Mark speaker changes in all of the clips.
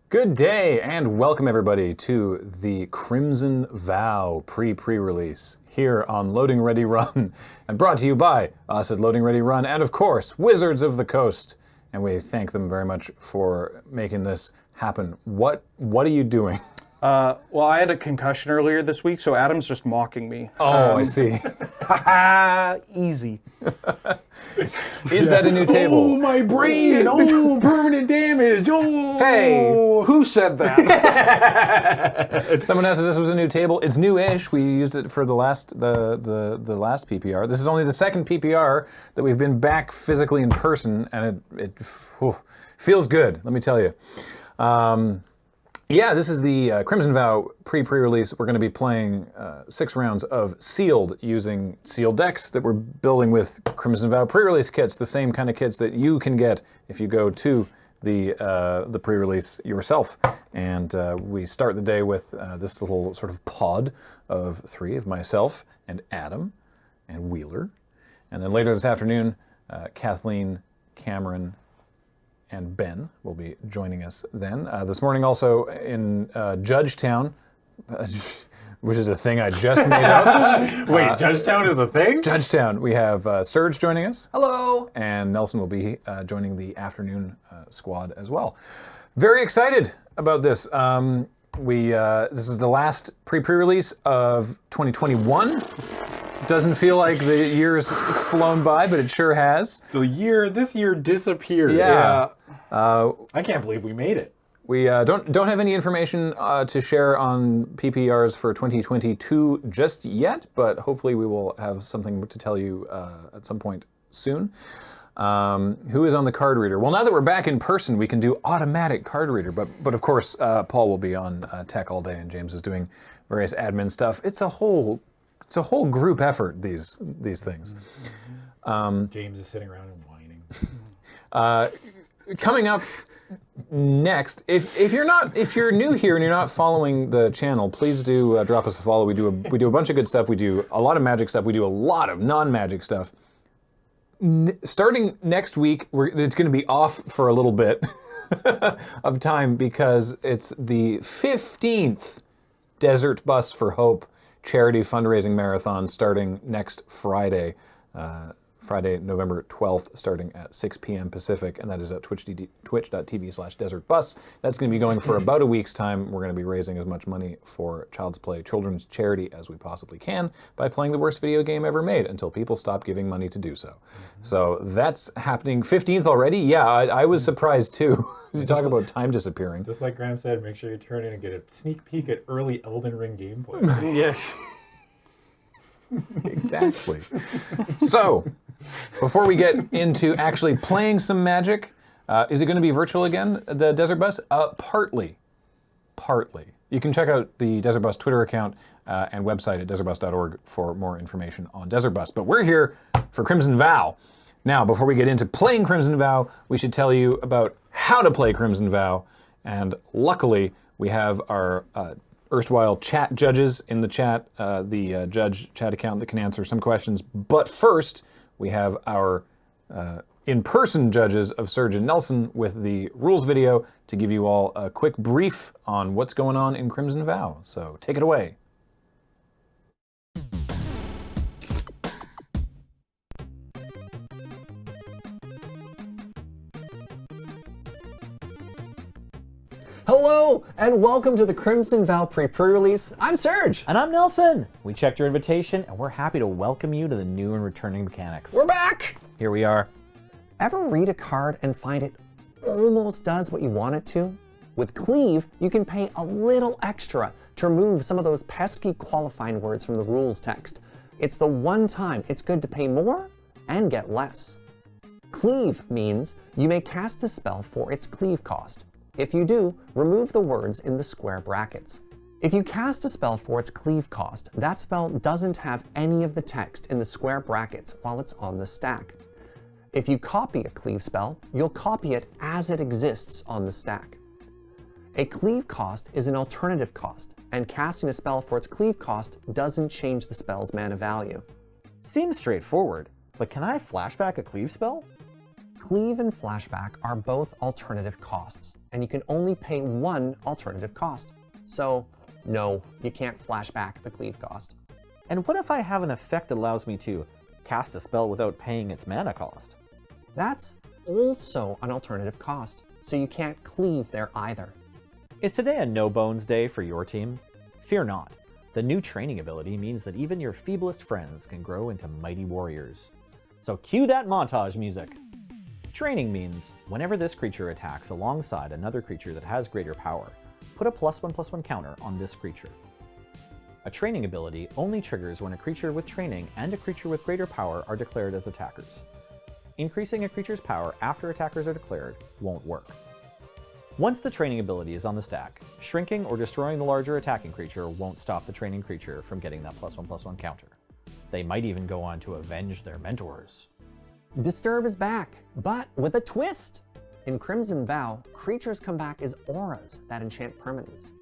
Speaker 1: Good day and welcome everybody to the Crimson VOW pre-release here on Loading Ready Run and brought to you by us at Loading Ready Run and of course Wizards of the Coast, and we thank them very much for making this happen. What are you doing?
Speaker 2: Well, I had a concussion earlier this week, so Adam's just mocking me.
Speaker 1: Oh, I see.
Speaker 2: Easy.
Speaker 1: Is that a new table?
Speaker 3: Oh, my brain! Oh, permanent damage! Oh!
Speaker 2: Hey, who said that?
Speaker 1: Someone asked if this was a new table. It's new-ish. We used it for the last last PPR. This is only the second PPR that we've been back physically in person, and it feels good. Let me tell you. Yeah, this is the Crimson VOW pre-release. We're going to be playing 6 rounds of Sealed using sealed decks that we're building with Crimson VOW pre-release kits, the same kind of kits that you can get if you go to the pre-release yourself. And we start the day with this little sort of pod of 3 of myself and Adam and Wheeler. And then later this afternoon, Kathleen, Cameron, and Ben will be joining us then. This morning also in Judgetown, which is a thing I just made up.
Speaker 3: Wait, Judgetown is a thing?
Speaker 1: Judgetown. We have Serge joining us.
Speaker 3: Hello!
Speaker 1: And Nelson will be joining the afternoon squad as well. Very excited about this. This is the last pre-release of 2021. Doesn't feel like the year's flown by, but it sure has.
Speaker 3: This year disappeared.
Speaker 1: Yeah.
Speaker 3: I can't believe we made it.
Speaker 1: We don't have any information to share on PPRs for 2022 just yet, but hopefully we will have something to tell you at some point soon. Who is on the card reader? Well, now that we're back in person, we can do automatic card reader, but of course Paul will be on tech all day, and James is doing various admin stuff. It's a whole group effort, these things.
Speaker 3: James is sitting around and whining.
Speaker 1: Coming up next, if you're new here and you're not following the channel, please do drop us a follow. We do a bunch of good stuff. We do a lot of magic stuff. We do a lot of non-magic stuff. Starting next week, it's going to be off for a little bit of time because it's the 15th Desert Bus for Hope charity fundraising marathon starting next Friday. Friday, November 12th, starting at 6 p.m. Pacific, and that is at twitch.tv/desertbus. That's going to be going for about a week's time. We're going to be raising as much money for Child's Play children's charity as we possibly can by playing the worst video game ever made until people stop giving money to do so. So that's happening 15th already? Yeah, I was surprised too. You talk about time disappearing.
Speaker 3: Just like Graham said, make sure you turn in and get a sneak peek at early Elden Ring gameplay.
Speaker 2: Yes.
Speaker 1: Exactly. So, before we get into actually playing some Magic, is it going to be virtual again, the Desert Bus? Partly. You can check out the Desert Bus Twitter account and website at desertbus.org for more information on Desert Bus. But we're here for Crimson VOW. Now, before we get into playing Crimson VOW, we should tell you about how to play Crimson VOW. And luckily, we have our erstwhile chat judges in the chat, the judge chat account that can answer some questions. But first, we have our in-person judges of Serge and Nelson with the rules video to give you all a quick brief on what's going on in Crimson VOW. So take it away.
Speaker 4: Hello, and welcome to the Crimson VOW pre-release. I'm Serge.
Speaker 5: And I'm Nelson. We checked your invitation, and we're happy to welcome you to the new and returning mechanics.
Speaker 4: We're back!
Speaker 5: Here we are.
Speaker 4: Ever read a card and find it almost does what you want it to? With Cleave, you can pay a little extra to remove some of those pesky qualifying words from the rules text. It's the one time it's good to pay more and get less. Cleave means you may cast the spell for its cleave cost. If you do, remove the words in the square brackets. If you cast a spell for its cleave cost, that spell doesn't have any of the text in the square brackets while it's on the stack. If you copy a cleave spell, you'll copy it as it exists on the stack. A cleave cost is an alternative cost, and casting a spell for its cleave cost doesn't change the spell's mana value.
Speaker 5: Seems straightforward, but can I flashback a cleave spell?
Speaker 4: Cleave and Flashback are both alternative costs, and you can only pay one alternative cost. So, no, you can't flashback the Cleave cost.
Speaker 5: And what if I have an effect that allows me to cast a spell without paying its mana cost?
Speaker 4: That's also an alternative cost, so you can't cleave there either.
Speaker 5: Is today a no-bones day for your team? Fear not. The new training ability means that even your feeblest friends can grow into mighty warriors. So cue that montage music! Training means whenever this creature attacks alongside another creature that has greater power, put a +1/+1 counter on this creature. A training ability only triggers when a creature with training and a creature with greater power are declared as attackers. Increasing a creature's power after attackers are declared won't work. Once the training ability is on the stack, shrinking or destroying the larger attacking creature won't stop the training creature from getting that +1/+1 counter. They might even go on to avenge their mentors.
Speaker 4: Disturb is back, but with a twist! In Crimson Vow, creatures come back as auras that enchant permanents.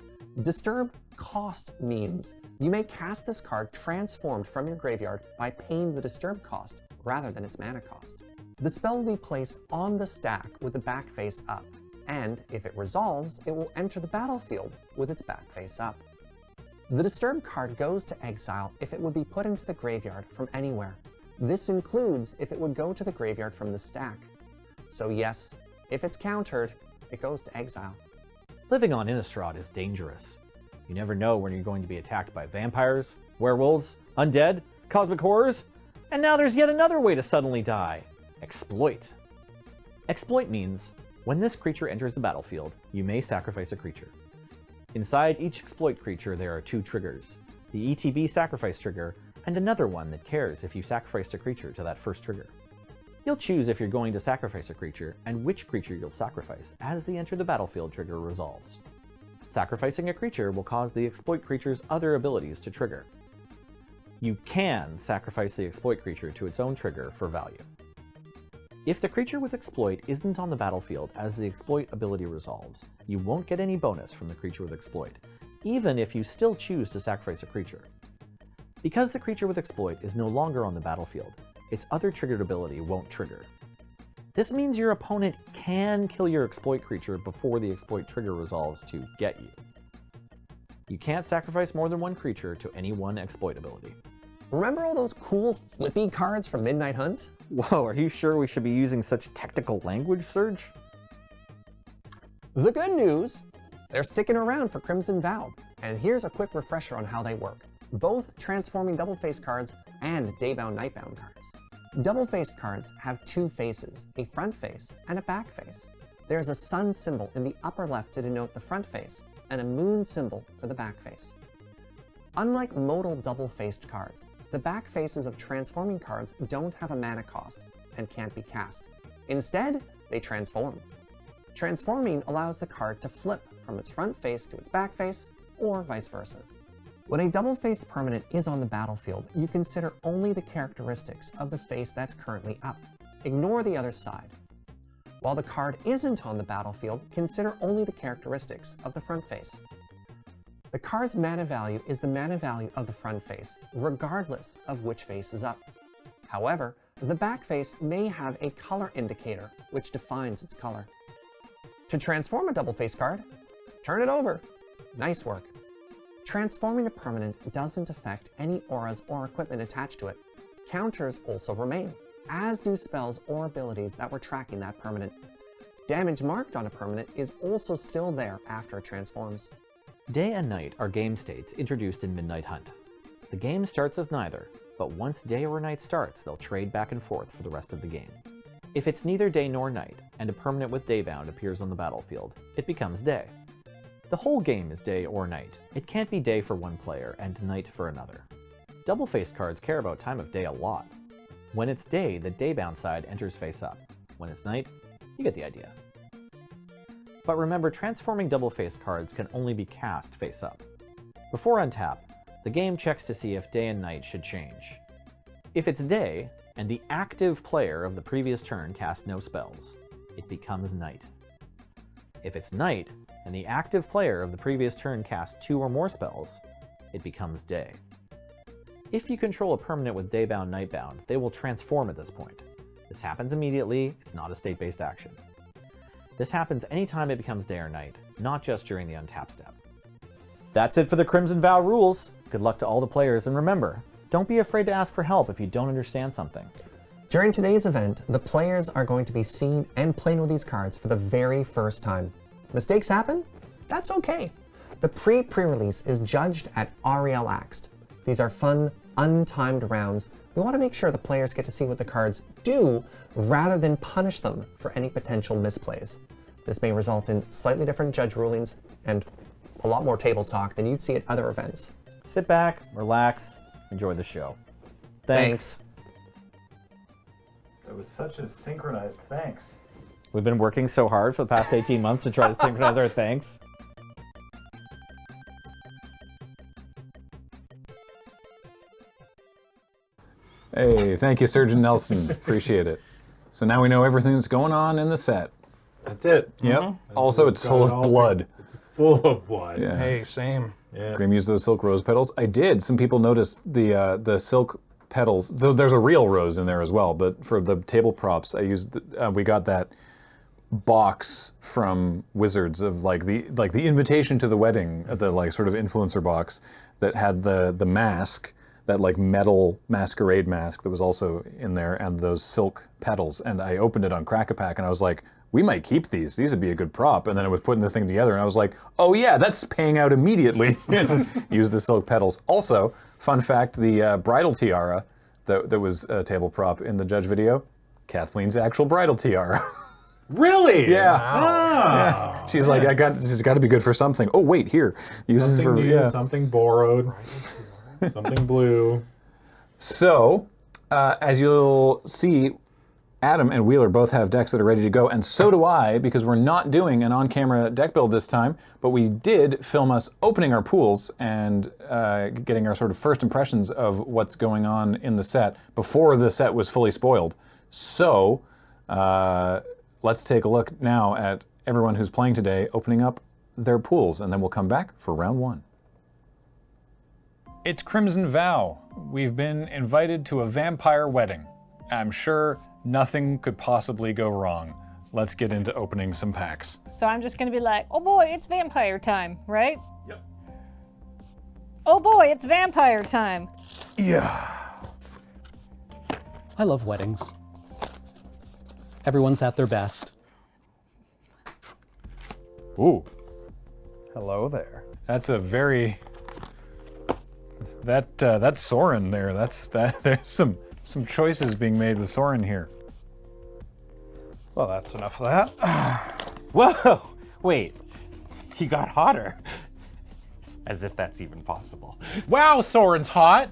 Speaker 4: Disturb cost means you may cast this card transformed from your graveyard by paying the Disturb cost rather than its mana cost. The spell will be placed on the stack with the back face up, and if it resolves, it will enter the battlefield with its back face up. The Disturb card goes to exile if it would be put into the graveyard from anywhere. This includes if it would go to the graveyard from the stack. So yes, if it's countered, it goes to exile.
Speaker 5: Living on Innistrad is dangerous. You never know when you're going to be attacked by vampires, werewolves, undead, cosmic horrors, and now there's yet another way to suddenly die. Exploit. Exploit means when this creature enters the battlefield, you may sacrifice a creature. Inside each exploit creature there are two triggers, the ETB sacrifice trigger and another one that cares if you sacrificed a creature to that first trigger. You'll choose if you're going to sacrifice a creature and which creature you'll sacrifice as the enter the battlefield trigger resolves. Sacrificing a creature will cause the exploit creature's other abilities to trigger. You can sacrifice the exploit creature to its own trigger for value. If the creature with exploit isn't on the battlefield as the exploit ability resolves, you won't get any bonus from the creature with exploit, even if you still choose to sacrifice a creature. Because the creature with exploit is no longer on the battlefield, its other triggered ability won't trigger. This means your opponent can kill your exploit creature before the exploit trigger resolves to get you. You can't sacrifice more than one creature to any one exploit ability.
Speaker 4: Remember all those cool flippy cards from Midnight Hunt?
Speaker 5: Whoa, are you sure we should be using such technical language, Serge?
Speaker 4: The good news, they're sticking around for Crimson Vow. And here's a quick refresher on how they work. Both transforming double-faced cards and daybound nightbound cards. Double-faced cards have two faces, a front face and a back face. There's a sun symbol in the upper left to denote the front face, and a moon symbol for the back face. Unlike modal double-faced cards, the back faces of transforming cards don't have a mana cost and can't be cast. Instead, they transform. Transforming allows the card to flip from its front face to its back face, or vice versa. When a double-faced permanent is on the battlefield, you consider only the characteristics of the face that's currently up. Ignore the other side. While the card isn't on the battlefield, consider only the characteristics of the front face. The card's mana value is the mana value of the front face, regardless of which face is up. However, the back face may have a color indicator, which defines its color. To transform a double-faced card, turn it over. Nice work. Transforming a permanent doesn't affect any auras or equipment attached to it. Counters also remain, as do spells or abilities that were tracking that permanent. Damage marked on a permanent is also still there after it transforms.
Speaker 5: Day and night are game states introduced in Midnight Hunt. The game starts as neither, but once day or night starts, they'll trade back and forth for the rest of the game. If it's neither day nor night, and a permanent with daybound appears on the battlefield, it becomes day. The whole game is day or night. It can't be day for one player and night for another. Double-faced cards care about time of day a lot. When it's day, the daybound side enters face up. When it's night, you get the idea. But remember, transforming double-faced cards can only be cast face up. Before untap, the game checks to see if day and night should change. If it's day, and the active player of the previous turn casts no spells, it becomes night. If it's night, and the active player of the previous turn casts 2 or more spells, it becomes day. If you control a permanent with daybound nightbound, they will transform at this point. The This happens immediately, it's not a state-based action. This happens anytime it becomes day or night, not just during the untap step. That's it for the Crimson VOW rules. Good luck to all the players, and remember, don't be afraid to ask for help if you don't understand something.
Speaker 4: During today's event, the players are going to be seeing and playing with these cards for the very first time. Mistakes happen? That's okay. The pre-pre-release is judged at REL Axed. These are fun, untimed rounds. We want to make sure the players get to see what the cards do rather than punish them for any potential misplays. This may result in slightly different judge rulings and a lot more table talk than you'd see at other events.
Speaker 5: Sit back, relax, enjoy the show. Thanks.
Speaker 3: That was such a synchronized thanks.
Speaker 5: We've been working so hard for the past 18 months to try to synchronize our thanks.
Speaker 1: Hey, thank you, Surgeon Nelson. Appreciate it. So now we know everything that's going on in the set.
Speaker 3: That's it.
Speaker 1: Yep. Also, it's full of blood.
Speaker 3: It's full of blood.
Speaker 1: Yeah.
Speaker 2: Hey, same.
Speaker 3: Yeah.
Speaker 1: Graham used those silk rose petals. I did. Some people noticed the silk petals. Though there's a real rose in there as well, but for the table props, I used. We got that box from Wizards of like the invitation to the wedding, the like sort of influencer box that had the mask, that like metal masquerade mask that was also in there, and those silk petals. And I opened it on Crack-A-Pack, and I was like, we might keep these. These would be a good prop. And then I was putting this thing together, and I was like, oh yeah, that's paying out immediately. Use the silk petals. Also, fun fact, the bridal tiara that was a table prop in the judge video, Kathleen's actual bridal tiara.
Speaker 3: Really?
Speaker 1: Yeah.
Speaker 3: Wow.
Speaker 1: Yeah. She's like, this has got to be good for something. Oh wait, here. Use this
Speaker 3: Something
Speaker 1: for
Speaker 3: new, something borrowed, something blue.
Speaker 1: So, as you'll see, Adam and Wheeler both have decks that are ready to go, and so do I, because we're not doing an on-camera deck build this time, but we did film us opening our pools and getting our sort of first impressions of what's going on in the set before the set was fully spoiled. So, let's take a look now at everyone who's playing today opening up their pools, and then we'll come back for round one. It's Crimson VOW. We've been invited to a vampire wedding. I'm sure nothing could possibly go wrong. Let's get into opening some packs.
Speaker 6: So I'm just gonna be like, oh boy, it's vampire time, right?
Speaker 1: Yep.
Speaker 6: Oh boy, it's vampire time.
Speaker 7: I love weddings. Everyone's at their best.
Speaker 1: Ooh,
Speaker 2: Hello there.
Speaker 1: that's a very... That's Soren there. There's some choices being made with Soren here.
Speaker 2: Well, that's enough of that.
Speaker 8: Whoa! Wait, he got hotter. As if that's even possible.
Speaker 3: Wow, Soren's hot.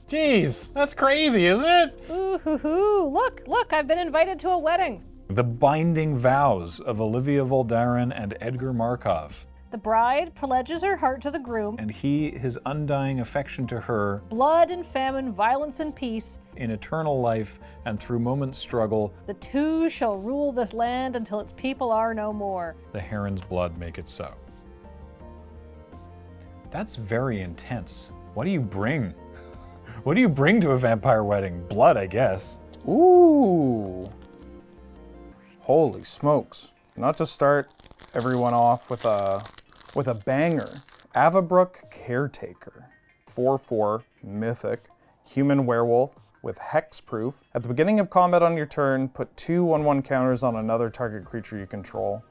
Speaker 3: Jeez, that's crazy, isn't it?
Speaker 6: Ooh, hoo, hoo. Look, I've been invited to a wedding.
Speaker 1: The Binding Vows of Olivia Voldaren and Edgar Markov.
Speaker 6: The bride pledges her heart to the groom.
Speaker 1: And he his undying affection to her
Speaker 6: Blood and famine, violence and peace.
Speaker 1: in eternal life and through moment's struggle,
Speaker 6: The two shall rule this land until its people are no more.
Speaker 1: the heron's blood make it so. That's very intense. What do you bring? What do you bring to a vampire wedding? Blood, I guess.
Speaker 2: Ooh. Holy smokes. Not to start everyone off with a banger. Avabrook Caretaker. 4/4 mythic human werewolf with hexproof. At the beginning of combat on your turn, put 2 1/1 counters on another target creature you control.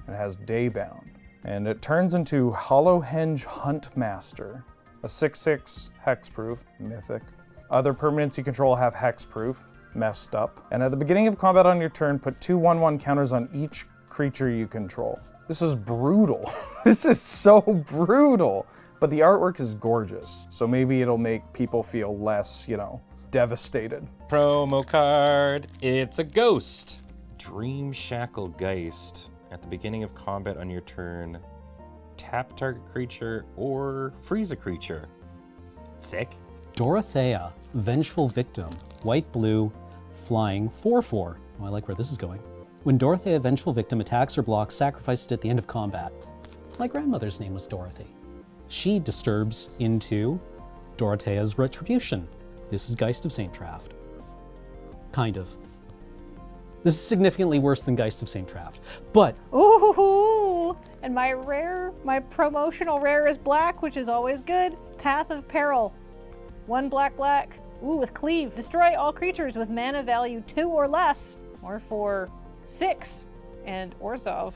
Speaker 2: It has Daybound. And it turns into Hollowhenge Huntmaster, a 6/6 hexproof mythic. Other permanents you control have hexproof, messed up. And at the beginning of combat on your turn, put 2 1/1 counters on each creature you control. This is brutal. This is so brutal. But the artwork is gorgeous, so maybe it'll make people feel less, devastated.
Speaker 8: Promo card. It's a ghost. Dream Shackle Geist. At the beginning of combat on your turn, tap target creature or freeze a creature. Sick.
Speaker 7: Dorothea, Vengeful Victim, white-blue, flying 4/4. Oh, I like where this is going. When Dorothea, Vengeful Victim attacks or blocks, sacrifice it at the end of combat. My grandmother's name was Dorothy. She disturbs into Dorothea's Retribution. This is Geist of Saint Traft. Kind of. This is significantly worse than Geist of St. Traft. But
Speaker 6: Ooh, and my promotional rare is black, which is always good. Path of Peril. 1 black. Ooh, with Cleave. Destroy all creatures with mana value 2 or less. Or for 6. And Orzhov.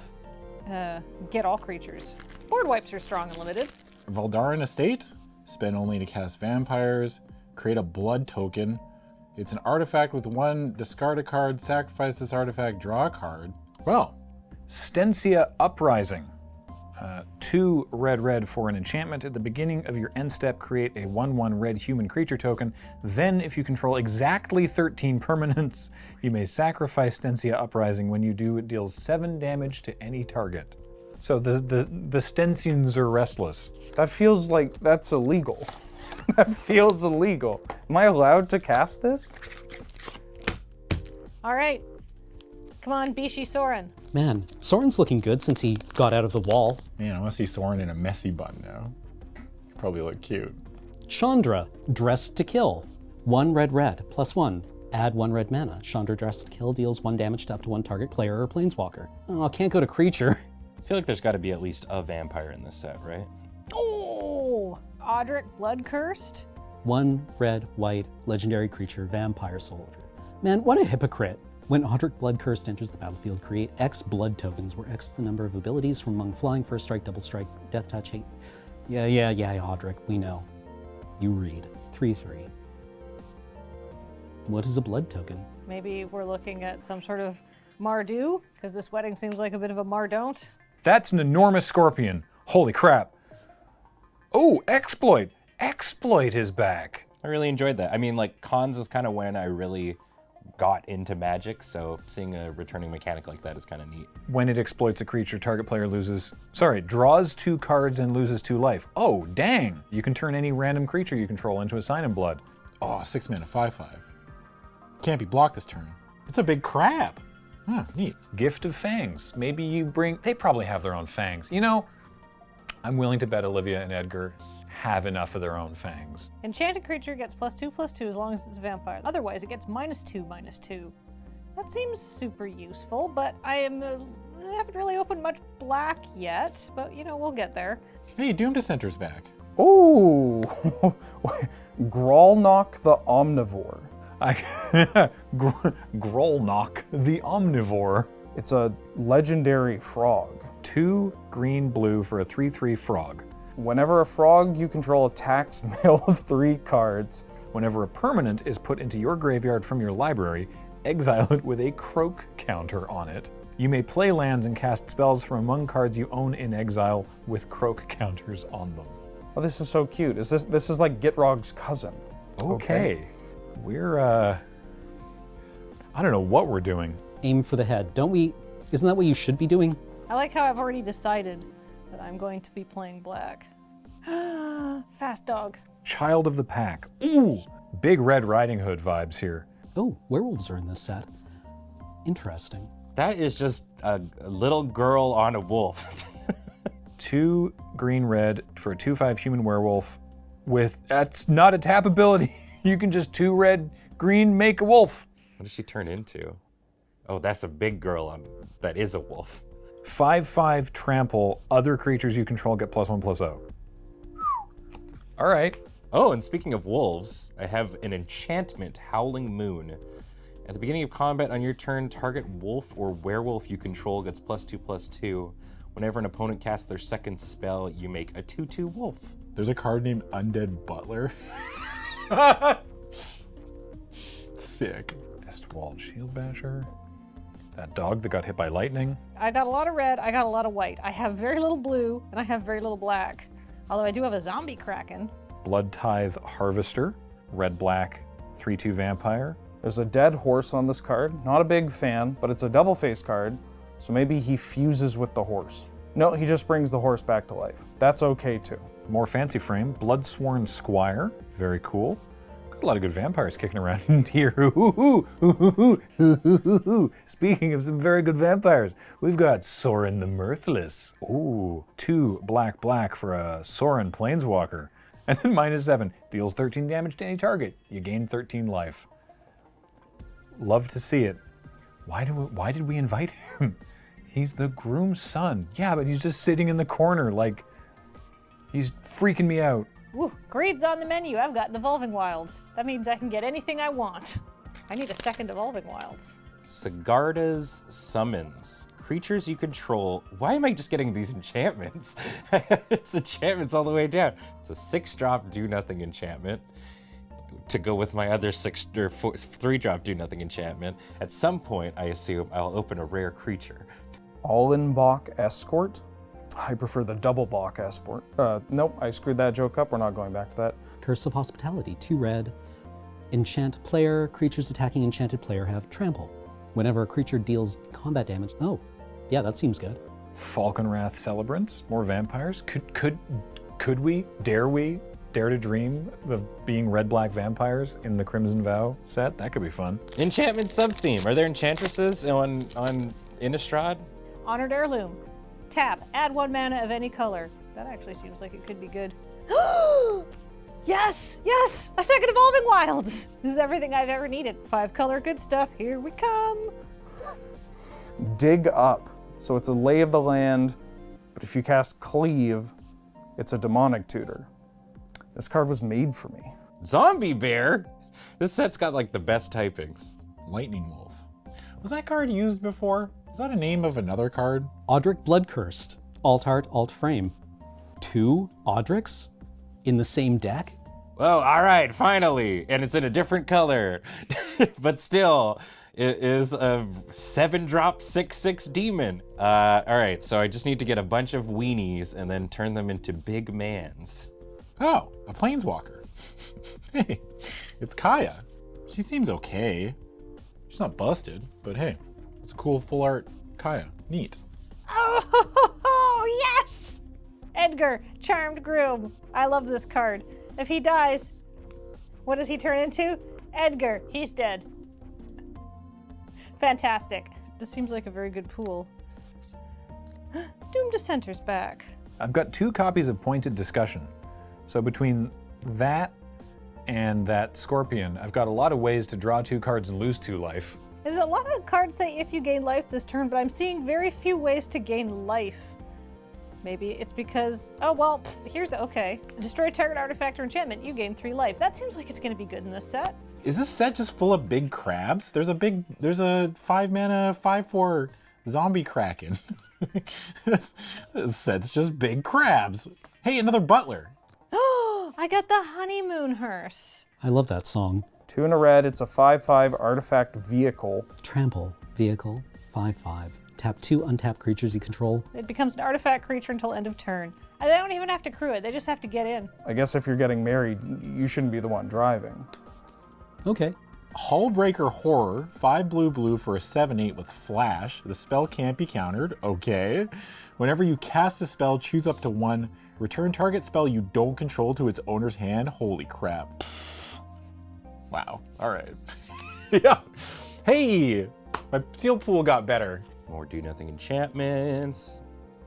Speaker 6: Get all creatures. Board wipes are strong and limited.
Speaker 9: Valdarin Estate, spend only to cast vampires, create a blood token. It's an artifact with 1, discard a card, sacrifice this artifact, draw a card. Well,
Speaker 1: Stensia Uprising. 2 red for an enchantment. At the beginning of your end step, create a 1/1 red human creature token. Then, if you control exactly 13 permanents, you may sacrifice Stensia Uprising. When you do, it deals 7 damage to any target. So the Stensians are restless.
Speaker 2: That feels like that's illegal. That feels illegal. Am I allowed to cast this?
Speaker 6: All right. Come on, Bishi Soren.
Speaker 7: man, Soren's looking good since he got out of the wall.
Speaker 9: Man, I want to see Soren in a messy bun now. He'd probably look cute.
Speaker 7: Chandra, Dressed to Kill. 1 red, +1. Add 1 red mana. Chandra, Dressed to Kill deals 1 damage to up to 1 target player or planeswalker. Oh, can't go to creature.
Speaker 8: I feel like there's got to be at least a vampire in this set, right?
Speaker 6: Oh, Audric Blood Cursed.
Speaker 7: 1 red, white, legendary creature, vampire soldier. Man, what a hypocrite. When Audric Bloodcursed enters the battlefield, create X blood tokens, where X is the number of abilities from among flying, first strike, double strike, death touch, hate. Yeah, Audric, we know. You read. 3/3. What is a blood token?
Speaker 6: Maybe we're looking at some sort of Mardu, because this wedding seems like a bit of a Mardon't.
Speaker 1: That's an enormous scorpion. Holy crap. Oh, Exploit. Exploit is back.
Speaker 8: I really enjoyed that. I mean, like, cons is kind of when I really got into Magic, so seeing a returning mechanic like that is kind of neat.
Speaker 1: When it exploits a creature, target player draws 2 cards and loses 2 life. Oh, dang. You can turn any random creature you control into a Sign in Blood.
Speaker 9: Oh, 6 mana, 5/5. Can't be blocked this turn. It's a big crab. Huh, neat.
Speaker 1: Gift of Fangs. Maybe you bring... They probably have their own fangs. You know, I'm willing to bet Olivia and Edgar have enough of their own fangs.
Speaker 6: Enchanted creature gets +2/+2 as long as it's a vampire. Otherwise, it gets -2/-2. That seems super useful, but I haven't really opened much black yet, but you know, we'll get there.
Speaker 9: Hey, Doom Dissenter's back.
Speaker 2: Ooh, Grolnok the Omnivore.
Speaker 1: Grolnok the Omnivore.
Speaker 2: It's a legendary frog.
Speaker 1: 2 green-blue for a 3/3 frog.
Speaker 2: Whenever a frog you control attacks, mill 3 cards.
Speaker 1: Whenever a permanent is put into your graveyard from your library, exile it with a croak counter on it. You may play lands and cast spells from among cards you own in exile with croak counters on them.
Speaker 2: Oh, this is so cute. This is like Gitrog's cousin.
Speaker 1: Okay. We're, I don't know what we're doing.
Speaker 7: Aim for the head. Don't we? Isn't that what you should be doing?
Speaker 6: I like how I've already decided that I'm going to be playing black. Fast dog.
Speaker 1: Child of the Pack. Ooh! Big Red Riding Hood vibes here.
Speaker 7: Oh, werewolves are in this set. Interesting.
Speaker 8: That is just a little girl on a wolf.
Speaker 1: 2 green-red for a 2/5 human werewolf with... That's not a tap ability. You can just 2 red, green, make a wolf.
Speaker 8: What does she turn into? Oh, that's a big girl that is a wolf.
Speaker 1: 5/5 trample. Other creatures you control get +1/+0. All right.
Speaker 8: Oh, and speaking of wolves, I have an enchantment, Howling Moon. At the beginning of combat on your turn, target wolf or werewolf you control gets +2/+2. Whenever an opponent casts their second spell, you make a 2/2 wolf.
Speaker 9: There's a card named Undead Butler. Sick.
Speaker 1: Estwald Shield Basher. That dog that got hit by lightning.
Speaker 6: I got a lot of red, I got a lot of white. I have very little blue, and I have very little black. Although I do have a zombie kraken.
Speaker 1: Blood Tithe Harvester. Red-black 3/2 vampire.
Speaker 2: There's a dead horse on this card. Not a big fan, but it's a double face card, so maybe he fuses with the horse. No, he just brings the horse back to life. That's okay too.
Speaker 1: More fancy frame. Bloodsworn Squire. Very cool. Got a lot of good vampires kicking around here. Speaking of some very good vampires, we've got Soren the Mirthless. Ooh, 2 black for a Soren Planeswalker. And then -7, deals 13 damage to any target. You gain 13 life. Love to see it. Why did we invite him? He's the groom's son. Yeah, but he's just sitting in the corner, like, he's freaking me out.
Speaker 6: Woo, greed's on the menu. I've got Evolving Wilds. That means I can get anything I want. I need a second Evolving Wilds.
Speaker 8: Sigarda's Summons. Creatures you control. Why am I just getting these enchantments? It's enchantments all the way down. It's a 6-drop do nothing enchantment to go with my other 3-drop do nothing enchantment. At some point, I assume I'll open a rare creature.
Speaker 2: Allenbach Escort. I prefer the double Bach Escort. Nope, I screwed that joke up. We're not going back to that.
Speaker 7: Curse of Hospitality, 2 red. Enchant player, creatures attacking enchanted player have trample. Whenever a creature deals combat damage. Oh, yeah, that seems good.
Speaker 1: Falconwrath Celebrants, more vampires. Could we dare to dream of being red-black vampires in the Crimson Vow set? That could be fun.
Speaker 8: Enchantment sub-theme. Are there enchantresses on Innistrad?
Speaker 6: Honored Heirloom. Tap, add 1 mana of any color. That actually seems like it could be good. Yes, yes, a second Evolving Wilds. This is everything I've ever needed. 5-color good stuff, here we come.
Speaker 2: Dig Up. So it's a Lay of the Land, but if you cast Cleave, it's a demonic tutor. This card was made for me.
Speaker 8: Zombie Bear? This set's got like the best typings.
Speaker 9: Lightning Wolf. Was that card used before? Is that a name of another card?
Speaker 7: Audric Bloodcursed, alt art, alt frame. 2 Audrics in the same deck?
Speaker 8: Well, all right, finally. And it's in a different color. But still, it is a 7-drop 6/6 demon. All right, so I just need to get a bunch of weenies and then turn them into big mans.
Speaker 9: Oh, a Planeswalker. Hey, it's Kaya. She seems okay. She's not busted, but hey, it's a cool full art Kaya. Neat.
Speaker 6: Oh, yes! Edgar, Charmed Groom. I love this card. If he dies, what does he turn into? Edgar, he's dead. Fantastic. This seems like a very good pool. Doom Dissenter's back.
Speaker 1: I've got 2 copies of Pointed Discussion. So between that and that Scorpion, I've got a lot of ways to draw 2 cards and lose 2 life.
Speaker 6: There's a lot of cards say if you gain life this turn, but I'm seeing very few ways to gain life. Maybe it's because, oh well, here's, okay. Destroy target artifact or enchantment, you gain 3 life. That seems like it's gonna be good in this set.
Speaker 9: Is this set just full of big crabs? There's a 5-mana 5/4 zombie kraken. This set's just big crabs. Hey, another butler.
Speaker 6: Oh, I got the Honeymoon Hearse.
Speaker 7: I love that song.
Speaker 2: 2 and a red, it's a 5/5 artifact vehicle.
Speaker 7: Trample, vehicle, 5/5. Tap 2 untapped creatures you control.
Speaker 6: It becomes an artifact creature until end of turn. And they don't even have to crew it, they just have to get in.
Speaker 2: I guess if you're getting married, you shouldn't be the one driving.
Speaker 7: Okay.
Speaker 9: Hullbreaker Horror, 5 blue for a 7/8 with flash. The spell can't be countered. Okay. Whenever you cast a spell, choose up to 1. Return target spell you don't control to its owner's hand. Holy crap. Wow. All right. Yeah. Hey, my seal pool got better.
Speaker 8: More do nothing enchantments.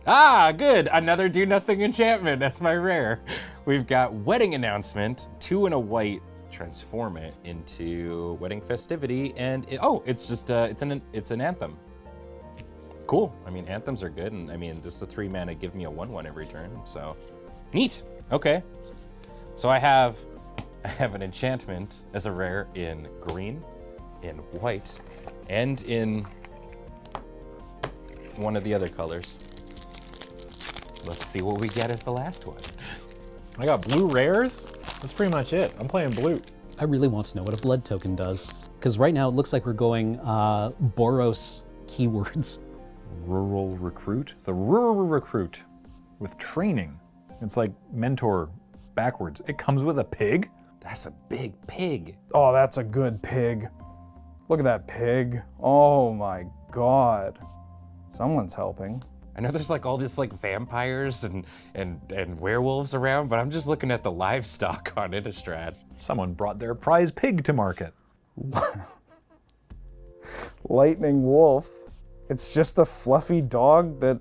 Speaker 8: Ah, good. Another do nothing enchantment. That's my rare. We've got Wedding Announcement, 2 and a white. Transform it into Wedding Festivity, and it's an anthem. Cool. I mean, anthems are good, and I mean, this is a 3 mana, give me a 1/1 every turn. So, neat. Okay. So I have an enchantment as a rare in green, in white, and in one of the other colors. Let's see what we get as the last one.
Speaker 9: I got blue rares. That's pretty much it. I'm playing blue.
Speaker 7: I really want to know what a blood token does. Because right now it looks like we're going Boros keywords.
Speaker 1: Rural Recruit. The Rural Recruit with training. It's like Mentor backwards. It comes with a pig.
Speaker 8: That's a big pig.
Speaker 2: Oh, that's a good pig. Look at that pig. Oh my god. Someone's helping.
Speaker 8: I know there's like all this like vampires and werewolves around, but I'm just looking at the livestock on Innistrad.
Speaker 1: Someone brought their prize pig to market.
Speaker 2: Lightning Wolf. It's just a fluffy dog that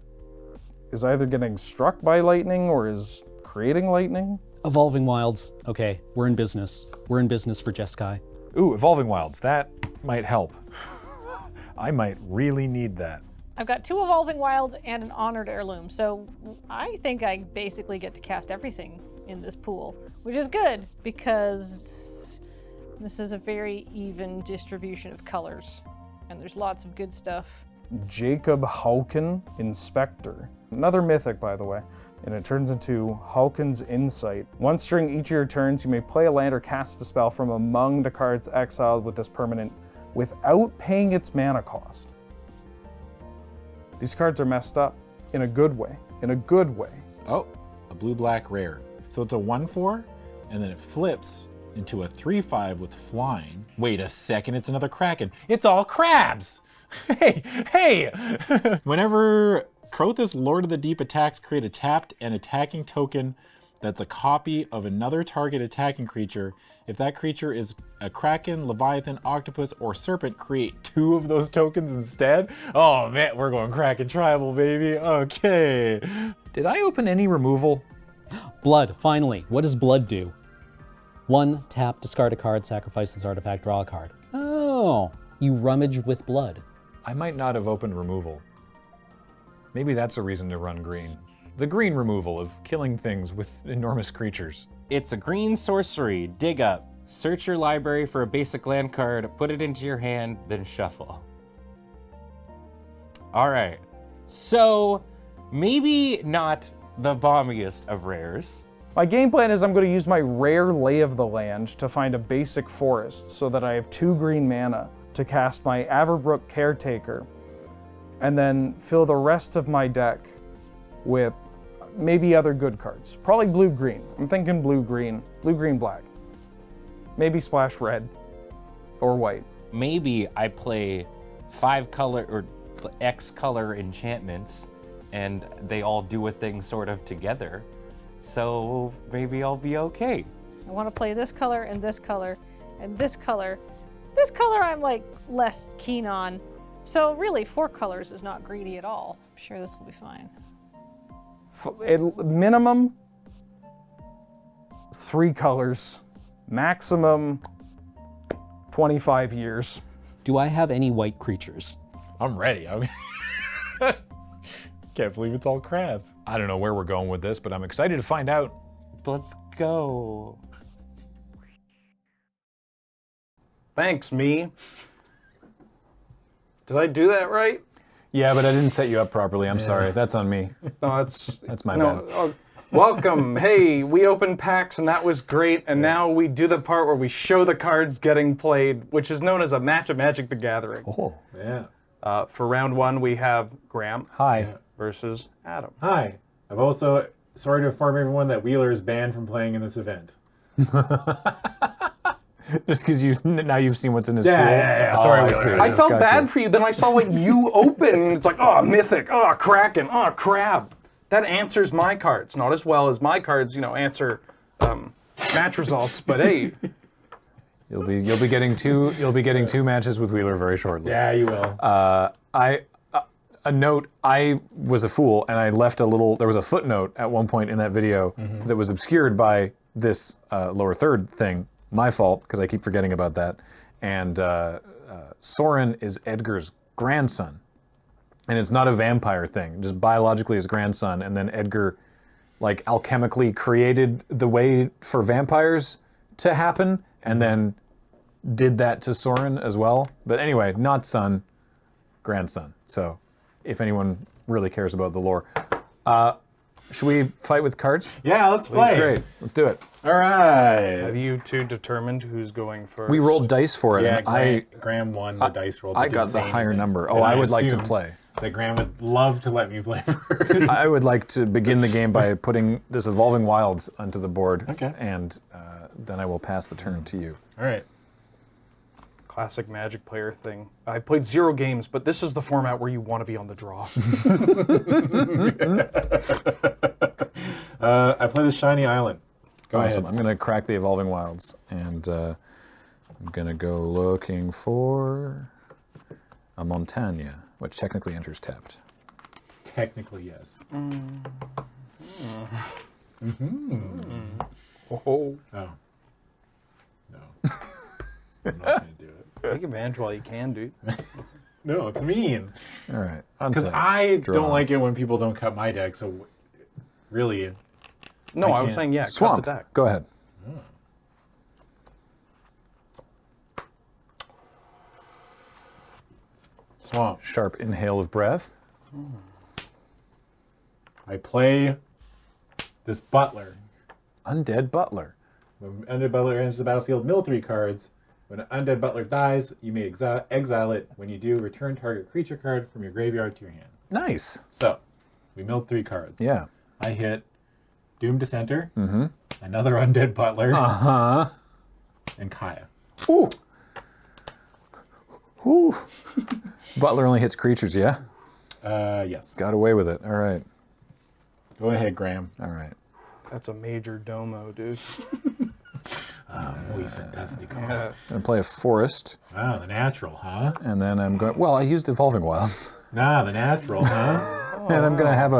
Speaker 2: is either getting struck by lightning or is creating lightning.
Speaker 7: Evolving Wilds. Okay, we're in business. We're in business for Jeskai.
Speaker 1: Ooh, Evolving Wilds. That might help. I might really need that.
Speaker 6: I've got 2 Evolving Wilds and an Honored Heirloom, so I think I basically get to cast everything in this pool, which is good because this is a very even distribution of colors, and there's lots of good stuff.
Speaker 2: Jacob Hauken, Inspector. Another mythic, by the way, and it turns into Hauken's Insight. Once during each of your turns, you may play a land or cast a spell from among the cards exiled with this permanent without paying its mana cost. These cards are messed up in a good way. In a good way.
Speaker 9: Oh, a blue-black rare. So it's a 1/4, and then it flips into a 3/5 with flying. Wait a second, it's another Kraken. It's all crabs! Hey! Whenever Prothis, Lord of the Deep attacks, create a tapped and attacking token that's a copy of another target attacking creature. If that creature is a Kraken, Leviathan, Octopus, or Serpent, create 2 of those tokens instead. Oh man, we're going Kraken Tribal, baby. Okay.
Speaker 1: Did I open any removal?
Speaker 7: Blood, finally. What does blood do? 1, tap, discard a card, sacrifice this artifact, draw a card. Oh, you rummage with blood.
Speaker 1: I might not have opened removal. Maybe that's a reason to run green. The green removal of killing things with enormous creatures.
Speaker 8: It's a green sorcery. Dig up. Search your library for a basic land card, put it into your hand, then shuffle. All right. So, maybe not the bombiest of rares.
Speaker 2: My game plan is I'm going to use my rare Lay of the Land to find a basic forest so that I have 2 green mana to cast my Averbrook Caretaker, and then fill the rest of my deck with maybe other good cards. Probably blue-green. I'm thinking blue-green, blue-green-black. Maybe splash red or white.
Speaker 8: Maybe I play 5 color or X color enchantments and they all do a thing sort of together. So maybe I'll be okay.
Speaker 6: I want to play this color and this color and this color. This color I'm like less keen on. So really 4 colors is not greedy at all. I'm sure this will be fine.
Speaker 2: Minimum 3 colors, maximum 25 years.
Speaker 7: Do I have any white creatures?
Speaker 9: I'm ready. Can't believe it's all crabs.
Speaker 1: I don't know where we're going with this, but I'm excited to find out.
Speaker 8: Let's go.
Speaker 2: Thanks, me. Did I do that right?
Speaker 1: Yeah, but I didn't set you up properly. I'm sorry. That's on me.
Speaker 2: No,
Speaker 1: That's my bad.
Speaker 2: Welcome. Hey, we opened packs and that was great. And now we do the part where we show the cards getting played, which is known as a match of Magic the Gathering.
Speaker 1: Oh.
Speaker 3: Yeah.
Speaker 2: For round 1, we have Graham
Speaker 1: Hi.
Speaker 2: versus Adam.
Speaker 3: Hi. I've also, sorry to inform everyone that Wheeler is banned from playing in this event.
Speaker 1: Just because now you've seen what's in his
Speaker 3: Yeah,
Speaker 1: pool?
Speaker 3: yeah, yeah.
Speaker 1: Sorry,
Speaker 3: Oh,
Speaker 1: Wheeler.
Speaker 2: I felt
Speaker 1: Gotcha.
Speaker 2: bad for you. Then I saw what you opened, and it's like, oh, Mythic, oh, Kraken, oh, Crab. That answers my cards, not as well as my cards, answer match results. But hey,
Speaker 1: You'll be getting two matches with Wheeler very shortly.
Speaker 3: Yeah, you will.
Speaker 1: A note, I was a fool and I left there was a footnote at one point in that video that was obscured by this lower third thing. My fault, because I keep forgetting about that. And Soren is Edgar's grandson. And it's not a vampire thing, just biologically his grandson. And then Edgar, like, alchemically created the way for vampires to happen, and then did that to Soren as well. But anyway, not son, grandson. So if anyone really cares about the lore. Should we fight with cards?
Speaker 3: Yeah, let's play.
Speaker 1: Great, let's do it.
Speaker 3: All right.
Speaker 2: have you two determined who's going first?
Speaker 1: We rolled dice for it.
Speaker 3: Yeah,
Speaker 1: and
Speaker 3: Graham won the dice roll.
Speaker 1: I
Speaker 3: but
Speaker 1: got
Speaker 3: didn't
Speaker 1: the
Speaker 3: say
Speaker 1: higher
Speaker 3: anything.
Speaker 1: number.
Speaker 3: And
Speaker 1: Oh, I would like to
Speaker 3: assumed
Speaker 1: play.
Speaker 3: That Graham would love to let me play first.
Speaker 1: I would like to begin the game by putting this Evolving Wilds onto the board.
Speaker 3: Okay.
Speaker 1: And then I will pass the turn to you.
Speaker 3: All right.
Speaker 2: Classic Magic player thing. I played 0 games, but this is the format where you want to be on the draw.
Speaker 3: I play the Shiny Island. Go
Speaker 1: Awesome.
Speaker 3: ahead.
Speaker 1: I'm going to crack the Evolving Wilds, and I'm going to go looking for a Montagne, which technically enters tapped.
Speaker 3: Technically, yes.
Speaker 2: Oh,
Speaker 3: Oh. No. I'm not going to do it.
Speaker 2: take advantage while you can, dude.
Speaker 9: No, it's mean.
Speaker 1: All right.
Speaker 9: Because
Speaker 1: untap,
Speaker 9: I
Speaker 1: draw.
Speaker 9: don't like it when people don't cut my deck, so really.
Speaker 2: No, I was
Speaker 9: can't.
Speaker 2: saying, yeah,
Speaker 1: Swamp.
Speaker 2: cut the deck.
Speaker 1: Go ahead.
Speaker 9: Swamp.
Speaker 1: Sharp inhale of breath.
Speaker 9: I play this Butler.
Speaker 1: Undead Butler.
Speaker 9: When Undead Butler enters the battlefield, mill 3 cards. When an Undead Butler dies, you may exile it. When you do, return target creature card from your graveyard to your hand.
Speaker 1: Nice.
Speaker 9: So, we milled 3 cards.
Speaker 1: Yeah.
Speaker 9: I hit Doom Dissenter, another Undead Butler,
Speaker 1: Uh-huh.
Speaker 9: and Kaya.
Speaker 1: Ooh. Ooh. Butler only hits creatures, yeah?
Speaker 9: Yes.
Speaker 1: Got away with it. All right.
Speaker 9: Go ahead, Graham.
Speaker 1: All right.
Speaker 2: That's a major domo, dude.
Speaker 9: Muy fantastico.
Speaker 2: Yeah.
Speaker 1: I'm going to play a forest,
Speaker 9: Ah, the natural, huh?
Speaker 1: and then I'm going... Well, I used Evolving Wilds.
Speaker 9: Nah, the natural, huh?
Speaker 1: And I'm going to have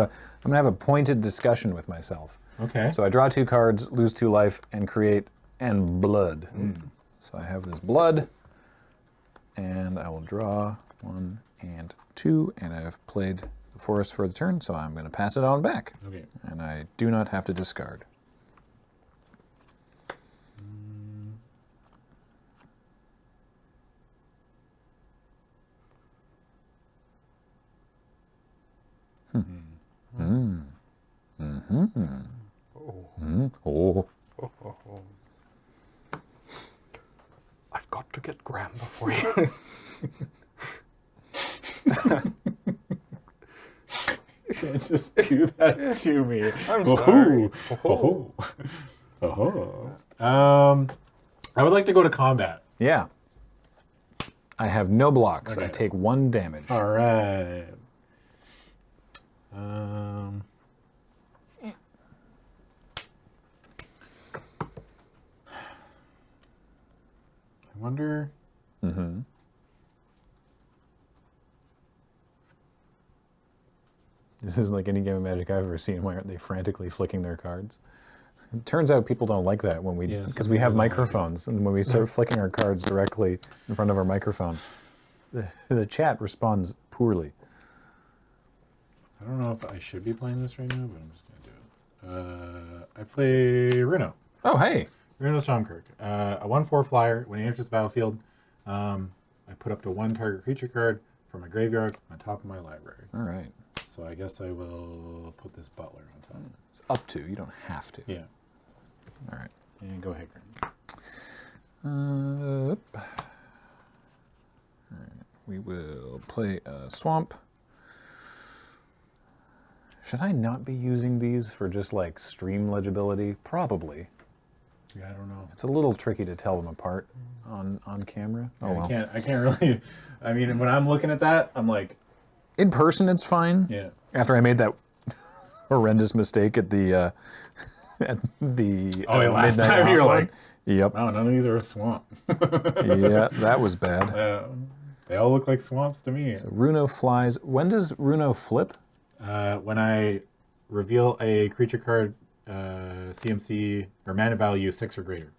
Speaker 1: a pointed discussion with myself.
Speaker 9: Okay.
Speaker 1: So I draw 2 cards, lose 2 life, and create blood. So I have this blood, and I will draw 1 and 2, and I've played the forest for the turn, so I'm going to pass it on back.
Speaker 9: Okay.
Speaker 1: And I do not have to discard. Oh.
Speaker 2: I've got to get Graham before you.
Speaker 9: You can't just do that to me.
Speaker 2: I'm sorry.
Speaker 9: Oh. I would like to go to combat.
Speaker 1: Yeah. I have no blocks. I
Speaker 9: Okay.
Speaker 1: take 1 damage.
Speaker 9: All right. I wonder.
Speaker 1: This is like any game of Magic I've ever seen where they're frantically flicking their cards. It turns out people don't like that when we,
Speaker 9: Yeah,
Speaker 1: because
Speaker 9: some
Speaker 1: we have
Speaker 9: people don't like
Speaker 1: microphones, and when we start flicking our cards directly in front of our microphone, the chat responds poorly.
Speaker 9: I don't know if I should be playing this right now, but I'm just going to do it. I play Reno.
Speaker 1: Oh, hey.
Speaker 9: Reno Stormkirk. A 1/4 flyer. When he enters the battlefield, I put up to 1 target creature card from my graveyard on top of my library.
Speaker 1: All right.
Speaker 9: So I guess I will put this Butler on top.
Speaker 1: It's up to. You don't have to.
Speaker 9: Yeah.
Speaker 1: All right.
Speaker 9: And go ahead, Graham.
Speaker 1: All right. We will play a swamp. Should I not be using these for just like stream legibility? Probably.
Speaker 9: Yeah, I don't know.
Speaker 1: It's a little tricky to tell them apart on camera. Oh well.
Speaker 9: I can't really. I mean, when I'm looking at that, I'm like,
Speaker 1: In person, it's fine.
Speaker 9: yeah.
Speaker 1: After I made that horrendous mistake at the last midnight
Speaker 9: time you were
Speaker 1: hour.
Speaker 9: like,
Speaker 1: Yep.
Speaker 9: wow, none of these are a swamp.
Speaker 1: Yeah, that was bad.
Speaker 9: They all look like swamps to me.
Speaker 1: Runo flies. When does Runo flip?
Speaker 9: When I reveal a creature card, CMC or mana value 6 or greater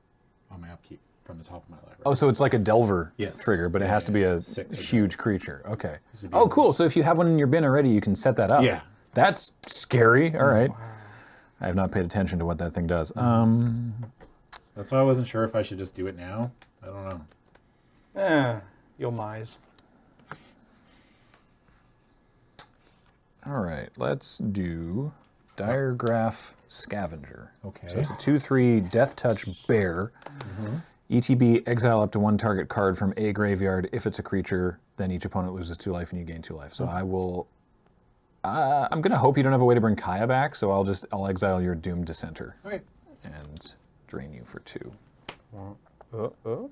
Speaker 9: on my upkeep from the top of my library.
Speaker 1: Oh, so it's like a Delver
Speaker 9: Yes.
Speaker 1: trigger, but it
Speaker 9: Yeah,
Speaker 1: has to be a
Speaker 9: 6 or
Speaker 1: huge creature. Okay.
Speaker 9: to be
Speaker 1: Oh,
Speaker 9: a-
Speaker 1: cool. So if you have one in your bin already, you can set that up.
Speaker 9: Yeah.
Speaker 1: That's scary. All right. I have not paid attention to what that thing does.
Speaker 9: That's why I wasn't sure if I should just do it now. I don't know.
Speaker 2: You'll mise.
Speaker 1: All right. Let's do Diregraph Scavenger.
Speaker 9: Okay.
Speaker 1: So it's a 2/3 Death Touch Bear. ETB, exile up to 1 target card from a graveyard. If it's a creature, then each opponent loses 2 life and you gain 2 life. So I will... I'm going to hope you don't have a way to bring Kaya back, so I'll exile your Doomed Dissenter
Speaker 9: Okay.
Speaker 1: and drain you for 2.
Speaker 2: Uh-oh.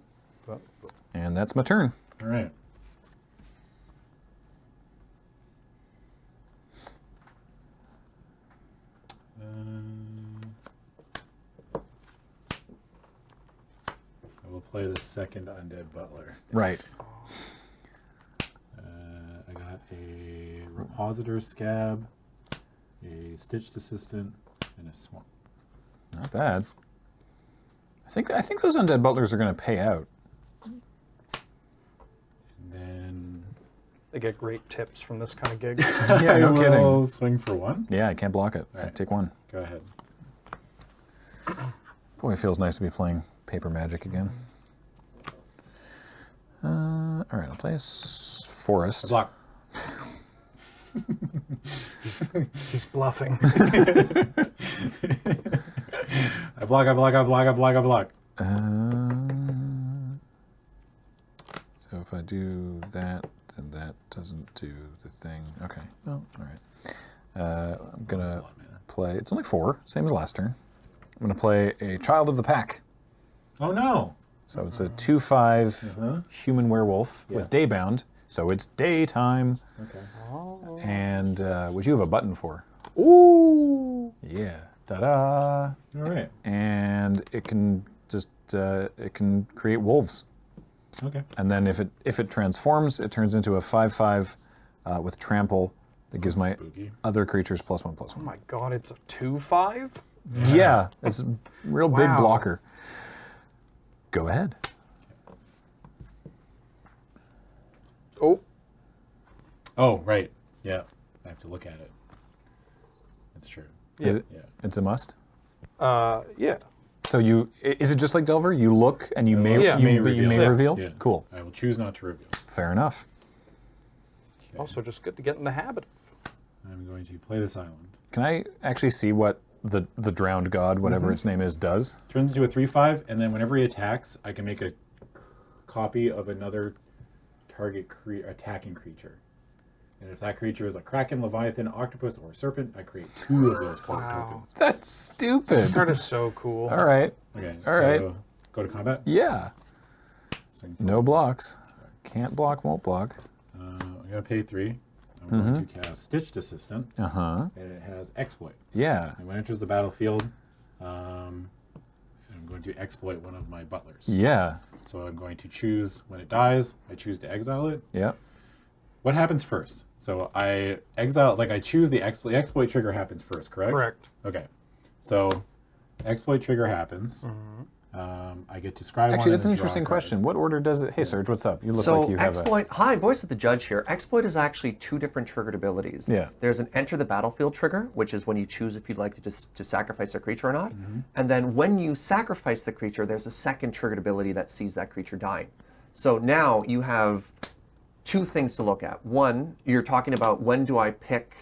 Speaker 1: And that's my turn.
Speaker 9: All right. I will play the second Undead Butler.
Speaker 1: Right.
Speaker 9: I got a Repositor Scab, a Stitched Assistant, and a Swamp.
Speaker 1: Not bad. I think those Undead Butlers are going to pay out.
Speaker 9: And then
Speaker 2: They get great tips from this kind of gig.
Speaker 1: Yeah, no kidding.
Speaker 9: Will swing for 1.
Speaker 1: Yeah, I can't block it. I
Speaker 9: Right.
Speaker 1: take 1.
Speaker 9: Go ahead.
Speaker 1: Boy, it feels nice to be playing paper Magic again. All right, I'll play a forest.
Speaker 9: Block.
Speaker 2: He's bluffing.
Speaker 9: I block.
Speaker 1: So if I do that, then that doesn't do the thing. Okay, well, all right. I'm gonna play, it's only 4, same as last turn. I'm gonna play a Child of the Pack.
Speaker 9: Oh no!
Speaker 1: So it's a 2/5 human werewolf with Daybound, so it's daytime.
Speaker 9: Okay.
Speaker 1: And which you have a button for.
Speaker 2: Ooh.
Speaker 1: Yeah, ta-da!
Speaker 9: All right.
Speaker 1: And it can just it can create wolves.
Speaker 9: Okay.
Speaker 1: And then if it transforms, it turns into a 5/5 with trample that gives my
Speaker 9: Spooky.
Speaker 1: other creatures +1/+1.
Speaker 2: Oh my god, it's a 2/5?
Speaker 1: Yeah, it's a real big
Speaker 2: Wow.
Speaker 1: blocker. Go ahead.
Speaker 2: Oh.
Speaker 9: Oh, right. Yeah. I have to look at it. That's true.
Speaker 1: Is it?
Speaker 9: Yeah.
Speaker 1: It's a must.
Speaker 2: Yeah.
Speaker 1: So is it just like Delver? You look and you may
Speaker 2: Yeah.
Speaker 1: you may
Speaker 2: Yeah.
Speaker 1: reveal.
Speaker 9: Yeah.
Speaker 1: Cool.
Speaker 9: I will choose not to reveal.
Speaker 1: Fair enough.
Speaker 9: Okay.
Speaker 2: Also, just good to get in the habit of.
Speaker 9: I'm going to play this island.
Speaker 1: Can I actually see what the drowned god, whatever its name is, does?
Speaker 9: Turns into a 3/5, and then whenever he attacks, I can make a copy of another target attacking creature. And if that creature is a kraken, leviathan, octopus, or serpent, I create 2 of those tokens.
Speaker 1: That's stupid.
Speaker 2: This card is so cool.
Speaker 1: All right.
Speaker 9: Okay.
Speaker 1: All right.
Speaker 9: Go to combat.
Speaker 1: Yeah.
Speaker 9: Swing
Speaker 1: No blocks. Can't block, won't block.
Speaker 9: I'm going to pay 3. I'm going to cast Stitched Assistant,
Speaker 1: Uh-huh.
Speaker 9: and it has Exploit.
Speaker 1: Yeah.
Speaker 9: And when it enters the battlefield, I'm going to exploit one of my butlers.
Speaker 1: Yeah.
Speaker 9: So I'm going to choose, when it dies, I choose to exile it.
Speaker 1: Yeah.
Speaker 9: What happens first? So I exile, like I choose the exploit trigger happens first, correct?
Speaker 2: Correct.
Speaker 9: Okay. So exploit trigger happens. I get to scry one.
Speaker 1: Actually, that's
Speaker 9: and
Speaker 1: an
Speaker 9: then draw a
Speaker 1: interesting
Speaker 9: card.
Speaker 1: question. What order does it? Hey, Serge, what's up? You look
Speaker 4: So
Speaker 1: like you have
Speaker 4: exploit. Hi, Voice of the Judge here. Exploit is actually 2 different triggered abilities.
Speaker 1: Yeah.
Speaker 4: There's an enter the battlefield trigger, which is when you choose if you'd like to sacrifice a creature or not. And then when you sacrifice the creature, there's a second triggered ability that sees that creature dying. So now you have 2 things to look at. One, you're talking about when do I pick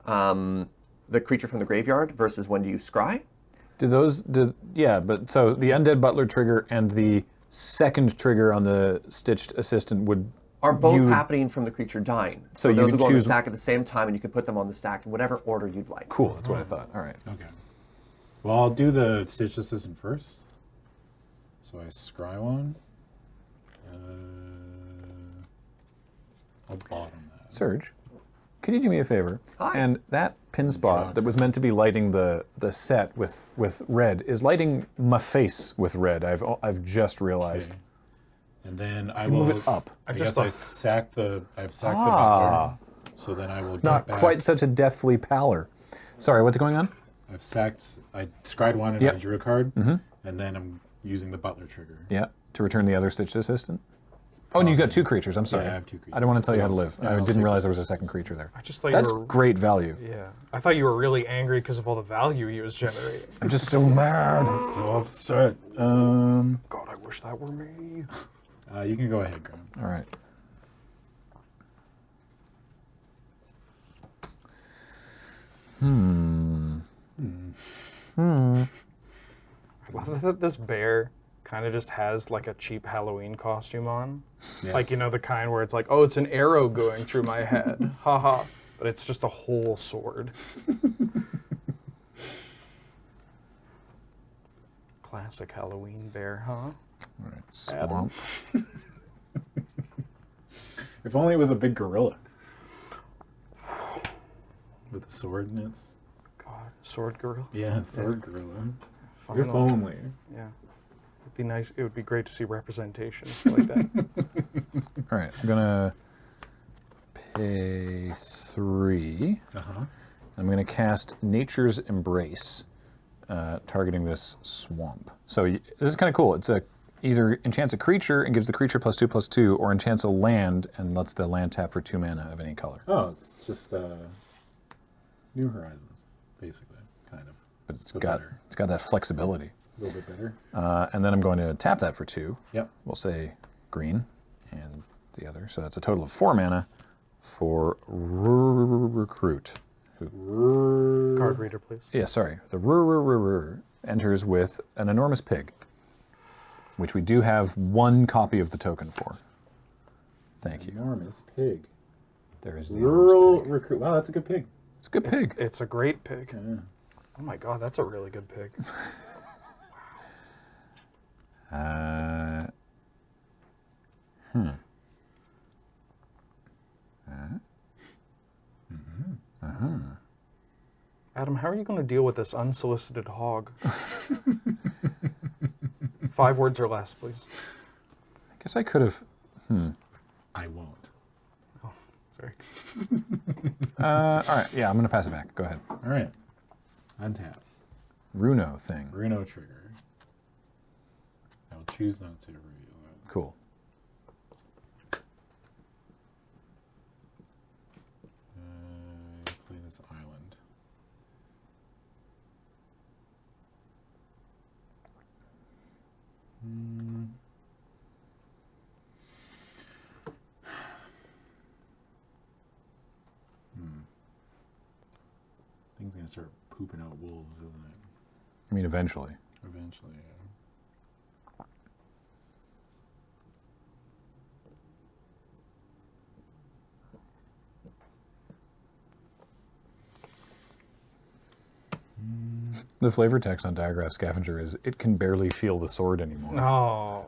Speaker 4: the creature from the graveyard versus when do you scry?
Speaker 1: yeah, but so the Undead Butler trigger and the second trigger on the Stitched Assistant
Speaker 4: are both happening from the creature dying.
Speaker 1: So you
Speaker 4: those
Speaker 1: can
Speaker 4: will go on the
Speaker 1: choose-
Speaker 4: stack at the same time, and you can put them on the stack in whatever order you'd like.
Speaker 1: Cool, that's what I thought. All right.
Speaker 9: Okay. Well, I'll do the Stitched Assistant first. So I scry one. I'll bottom that.
Speaker 1: Serge, could you do me a favor?
Speaker 4: Hi.
Speaker 1: And that pin spot that was meant to be lighting the set with red is lighting my face with red. I've just realized.
Speaker 9: Okay. And then I
Speaker 1: You
Speaker 9: will
Speaker 1: move it up.
Speaker 9: I
Speaker 2: just
Speaker 9: guess I sack the butler. So then I will get
Speaker 1: Not
Speaker 9: back.
Speaker 1: quite such a deathly pallor. Sorry, what's going on?
Speaker 9: I scried one and
Speaker 1: Yep.
Speaker 9: I drew a card, and then I'm using the butler trigger.
Speaker 1: Yeah, to return the other Stitched Assistant. Oh, and you got 2 creatures. I'm sorry.
Speaker 9: I have 2 creatures.
Speaker 1: I don't want to tell you how to live.
Speaker 9: No,
Speaker 1: I
Speaker 9: I'll
Speaker 1: didn't
Speaker 9: take
Speaker 1: realize
Speaker 9: the
Speaker 1: there was a
Speaker 9: Stitched
Speaker 1: second creature there.
Speaker 2: I just thought
Speaker 1: That's
Speaker 2: you were.
Speaker 1: great value.
Speaker 2: Yeah. I thought you were really angry because of all the value he was generating.
Speaker 1: I'm just so mad.
Speaker 9: So upset.
Speaker 2: God, I wish that were me.
Speaker 9: You can go ahead, Graham.
Speaker 1: All right.
Speaker 2: I love that this bear kind of just has like a cheap Halloween costume on.
Speaker 9: Yeah.
Speaker 2: Like, you know, the kind where it's like, oh, it's an arrow going through my head. Haha. But it's just a whole sword. Classic Halloween bear, huh?
Speaker 1: All right.
Speaker 2: Adam.
Speaker 1: Swamp.
Speaker 9: If only it was a big gorilla with a sword in its.
Speaker 2: God, sword gorilla.
Speaker 9: Yeah, sword gorilla.
Speaker 2: Finally.
Speaker 9: If only.
Speaker 2: Yeah. It'd be nice. It would be great to see representation like that.
Speaker 1: All right. I'm gonna pay 3. I'm gonna cast Nature's Embrace, targeting this swamp. So this is kind of cool. It's a either enchants a creature and gives the creature +2/+2, or enchants a land and lets the land tap for 2 mana of any color.
Speaker 9: Oh, it's just New Horizons, basically, kind of.
Speaker 1: But it's got that flexibility.
Speaker 9: A little bit better.
Speaker 1: And then I'm going to tap that for 2.
Speaker 9: Yep.
Speaker 1: We'll say green and the other. So that's a total of 4 mana for Recruit.
Speaker 2: Card reader, please.
Speaker 1: Yeah, sorry. The enters with an enormous pig, which we do have 1 copy of the token for. Thank you.
Speaker 9: Enormous pig.
Speaker 1: There's the
Speaker 9: Rural Recruit. Wow, that's a good pig.
Speaker 1: It's a good pig.
Speaker 2: It's a great pig.
Speaker 9: Yeah.
Speaker 2: Oh my god, that's a really good pig. Adam, how are you going to deal with this unsolicited hog? 5 words or less, please.
Speaker 1: I guess I could have.
Speaker 9: I won't.
Speaker 2: Oh, sorry.
Speaker 1: All right, yeah, I'm going to pass it back. Go ahead.
Speaker 9: All right. Untap.
Speaker 1: Runo thing.
Speaker 9: Runo trigger. I will choose not to reveal it.
Speaker 1: Cool.
Speaker 9: Play this island. Thing's gonna start pooping out wolves, isn't it?
Speaker 1: I mean, eventually.
Speaker 9: Eventually, yeah.
Speaker 1: The flavor text on Diagraph Scavenger is, it can barely feel the sword anymore.
Speaker 2: No.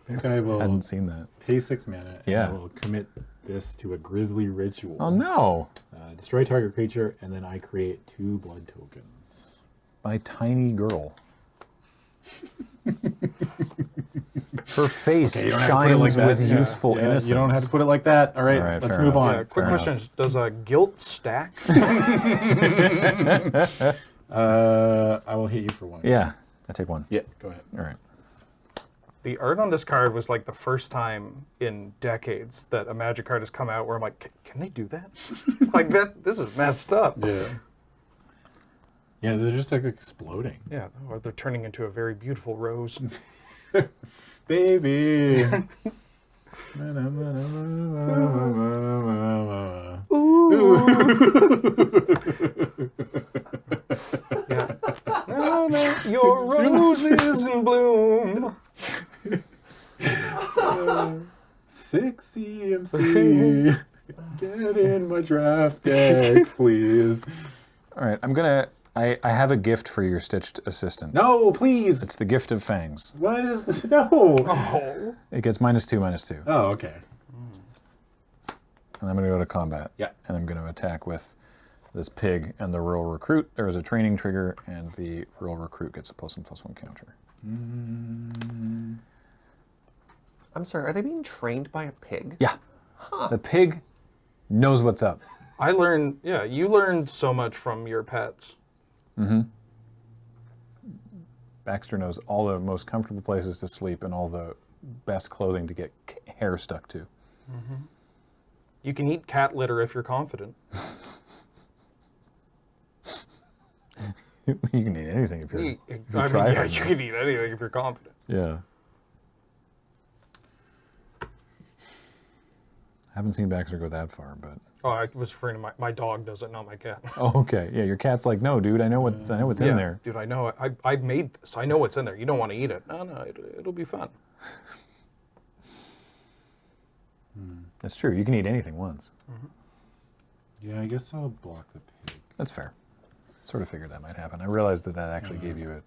Speaker 9: I think I will
Speaker 1: Hadn't seen that.
Speaker 9: pay 6 mana and
Speaker 1: Yeah.
Speaker 9: I will commit this to a grisly ritual.
Speaker 1: Oh no!
Speaker 9: Destroy target creature, and then I create 2 blood tokens.
Speaker 1: By Tiny Girl. Her face
Speaker 9: Okay, you don't have to put it
Speaker 1: shines
Speaker 9: like that.
Speaker 1: with
Speaker 9: Yeah.
Speaker 1: youthful
Speaker 9: Yeah,
Speaker 1: innocence.
Speaker 9: You don't have to put it like that. All right,
Speaker 1: All right,
Speaker 9: let's
Speaker 1: fair
Speaker 9: move
Speaker 1: enough.
Speaker 9: on.
Speaker 2: Yeah, quick
Speaker 1: fair
Speaker 2: question is, does a guilt stack?
Speaker 9: I will hit you for 1.
Speaker 1: Yeah, I take 1.
Speaker 9: Yeah, go ahead.
Speaker 1: All right.
Speaker 2: The art on this card was like the first time in decades that a Magic card has come out where I'm like, can they do that? Like that, this is messed up.
Speaker 9: Yeah. Yeah, they're just like exploding.
Speaker 2: Yeah, or they're turning into a very beautiful rose.
Speaker 9: Baby.
Speaker 2: Yeah. Now that your rose is in bloom.
Speaker 9: 6 EMC. Get in my draft deck, please.
Speaker 1: All right, I'm gonna. I have a gift for your stitched assistant.
Speaker 9: No, please.
Speaker 1: It's the gift of fangs.
Speaker 9: What is this? No.
Speaker 2: Oh.
Speaker 1: It gets -2/-2.
Speaker 9: Oh, okay.
Speaker 1: And I'm gonna go to combat.
Speaker 9: Yeah.
Speaker 1: And I'm gonna attack with this pig and the rural recruit. There is a training trigger, and the rural recruit gets a +1/+1 counter.
Speaker 4: I'm sorry, are they being trained by a pig?
Speaker 1: Yeah. The pig knows what's up.
Speaker 2: I learned, yeah, you learned so much from your pets.
Speaker 1: Baxter knows all the most comfortable places to sleep and all the best clothing to get hair stuck to.
Speaker 2: You can eat cat litter if you're confident.
Speaker 1: You can eat anything if you're.
Speaker 2: You
Speaker 1: try
Speaker 2: can
Speaker 1: hard enough.
Speaker 2: eat anything if you're confident.
Speaker 1: Yeah. I haven't seen Baxter go that far, but.
Speaker 2: Oh, I was referring to my dog does it, not my cat.
Speaker 1: Oh, okay. Yeah, your cat's like, no, dude, I know what's in there.
Speaker 2: Dude, I know it. I made this. I know what's in there. You don't want to eat it. No, it'll be fun.
Speaker 1: That's true. You can eat anything once.
Speaker 9: Yeah, I guess I'll block the pig.
Speaker 1: That's fair. Sort of figured that might happen. I realized that actually gave you a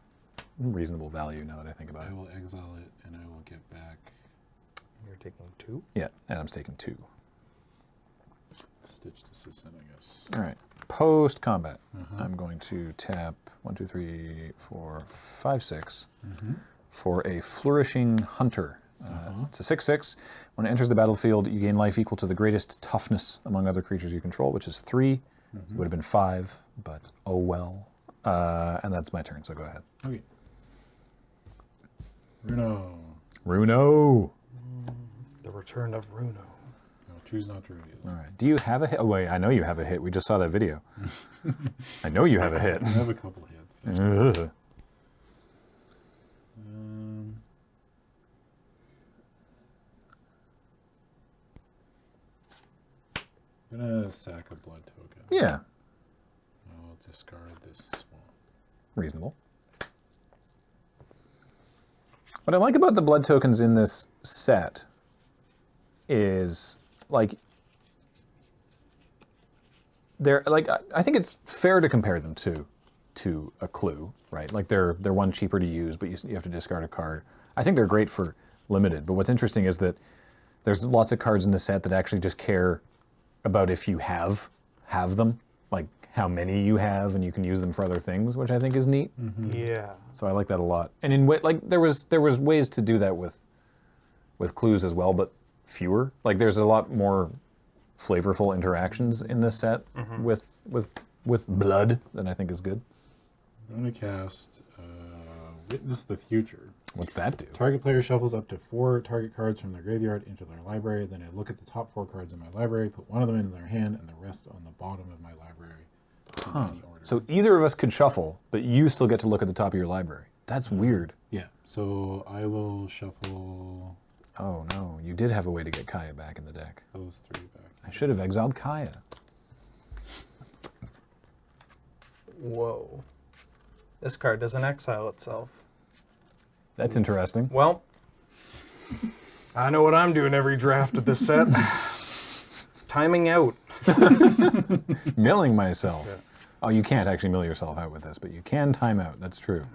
Speaker 1: reasonable value now that I think about
Speaker 9: I
Speaker 1: it.
Speaker 9: will exile it, and I will get back
Speaker 2: You're taking 2?
Speaker 1: Yeah, Adam's taking 2.
Speaker 9: Stitched Assistant, I guess.
Speaker 1: All right. Post combat, I'm going to tap 1, 2, 3, 4, 5, 6 for a Flourishing Hunter. It's a 6/6. When it enters the battlefield, you gain life equal to the greatest toughness among other creatures you control, which is 3. It would have been 5, but oh well. And that's my turn, so go ahead.
Speaker 9: Okay. Runo.
Speaker 1: Runo.
Speaker 2: The return of Runo.
Speaker 9: No, choose not to reveal.
Speaker 1: All right. Do you have a hit? Oh, wait, I know you have a hit. We just saw that video. I know you have a hit.
Speaker 9: I have a couple hits.
Speaker 1: Ugh.
Speaker 9: I'm gonna sack a blood token.
Speaker 1: Yeah.
Speaker 9: I'll discard this one.
Speaker 1: Reasonable. What I like about the blood tokens in this set is, like, they're like, I think it's fair to compare them to a clue, right? Like they're one cheaper to use, but you have to discard a card. I think they're great for limited, but what's interesting is that there's lots of cards in the set that actually just care about if you have them, like how many you have, and you can use them for other things, which I think is neat.
Speaker 2: Yeah.
Speaker 1: So I like that a lot. And in like there was ways to do that with clues as well, but fewer. Like there's a lot more flavorful interactions in this set with blood that I think is good.
Speaker 9: I'm gonna cast Witness the Future.
Speaker 1: What's that do?
Speaker 9: Target player shuffles up to 4 target cards from their graveyard into their library. Then I look at the top 4 cards in my library, put one of them in their hand, and the rest on the bottom of my library. In any order.
Speaker 1: So either of us could shuffle, but you still get to look at the top of your library. That's weird.
Speaker 9: Yeah. So I will shuffle
Speaker 1: Oh no, you did have a way to get Kaya back in the deck.
Speaker 9: those 3 back.
Speaker 1: I should have exiled Kaya.
Speaker 2: Whoa. This card doesn't exile itself.
Speaker 1: That's interesting.
Speaker 2: Well, I know what I'm doing every draft of this set. Timing out.
Speaker 1: Milling myself. Yeah. Oh, you can't actually mill yourself out with this, but you can time out. That's true.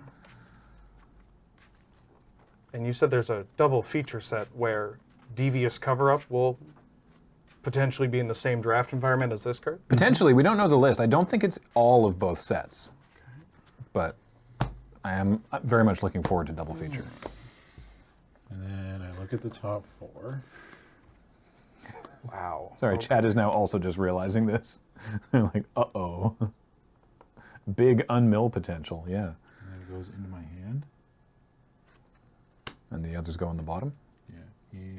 Speaker 2: And you said there's a double feature set where Devious Cover-Up will potentially be in the same draft environment as this card?
Speaker 1: Potentially. We don't know the list. I don't think it's all of both sets. But I am very much looking forward to double feature.
Speaker 9: And then I look at the top 4.
Speaker 2: Wow.
Speaker 1: Sorry, Chad is now also just realizing this. They're like, uh-oh. Big unmill potential, yeah.
Speaker 9: And then it goes into my hand.
Speaker 1: And the others go on the bottom?
Speaker 9: Yeah.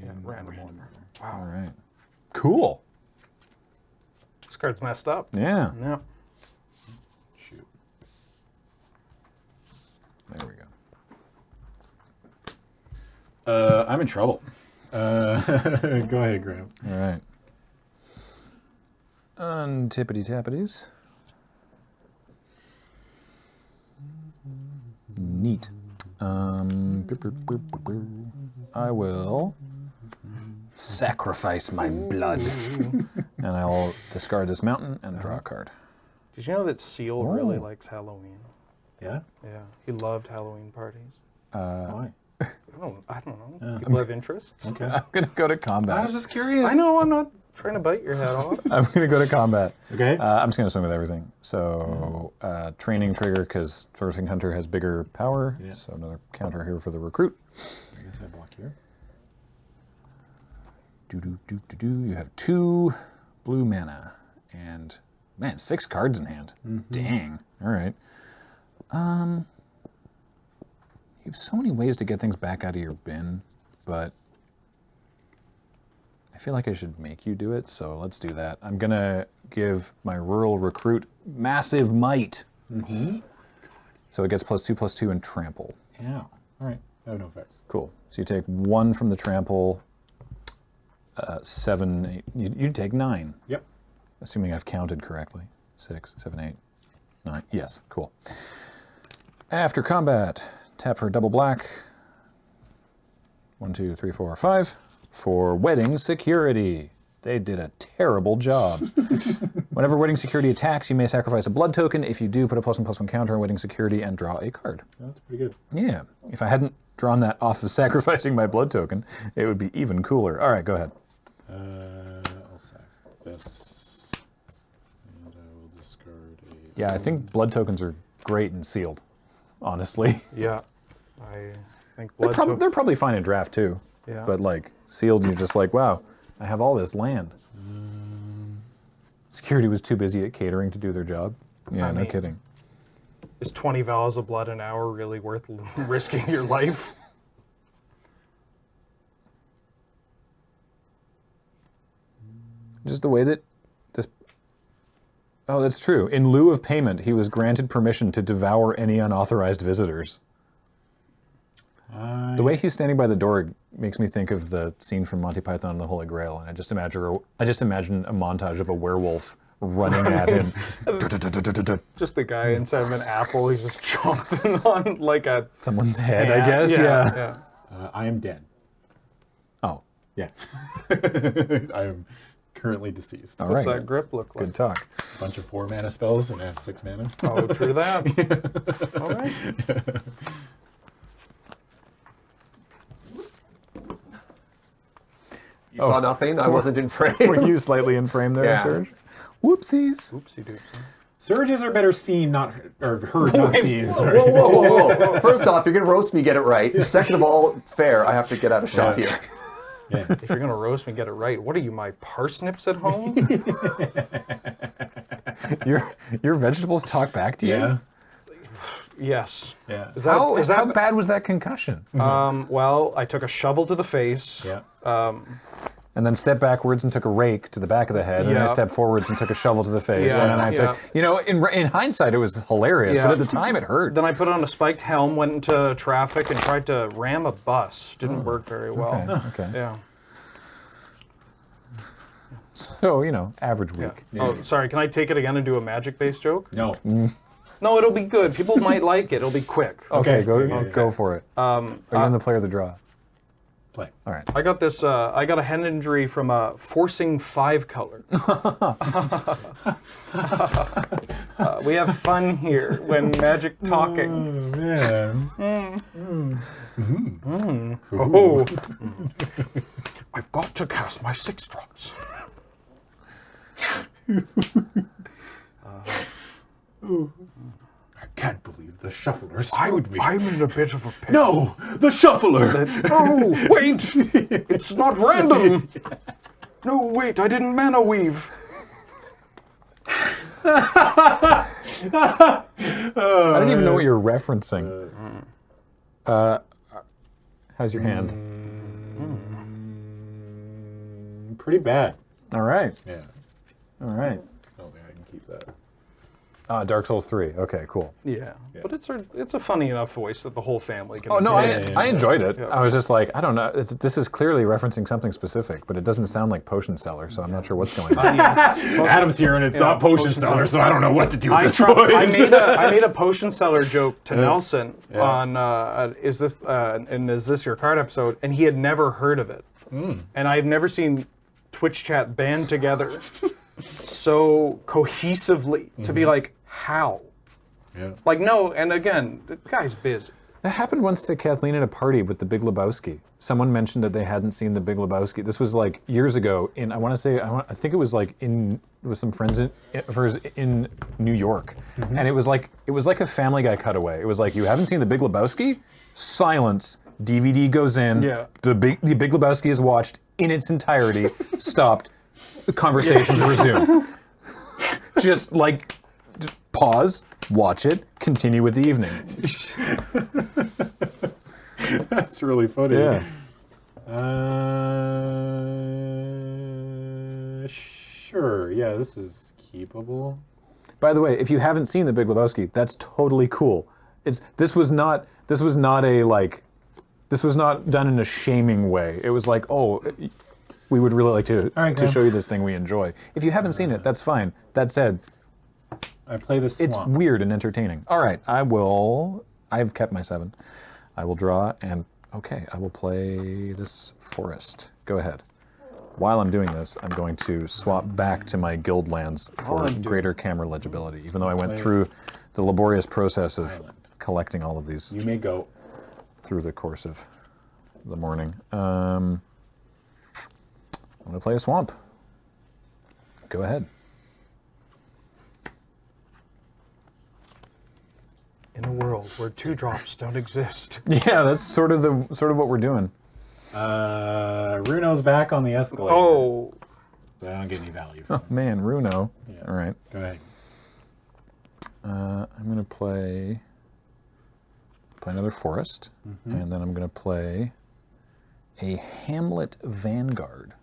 Speaker 9: And
Speaker 2: random order. Wow.
Speaker 1: All right. Cool.
Speaker 2: This card's messed up.
Speaker 1: Yeah.
Speaker 2: Yeah.
Speaker 9: Shoot.
Speaker 1: There we go.
Speaker 9: I'm in trouble. Go ahead, Graham.
Speaker 1: All right. Untippity-tappities. Neat. I will sacrifice my blood. And I'll discard this mountain and draw a card.
Speaker 2: Did you know that Seal really likes Halloween?
Speaker 9: Yeah?
Speaker 2: Yeah. He loved Halloween parties.
Speaker 9: Why?
Speaker 2: I don't know. People have interests.
Speaker 9: Okay.
Speaker 1: I'm going to go to combat.
Speaker 9: I was just curious.
Speaker 2: I know, I'm not trying to bite your head off.
Speaker 1: I'm going to go to combat.
Speaker 9: Okay.
Speaker 1: I'm just going to swing with everything. So, training trigger, because Sourcing Hunter has bigger power.
Speaker 9: Yeah.
Speaker 1: So another counter here for the recruit.
Speaker 9: I guess I block here.
Speaker 1: You have 2 blue mana. And, man, 6 cards in hand. Dang. All right. You have so many ways to get things back out of your bin, but I feel like I should make you do it, so let's do that. I'm going to give my rural recruit massive might. So it gets +2/+2 and trample.
Speaker 9: Yeah. All right. I have no effects.
Speaker 1: Cool. So you take 1 from the trample, 7, 8. You take 9.
Speaker 9: Yep.
Speaker 1: Assuming I've counted correctly. 6, 7, 8, 9. Yes, cool. After combat, tap for double black. 1, 2, 3, 4, 5. For wedding security. They did a terrible job. Whenever wedding security attacks, you may sacrifice a blood token. If you do, put a +1/+1 counter on wedding security and draw a card.
Speaker 9: That's pretty good.
Speaker 1: Yeah. If I hadn't drawn that off of sacrificing my blood token, it would be even cooler. All right, go ahead.
Speaker 9: I'll sack this. And I will discard a...
Speaker 1: Yeah, I think blood tokens are great and sealed, honestly.
Speaker 2: Yeah. I think
Speaker 1: They're probably fine in draft too.
Speaker 2: Yeah.
Speaker 1: But like sealed, you're just like, wow, I have all this land. Security was too busy at catering to do their job. Yeah,
Speaker 2: I
Speaker 1: no
Speaker 2: mean,
Speaker 1: kidding.
Speaker 2: Is 20 vials of blood an hour really worth risking your life?
Speaker 1: Just the way that this... Oh, that's true. In lieu of payment, he was granted permission to devour any unauthorized visitors. The way he's standing by the door makes me think of the scene from Monty Python and the Holy Grail, and I just imagine a montage of a werewolf running at him.
Speaker 2: Just the guy inside of an apple. He's just chomping on like a
Speaker 1: someone's head, I guess. Yeah.
Speaker 9: I am dead.
Speaker 1: Oh.
Speaker 9: Yeah. I am currently deceased.
Speaker 1: All
Speaker 2: What's
Speaker 1: right.
Speaker 2: that grip look like?
Speaker 1: Good talk.
Speaker 9: A bunch of 4 mana spells and I have 6 mana.
Speaker 2: Oh, true that. All right.
Speaker 4: You saw nothing? I wasn't in frame.
Speaker 1: Were you slightly in frame there,
Speaker 4: Yeah.
Speaker 1: George? Whoopsies.
Speaker 2: Oopsie doopsie.
Speaker 9: Surges are better seen, not heard, not seen. Sorry.
Speaker 4: Whoa. First off, you're going to roast me, get it right. Second of all, fair. I have to get out of shot here.
Speaker 9: Yeah.
Speaker 2: If you're gonna roast me, get it right. What are you, my parsnips at home?
Speaker 1: Your vegetables talk back to you?
Speaker 9: Yeah.
Speaker 2: Yes.
Speaker 9: Yeah.
Speaker 2: Is that,
Speaker 1: How,
Speaker 2: is that
Speaker 1: how bad was that concussion?
Speaker 2: Well, I took a shovel to the face.
Speaker 9: Yeah.
Speaker 1: And then stepped backwards and took a rake to the back of the head, and then I
Speaker 2: Yeah.
Speaker 1: stepped forwards and took a shovel to the face,
Speaker 2: Yeah,
Speaker 1: and then I
Speaker 2: yeah.
Speaker 1: took, in hindsight it was hilarious,
Speaker 2: Yeah.
Speaker 1: but at the time it hurt.
Speaker 2: Then I put on a spiked helm, went into traffic, and tried to ram a bus. Didn't work very well.
Speaker 1: Okay.
Speaker 2: Yeah.
Speaker 1: So, average week.
Speaker 2: Oh, sorry. Can I take it again and do a magic-based joke?
Speaker 9: No.
Speaker 2: No, it'll be good. People might like it. It'll be quick.
Speaker 1: Okay, go
Speaker 9: Okay.
Speaker 1: go for it. Are you in the player of the draw?
Speaker 9: Play.
Speaker 1: All right.
Speaker 2: I got this. I got a hand injury from forcing 5 color. We have fun here when magic talking.
Speaker 9: Man.
Speaker 2: Oh, I've got to cast my 6 drops.
Speaker 9: I can't believe the shuffler screwed me.
Speaker 2: I'm in a bit of a pit.
Speaker 9: No, the shuffler.
Speaker 2: Oh, wait! It's not random. No, wait! I didn't mana weave.
Speaker 1: I don't even know what you're referencing. How's your hand?
Speaker 9: Pretty bad.
Speaker 1: All right.
Speaker 9: Yeah.
Speaker 1: All right.
Speaker 9: I don't think I can keep that.
Speaker 1: Dark Souls 3. Okay, cool.
Speaker 2: Yeah, but it's a funny enough voice that the whole family can.
Speaker 1: Oh, no,
Speaker 2: enjoy.
Speaker 1: I enjoyed it.
Speaker 2: Yeah.
Speaker 1: I was just like, I don't know. This is clearly referencing something specific, but it doesn't sound like Potion Seller, so I'm not sure what's going on.
Speaker 9: Adam's here and it's not Potion Seller, so I don't know what to do with this voice.
Speaker 2: I made a potion seller joke to Nelson on is this your card episode, and he had never heard of it, and I've never seen Twitch chat band together so cohesively to be like, how?
Speaker 9: Yeah.
Speaker 2: Like, no, and again, the guy's busy.
Speaker 1: That happened once to Kathleen at a party with The Big Lebowski. Someone mentioned that they hadn't seen The Big Lebowski. This was like years ago in, I think it was like with some friends of hers in New York. And it was like a Family Guy cutaway. It was like, you haven't seen The Big Lebowski? Silence. DVD goes in.
Speaker 2: Yeah.
Speaker 1: The Big Lebowski is watched in its entirety. Stopped. The conversations resume. Just pause, watch it, continue with the evening.
Speaker 9: That's really funny.
Speaker 1: Yeah.
Speaker 9: Sure. Yeah, this is keepable.
Speaker 1: By the way, if you haven't seen The Big Lebowski, that's totally cool. This was not done in a shaming way. It was like, oh, we would really like to show you this thing we enjoy. If you haven't seen it, that's fine. That said,
Speaker 9: I play this swamp.
Speaker 1: it's weird and entertaining. All right, I've kept my 7. I will draw and, okay, I will play this forest. Go ahead. While I'm doing this, I'm going to swap back to my guild lands for greater camera legibility, even though I went through the laborious process of collecting all of these
Speaker 9: You may go.
Speaker 1: through the course of the morning. I'm going to play a swamp. Go ahead.
Speaker 2: In a world where 2 drops don't exist.
Speaker 1: Yeah, that's sort of what we're doing.
Speaker 9: Runo's back on the escalator.
Speaker 2: Oh,
Speaker 9: But I don't get any value from
Speaker 1: Oh man, Runo.
Speaker 9: Yeah.
Speaker 1: All right.
Speaker 9: Go ahead.
Speaker 1: I'm going to play another forest, and then I'm going to play a Hamlet Vanguard.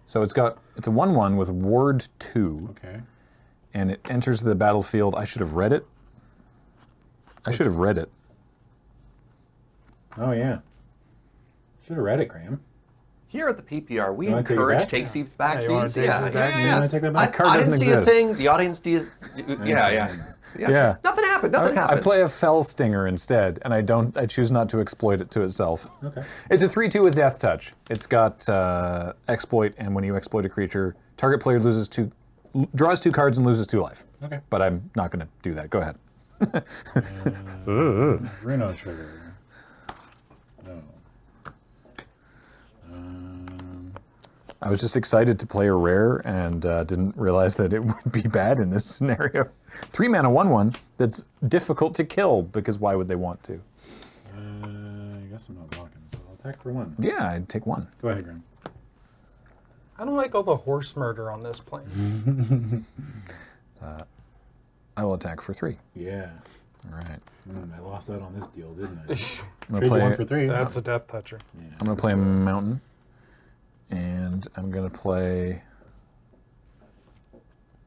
Speaker 1: So it's a 1/1 with Ward 2.
Speaker 9: Okay.
Speaker 1: And it enters the battlefield. I should have read it.
Speaker 3: Oh, yeah. Should have read it, Graham.
Speaker 4: Here at the PPR, we
Speaker 3: You wanna take it
Speaker 4: encourage
Speaker 3: back?
Speaker 4: take seats, back
Speaker 2: Yeah, you wanna
Speaker 4: seats.
Speaker 2: take
Speaker 4: Yeah,
Speaker 2: seats back?
Speaker 4: yeah,
Speaker 3: You
Speaker 4: yeah.
Speaker 3: wanna take that back?
Speaker 1: Card
Speaker 4: I didn't
Speaker 1: doesn't
Speaker 4: see
Speaker 1: exist.
Speaker 4: a thing. The audience yeah. Nothing happened. Nothing
Speaker 1: I
Speaker 4: happened.
Speaker 1: play a Fell Stinger instead, and I choose not to exploit it to itself.
Speaker 3: Okay.
Speaker 1: It's a 3/2 with Death Touch. It's got exploit, and when you exploit a creature, target player draws 2 cards and loses 2 life.
Speaker 3: Okay.
Speaker 1: But I'm not going to do that. Go ahead.
Speaker 3: Reno Trigger. No.
Speaker 1: I was just excited to play a rare and didn't realize that it would be bad in this scenario. 3 mana 1/1 that's difficult to kill because why would they want to?
Speaker 3: I guess I'm not blocking, so I'll attack for 1.
Speaker 1: Yeah, I'd take 1.
Speaker 3: Go ahead, Graham.
Speaker 2: I don't like all the horse murder on this plane.
Speaker 1: I will attack for 3.
Speaker 3: Yeah.
Speaker 1: All right.
Speaker 3: I lost out on this deal, didn't I?
Speaker 1: I'm
Speaker 3: Trade
Speaker 1: gonna play.
Speaker 3: 1 for 3.
Speaker 2: That's a death toucher.
Speaker 1: I'm gonna play a mountain, and I'm gonna play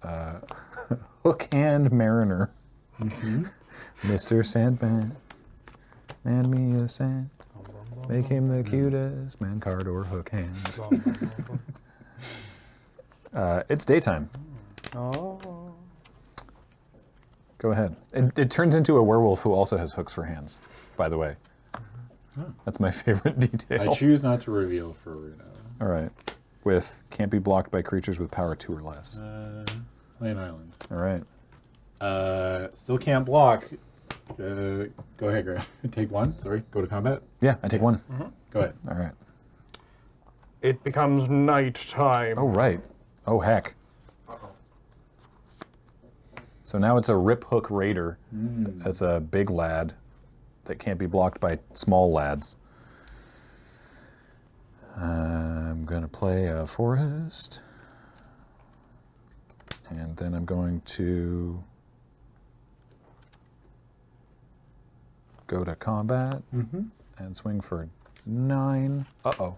Speaker 1: Hook Hand Mariner. Mr. Sandman, man me a sand, make him the cutest man card or hook hand. It's daytime.
Speaker 2: Oh.
Speaker 1: Go ahead. It turns into a werewolf who also has hooks for hands, by the way. That's my favorite detail.
Speaker 3: I choose not to reveal for Reno.
Speaker 1: All right. With can't be blocked by creatures with power 2 or less.
Speaker 3: Play an island.
Speaker 1: All right.
Speaker 3: Still can't block. Go ahead, Graham. Take 1. Sorry. Go to combat.
Speaker 1: Yeah, I take 1.
Speaker 3: Go ahead.
Speaker 1: All right.
Speaker 2: It becomes nighttime.
Speaker 1: Oh, right. Oh, heck. So now it's a Rip Hook Raider. That's a big lad that can't be blocked by small lads. I'm going to play a forest. And then I'm going to go to combat and swing for 9. Uh-oh.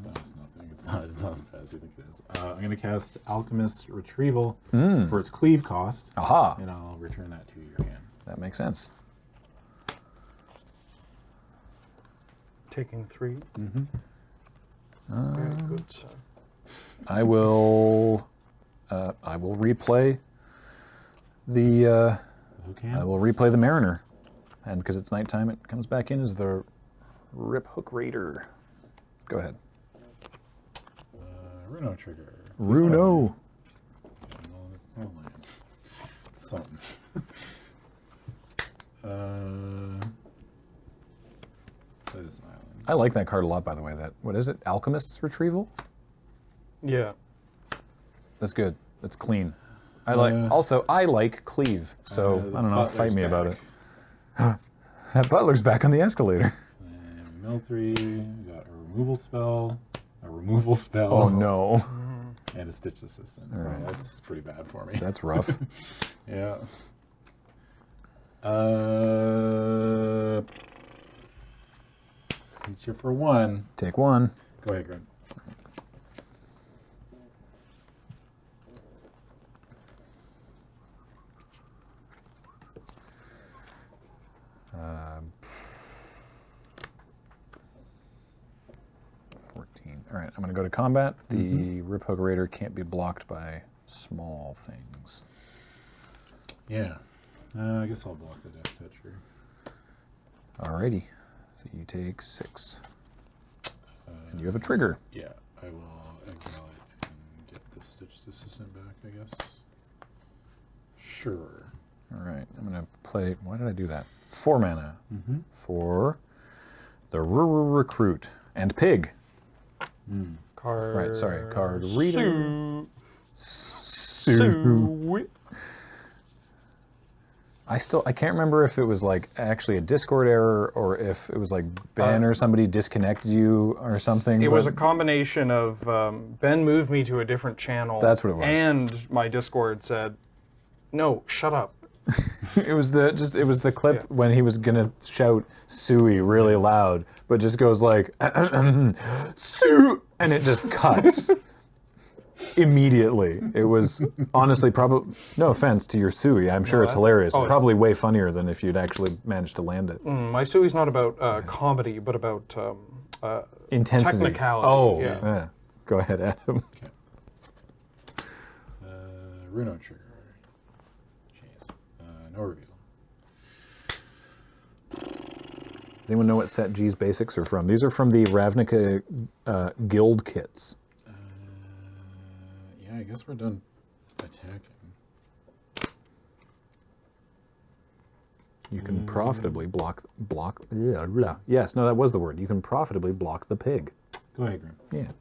Speaker 3: That's nothing. It's not as bad as you think it is. I'm going to cast Alchemist's Retrieval for its cleave cost.
Speaker 1: Aha.
Speaker 3: And I'll return that to your hand.
Speaker 1: That makes sense.
Speaker 2: Taking 3. Very good, son.
Speaker 1: I will replay the
Speaker 3: Hook hand?
Speaker 1: I will replay the Mariner, and because it's nighttime, it comes back in as the Rip Hook Raider. Go ahead.
Speaker 3: Reno Trigger.
Speaker 1: Runo.
Speaker 3: It's not land. It's something. That is an island.
Speaker 1: I like that card a lot, by the way. What is it? Alchemist's Retrieval?
Speaker 2: Yeah.
Speaker 1: That's good. That's clean. I like Cleave, so I don't know. Fight me about it. That Butler's back on the escalator.
Speaker 3: And mill 3. We got a removal spell.
Speaker 1: Oh no.
Speaker 3: And a Stitch Assistant.
Speaker 1: All right.
Speaker 3: That's pretty bad for me.
Speaker 1: That's rough.
Speaker 3: Yeah. Hit you for 1.
Speaker 1: Take 1.
Speaker 3: Go ahead, Greg.
Speaker 1: All right, I'm going to go to combat. The Rip Hook Raider can't be blocked by small things.
Speaker 3: Yeah. I guess I'll block the Death Toucher.
Speaker 1: Alrighty. So you take 6. And you have a trigger.
Speaker 3: Yeah, I will exile it and get the Stitched Assistant back, I guess. Sure.
Speaker 1: All right, I'm going to play. Why did I do that? 4 mana for the Recruit and Pig.
Speaker 2: Card.
Speaker 1: Right, sorry, card reader.
Speaker 2: Sue.
Speaker 1: I can't remember if it was like actually a Discord error or if it was like Ben or somebody disconnected you or something.
Speaker 2: It was a combination of Ben moved me to a different channel.
Speaker 1: That's what it was.
Speaker 2: And my Discord said, "No, shut up."
Speaker 1: It was the clip when he was gonna shout "Suey" really loud, but just goes like "Sue," and it just cuts. immediately. It was honestly probably, no offense to your Sui, I'm sure it's hilarious. Probably way funnier than if you'd actually managed to land it.
Speaker 2: My Sui's not about comedy, but about
Speaker 1: Intensity.
Speaker 2: technicality.
Speaker 1: Oh,
Speaker 2: yeah.
Speaker 1: Go ahead, Adam.
Speaker 3: Runo trigger. Jeez. No reveal.
Speaker 1: Does anyone know what set G's basics are from? These are from the Ravnica guild kits.
Speaker 3: Yeah, I guess we're done attacking.
Speaker 1: You can profitably block. Yes, no, that was the word. You can profitably block the pig.
Speaker 3: Go ahead, Grim.
Speaker 1: Yeah.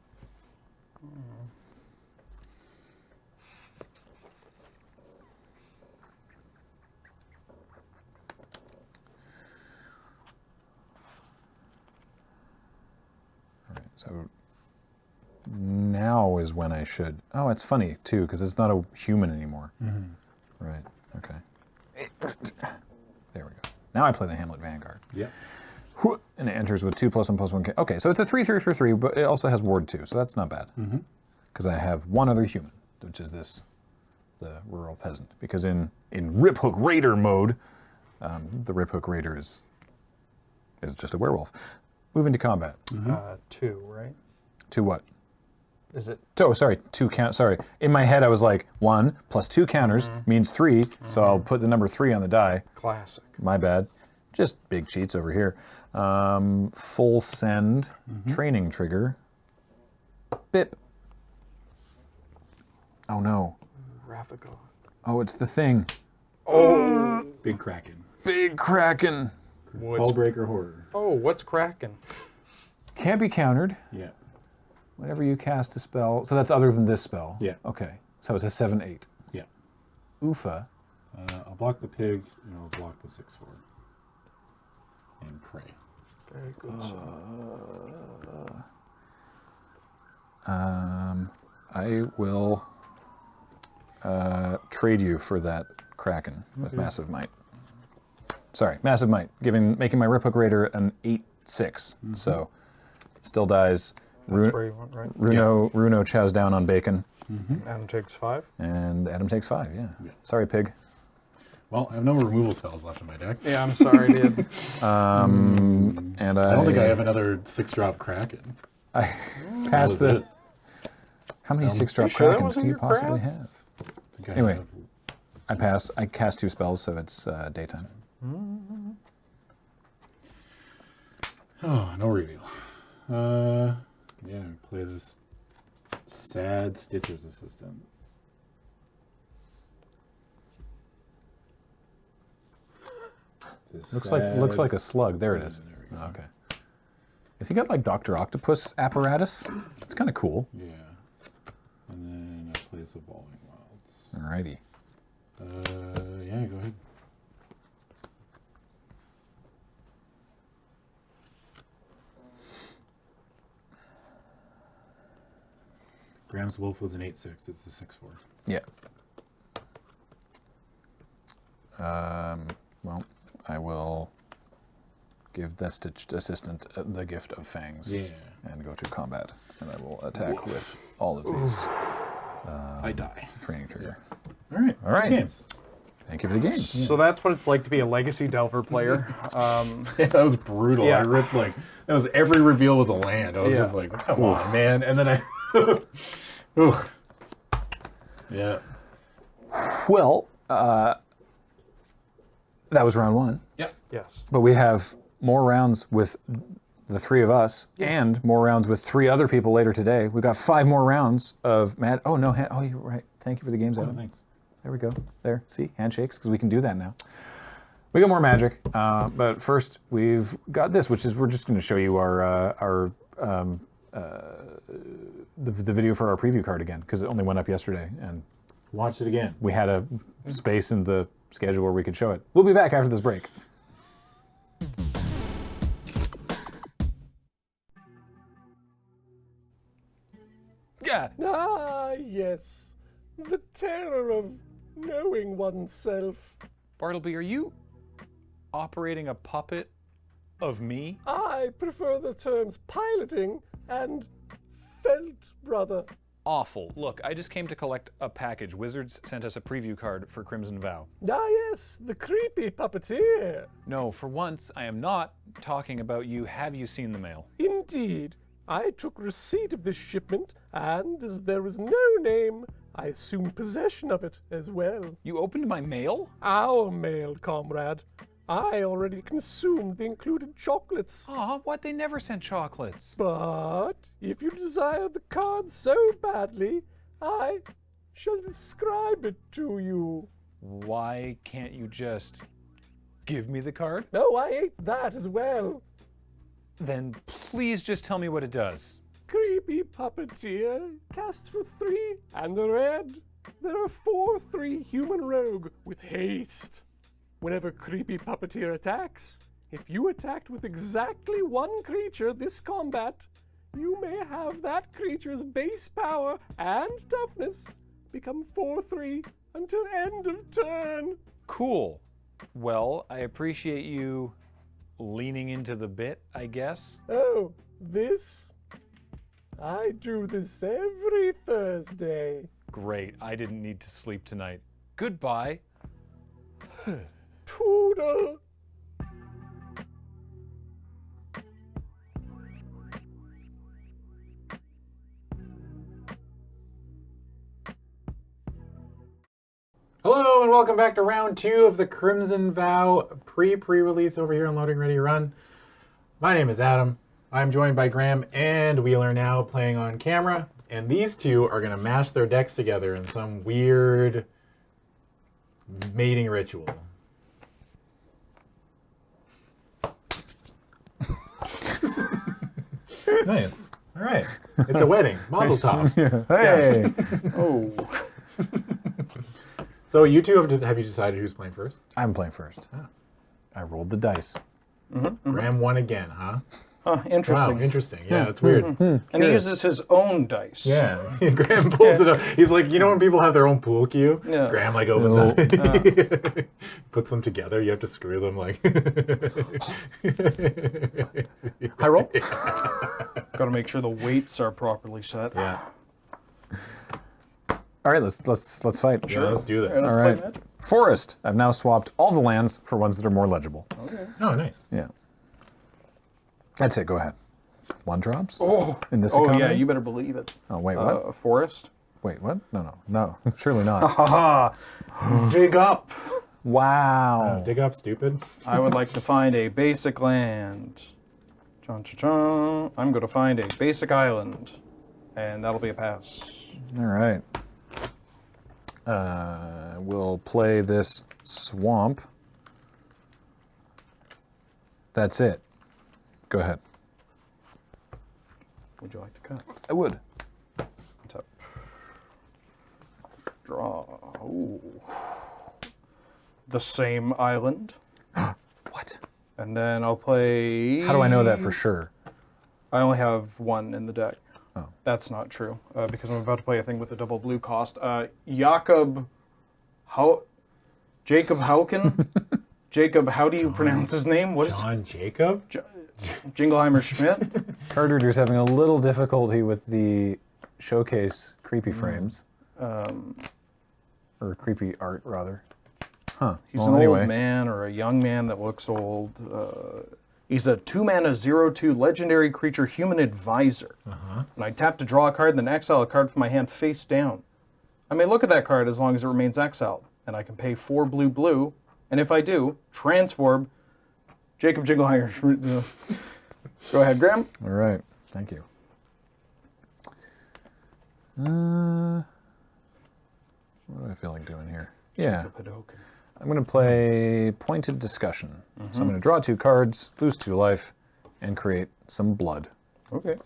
Speaker 1: All right, so now is when I should. Oh, it's funny too because it's not a human anymore. Right. Okay. There we go. Now I play the Hamlet Vanguard.
Speaker 3: Yeah.
Speaker 1: And it enters with 2+1+1. Okay, so it's a 3/3 for 3, but it also has ward 2, so that's not bad. Because I have one other human, which is this, the rural peasant. Because in Rip Hook Raider mode, the Rip Hook Raider is just a werewolf. Moving to combat.
Speaker 2: 2, right?
Speaker 1: 2 what?
Speaker 2: Is it?
Speaker 1: Oh, sorry, 2 count. Sorry, in my head I was like 1 plus 2 counters means 3, so I'll put the number 3 on the die.
Speaker 2: Classic.
Speaker 1: My bad. Just big cheats over here. Full send, training trigger. Bip. Oh no.
Speaker 2: Wrath of God.
Speaker 1: Oh, it's the thing.
Speaker 2: Oh!
Speaker 3: Big Kraken.
Speaker 1: Big Kraken.
Speaker 3: Hullbreaker Horror.
Speaker 2: Oh, what's Kraken?
Speaker 1: Can't be countered.
Speaker 3: Yeah.
Speaker 1: Whenever you cast a spell. So that's other than this spell.
Speaker 3: Yeah.
Speaker 1: Okay. So it's a 7/8.
Speaker 3: Yeah.
Speaker 1: Oofa.
Speaker 3: I'll block the pig, and I'll block the 6/4. And pray.
Speaker 2: Very good.
Speaker 1: I will trade you for that Kraken with Massive Might. Sorry, Massive Might, making my Rip Hook Raider an 8/6. So still dies.
Speaker 2: That's where you want, right?
Speaker 1: Runo chows down on bacon.
Speaker 2: Adam takes 5.
Speaker 1: And Adam takes 5, yeah. Sorry, pig.
Speaker 3: Well, I have no removal spells left in my deck.
Speaker 2: Yeah, I'm sorry, dude.
Speaker 1: And
Speaker 3: I don't think I have another 6-drop Kraken.
Speaker 1: I passed the...
Speaker 3: it.
Speaker 1: How many 6-drop
Speaker 2: sure that
Speaker 1: Krakens
Speaker 2: wasn't
Speaker 1: can you
Speaker 2: your
Speaker 1: possibly
Speaker 2: crab?
Speaker 1: have?
Speaker 3: I think I
Speaker 1: Anyway.
Speaker 3: have...
Speaker 1: I pass. I cast 2 spells, so it's daytime.
Speaker 3: Oh, no reveal. Yeah, play this sad Stitcher's Assistant.
Speaker 1: Looks like a slug. There it is.
Speaker 3: There we go.
Speaker 1: Okay. Has he got like Dr. Octopus apparatus? It's kind of cool.
Speaker 3: Yeah. And then I play this Evolving Wilds.
Speaker 1: Alrighty.
Speaker 3: Yeah, go ahead. Graham's Wolf was an 8/6. It's a 6/4.
Speaker 1: Yeah. Well, I will give the Stitched Assistant the gift of fangs.
Speaker 3: Yeah.
Speaker 1: And go to combat. And I will attack with all of these.
Speaker 3: I die.
Speaker 1: Training trigger.
Speaker 3: All right.
Speaker 1: All right.
Speaker 3: Games.
Speaker 1: Thank you for the game.
Speaker 2: So that's what it's like to be a Legacy Delver player.
Speaker 3: That was brutal.
Speaker 2: Yeah.
Speaker 3: I ripped that was every reveal was a land. I was just like, come on, man. And then I, ooh. Yeah.
Speaker 1: Well, that was round 1.
Speaker 3: Yep.
Speaker 2: Yes.
Speaker 1: But we have more rounds with the 3 of us and more rounds with 3 other people later today. We've got 5 more rounds of Mad. Oh, no. Oh, you're right. Thank you for the games, Adam.
Speaker 3: Thanks.
Speaker 1: There we go. There. See? Handshakes, because we can do that now. We got more magic. But first, we've got this, which is we're just going to show you the video for our preview card again, because it only went up yesterday. And
Speaker 3: Watch it again.
Speaker 1: we had a space in the schedule where we could show it. We'll be back after this break.
Speaker 10: Ah, yes. The terror of knowing oneself.
Speaker 2: Bartleby, are you operating a puppet of me?
Speaker 10: I prefer the terms piloting and felt, brother.
Speaker 1: awful. Look, I just came to collect a package. Wizards sent us a preview card for Crimson Vow.
Speaker 10: Ah, yes, the creepy puppeteer.
Speaker 1: No, for once, I am not talking about you. Have you seen the mail?
Speaker 10: Indeed. I took receipt of this shipment, and as there is no name, I assumed possession of it as well.
Speaker 1: You opened my mail?
Speaker 10: Our mail, comrade. I already consumed the included chocolates.
Speaker 1: Aw, what? They never sent chocolates.
Speaker 10: But if you desire the card so badly, I shall describe it to you.
Speaker 1: Why can't you just give me the card?
Speaker 10: Oh, I ate that as well.
Speaker 1: Then please just tell me what it does.
Speaker 10: Creepy puppeteer casts for 3 and a red. There are 4/3 human rogue with haste. Whenever creepy puppeteer attacks, if you attacked with exactly 1 creature this combat, you may have that creature's base power and toughness become 4/3 until end of turn.
Speaker 1: Cool. Well, I appreciate you leaning into the bit, I guess.
Speaker 10: Oh, this? I do this every Thursday.
Speaker 1: Great. I didn't need to sleep tonight. Goodbye.
Speaker 10: Toodle.
Speaker 3: Hello and welcome back to round 2 of the Crimson Vow pre-release over here on Loading Ready Run. My name is Adam. I'm joined by Graham and Wheeler now playing on camera, and these two are going to mash their decks together in some weird mating ritual. Nice. All right. It's a wedding. Mazel tov.
Speaker 1: Hey!
Speaker 2: Oh.
Speaker 3: So you two have you decided who's playing first?
Speaker 1: I'm playing first. I rolled the dice.
Speaker 3: Graham won again, huh?
Speaker 2: Interesting.
Speaker 3: Wow, interesting. Yeah, that's weird.
Speaker 2: And he uses his own dice.
Speaker 3: Yeah, Graham pulls it up. He's like, you know when people have their own pool cue?
Speaker 2: Yeah.
Speaker 3: Graham like opens up, puts them together. You have to screw them like.
Speaker 2: High roll. Got to make sure the weights are properly set.
Speaker 3: Yeah.
Speaker 1: All right, let's fight.
Speaker 3: Sure. Let's do this.
Speaker 1: All right. Forest. I've now swapped all the lands for ones that are more legible.
Speaker 2: Okay.
Speaker 3: Oh, nice.
Speaker 1: Yeah. That's it. Go ahead. 1 drops.
Speaker 2: Oh.
Speaker 1: In this
Speaker 2: Oh
Speaker 1: economy?
Speaker 2: yeah, you better believe it.
Speaker 1: Oh wait, what?
Speaker 2: A forest.
Speaker 1: Wait, what? No. Surely not.
Speaker 2: Haha. Dig up.
Speaker 1: Wow.
Speaker 3: Dig up, stupid.
Speaker 2: I would like to find a basic land. Chon, chon, chon. I'm going to find a basic island, and that'll be a pass.
Speaker 1: All right. We'll play this swamp. That's it. Go ahead.
Speaker 2: Would you like to cut?
Speaker 1: I would.
Speaker 2: Tap. Draw. Ooh. The same island.
Speaker 1: What?
Speaker 2: And then I'll play...
Speaker 1: How do I know that for sure?
Speaker 2: I only have 1 in the deck.
Speaker 1: Oh.
Speaker 2: That's not true, because I'm about to play a thing with a double blue cost. Jakob Hauken? Jacob, how do you pronounce his name? What is
Speaker 3: John Jacob?
Speaker 2: Jingleheimer Schmidt?
Speaker 1: Card reader's having a little difficulty with the showcase creepy frames. Or creepy art, rather. Huh.
Speaker 2: He's
Speaker 1: Well,
Speaker 2: an
Speaker 1: anyway.
Speaker 2: old man or a young man that looks old. He's a 2-mana 0/2 legendary creature human advisor. And I tap to draw a card, then exile a card from my hand face down. I may look at that card as long as it remains exiled, and I can pay 4 blue, and if I do, transform Jacob Jingleheimer Schmidt. Go ahead, Graham.
Speaker 1: All right. Thank you. What do I feel like doing here? Yeah. I'm going to play Pointed Discussion. So I'm going to draw 2 cards, lose 2 life, and create some blood.
Speaker 2: Okay.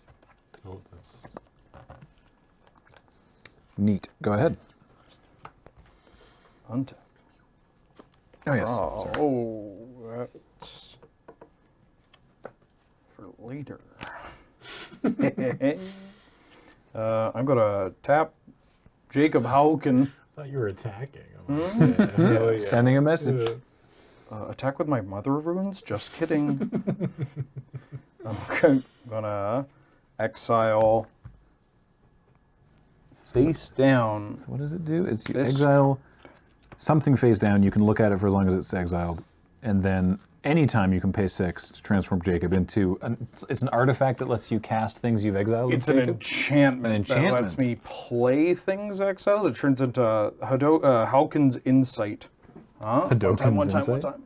Speaker 1: Neat. Go ahead.
Speaker 2: Untap.
Speaker 1: Oh, yes.
Speaker 2: Oh, that's for later. I'm going to tap Jacob Hauken.
Speaker 3: I thought you were attacking.
Speaker 1: Sending a message.
Speaker 2: Attack with my mother runes? Just kidding. I'm gonna exile Face down.
Speaker 1: So what does it do? It's you
Speaker 2: This-
Speaker 1: exile something face down. You can look at it for as long as it's exiled, and then anytime you can pay 6 to transform Jacob into. It's an artifact that lets you cast things you've exiled.
Speaker 2: It's
Speaker 1: with
Speaker 2: an
Speaker 1: Jacob?
Speaker 2: enchantment, that lets
Speaker 1: enchantment.
Speaker 2: me play things exiled. It turns into Halkin's Insight. Huh?
Speaker 1: Hadoken's
Speaker 2: One
Speaker 1: Insight?
Speaker 2: time.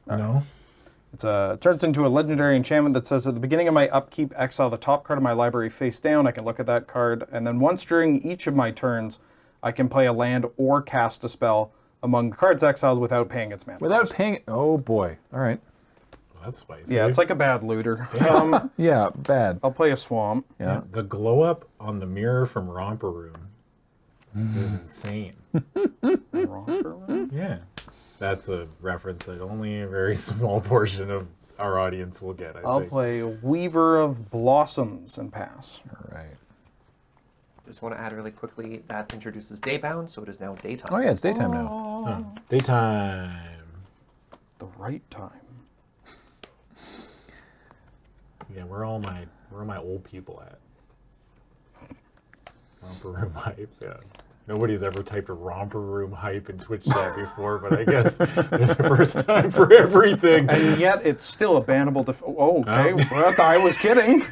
Speaker 3: No.
Speaker 2: It turns into a legendary enchantment that says at the beginning of my upkeep, exile the top card of my library face down. I can look at that card, and then once during each of my turns, I can play a land or cast a spell among the cards exiled without paying its mana.
Speaker 1: Without paying. Oh boy. All right.
Speaker 3: Well, that's spicy.
Speaker 2: Yeah, it's like a bad looter.
Speaker 1: Yeah, bad.
Speaker 2: I'll play a swamp.
Speaker 1: Yeah.
Speaker 3: The glow up on the mirror from Romper Room is insane. Yeah. That's a reference that only a very small portion of our audience will get, I
Speaker 2: I'll
Speaker 3: think.
Speaker 2: play Weaver of Blossoms and pass.
Speaker 1: All right.
Speaker 4: Just want to add really quickly that introduces daybound, so it is now daytime.
Speaker 1: Oh yeah, it's daytime now.
Speaker 3: Daytime.
Speaker 2: The right time.
Speaker 3: Yeah, where are all my old people at? Romper Room hype, yeah. Nobody's ever typed a Romper Room hype in Twitch chat before, but I guess there's a first time for everything.
Speaker 2: And yet it's still a bannable okay, well, I was kidding.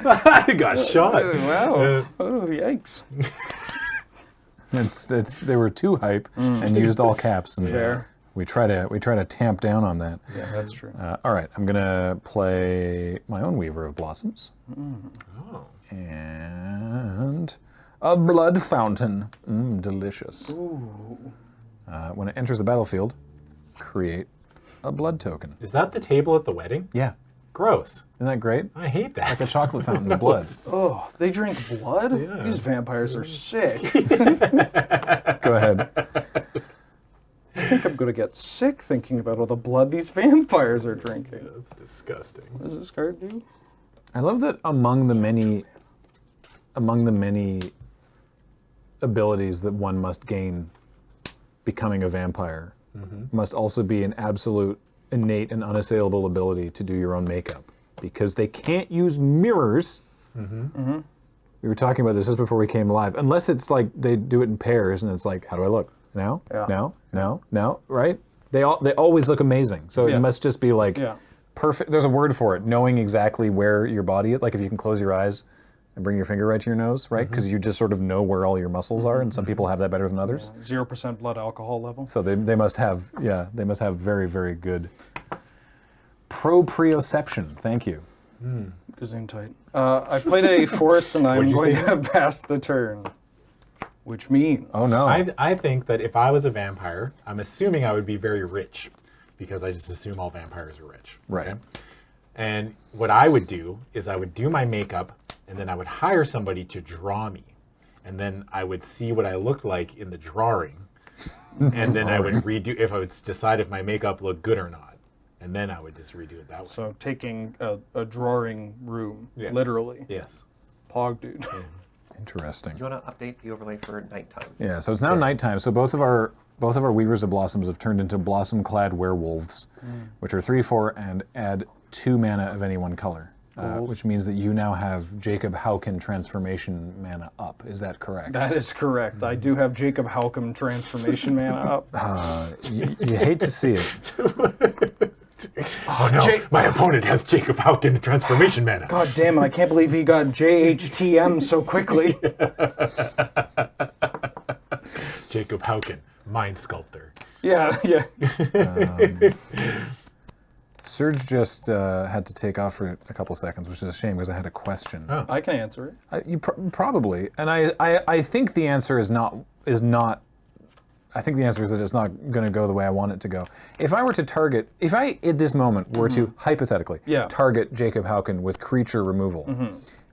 Speaker 3: I got shot.
Speaker 2: Wow. Oh, yikes.
Speaker 1: They were too hype and used all caps. And
Speaker 2: Fair.
Speaker 1: We try to tamp down on that.
Speaker 2: Yeah, that's true.
Speaker 1: All right, I'm gonna play my own Weaver of Blossoms.
Speaker 3: Oh.
Speaker 1: And a blood fountain. Delicious. When it enters the battlefield, create a blood token.
Speaker 3: Is that the table at the wedding?
Speaker 1: Yeah.
Speaker 3: Gross.
Speaker 1: Isn't that great?
Speaker 3: I hate that.
Speaker 1: Like a chocolate fountain of blood.
Speaker 2: Oh, they drink blood?
Speaker 3: Yeah.
Speaker 2: These vampires are sick.
Speaker 1: Go ahead.
Speaker 2: I think I'm going to get sick thinking about all the blood these vampires are drinking.
Speaker 3: That's disgusting.
Speaker 2: What does this card do?
Speaker 1: I love that among the many abilities that one must gain becoming a vampire must also be an absolute innate and unassailable ability to do your own makeup, because they can't use mirrors. We were talking about this just before we came live, unless it's like they do it in pairs and it's like, how do I look? Now?
Speaker 2: Yeah.
Speaker 1: Now, right? They always look amazing. So
Speaker 2: Yeah.
Speaker 1: it must just be like
Speaker 2: Yeah.
Speaker 1: perfect. There's a word for it, knowing exactly where your body is. Like if you can close your eyes and bring your finger right to your nose, right? Because you just sort of know where all your muscles are, and some people have that better than others.
Speaker 2: 0% blood alcohol level.
Speaker 1: So they must have, they must have very, very good proprioception. Thank you.
Speaker 2: Gesundheit. I played a forest and I'm
Speaker 3: What'd you
Speaker 2: going
Speaker 3: say?
Speaker 2: to pass the turn. Which means...
Speaker 1: Oh no.
Speaker 3: I think that if I was a vampire, I'm assuming I would be very rich, because I just assume all vampires are rich.
Speaker 1: Right.
Speaker 3: And what I would do is I would do my makeup, and then I would hire somebody to draw me. And then I would see what I looked like in the drawing. And then I would redo, if I would decide if my makeup looked good or not. And then I would just redo it that way.
Speaker 2: So taking a drawing room,
Speaker 3: Yeah.
Speaker 2: literally.
Speaker 3: Yes.
Speaker 2: Pog, dude.
Speaker 1: Interesting.
Speaker 4: You want to update the overlay for nighttime?
Speaker 1: Yeah, so it's now nighttime. So both of our Weavers of Blossoms have turned into blossom-clad werewolves, which are 3/4 and add 2 mana of any one color, which means that you now have Jacob Hauken transformation mana up. Is that correct?
Speaker 2: That is correct. I do have Jacob Halcom transformation mana up.
Speaker 1: You hate to see it.
Speaker 3: Oh no, my opponent has Jacob Hauken transformation mana.
Speaker 2: God damn it, I can't believe he got JHTM so quickly.
Speaker 3: Jacob Hauken, Mind Sculptor.
Speaker 2: Yeah.
Speaker 1: Serge just had to take off for a couple seconds, which is a shame because I had a question.
Speaker 3: Oh.
Speaker 2: I can answer it.
Speaker 1: You probably, and I think the answer is not. I think the answer is that it's not going to go the way I want it to go. If I were to target, if I at this moment were to hypothetically target Jacob Hauken with creature removal,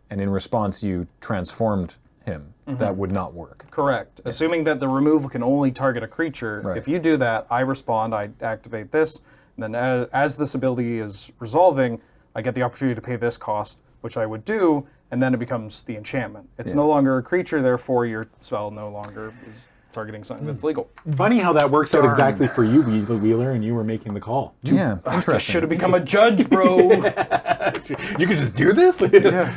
Speaker 1: and in response you transformed him, that would not work.
Speaker 2: Correct. Assuming that the removal can only target a creature,
Speaker 1: Right.
Speaker 2: if you do that, I respond, I activate this, and then as this ability is resolving, I get the opportunity to pay this cost, which I would do, and then it becomes the enchantment. It's no longer a creature, therefore your spell no longer is targeting something that's legal.
Speaker 3: Funny how that works out exactly for you, Wheeler, and you were making the call.
Speaker 1: Yeah,
Speaker 2: I
Speaker 1: interesting.
Speaker 2: should have become a judge, bro.
Speaker 3: You could just do this?
Speaker 2: Yeah.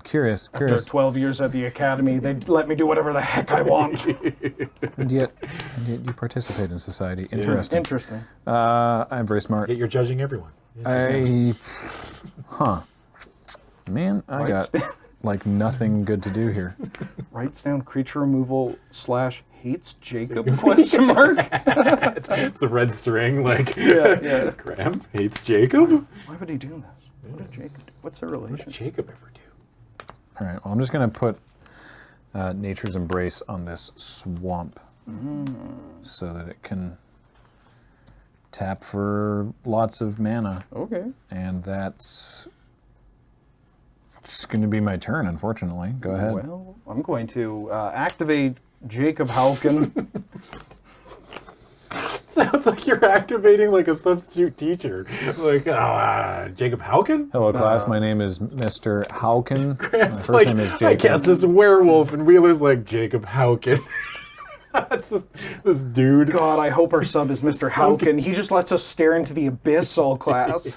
Speaker 1: Curious.
Speaker 2: After 12 years at the academy, they let me do whatever the heck I want.
Speaker 1: And yet you participate in society. Interesting.
Speaker 2: Interesting.
Speaker 1: I'm very smart.
Speaker 9: Yet you're judging everyone.
Speaker 1: Man, I got like nothing good to do here.
Speaker 2: Writes down creature removal / hates Jacob question mark.
Speaker 9: It's the red string, like
Speaker 2: Yeah.
Speaker 9: Graham hates Jacob.
Speaker 2: Why would he do this? What did Jacob do? What's their relation?
Speaker 9: What did Jacob ever do?
Speaker 1: All right, well, I'm just going to put Nature's Embrace on this swamp so that it can tap for lots of mana.
Speaker 2: Okay.
Speaker 1: And that's going to be my turn, unfortunately. Go ahead.
Speaker 2: Well, I'm going to activate Jacob Halkin.
Speaker 9: Sounds like you're activating like a substitute teacher. Like, Jacob Halkin?
Speaker 1: Hello, class. My name is Mr. Halkin. My first
Speaker 9: Like,
Speaker 1: name is
Speaker 9: I
Speaker 1: Jacob.
Speaker 9: guess this werewolf, and Wheeler's like, Jacob Halkin. It's just this dude.
Speaker 2: God, I hope our sub is Mr. Halkin. He just lets us stare into the abyss all class.
Speaker 9: He's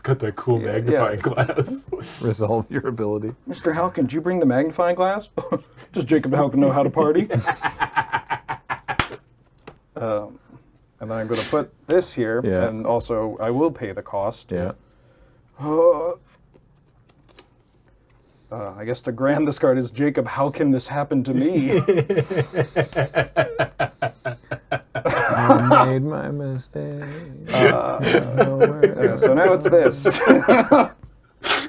Speaker 9: got that cool magnifying glass.
Speaker 1: Resolve your ability.
Speaker 2: Mr. Halkin, did you bring the magnifying glass? Does Jacob Halkin know how to party? And then I'm going to put this here,
Speaker 1: Yeah.
Speaker 2: and also I will pay the cost.
Speaker 1: Yeah.
Speaker 2: I guess to grant this card is Jacob, how can this happen to me?
Speaker 1: I made my mistake.
Speaker 2: So now it's this.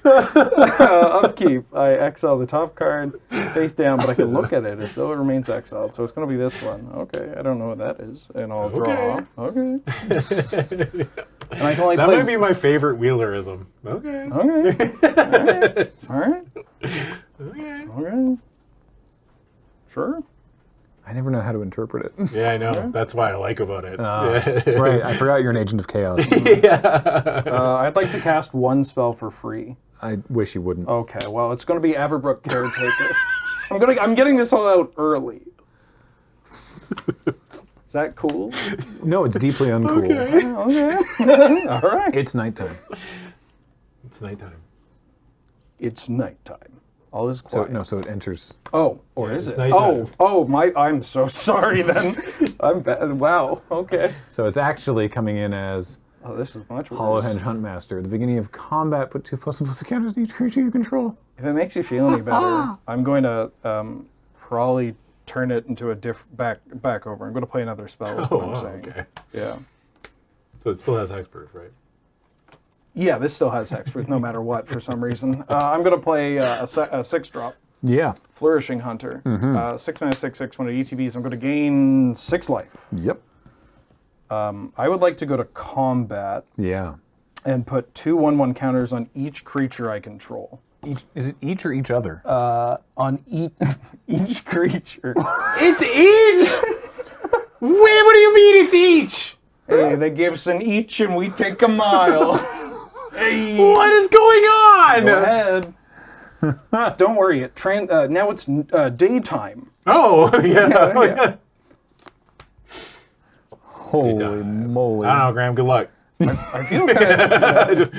Speaker 2: Upkeep. I exile the top card face down, but I can look at it. It still remains exiled. So it's going to be this one. Okay, I don't know what that is. And I'll draw. Okay. And I can only
Speaker 9: That
Speaker 2: play...
Speaker 9: might be my favorite Wheelerism. Okay.
Speaker 2: Okay. All right.
Speaker 9: Okay.
Speaker 2: Okay. Sure.
Speaker 1: I never know how to interpret it.
Speaker 9: Yeah, I know. That's why I like about it.
Speaker 1: Right, I forgot you're an agent of chaos.
Speaker 2: I'd like to cast one spell for free.
Speaker 1: I wish you wouldn't.
Speaker 2: Okay, well, it's going to be Averbrook Caretaker. I'm getting this all out early. Is that cool?
Speaker 1: No, it's deeply uncool.
Speaker 2: Okay. All right.
Speaker 1: It's nighttime.
Speaker 9: It's nighttime.
Speaker 2: It's nighttime. All is quiet.
Speaker 1: So it enters.
Speaker 2: Oh, or is
Speaker 9: it's
Speaker 2: it?
Speaker 9: nighttime.
Speaker 2: I'm so sorry then. Wow, okay.
Speaker 1: So it's actually coming in as
Speaker 2: Oh, this is much worse.
Speaker 1: Hollowhenge Huntmaster. At the beginning of combat, put 2+++ counters to each creature you control.
Speaker 2: If it makes you feel any better, I'm going to probably turn it into a back over. I'm going to play another spell is what I'm saying.
Speaker 9: Okay.
Speaker 2: Yeah.
Speaker 9: So it still has hexproof, right?
Speaker 2: Yeah, this still has hexproof no matter what for some reason. I'm going to play a 6-drop.
Speaker 1: Yeah.
Speaker 2: Flourishing Hunter. 6/6/6, one of ETBs. I'm going to gain 6 life.
Speaker 1: Yep.
Speaker 2: I would like to go to combat
Speaker 1: Yeah.
Speaker 2: and put 2 1/1 counters on each creature I control.
Speaker 1: Is it each or each other?
Speaker 2: On each creature.
Speaker 9: It's each! What do you mean it's each?
Speaker 2: Hey, they give us an each and we take a mile. Hey.
Speaker 9: What is going on?
Speaker 2: Go ahead. Don't worry. Now it's daytime.
Speaker 9: Oh, yeah.
Speaker 1: Holy moly.
Speaker 9: I don't know, Graham. Good luck.
Speaker 2: I feel good.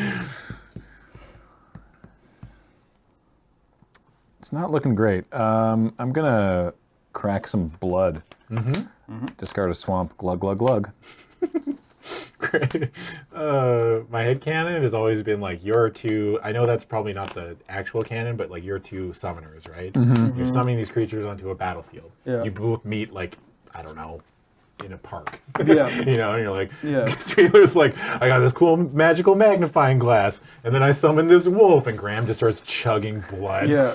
Speaker 1: It's not looking great. I'm going to crack some blood. Discard a swamp. Glug, glug, glug.
Speaker 9: My headcanon has always been like your 2. I know that's probably not the actual canon, but like your 2 summoners, right? You're summoning these creatures onto a battlefield.
Speaker 2: Yeah.
Speaker 9: You both meet like, I don't know, in a park.
Speaker 2: Yeah.
Speaker 9: You know, and you're like,
Speaker 2: Yeah.
Speaker 9: Wheeler's like, I got this cool magical magnifying glass, and then I summon this wolf, and Graham just starts chugging blood.
Speaker 2: Yeah.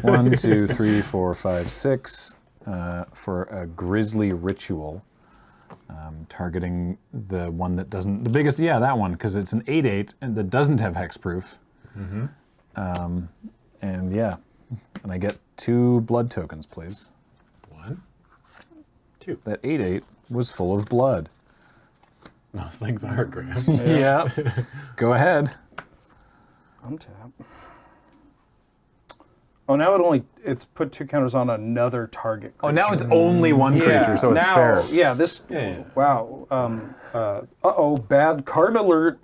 Speaker 1: 1, 2, 3, 4, 5, 6 for a grisly ritual. Targeting the one that doesn't, the biggest, yeah, that one, because it's an 8/8 and that doesn't have hexproof. And yeah, and I get 2 blood tokens, please.
Speaker 9: 1, 2.
Speaker 1: That 8/8 was full of blood.
Speaker 9: Those things are, Graham.
Speaker 1: Yeah. Go ahead.
Speaker 2: Untap. Oh, now it's put 2 counters on another target creature.
Speaker 1: Oh, now it's only one creature, so it's
Speaker 2: now,
Speaker 1: fair.
Speaker 2: Yeah, this, wow. Uh-oh, bad card alert.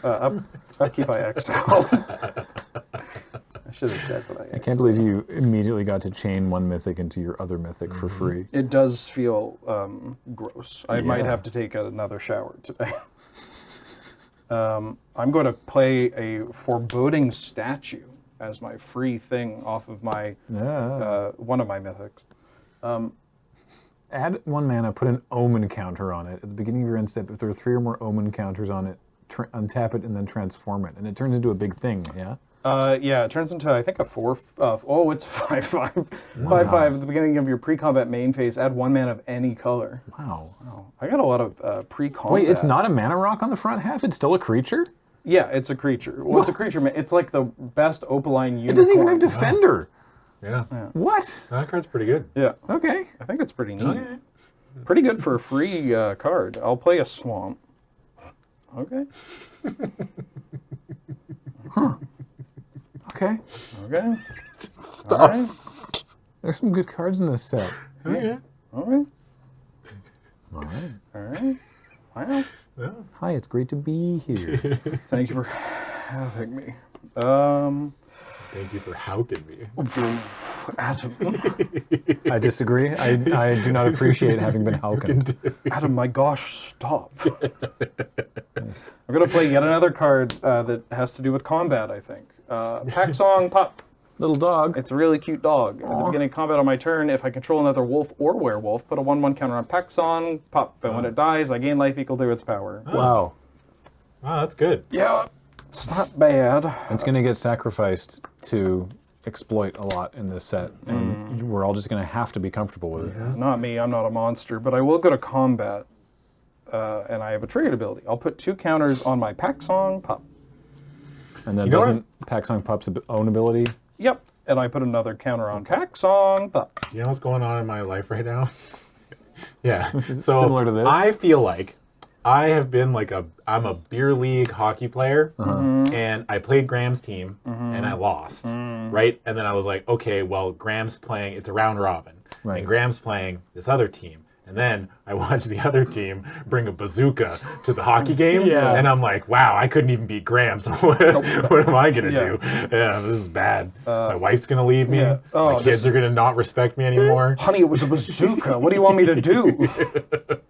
Speaker 2: Upkeep by exile. I should have checked what I
Speaker 1: can't believe you immediately got to chain one mythic into your other mythic for free.
Speaker 2: It does feel gross. I might have to take another shower today. I'm going to play a Foreboding Statue as my free thing off of my one of my mythics.
Speaker 1: Add 1 mana, put an Omen counter on it. At the beginning of your end step, if there are 3 or more Omen counters on it, untap it and then transform it. And it turns into a big thing, yeah?
Speaker 2: Yeah, it turns into, I think, a 4... it's 5/5. 5/5 at the beginning of your pre-combat main phase. Add 1 mana of any color.
Speaker 1: Wow.
Speaker 2: I got a lot of pre-combat.
Speaker 1: Wait, it's not a mana rock on the front half? It's still a creature?
Speaker 2: Yeah, it's a creature. Well, it's a creature. It's like the best Opaline unicorn.
Speaker 1: It doesn't even have Defender.
Speaker 3: Yeah.
Speaker 1: What?
Speaker 3: That card's pretty good.
Speaker 2: Yeah.
Speaker 1: Okay.
Speaker 2: I think it's pretty neat. Pretty good for a free card. I'll play a Swamp. Okay.
Speaker 1: Okay.
Speaker 2: Okay.
Speaker 1: Stop.
Speaker 2: All right.
Speaker 1: There's some good cards in this set.
Speaker 2: Okay. All right.
Speaker 1: All right.
Speaker 2: All right. Wow.
Speaker 1: Hi, it's great to be here.
Speaker 2: Thank you for having me.
Speaker 3: Thank you for howking me.
Speaker 2: Adam.
Speaker 1: I disagree. I do not appreciate having been howkened.
Speaker 2: Adam, my gosh, stop. I'm going to play yet another card that has to do with combat, I think. Pack Song Pup.
Speaker 1: Little dog.
Speaker 2: It's a really cute dog. At the beginning of combat on my turn, if I control another wolf or werewolf, put a 1/1 counter on Pack Song Pup. And when it dies, I gain life equal to its power.
Speaker 1: Wow.
Speaker 3: Wow, that's good.
Speaker 2: Yeah, it's not bad.
Speaker 1: It's going to get sacrificed to exploit a lot in this set, and we're all just going to have to be comfortable with it.
Speaker 2: Not me, I'm not a monster, but I will go to combat, and I have a triggered ability. I'll put 2 counters on my Pack Song Pup.
Speaker 1: And then
Speaker 3: You know
Speaker 1: doesn't Pack Song Pup's own ability?
Speaker 2: Yep, and I put another counter on Pack Song Pup.
Speaker 3: You know what's going on in my life right now? Yeah. So
Speaker 1: Similar to this?
Speaker 3: I feel like I have been like I'm a beer league hockey player, and I played Graham's team, and I lost, right? And then I was like, okay, well, Graham's playing, it's a round robin,
Speaker 1: Right.
Speaker 3: and Graham's playing this other team. And then I watched the other team bring a bazooka to the hockey game, and I'm like, wow, I couldn't even beat Graham, so what am I going to do? Yeah, this is bad. My wife's going to leave me. My kids are going to not respect me anymore.
Speaker 2: Honey, it was a bazooka. What do you want me to do?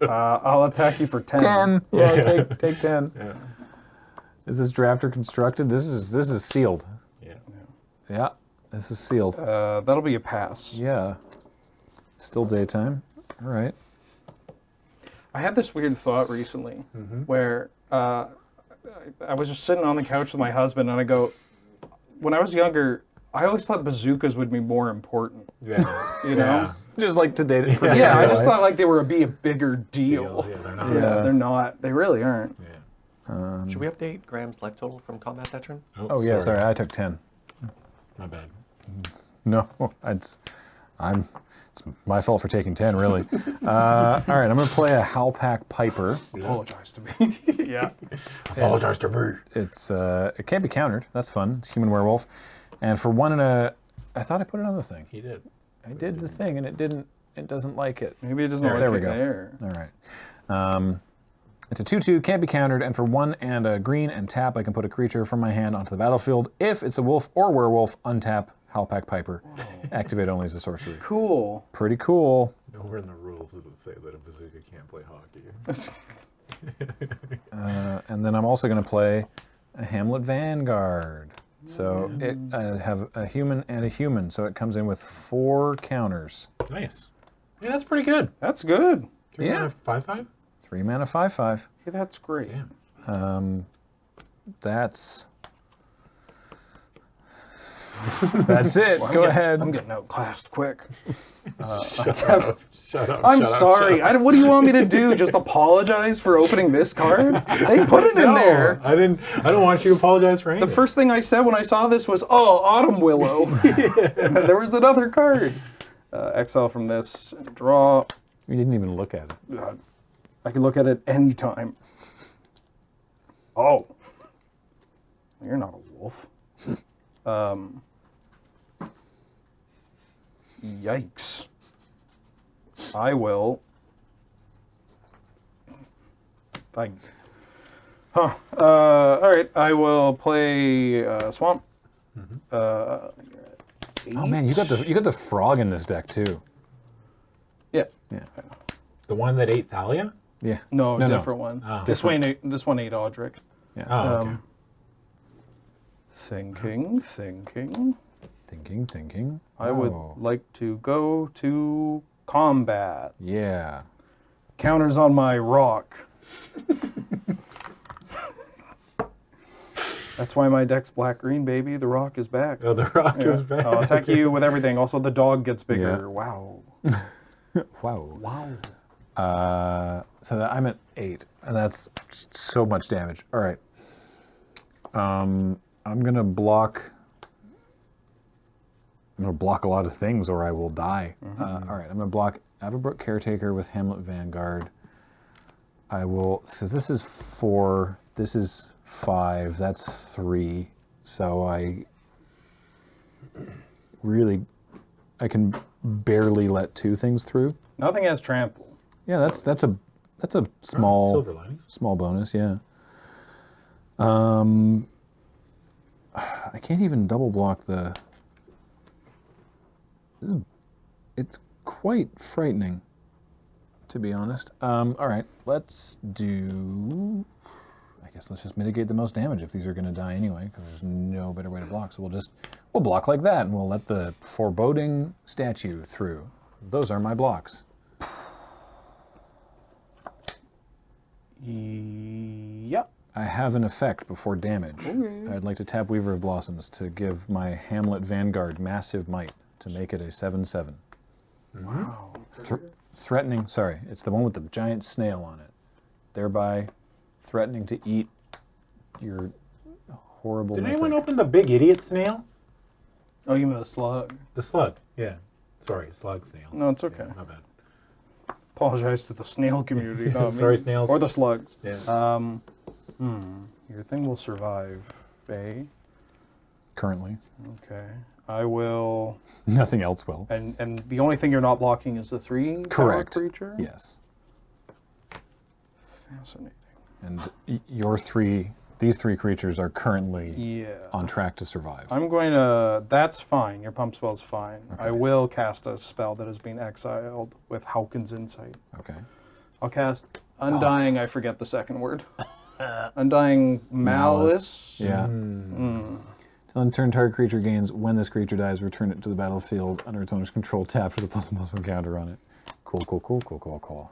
Speaker 2: I'll attack you for 10.
Speaker 1: 10. Yeah, take 10. Yeah. Is this drafter constructed? This is sealed.
Speaker 3: Yeah.
Speaker 1: Yeah, this is sealed.
Speaker 2: That'll be a pass.
Speaker 1: Yeah. Still daytime. All right.
Speaker 2: I had this weird thought recently where I was just sitting on the couch with my husband, and I go, when I was younger, I always thought bazookas would be more important.
Speaker 3: Yeah.
Speaker 2: You know?
Speaker 1: Just like today.
Speaker 2: Yeah, I just thought like they were a bigger deal.
Speaker 3: Yeah, they're not.
Speaker 2: Yeah, they're not. They really aren't.
Speaker 3: Yeah.
Speaker 4: Should we update Graham's life total from combat that turn?
Speaker 1: Oh yeah, sorry, I took 10.
Speaker 3: My bad.
Speaker 1: No, it's my fault for taking 10, really. All right, I'm going to play a Howlpack Piper.
Speaker 2: Apologize to me. Yeah.
Speaker 3: Apologize to me.
Speaker 1: It can't be countered. That's fun. It's human werewolf. And for 1 and a... I thought I put it on the thing.
Speaker 3: He did.
Speaker 1: I did the thing, and it didn't... It doesn't like it.
Speaker 2: Maybe it doesn't like
Speaker 1: there we
Speaker 2: it
Speaker 1: go.
Speaker 2: there.
Speaker 1: All right. It's a 2/2, can't be countered, and for 1 and a green and tap, I can put a creature from my hand onto the battlefield. If it's a wolf or werewolf, untap Howlpack Piper. Activate only as a sorcery.
Speaker 2: Cool.
Speaker 1: Pretty cool.
Speaker 3: Nowhere in the rules does it say that a bazooka can't play hockey.
Speaker 1: And then I'm also going to play a Hamlet Vanguard. So it have a human and a human, so it comes in with 4 counters.
Speaker 3: Nice. Yeah, that's pretty good.
Speaker 2: That's good.
Speaker 3: 3
Speaker 1: Yeah.
Speaker 3: mana 5/5?
Speaker 1: 3 mana 5/5.
Speaker 2: Hey, that's great.
Speaker 1: That's it. Go ahead.
Speaker 2: I'm getting outclassed quick.
Speaker 3: Shut up.
Speaker 2: I'm sorry. What do you want me to do? Just apologize for opening this card? They put it in there.
Speaker 3: I don't want you to apologize for anything.
Speaker 2: The first thing I said when I saw this was, "Oh, Autumn Willow." And then there was another card. Exile from this. Draw.
Speaker 1: You didn't even look at it.
Speaker 2: I can look at it anytime. Oh. You're not a wolf. Yikes. I will. Fine. Huh. All right. I will play Swamp.
Speaker 1: Oh man, you got the frog in this deck too.
Speaker 2: Yeah.
Speaker 1: Yeah.
Speaker 3: The one that ate Thalia?
Speaker 1: Yeah.
Speaker 2: No, different one.
Speaker 3: Oh.
Speaker 2: This one ate Audric.
Speaker 1: Yeah.
Speaker 3: Oh, okay.
Speaker 2: Thinking.
Speaker 1: Thinking.
Speaker 2: I would
Speaker 1: Oh.
Speaker 2: like to go to combat.
Speaker 1: Yeah.
Speaker 2: Counters on my rock. That's why my deck's black-green, baby. The rock is back.
Speaker 3: Oh, the rock is back.
Speaker 2: I'll attack you with everything. Also, the dog gets bigger.
Speaker 1: Yeah.
Speaker 2: Wow.
Speaker 1: Wow. So that I'm at 8, and that's so much damage. All right. I'm gonna block. I'm gonna block a lot of things, or I will die. All right. I'm gonna block Avabrook Caretaker with Hamlet Vanguard. I will. So this is 4. This is 5. That's 3. So I can barely let 2 things through.
Speaker 2: Nothing has trample.
Speaker 1: Yeah, that's a small
Speaker 3: Silver linings.
Speaker 1: small bonus. Yeah. I can't even double block the. It's quite frightening, to be honest. All right, let's do. I guess let's just mitigate the most damage if these are going to die anyway, because there's no better way to block. So we'll block like that, and we'll let the foreboding statue through. Those are my blocks.
Speaker 2: Yep.
Speaker 1: I have an effect before damage.
Speaker 2: Okay.
Speaker 1: I'd like to tap Weaver of Blossoms to give my Hamlet Vanguard massive might to make it a 7/7.
Speaker 2: Wow.
Speaker 1: Threatening, sorry, it's the one with the giant snail on it. Thereby threatening to eat your horrible
Speaker 3: Did
Speaker 1: mythic.
Speaker 3: anyone open the big idiot snail?
Speaker 2: Oh, you mean the slug?
Speaker 3: The slug, yeah. Sorry, slug snail.
Speaker 2: No, it's okay.
Speaker 3: My bad.
Speaker 2: Apologize to the snail community. not me.
Speaker 3: Sorry, snails.
Speaker 2: Or the slugs.
Speaker 3: Yeah.
Speaker 2: Your thing will survive, eh?
Speaker 1: Currently.
Speaker 2: Okay. I will.
Speaker 1: Nothing else will.
Speaker 2: And the only thing you're not blocking is the 3
Speaker 1: Correct.
Speaker 2: power creature?
Speaker 1: Yes.
Speaker 2: Fascinating.
Speaker 1: And these 3 creatures are currently
Speaker 2: Yeah.
Speaker 1: on track to survive.
Speaker 2: I'm going to. That's fine. Your pump spell's fine.
Speaker 1: Okay.
Speaker 2: I will cast a spell that has been exiled with Hauken's Insight.
Speaker 1: Okay.
Speaker 2: I'll cast Undying. I forget the second word. Undying Malice.
Speaker 1: Yeah. Till end turn, target creature gains. When this creature dies, return it to the battlefield under its owner's control. Tap with a +1/+1 counter on it. Cool.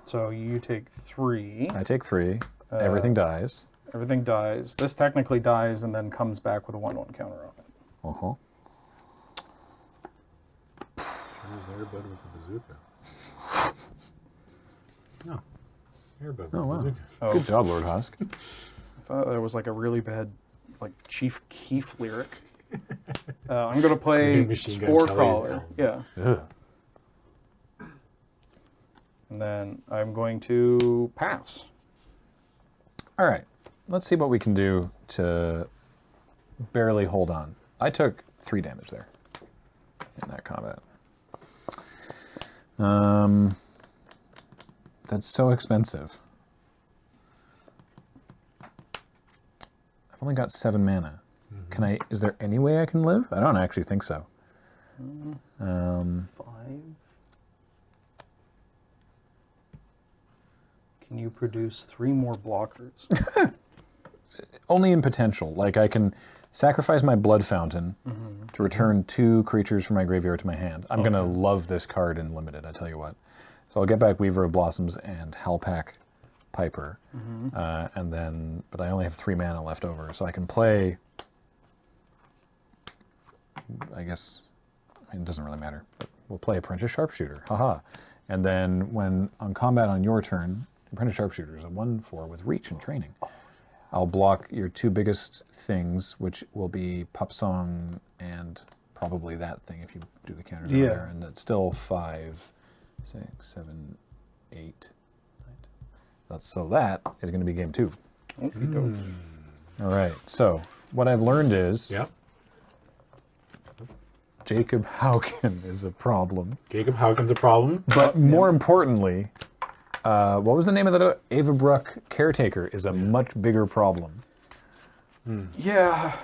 Speaker 2: So you take 3.
Speaker 1: I take 3. Everything dies.
Speaker 2: Everything dies. This technically dies and then comes back with a 1/1 counter on it.
Speaker 1: Uh-huh.
Speaker 3: Where's Airbud with the bazooka? No. Airbud with the
Speaker 1: wow.
Speaker 3: bazooka.
Speaker 2: Oh,
Speaker 1: Good job, Lord Husk.
Speaker 2: I thought there was like a really bad, like Chief Keef lyric. I'm gonna play
Speaker 3: New Machine Gun
Speaker 2: Spore
Speaker 3: Kelly's
Speaker 2: Crawler.
Speaker 3: album.
Speaker 2: Yeah.
Speaker 1: Ugh.
Speaker 2: And then I'm going to pass.
Speaker 1: All right. Let's see what we can do to barely hold on. I took 3 damage there in that combat. That's so expensive. I've only got 7 mana. Is there any way I can live? I don't actually think so.
Speaker 2: 5. Can you produce 3 more blockers?
Speaker 1: Only in potential. Like I can sacrifice my Blood Fountain to return 2 creatures from my graveyard to my hand. I'm going to love this card in Limited, I tell you what. So I'll get back Weaver of Blossoms and Halpak Piper. And then, but I only have 3 mana left over. So I can play, I guess, it doesn't really matter, but we'll play Apprentice Sharpshooter. Haha. And then when on combat on your turn, Apprentice Sharpshooter is a 1/4 with reach and training. I'll block your 2 biggest things, which will be Pup Song and probably that thing if you do the counters over there. And that's still 5, 6, 7, 8, 9. So that is going to be game 2. All right. So what I've learned is
Speaker 3: Yep.
Speaker 1: Jacob Hauken is a problem.
Speaker 3: Jacob Hauken's a problem.
Speaker 1: But more importantly, what was the name of that? Avabruck Caretaker is a much bigger problem.
Speaker 2: Yeah.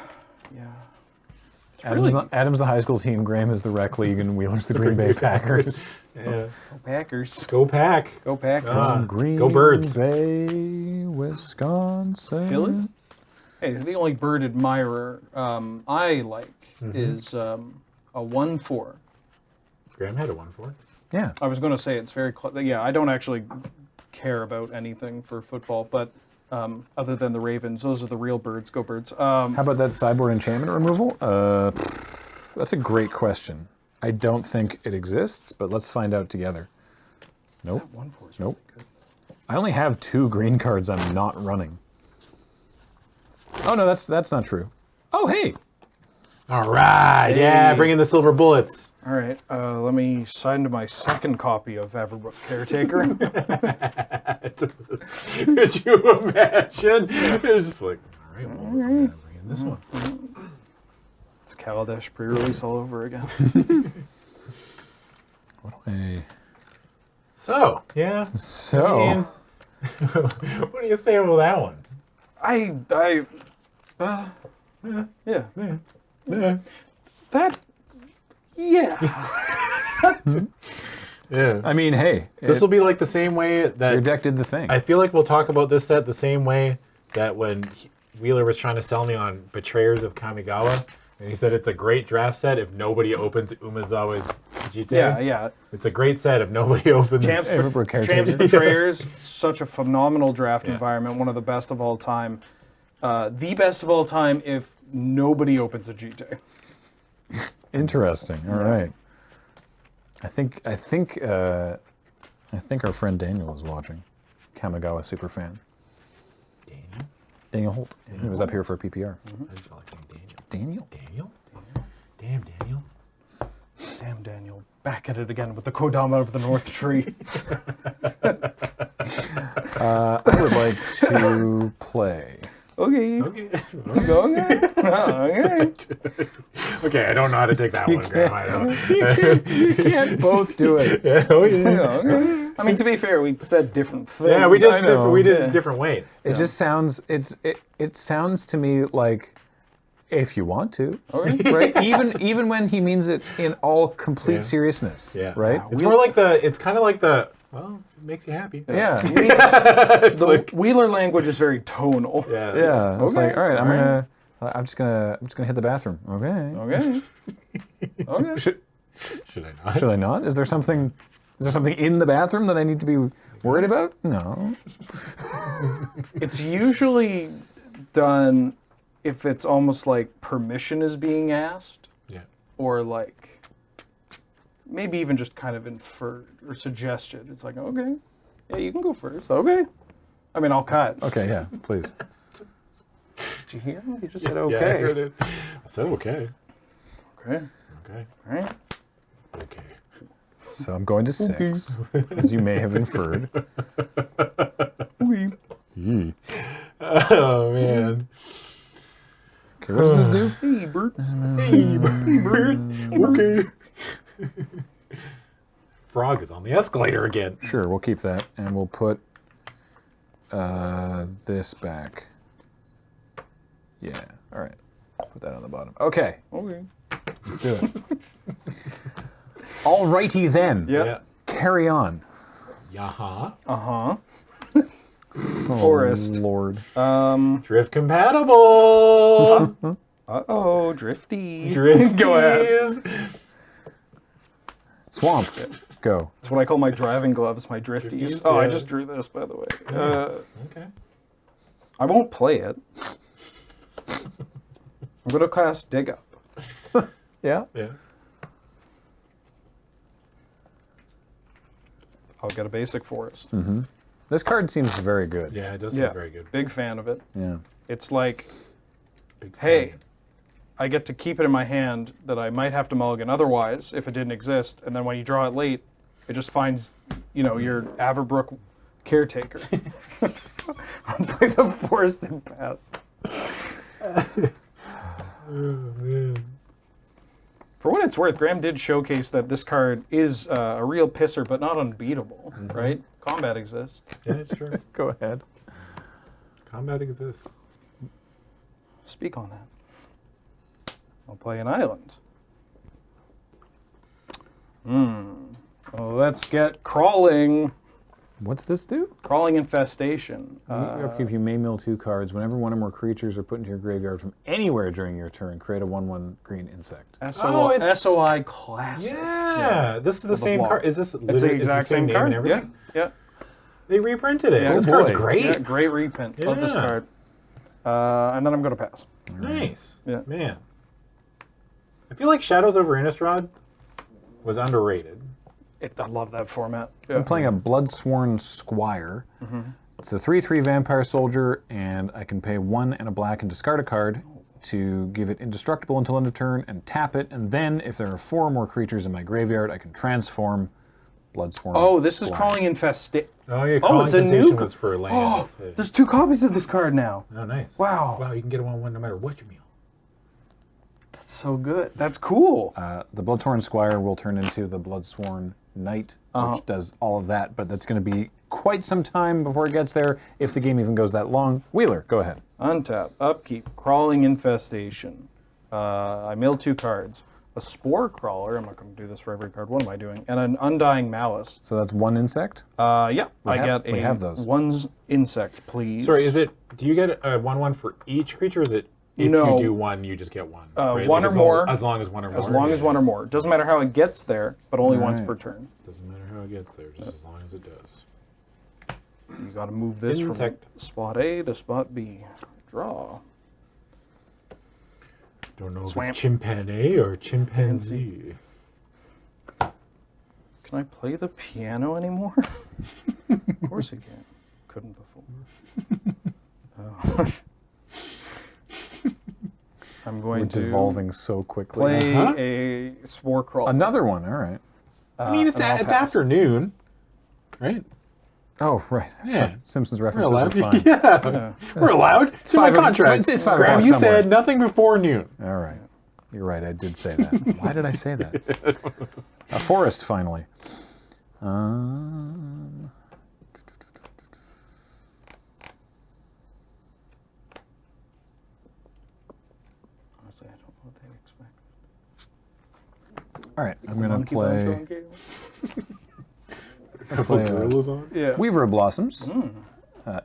Speaker 1: Adam's the high school team, Graham is the rec league, and Wheeler's the Green Bay Packers.
Speaker 3: Yeah.
Speaker 2: Go Packers.
Speaker 3: Go Pack.
Speaker 2: Go Packers.
Speaker 1: Green
Speaker 3: Go Birds.
Speaker 1: Bay, Wisconsin.
Speaker 2: Philly? Hey, the only bird admirer I like is a 1-4.
Speaker 3: Graham had a 1-4.
Speaker 1: Yeah.
Speaker 2: I was going to say it's very yeah, I don't actually care about anything for football, but other than the Ravens, those are the real birds. Go Birds.
Speaker 1: How about that sideboard enchantment removal? That's a great question. I don't think it exists, but let's find out together. Nope.
Speaker 2: 1-4 is
Speaker 1: Nope.
Speaker 2: really good.
Speaker 1: I only have 2 green cards I'm not running. Oh no, that's not true. Oh hey.
Speaker 3: All right. Yeah, bring in the silver bullets.
Speaker 2: All right, let me sign to my second copy of Avabruck Caretaker.
Speaker 3: Could you imagine? It was just like, all right, well, we're gonna bring in this one.
Speaker 2: It's Kaladesh pre-release all over again.
Speaker 1: What do I...
Speaker 3: So, yeah.
Speaker 1: So...
Speaker 3: What do you say about that one?
Speaker 2: Yeah. That, yeah.
Speaker 3: Yeah.
Speaker 1: I mean, hey.
Speaker 3: This will be like the same way that
Speaker 1: Your deck did the thing.
Speaker 3: I feel like we'll talk about this set the same way that when Wheeler was trying to sell me on Betrayers of Kamigawa, and he said it's a great draft set if nobody opens Umezawa's Jite.
Speaker 2: Yeah.
Speaker 3: It's a great set if nobody opens
Speaker 2: Champs Betrayers, such a phenomenal draft environment, one of the best of all time. The best of all time if nobody opens a Jite.
Speaker 1: Interesting. All right. I think our friend Daniel is watching. Kamigawa super fan. Daniel Holt. He was up here for a PPR.
Speaker 3: I just felt like Daniel. Daniel? Damn, Daniel.
Speaker 2: Damn, Daniel. Back at it again with the Kodama of the North Tree.
Speaker 1: I would like to play.
Speaker 2: Okay.
Speaker 3: Okay, I don't know how to take that one, Graham. I don't.
Speaker 1: You can't both do it.
Speaker 2: Okay. I mean, to be fair, we said different things.
Speaker 3: Yeah, we did. We did
Speaker 1: Yeah.
Speaker 3: it different ways.
Speaker 1: It just sounds. It sounds to me like, if you want to, right? Even when he means it in all complete seriousness,
Speaker 3: Yeah.
Speaker 1: right?
Speaker 3: It's more like the. It's kind of like the. Well, it makes you happy.
Speaker 1: Yeah,
Speaker 2: The Wheeler language is very tonal.
Speaker 3: Yeah.
Speaker 1: yeah. It's
Speaker 2: Okay.
Speaker 1: like, all right, I'm just gonna hit the bathroom. Okay.
Speaker 2: Okay.
Speaker 1: Should
Speaker 3: Should I not?
Speaker 1: I not? Is there something in the bathroom that I need to be worried about? No.
Speaker 2: It's usually done if it's almost like permission is being asked,
Speaker 3: Yeah.
Speaker 2: or like maybe even just kind of inferred or suggested. It's like, okay, yeah, you can go first. Okay. I mean, I'll cut.
Speaker 1: Okay. Yeah. Please.
Speaker 2: Did you hear him? He just said
Speaker 3: Yeah, I
Speaker 2: okay.
Speaker 3: heard it. I said okay.
Speaker 2: Okay.
Speaker 3: Okay.
Speaker 2: All right.
Speaker 3: Okay.
Speaker 1: So I'm going to 6, as you may have inferred. Yee.
Speaker 3: Oh man.
Speaker 1: Okay, what does this do?
Speaker 2: Hey, Bert.
Speaker 3: Hey, Bert. Okay. Frog is on the escalator again.
Speaker 1: Sure, we'll keep that, and we'll put this back. Yeah. All right. Put that on the bottom. Okay.
Speaker 2: Okay.
Speaker 1: Let's do it. Alrighty then.
Speaker 2: Yep.
Speaker 1: Carry on.
Speaker 3: Yaha.
Speaker 2: Uh-huh.
Speaker 1: Oh,
Speaker 2: Forest.
Speaker 1: Lord.
Speaker 3: Drift compatible.
Speaker 2: Uh-oh, Drifty.
Speaker 3: Drifties.
Speaker 2: Go ahead.
Speaker 1: Swamp. Go.
Speaker 2: That's what I call my driving gloves, my Drifties.
Speaker 3: Drifties,
Speaker 2: Oh, I
Speaker 3: yeah.
Speaker 2: just drew this, by the way.
Speaker 3: Okay.
Speaker 2: I won't play it. I'm going to cast Dig Up.
Speaker 1: Yeah.
Speaker 3: Yeah.
Speaker 2: I'll get a basic forest.
Speaker 1: This card seems very good.
Speaker 3: Yeah, it does
Speaker 2: Yeah,
Speaker 3: seem very good.
Speaker 2: big fan of it.
Speaker 1: Yeah.
Speaker 2: It's like,
Speaker 3: Big
Speaker 2: hey,
Speaker 3: fan.
Speaker 2: I get to keep it in my hand that I might have to mulligan otherwise if it didn't exist. And then when you draw it late, it just finds, your Avabruck Caretaker. It's like the forested pass.
Speaker 3: Oh man.
Speaker 2: For what it's worth, Graham did showcase that this card is a real pisser, but not unbeatable, right? Combat exists.
Speaker 3: Yeah, it's true.
Speaker 1: Go ahead.
Speaker 3: Combat exists.
Speaker 2: Speak on that. I'll play an island. Let's get crawling.
Speaker 1: What's this do?
Speaker 2: Crawling infestation.
Speaker 1: Upkeep, you may mill 2 cards. Whenever one or more creatures are put into your graveyard from anywhere during your turn, create a 1/1 green insect.
Speaker 2: SOI classic.
Speaker 3: Yeah, this is the same
Speaker 2: block.
Speaker 3: card. Is this
Speaker 2: It's
Speaker 3: literally
Speaker 2: the exact
Speaker 3: same
Speaker 2: same
Speaker 3: name
Speaker 2: card.
Speaker 3: and everything?
Speaker 2: Yeah.
Speaker 3: They reprinted it.
Speaker 2: Yeah,
Speaker 3: This
Speaker 2: boy.
Speaker 3: card's great.
Speaker 2: Yeah, great reprint. Love this
Speaker 3: Yeah.
Speaker 2: card. And then I'm going to pass.
Speaker 3: Nice.
Speaker 2: Yeah.
Speaker 3: Man. I feel like Shadows over Innistrad was underrated.
Speaker 2: I love that format.
Speaker 1: I'm playing a Bloodsworn Squire. It's a 3/3 vampire soldier, and I can pay 1 and a black and discard a card to give it indestructible until end of turn and tap it. And then, if there are 4 or more creatures in my graveyard, I can transform Bloodsworn.
Speaker 2: Oh, this is
Speaker 1: Squire.
Speaker 2: crawling infestation.
Speaker 3: Oh, yeah.
Speaker 2: Oh, it's a new
Speaker 3: was for lands.
Speaker 2: There's 2 copies of this card now.
Speaker 3: Oh, nice.
Speaker 2: Wow.
Speaker 3: Wow, you can get a 1/1 no matter what you meal.
Speaker 2: That's so good. That's cool.
Speaker 1: The Bloodsworn Squire will turn into the Bloodsworn Knight, which does all of that, but that's going to be quite some time before it gets there, if the game even goes that long. Wheeler, go ahead.
Speaker 2: Untap, upkeep, crawling infestation. I mill 2 cards. A spore crawler, I'm not going to do this for every card, what am I doing? And an undying malice.
Speaker 1: So that's 1 insect?
Speaker 2: Yeah,
Speaker 1: We
Speaker 2: get
Speaker 1: have those.
Speaker 2: 1 insect, please.
Speaker 3: Sorry, do you get a 1/1 for each creature, or is it if
Speaker 2: No.
Speaker 3: you do 1, you just get 1? Right?
Speaker 2: One or
Speaker 3: as
Speaker 2: more.
Speaker 3: Long, as long as 1 or more.
Speaker 2: As long as 1 or more. Doesn't matter how it gets there, but only once
Speaker 1: Right.
Speaker 2: per turn.
Speaker 3: Doesn't matter how it gets there, just as long as it does.
Speaker 2: You got to move this
Speaker 3: Insect.
Speaker 2: from spot A to spot B. Draw.
Speaker 3: Don't know if
Speaker 2: Swamp.
Speaker 3: it's chimpanzee or chimpanzee.
Speaker 2: Can I play the piano anymore? Of course I can. Couldn't before. I'm going
Speaker 1: We're
Speaker 2: to
Speaker 1: devolving so quickly.
Speaker 2: play a spore crawl.
Speaker 1: Another one, all right.
Speaker 3: I mean, it's
Speaker 2: and I'll pass.
Speaker 3: afternoon, right?
Speaker 1: Oh, right.
Speaker 3: Yeah.
Speaker 1: Simpsons
Speaker 3: We're
Speaker 1: references
Speaker 3: allowed.
Speaker 1: are fine.
Speaker 3: Yeah, we're allowed. It's in my
Speaker 1: 5
Speaker 3: contract.
Speaker 1: it's 5
Speaker 3: Graham,
Speaker 1: o'clock
Speaker 3: you
Speaker 1: somewhere.
Speaker 3: said nothing before noon.
Speaker 1: All right. You're right, I did say that. Why did I say that? A forest, finally.
Speaker 2: Honestly, I don't know what they expect.
Speaker 1: All right, I'm going to
Speaker 2: Monkey Bone
Speaker 1: play,
Speaker 2: Showing Game?
Speaker 1: play
Speaker 3: Gorillas on.
Speaker 2: Yeah.
Speaker 1: Weaver of Blossoms.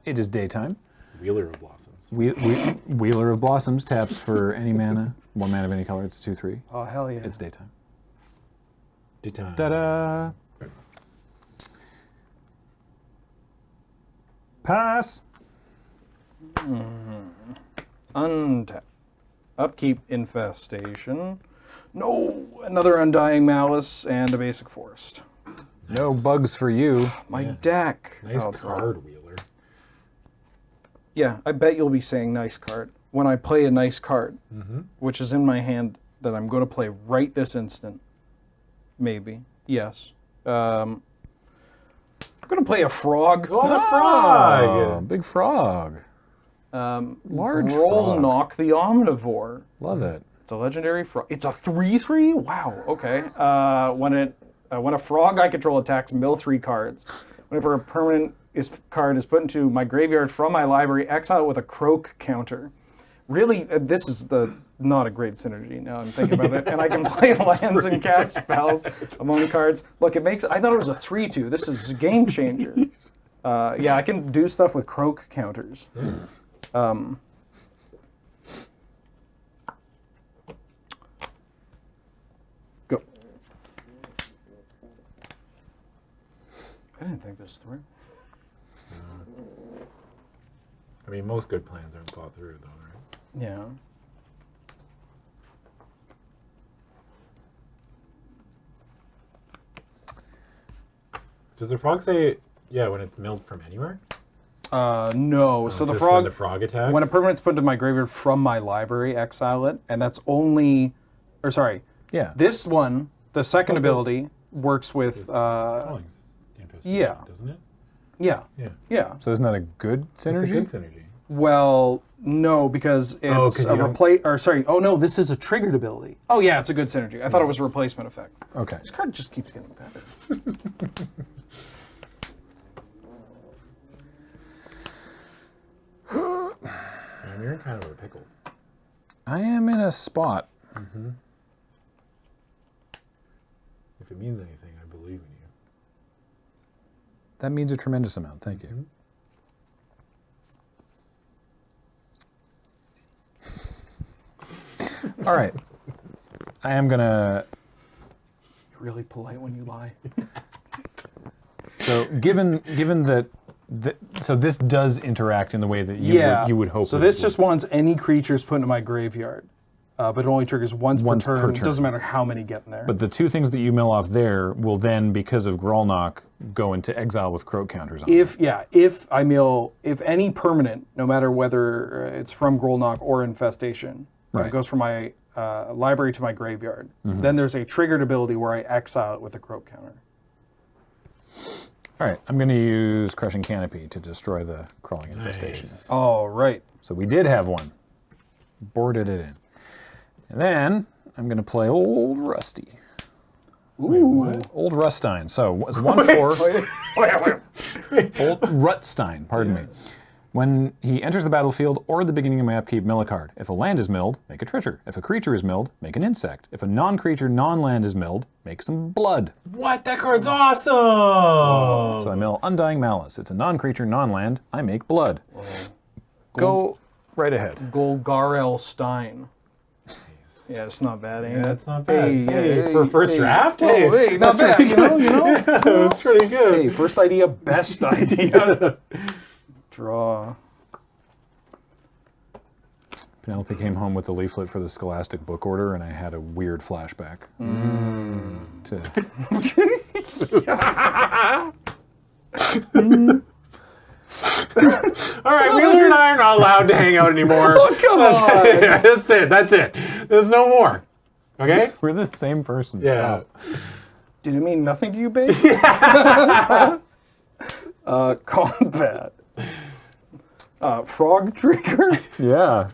Speaker 1: It is daytime.
Speaker 3: Wheeler of Blossoms.
Speaker 1: Wheeler of Blossoms taps for any mana. 1 mana of any color. It's 2/3.
Speaker 2: Oh, hell yeah.
Speaker 1: It's daytime.
Speaker 3: Daytime.
Speaker 1: Ta-da! Pass.
Speaker 2: Untap. Upkeep infestation. No! Another Undying Malice and a basic forest.
Speaker 1: No bugs for you.
Speaker 2: My deck.
Speaker 3: Nice
Speaker 2: I'll draw.
Speaker 3: card, Wheeler.
Speaker 2: Yeah, I bet you'll be saying nice card. When I play a nice card, which is in my hand that I'm going to play right this instant. Maybe. Yes. I'm going to play a frog.
Speaker 3: Oh, the frog!
Speaker 1: Oh, big frog. Large
Speaker 2: Roll
Speaker 1: frog.
Speaker 2: Knock the Omnivore.
Speaker 1: Love it.
Speaker 2: It's a legendary frog. It's a 3/3? Wow, okay. When a frog I control attacks, mill 3 cards. Whenever a permanent card is put into my graveyard from my library, exile it with a croak counter. Really, this is not a great synergy now I'm thinking about it. And I can play lands and cast spells among cards. Look, I thought it was a 3/2. This is a game changer. Yeah, I can do stuff with croak counters. Go. I didn't think this through.
Speaker 3: I mean, most good plans aren't thought through, though, right?
Speaker 2: Yeah.
Speaker 3: Does the frog say, yeah, when it's milled from anywhere?
Speaker 2: No. So the
Speaker 3: Just
Speaker 2: frog.
Speaker 3: when the frog attacks?
Speaker 2: When a permanent's put into my graveyard from my library, exile it, and that's only. Or sorry.
Speaker 1: Yeah.
Speaker 2: This one, the second ability, works with.
Speaker 3: Crawling's infestation,
Speaker 2: yeah.
Speaker 3: doesn't it?
Speaker 2: Yeah.
Speaker 3: Yeah.
Speaker 2: Yeah.
Speaker 1: So isn't that a good
Speaker 3: It's a
Speaker 1: synergy?
Speaker 3: good synergy.
Speaker 2: Well, no, because it's
Speaker 3: 'cause
Speaker 2: a
Speaker 3: you don't-
Speaker 2: replace. Or sorry. Oh no, this is a triggered ability. Oh yeah, it's a good synergy. I thought it was a replacement effect.
Speaker 1: Okay.
Speaker 2: This card just keeps getting better.
Speaker 3: Man, you're in kind of a pickle.
Speaker 1: I am in a spot.
Speaker 3: If it means anything, I believe in you.
Speaker 1: That means a tremendous amount. Thank you. All right. I am gonna.
Speaker 2: You're really polite when you lie.
Speaker 1: So given that, so this does interact in the way that you would hope.
Speaker 2: So
Speaker 1: that it
Speaker 2: this
Speaker 1: would.
Speaker 2: just wants any creatures put into my graveyard, but it only triggers once per turn. It doesn't matter how many get in there.
Speaker 1: But the two things that you mill off there will then, because of Grolnok, go into exile with croak counters on them.
Speaker 2: If any permanent, no matter whether it's from Grolnok or Infestation,
Speaker 1: Right.
Speaker 2: goes from my library to my graveyard, then there's a triggered ability where I exile it with a croak counter.
Speaker 1: All right, I'm going to use Crushing Canopy to destroy the crawling infestation.
Speaker 2: All right.
Speaker 1: So we did have one. Boarded it in. And then I'm going to play Old Rusty.
Speaker 2: Ooh.
Speaker 1: Old Ruststein. So it's 1/4. Old Rutstein, pardon me. When he enters the battlefield or at the beginning of my upkeep, mill a card. If a land is milled, make a treasure. If a creature is milled, make an insect. If a non-creature, non-land is milled, make some blood.
Speaker 3: What? That card's awesome!
Speaker 1: So I mill Undying Malice. It's a non-creature, non-land. I make blood. Go right ahead.
Speaker 2: Golgarel Stein. Yeah, it's not bad, ain't it?
Speaker 3: That's not bad.
Speaker 2: Hey,
Speaker 3: for first draft?
Speaker 2: Oh,
Speaker 3: Hey,
Speaker 2: hey, not bad, you know?
Speaker 3: That's pretty good.
Speaker 2: Hey, first idea, best idea. Draw.
Speaker 1: Penelope came home with the leaflet for the Scholastic Book Order, and I had a weird flashback.
Speaker 3: All right, Wheeler and I are not allowed to hang out anymore.
Speaker 2: Oh, come on.
Speaker 3: That's it. There's no more. Okay?
Speaker 1: We're the same person.
Speaker 3: Yeah.
Speaker 1: Stop.
Speaker 2: Did it mean nothing to you, babe? Combat. Frog Trigger.
Speaker 1: Yeah.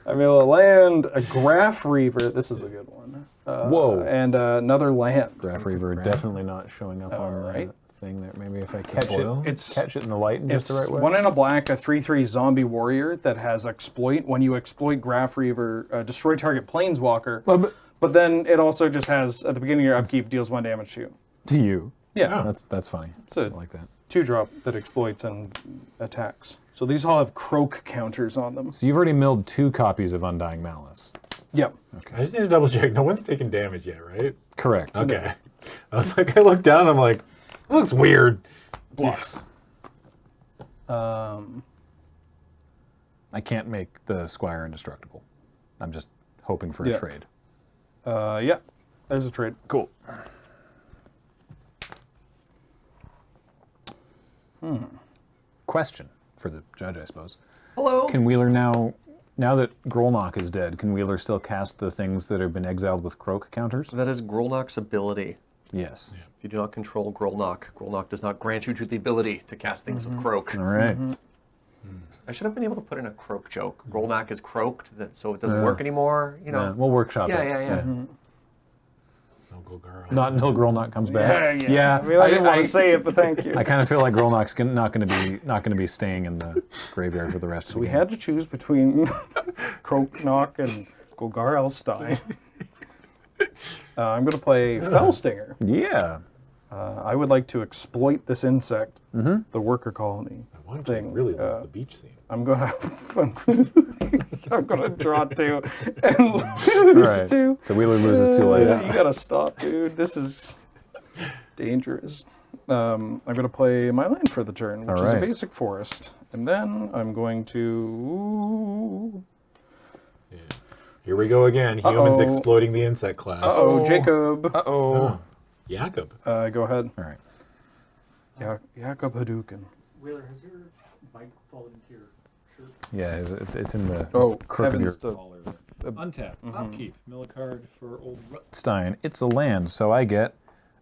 Speaker 2: I mean, a land, a Graph Reaver. This is a good one.
Speaker 1: Whoa.
Speaker 2: And another land.
Speaker 1: Graph Reaver definitely not showing up on
Speaker 2: right.
Speaker 1: the thing there. Maybe if I catch
Speaker 3: Boil?
Speaker 1: it, catch it in the light in just the right way.
Speaker 2: 1 and a black, a 3/3 zombie warrior that has exploit. When you exploit Graph Reaver, destroy target planeswalker. But then it also just has, at the beginning of your upkeep, deals 1 damage to you.
Speaker 1: To you.
Speaker 2: Yeah.
Speaker 1: That's funny.
Speaker 2: I
Speaker 1: like that.
Speaker 2: 2-drop that exploits and attacks. So these all have croak counters on them.
Speaker 1: So you've already milled 2 copies of Undying Malice.
Speaker 2: Yep.
Speaker 3: I just need to double check. No one's taken damage yet, right?
Speaker 1: Correct.
Speaker 3: Okay. I was like, I looked down, I'm like, it looks weird.
Speaker 1: Blocks.
Speaker 2: Yeah.
Speaker 1: I can't make the Squire indestructible. I'm just hoping for a
Speaker 2: Yeah.
Speaker 1: trade.
Speaker 2: Yeah. There's a trade.
Speaker 1: Cool. Question for the judge, I suppose.
Speaker 4: Hello.
Speaker 1: Can Wheeler now that Grolnok is dead, can Wheeler still cast the things that have been exiled with croak counters?
Speaker 11: That is Grolnok's ability.
Speaker 1: Yes.
Speaker 11: If you do not control Grolnok, Grolnok does not grant you the ability to cast things with croak.
Speaker 1: All right.
Speaker 11: I should have been able to put in a croak joke. Grolnok is croaked, so it doesn't work anymore. You know.
Speaker 1: Yeah, we'll workshop it.
Speaker 11: Yeah.
Speaker 3: No go girl.
Speaker 1: Not until Grolnok comes back.
Speaker 2: I mean, I didn't want to say it, but thank you.
Speaker 1: I kind of feel like Grolnok's not going to be staying in the graveyard for the rest of the
Speaker 2: We
Speaker 1: game.
Speaker 2: had to choose between Croaknock and Golgarel Stein. I'm going to play Fellstinger.
Speaker 1: Yeah.
Speaker 2: I would like to exploit this insect, the worker colony.
Speaker 3: One thing really loves the beach scene.
Speaker 2: I'm gonna draw 2 and lose
Speaker 1: Right.
Speaker 2: 2.
Speaker 1: So Wheeler loses 2 life.
Speaker 2: You gotta stop, dude. This is dangerous. I'm gonna play my land for the turn, which is a
Speaker 1: right.
Speaker 2: basic forest, and then I'm going to.
Speaker 3: Here we go again. Humans
Speaker 2: Uh-oh.
Speaker 3: exploiting the insect class.
Speaker 2: Jacob.
Speaker 3: Jacob.
Speaker 2: Go ahead.
Speaker 1: All right.
Speaker 2: Jacob Hadouken.
Speaker 10: Wheeler, has your bike fallen into your shirt?
Speaker 1: Yeah, it's in the
Speaker 2: crook
Speaker 1: of your
Speaker 10: Untap. Upkeep. Mill a card for old
Speaker 1: Stein. It's a land, so I get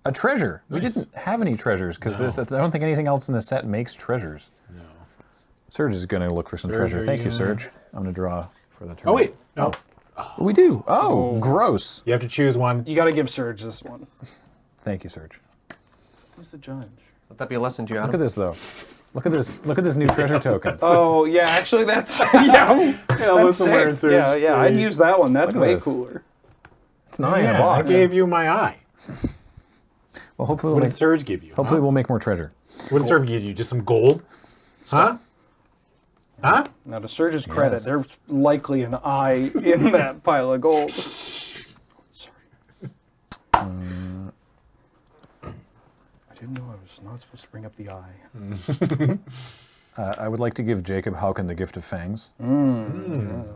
Speaker 1: a treasure. We didn't have any treasures because I don't think anything else in the set makes treasures.
Speaker 3: No.
Speaker 1: Surge is going to look for some treasure. Thank you, Surge. I'm going to draw for the turn.
Speaker 3: Oh, wait. No.
Speaker 1: We do. Oh, gross.
Speaker 3: You have to choose one.
Speaker 2: You got to give Surge this one.
Speaker 1: Thank you, Surge.
Speaker 2: He's the judge.
Speaker 11: Let that be a lesson to you, Adam.
Speaker 1: Look at this, though. Look at this. Look at this new treasure token.
Speaker 2: Oh, yeah, actually, that's... yeah, that's sick. Yeah, I'd use that one. That's way cooler.
Speaker 1: It's 9 in a box.
Speaker 3: I gave you my eye.
Speaker 1: Well, hopefully
Speaker 3: What
Speaker 1: we'll
Speaker 3: did Surge give you?
Speaker 1: hopefully we'll make more treasure.
Speaker 3: What did Surge give you? Just some gold? Huh? Huh?
Speaker 2: Now, to Surge's credit,
Speaker 1: Yes.
Speaker 2: there's likely an eye in that pile of gold. Sorry. I didn't know I was not supposed to bring up the eye.
Speaker 1: I would like to give Jacob Hauken the gift of fangs.
Speaker 2: Yeah,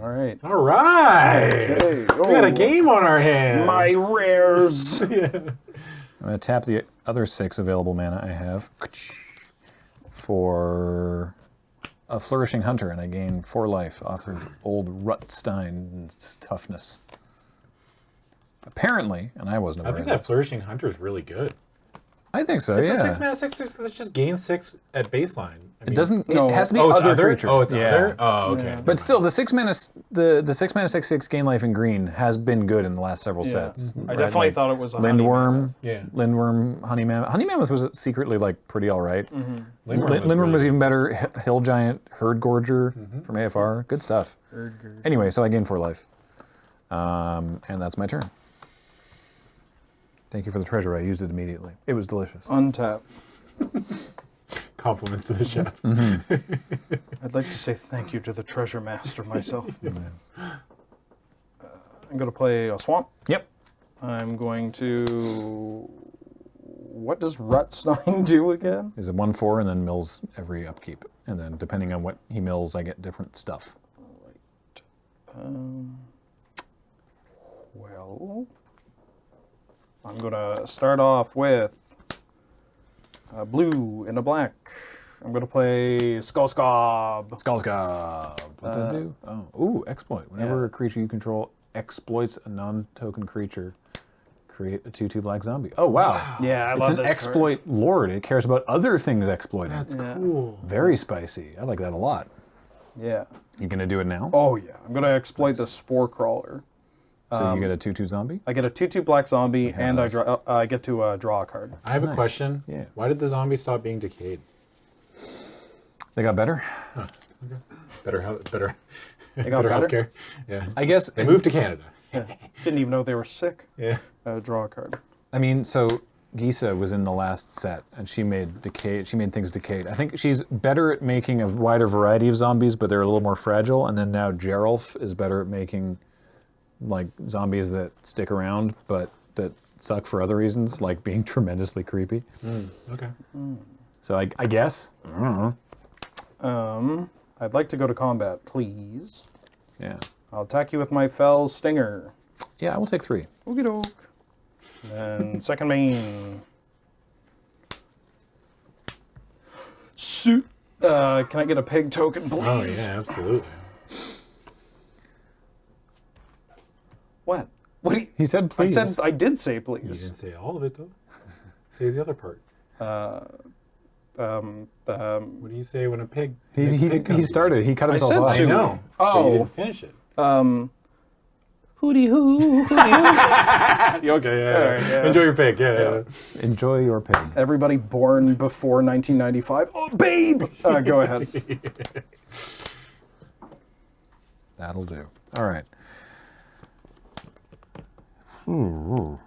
Speaker 2: all right.
Speaker 3: All right.
Speaker 2: Okay.
Speaker 3: We got a game on our hands.
Speaker 2: My rares.
Speaker 1: I'm going to tap the other 6 available mana I have for a Flourishing Hunter, and I gain 4 life off of old Rutstein's toughness. Apparently, and I wasn't
Speaker 3: I
Speaker 1: aware
Speaker 3: think
Speaker 1: of
Speaker 3: that
Speaker 1: this.
Speaker 3: Flourishing Hunter is really good.
Speaker 1: I think so,
Speaker 3: It's
Speaker 1: yeah.
Speaker 3: a 6 mana, 6/6. Let's just gain 6 at baseline. I
Speaker 1: It
Speaker 3: mean-
Speaker 1: doesn't.
Speaker 2: No.
Speaker 1: It has to be
Speaker 3: Oh, it's
Speaker 1: other
Speaker 3: other?
Speaker 1: creature.
Speaker 3: Oh, it's
Speaker 1: yeah.
Speaker 3: other? Oh, okay.
Speaker 2: Yeah.
Speaker 3: Never
Speaker 1: But
Speaker 3: mind.
Speaker 1: still, the 6 mana, the 6 mana 6/6 gain life in green has been good in the last several sets.
Speaker 2: I definitely thought it was a honey
Speaker 1: Lindworm.
Speaker 3: Yeah.
Speaker 1: Lindworm, Honey Mammoth. Honey Mammoth was secretly like pretty all right.
Speaker 3: Lindworm
Speaker 1: Lindworm was
Speaker 3: really
Speaker 1: even better. Hill Giant, Herd Gorger from AFR. Good stuff. Anyway, so I gained 4 life. And that's my turn. Thank you for the treasure. I used it immediately. It was delicious.
Speaker 2: Untap.
Speaker 3: Compliments to the chef.
Speaker 2: I'd like to say thank you to the treasure master myself. I'm going to play a swamp.
Speaker 1: Yep.
Speaker 2: I'm going to... What does Rutstein do again?
Speaker 1: Is it 1/4 and then mills every upkeep. And then depending on what he mills, I get different stuff.
Speaker 2: Well, I'm going to start off with a blue and a black. I'm going to play Skullscob.
Speaker 1: Skullscob. What's that do? Oh, ooh, exploit. Whenever a creature you control exploits a non-token creature, create a 2/2 black zombie. Oh, wow.
Speaker 2: Yeah, I
Speaker 1: It's
Speaker 2: love
Speaker 1: an
Speaker 2: this
Speaker 1: exploit lord. It cares about other things exploiting.
Speaker 3: That's
Speaker 2: Yeah.
Speaker 3: cool.
Speaker 1: Very spicy. I like that a lot.
Speaker 2: Card. Yeah.
Speaker 1: You gonna do it now?
Speaker 2: Oh, yeah. I'm going to exploit the Spore Crawler.
Speaker 1: So you get a 2/2 zombie?
Speaker 2: I get a 2/2 black zombie, and
Speaker 1: those.
Speaker 2: I get to draw a card.
Speaker 3: I have a
Speaker 1: Nice.
Speaker 3: question.
Speaker 1: Yeah.
Speaker 3: Why did the zombies stop being decayed?
Speaker 1: They got better?
Speaker 3: Better health, better,
Speaker 2: They got
Speaker 3: better
Speaker 2: better?
Speaker 3: healthcare. Yeah.
Speaker 1: I guess.
Speaker 3: They moved to Canada.
Speaker 2: Didn't even know they were sick.
Speaker 3: Yeah.
Speaker 2: Draw a card.
Speaker 1: I mean, so Gisa was in the last set, and she made things decayed. I think she's better at making a wider variety of zombies, but they're a little more fragile. And then now Geralf is better at making like zombies that stick around, but that suck for other reasons, like being tremendously creepy.
Speaker 3: Okay.
Speaker 1: So I guess. I don't know.
Speaker 2: I'd like to go to combat, please.
Speaker 1: Yeah.
Speaker 2: I'll attack you with my Fell Stinger.
Speaker 1: Yeah, I will take 3.
Speaker 2: Okie doke. Then second main. Can I get a pig token, please?
Speaker 3: Oh yeah, absolutely.
Speaker 2: What? What do you...
Speaker 1: He said please.
Speaker 2: I did say
Speaker 3: You
Speaker 2: please.
Speaker 3: didn't say all of it though. Say the other part. What do you say when a pig? pig
Speaker 1: He
Speaker 3: comes
Speaker 1: started. He cut
Speaker 2: I
Speaker 1: himself
Speaker 2: said
Speaker 1: off.
Speaker 3: I
Speaker 2: Sue.
Speaker 3: know. But
Speaker 2: Oh.
Speaker 3: you didn't finish it.
Speaker 2: Hootie hoo.
Speaker 3: Okay. Yeah.
Speaker 2: All right, yeah.
Speaker 3: Enjoy your pig. Yeah.
Speaker 1: Enjoy your pig.
Speaker 2: Everybody born before 1995. Oh, babe! Go ahead.
Speaker 1: That'll do. All right. Ooh.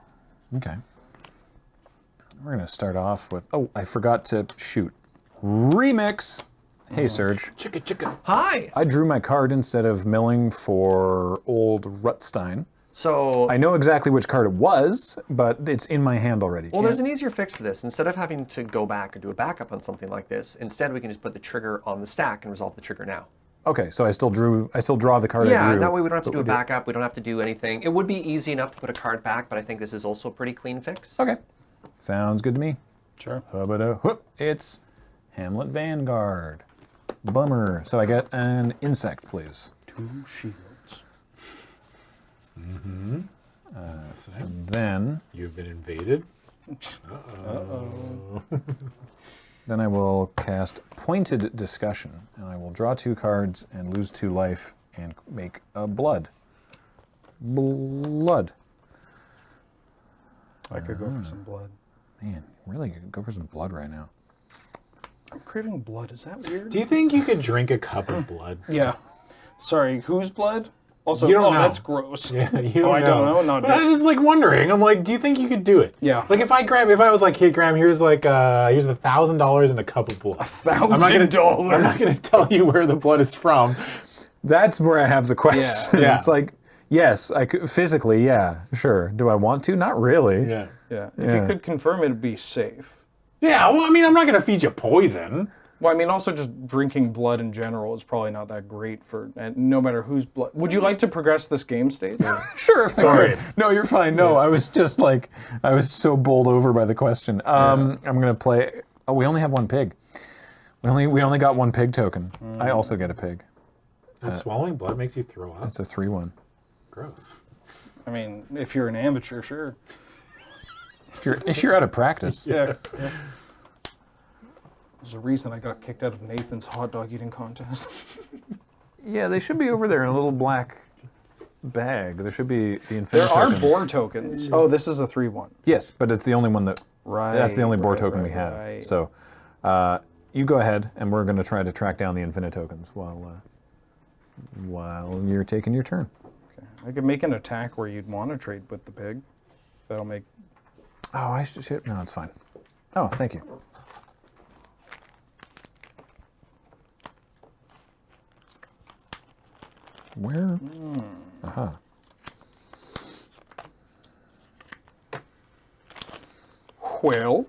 Speaker 1: Okay. We're going to start off with... Oh, I forgot to shoot. Remix. Hey, Serge.
Speaker 3: Chicka.
Speaker 11: Hi.
Speaker 1: I drew my card instead of milling for old Rutstein.
Speaker 11: So,
Speaker 1: I know exactly which card it was, but it's in my hand already.
Speaker 11: well, there's an easier fix to this. Instead of having to go back and do a backup on something like this, instead we can just put the trigger on the stack and resolve the trigger now.
Speaker 1: Okay, so I still draw the card I
Speaker 11: Yeah,
Speaker 1: drew.
Speaker 11: that way we don't have to do a
Speaker 1: but we
Speaker 11: backup. We don't have to do anything. It would be easy enough to put a card back, but I think this is also a pretty clean fix.
Speaker 1: Okay. Sounds good to me.
Speaker 2: Sure.
Speaker 1: Hubba-da whoop. It's Hamlet Vanguard. Bummer. So I get an insect, please.
Speaker 2: 2 shields.
Speaker 1: And then
Speaker 3: You've been invaded.
Speaker 1: Then I will cast Pointed Discussion, and I will draw 2 cards and lose 2 life and make a blood. Blood.
Speaker 2: I could go for some blood.
Speaker 1: Man, really go for some blood right now.
Speaker 2: I'm craving blood. Is that weird?
Speaker 3: Do you think you could drink a cup of blood?
Speaker 2: Yeah. Sorry, whose blood? Also,
Speaker 3: You don't know.
Speaker 2: That's gross.
Speaker 3: Yeah, you
Speaker 2: I don't know. Not
Speaker 3: But I was just like wondering. I'm like, do you think you could do it?
Speaker 2: Yeah.
Speaker 3: Like if I was like, hey Graham, here's $1,000 and a cup of blood.
Speaker 2: $1,000.
Speaker 3: I'm not gonna tell you where the blood is from.
Speaker 1: That's where I have the question.
Speaker 3: Yeah.
Speaker 1: It's like, yes, I could physically, yeah, sure. Do I want to? Not really.
Speaker 3: Yeah.
Speaker 2: Yeah. If you could confirm it'd be safe.
Speaker 3: Yeah. Well, I mean, I'm not gonna feed you poison.
Speaker 2: Well, I mean, also just drinking blood in general is probably not that great for, and no matter whose blood. Would you like to progress this game state?
Speaker 1: Sure.
Speaker 3: Sorry.
Speaker 1: No, you're fine. No, I was just like, I was so bowled over by the question. I'm gonna play. Oh, we only have 1 pig. We only got 1 pig token. I also get a pig.
Speaker 3: Swallowing blood makes you throw up.
Speaker 1: That's a 3/1.
Speaker 3: Gross.
Speaker 2: I mean, if you're an amateur, sure.
Speaker 1: If you're out of practice.
Speaker 2: Yeah. There's a reason I got kicked out of Nathan's hot dog eating contest.
Speaker 1: Yeah, they should be over there in a little black bag. There should be the infinite.
Speaker 2: There are
Speaker 1: tokens.
Speaker 2: boar tokens. Oh, this is a 3/1.
Speaker 1: Yes, but it's the only one that.
Speaker 2: Right.
Speaker 1: That's the only boar
Speaker 2: right,
Speaker 1: token
Speaker 2: right,
Speaker 1: we have.
Speaker 2: right.
Speaker 1: So, you go ahead, and we're going to try to track down the infinite tokens while you're taking your turn.
Speaker 2: Okay. I could make an attack where you'd want to trade with the pig. That'll make.
Speaker 1: Oh, I should. No, it's fine. Oh, thank you. Where? Aha.
Speaker 2: Well.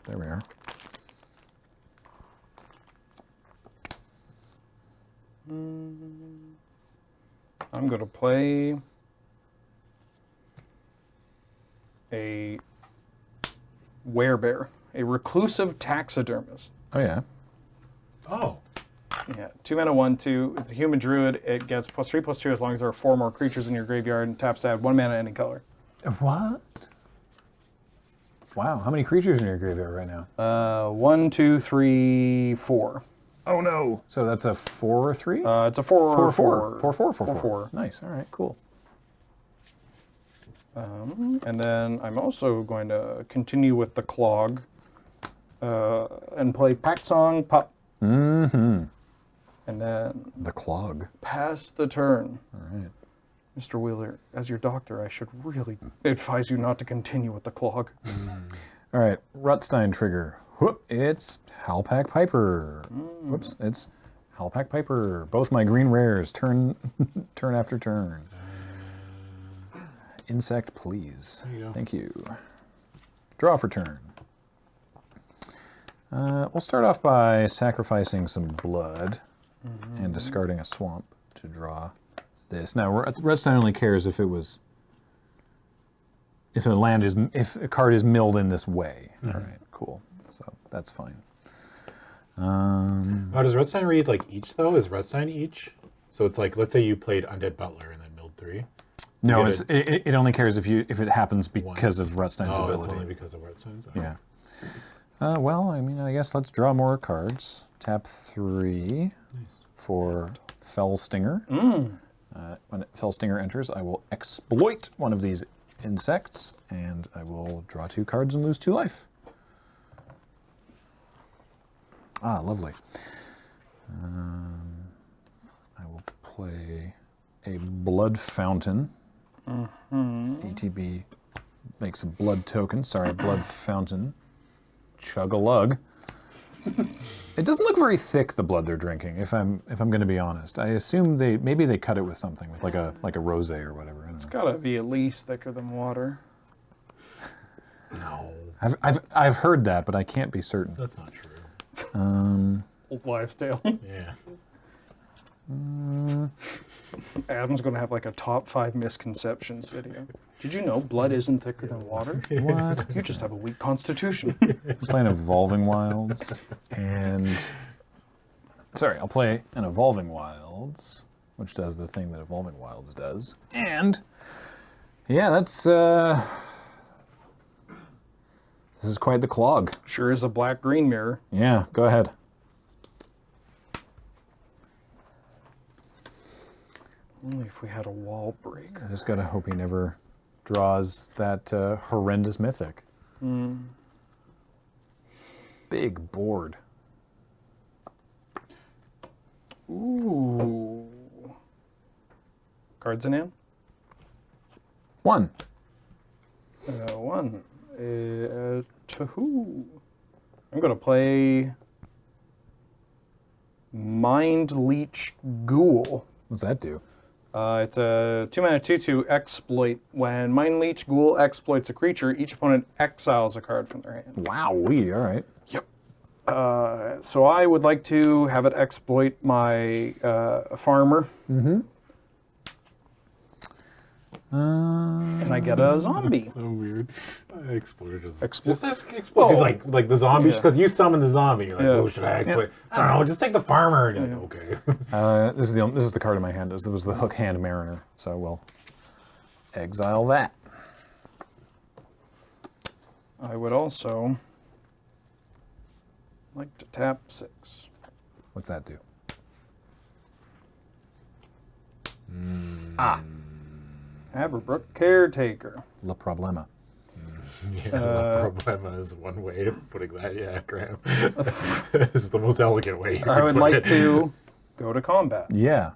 Speaker 1: There we are.
Speaker 2: I'm going to play a werebear, a reclusive taxidermist.
Speaker 1: Oh, yeah.
Speaker 3: Oh.
Speaker 2: Yeah, 2 mana, 1/2. It's a human druid. It gets +3/+2 as long as there are 4 more creatures in your graveyard, and taps to add 1 mana any color.
Speaker 1: What? Wow, how many creatures in your graveyard right now?
Speaker 2: 1, 2, 3, 4.
Speaker 1: Oh, no. So that's a 4/3?
Speaker 2: It's a 4/4.
Speaker 1: 4/4. Nice. All right, cool.
Speaker 2: And then I'm also going to continue with the clog and play Pact Song Pup.
Speaker 1: Mm-hmm.
Speaker 2: And then
Speaker 1: The clog.
Speaker 2: pass the turn.
Speaker 1: All right.
Speaker 2: Mr. Wheeler, as your doctor, I should really advise you not to continue with the clog.
Speaker 1: All right, Rutstein trigger. Whoop, it's Halpak Piper. Whoops, it's Halpak Piper. Both my green rares, turn after turn. Insect, please.
Speaker 3: There you go.
Speaker 1: Thank you. Draw for turn. We'll start off by sacrificing some blood and discarding a swamp to draw this. Now, Rutstein only cares if if a card is milled in this way. All right, cool. So that's fine.
Speaker 3: Oh, does Rutstein read like each though? Is Rutstein each? So it's like, let's say you played Undead Butler and then milled 3.
Speaker 1: No, it only cares if it happens because of Rutstein's
Speaker 3: Oh,
Speaker 1: ability.
Speaker 3: it's only because of Rutstein's? Oh.
Speaker 1: Yeah. Well, I mean, I guess let's draw more cards. Tap 3 for Fell Stinger. When Fell Stinger enters, I will exploit one of these insects, and I will draw 2 cards and lose 2 life. Ah, lovely. I will play a Blood Fountain. ATB makes a blood token. Sorry, Blood Fountain. Chug-a-lug. It doesn't look very thick, the blood they're drinking, if I'm going to be honest. I assume maybe they cut it with something, with like a rosé or whatever.
Speaker 2: It's got to be at least thicker than water.
Speaker 3: No.
Speaker 1: I've heard that, but I can't be certain.
Speaker 3: That's not true.
Speaker 2: Old wives' tale.
Speaker 3: Yeah.
Speaker 2: Adam's going to have like a top 5 misconceptions video. Did you know blood isn't thicker than water?
Speaker 1: What?
Speaker 2: You just have a weak constitution.
Speaker 1: I'm playing Evolving Wilds, and... Sorry, I'll play an Evolving Wilds, which does the thing that Evolving Wilds does. And, yeah, that's This is quite the clog.
Speaker 2: Sure is a black-green mirror.
Speaker 1: Yeah, go ahead.
Speaker 2: Only if we had a wall break.
Speaker 1: I just gotta hope he never draws that horrendous mythic. Big board.
Speaker 2: Ooh. Cards in hand?
Speaker 1: 1.
Speaker 2: 1. Tahoo. I'm going to play Mind Leech Ghoul.
Speaker 1: What's that do?
Speaker 2: It's a 2-mana 2/2 exploit. When Mind Leech Ghoul exploits a creature, each opponent exiles a card from their hand.
Speaker 1: Wowee, all right.
Speaker 2: Yep. So I would like to have it exploit my farmer.
Speaker 1: Mm-hmm.
Speaker 2: And I get a zombie.
Speaker 9: So weird. Explode just
Speaker 2: Exploit.
Speaker 9: just explode.
Speaker 2: Oh.
Speaker 9: Like the zombie, because you summon the zombie. You're like,
Speaker 2: Yeah.
Speaker 9: oh, should I exploit? I don't know. Just take the farmer. And you're like, okay.
Speaker 1: This is the card in my hand. This was the Hook Hand Mariner, so we'll exile that.
Speaker 2: I would also like to tap 6.
Speaker 1: What's that do?
Speaker 2: Aberbrook Caretaker.
Speaker 1: La Problema.
Speaker 9: Yeah, La Problema is one way of putting that. Yeah, Graham. This is the most elegant way. You
Speaker 2: I would
Speaker 9: put
Speaker 2: like
Speaker 9: it.
Speaker 2: to go to combat.
Speaker 1: Yeah.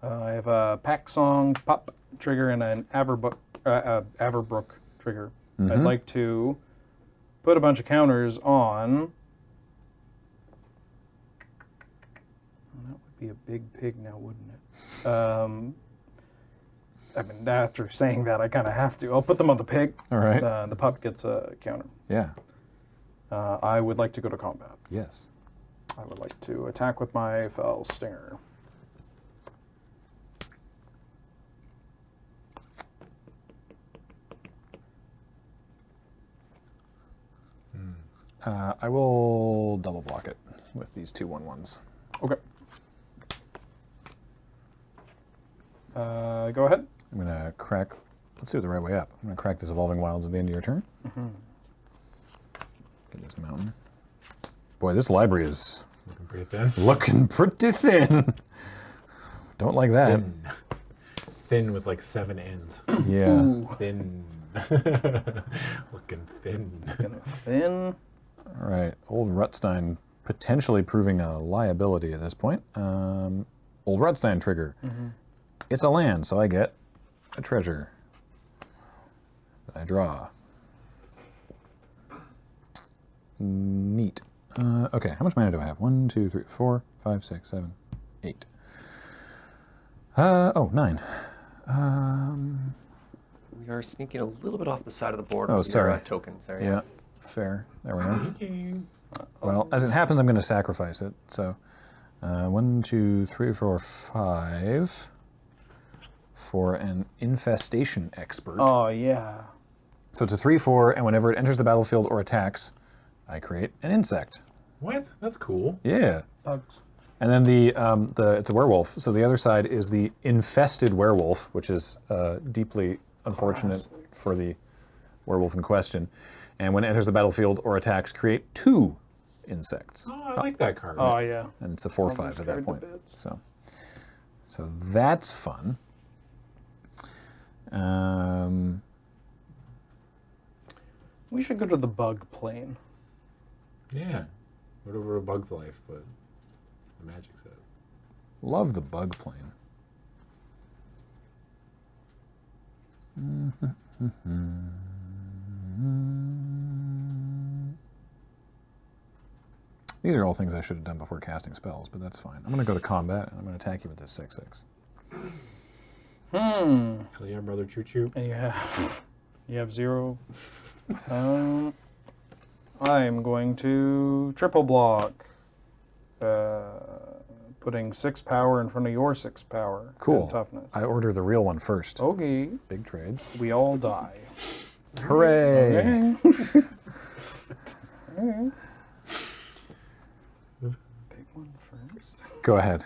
Speaker 2: I have a Pack Song Pop trigger and an Averbrook trigger. I'd like to put a bunch of counters on. That would be a big pig now, wouldn't it? I mean, after saying that, I kind of have to. I'll put them on the pig.
Speaker 1: All right.
Speaker 2: The pup gets a counter.
Speaker 1: Yeah.
Speaker 2: I would like to go to combat.
Speaker 1: Yes.
Speaker 2: I would like to attack with my Fell Stinger.
Speaker 1: I will double block it with these 2/1/1s.
Speaker 2: Okay. Go ahead.
Speaker 1: I'm gonna crack. Let's do it the right way up. I'm gonna crack this Evolving Wilds at the end of your turn. Get this mountain. Boy, this library is
Speaker 9: Looking pretty thin.
Speaker 1: looking pretty thin. Don't like that.
Speaker 9: Thin with like 7 ends.
Speaker 1: Yeah.
Speaker 2: Ooh.
Speaker 9: Thin. Looking thin.
Speaker 2: Gonna thin.
Speaker 1: All right. Old Rutstein potentially proving a liability at this point. Old Rutstein trigger. It's a land, so I get a treasure that I draw. Neat. Okay, how much mana do I have? 1, 2, 3, 4, 5, 6, 7, 8. 9.
Speaker 11: We are sneaking a little bit off the side of the board
Speaker 1: Oh,
Speaker 11: with
Speaker 1: sorry.
Speaker 11: your tokens there.
Speaker 1: Yeah, fair. There we go. Well, as it happens, I'm going to sacrifice it. So, 1, 2, 3, 4, 5 for an infestation expert.
Speaker 2: Oh, yeah.
Speaker 1: So it's a 3/4, and whenever it enters the battlefield or attacks, I create an insect.
Speaker 9: What? That's cool.
Speaker 1: Yeah.
Speaker 2: Bugs.
Speaker 1: And then it's a werewolf. So the other side is the infested werewolf, which is deeply unfortunate for the werewolf in question. And when it enters the battlefield or attacks, create 2 insects.
Speaker 9: Oh, I like that card.
Speaker 2: Oh, yeah.
Speaker 1: And it's a 4/5
Speaker 2: Almost
Speaker 1: at that
Speaker 2: scared to
Speaker 1: point.
Speaker 2: bits.
Speaker 1: So that's fun.
Speaker 2: We should go to the bug plane.
Speaker 9: Yeah. Whatever a bug's life, but the magic says.
Speaker 1: Love the bug plane. These are all things I should have done before casting spells, but that's fine. I'm going to go to combat, and I'm going to attack you with this 6/6.
Speaker 9: Hell yeah, brother, choo choo.
Speaker 2: And you have 0. I'm going to triple block, putting 6 power in front of your 6 power.
Speaker 1: Cool.
Speaker 2: And toughness.
Speaker 1: I order the real one first.
Speaker 2: Okay.
Speaker 1: Big trades.
Speaker 2: We all die.
Speaker 1: Hooray!
Speaker 2: Okay. Okay. Big one first.
Speaker 1: Go ahead.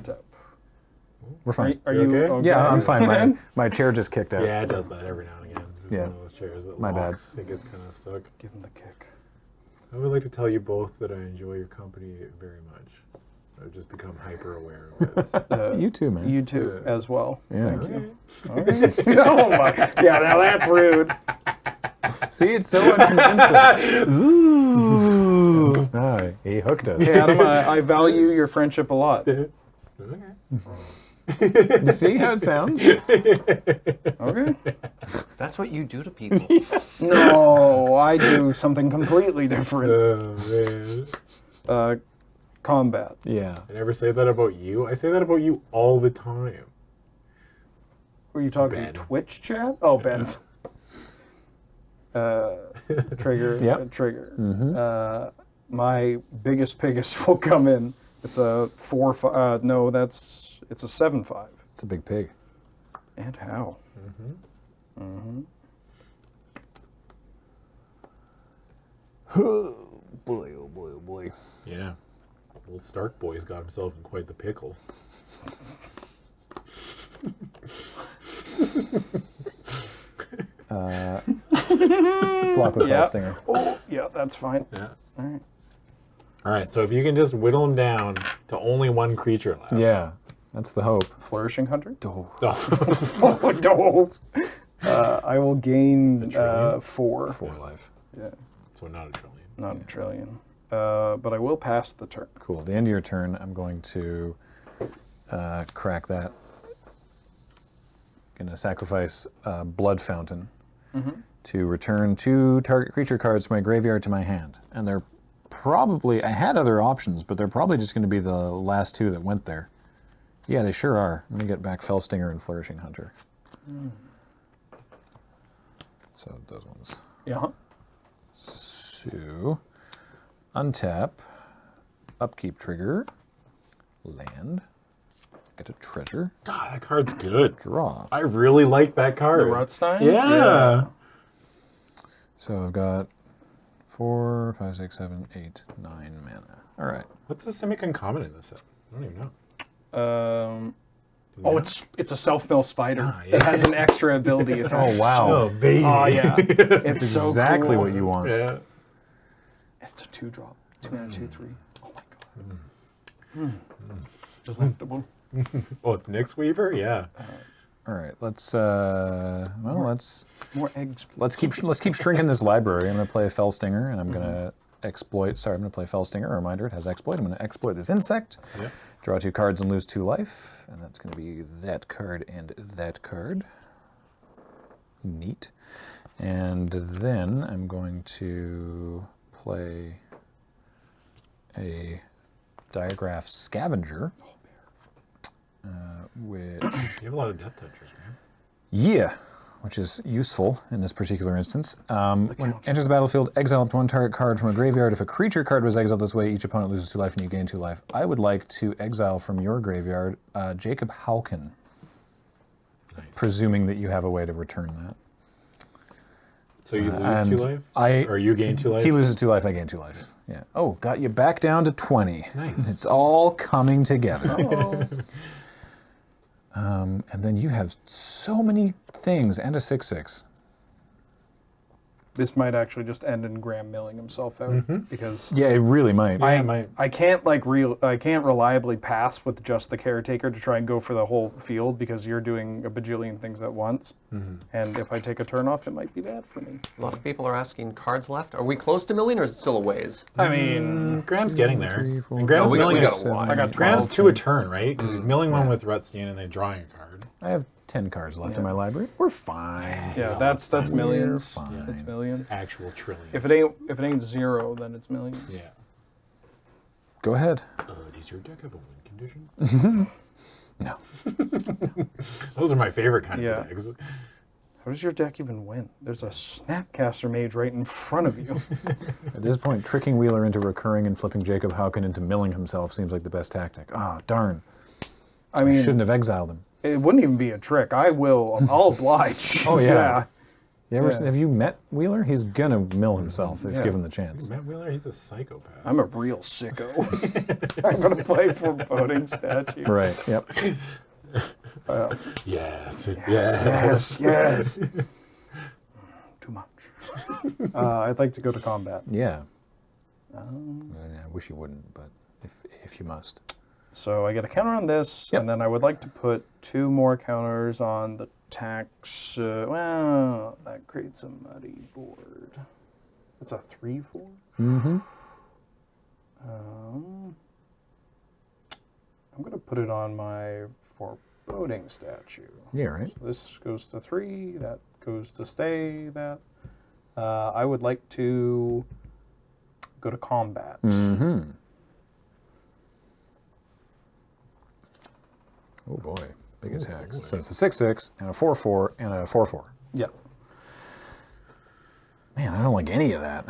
Speaker 2: Tap.
Speaker 1: We're fine.
Speaker 2: Are
Speaker 3: You
Speaker 2: you
Speaker 3: okay?
Speaker 2: okay?
Speaker 1: Yeah, I'm fine. My chair just kicked out.
Speaker 3: Yeah, it does that every now and again. It's
Speaker 1: Yeah.
Speaker 3: one of those chairs that
Speaker 1: My bad.
Speaker 3: locks. It gets kind of stuck.
Speaker 2: Give him the kick.
Speaker 3: I would like to tell you both that I enjoy your company very much. I've just become hyper aware of it.
Speaker 1: You too, man.
Speaker 2: You too, as well.
Speaker 1: Yeah.
Speaker 2: Thank you. All right. Oh my. Yeah, now that's rude.
Speaker 1: See, it's so unconvincing. Ah, he hooked us.
Speaker 2: Hey, Adam, I value your friendship a lot.
Speaker 3: Okay.
Speaker 1: You see how it sounds?
Speaker 2: Okay.
Speaker 11: That's what you do to people.
Speaker 2: No, I do something completely different.
Speaker 3: Man.
Speaker 2: Combat.
Speaker 1: Yeah.
Speaker 3: I never say that about you. I say that about you all the time.
Speaker 2: Were you talking
Speaker 3: Ben.
Speaker 2: Twitch chat? Oh, Ben's. Trigger.
Speaker 1: Yep.
Speaker 2: Trigger. My biggest will come in. It's a 4-5. No, it's a 7-5.
Speaker 1: It's a big pig.
Speaker 2: And how?
Speaker 1: Oh boy, oh boy, oh boy.
Speaker 3: Yeah. Old Stark boy's got himself in quite the pickle.
Speaker 1: Block with
Speaker 2: Yeah.
Speaker 1: Stinger.
Speaker 2: Oh, yeah, that's fine.
Speaker 3: Yeah.
Speaker 2: All right.
Speaker 3: All right, so if you can just whittle him down to only one creature left.
Speaker 1: Yeah, that's the hope.
Speaker 2: Flourishing Hunter?
Speaker 3: Oh.
Speaker 2: Oh, no. I will gain 4.
Speaker 1: 4 life.
Speaker 2: Yeah,
Speaker 3: So not a trillion.
Speaker 2: not a trillion. But I will pass the turn.
Speaker 1: Cool. At the end of your turn, I'm going to crack that. Going to sacrifice Blood Fountain to return 2 target creature cards from my graveyard to my hand. And they're probably, I had other options, but they're probably just going to be the last 2 that went there. Yeah, they sure are. I'm going to get back Fellstinger and Flourishing Hunter. So those ones.
Speaker 2: Yeah.
Speaker 1: So, untap, upkeep trigger, land, get a treasure,
Speaker 3: God, that card's good.
Speaker 1: draw.
Speaker 3: I really like that card.
Speaker 2: The Rutstein?
Speaker 3: Yeah.
Speaker 1: So I've got 4, 5, 6, 7, 8, 9 mana. All right.
Speaker 3: What's the semi-uncommon in this set? I don't even know.
Speaker 2: Oh, it's a self-mill spider.
Speaker 3: yeah.
Speaker 2: It has an extra ability attached.
Speaker 1: Oh, wow.
Speaker 3: Oh, baby.
Speaker 2: Oh, yeah. It's so
Speaker 1: Exactly
Speaker 2: cool.
Speaker 1: what you want.
Speaker 3: Yeah.
Speaker 2: It's a 2-drop. 2 mana, 2/3. Oh my god. Delectable.
Speaker 3: Oh, it's Nyx Weaver? Yeah.
Speaker 1: All right. Let's let's
Speaker 2: More eggs.
Speaker 1: let's keep shrinking this library. I'm going to play a Fellstinger, and I'm going to exploit. Sorry, I'm going to play Fellstinger. A reminder, it has exploit. I'm going to exploit this insect.
Speaker 3: Yep.
Speaker 1: Draw 2 cards and lose 2 life, and that's going to be that card and that card. Neat. And then I'm going to play a Diagraph Scavenger, which
Speaker 3: You have a lot of Death Touchers, man.
Speaker 1: yeah, which is useful in this particular instance. When enters the battlefield, exile up to 1 target card from a graveyard. If a creature card was exiled this way, each opponent loses 2 life and you gain 2 life. I would like to exile from your graveyard Jacob Halkin,
Speaker 3: Nice.
Speaker 1: presuming that you have a way to return that.
Speaker 3: So you lose
Speaker 1: and
Speaker 3: 2 life?
Speaker 1: I-
Speaker 3: Or you gain 2 life?
Speaker 1: He loses 2 life, I gain 2 life. Yeah. Oh, got you back down to 20.
Speaker 3: Nice.
Speaker 1: It's all coming together. And then you have so many things and a 6/6.
Speaker 2: This might actually just end in Graham milling himself out because
Speaker 1: Yeah, it really might.
Speaker 2: I can't I can't reliably pass with just the caretaker to try and go for the whole field because you're doing a bajillion things at once. And if I take a turn off, it might be bad for me.
Speaker 11: A lot of people are asking cards left. Are we close to milling or is it still a ways?
Speaker 2: I mean,
Speaker 3: Graham's getting there.
Speaker 1: 3, 4,
Speaker 3: And Graham's
Speaker 11: we got-
Speaker 3: milling
Speaker 11: we got
Speaker 3: it.
Speaker 11: a while.
Speaker 2: I got
Speaker 3: Graham's
Speaker 2: 12.
Speaker 3: 2 a turn, right? Because he's milling one with Rutstein and then drawing a card.
Speaker 1: I have 10 cards left in my library. We're fine.
Speaker 2: yeah, that's millions.
Speaker 1: fine.
Speaker 2: That's millions.
Speaker 3: Actual trillions.
Speaker 2: If it ain't 0, then it's millions.
Speaker 3: Yeah.
Speaker 1: Go ahead.
Speaker 3: Does your deck have a win condition?
Speaker 1: No.
Speaker 3: Those are my favorite kinds
Speaker 2: Yeah.
Speaker 3: of decks.
Speaker 2: How does your deck even win? There's a Snapcaster Mage right in front of you.
Speaker 1: At this point, tricking Wheeler into recurring and flipping Jacob Hauken into milling himself seems like the best tactic. Ah, darn.
Speaker 2: I
Speaker 1: I
Speaker 2: mean,
Speaker 1: shouldn't have exiled him.
Speaker 2: it wouldn't even be a trick. I'll oblige.
Speaker 1: Oh, yeah. You ever
Speaker 2: Yeah.
Speaker 1: have you met Wheeler? He's gonna mill himself if
Speaker 2: Yeah.
Speaker 1: given the chance.
Speaker 3: Matt Wheeler, he's a psychopath.
Speaker 2: I'm a real sicko. I'm gonna play for voting statue.
Speaker 1: Right. Yep.
Speaker 9: Yes.
Speaker 2: Yes. Too much. I'd like to go to combat.
Speaker 1: Yeah. I wish you wouldn't, but if you must.
Speaker 2: So I get a counter on this,
Speaker 1: Yep.
Speaker 2: and then I would like to put 2 more counters on the tax. Well, that creates a muddy board. It's a 3/4.
Speaker 1: Mm-hmm.
Speaker 2: I'm going to put it on my foreboding statue.
Speaker 1: Yeah, right.
Speaker 2: So this goes to 3. That goes to stay. That. I would like to go to combat.
Speaker 1: Mm-hmm. Oh boy, big attacks. So it's a 6/6 and a 4/4 and a 4/4.
Speaker 2: Yeah.
Speaker 1: Man, I don't like any of that.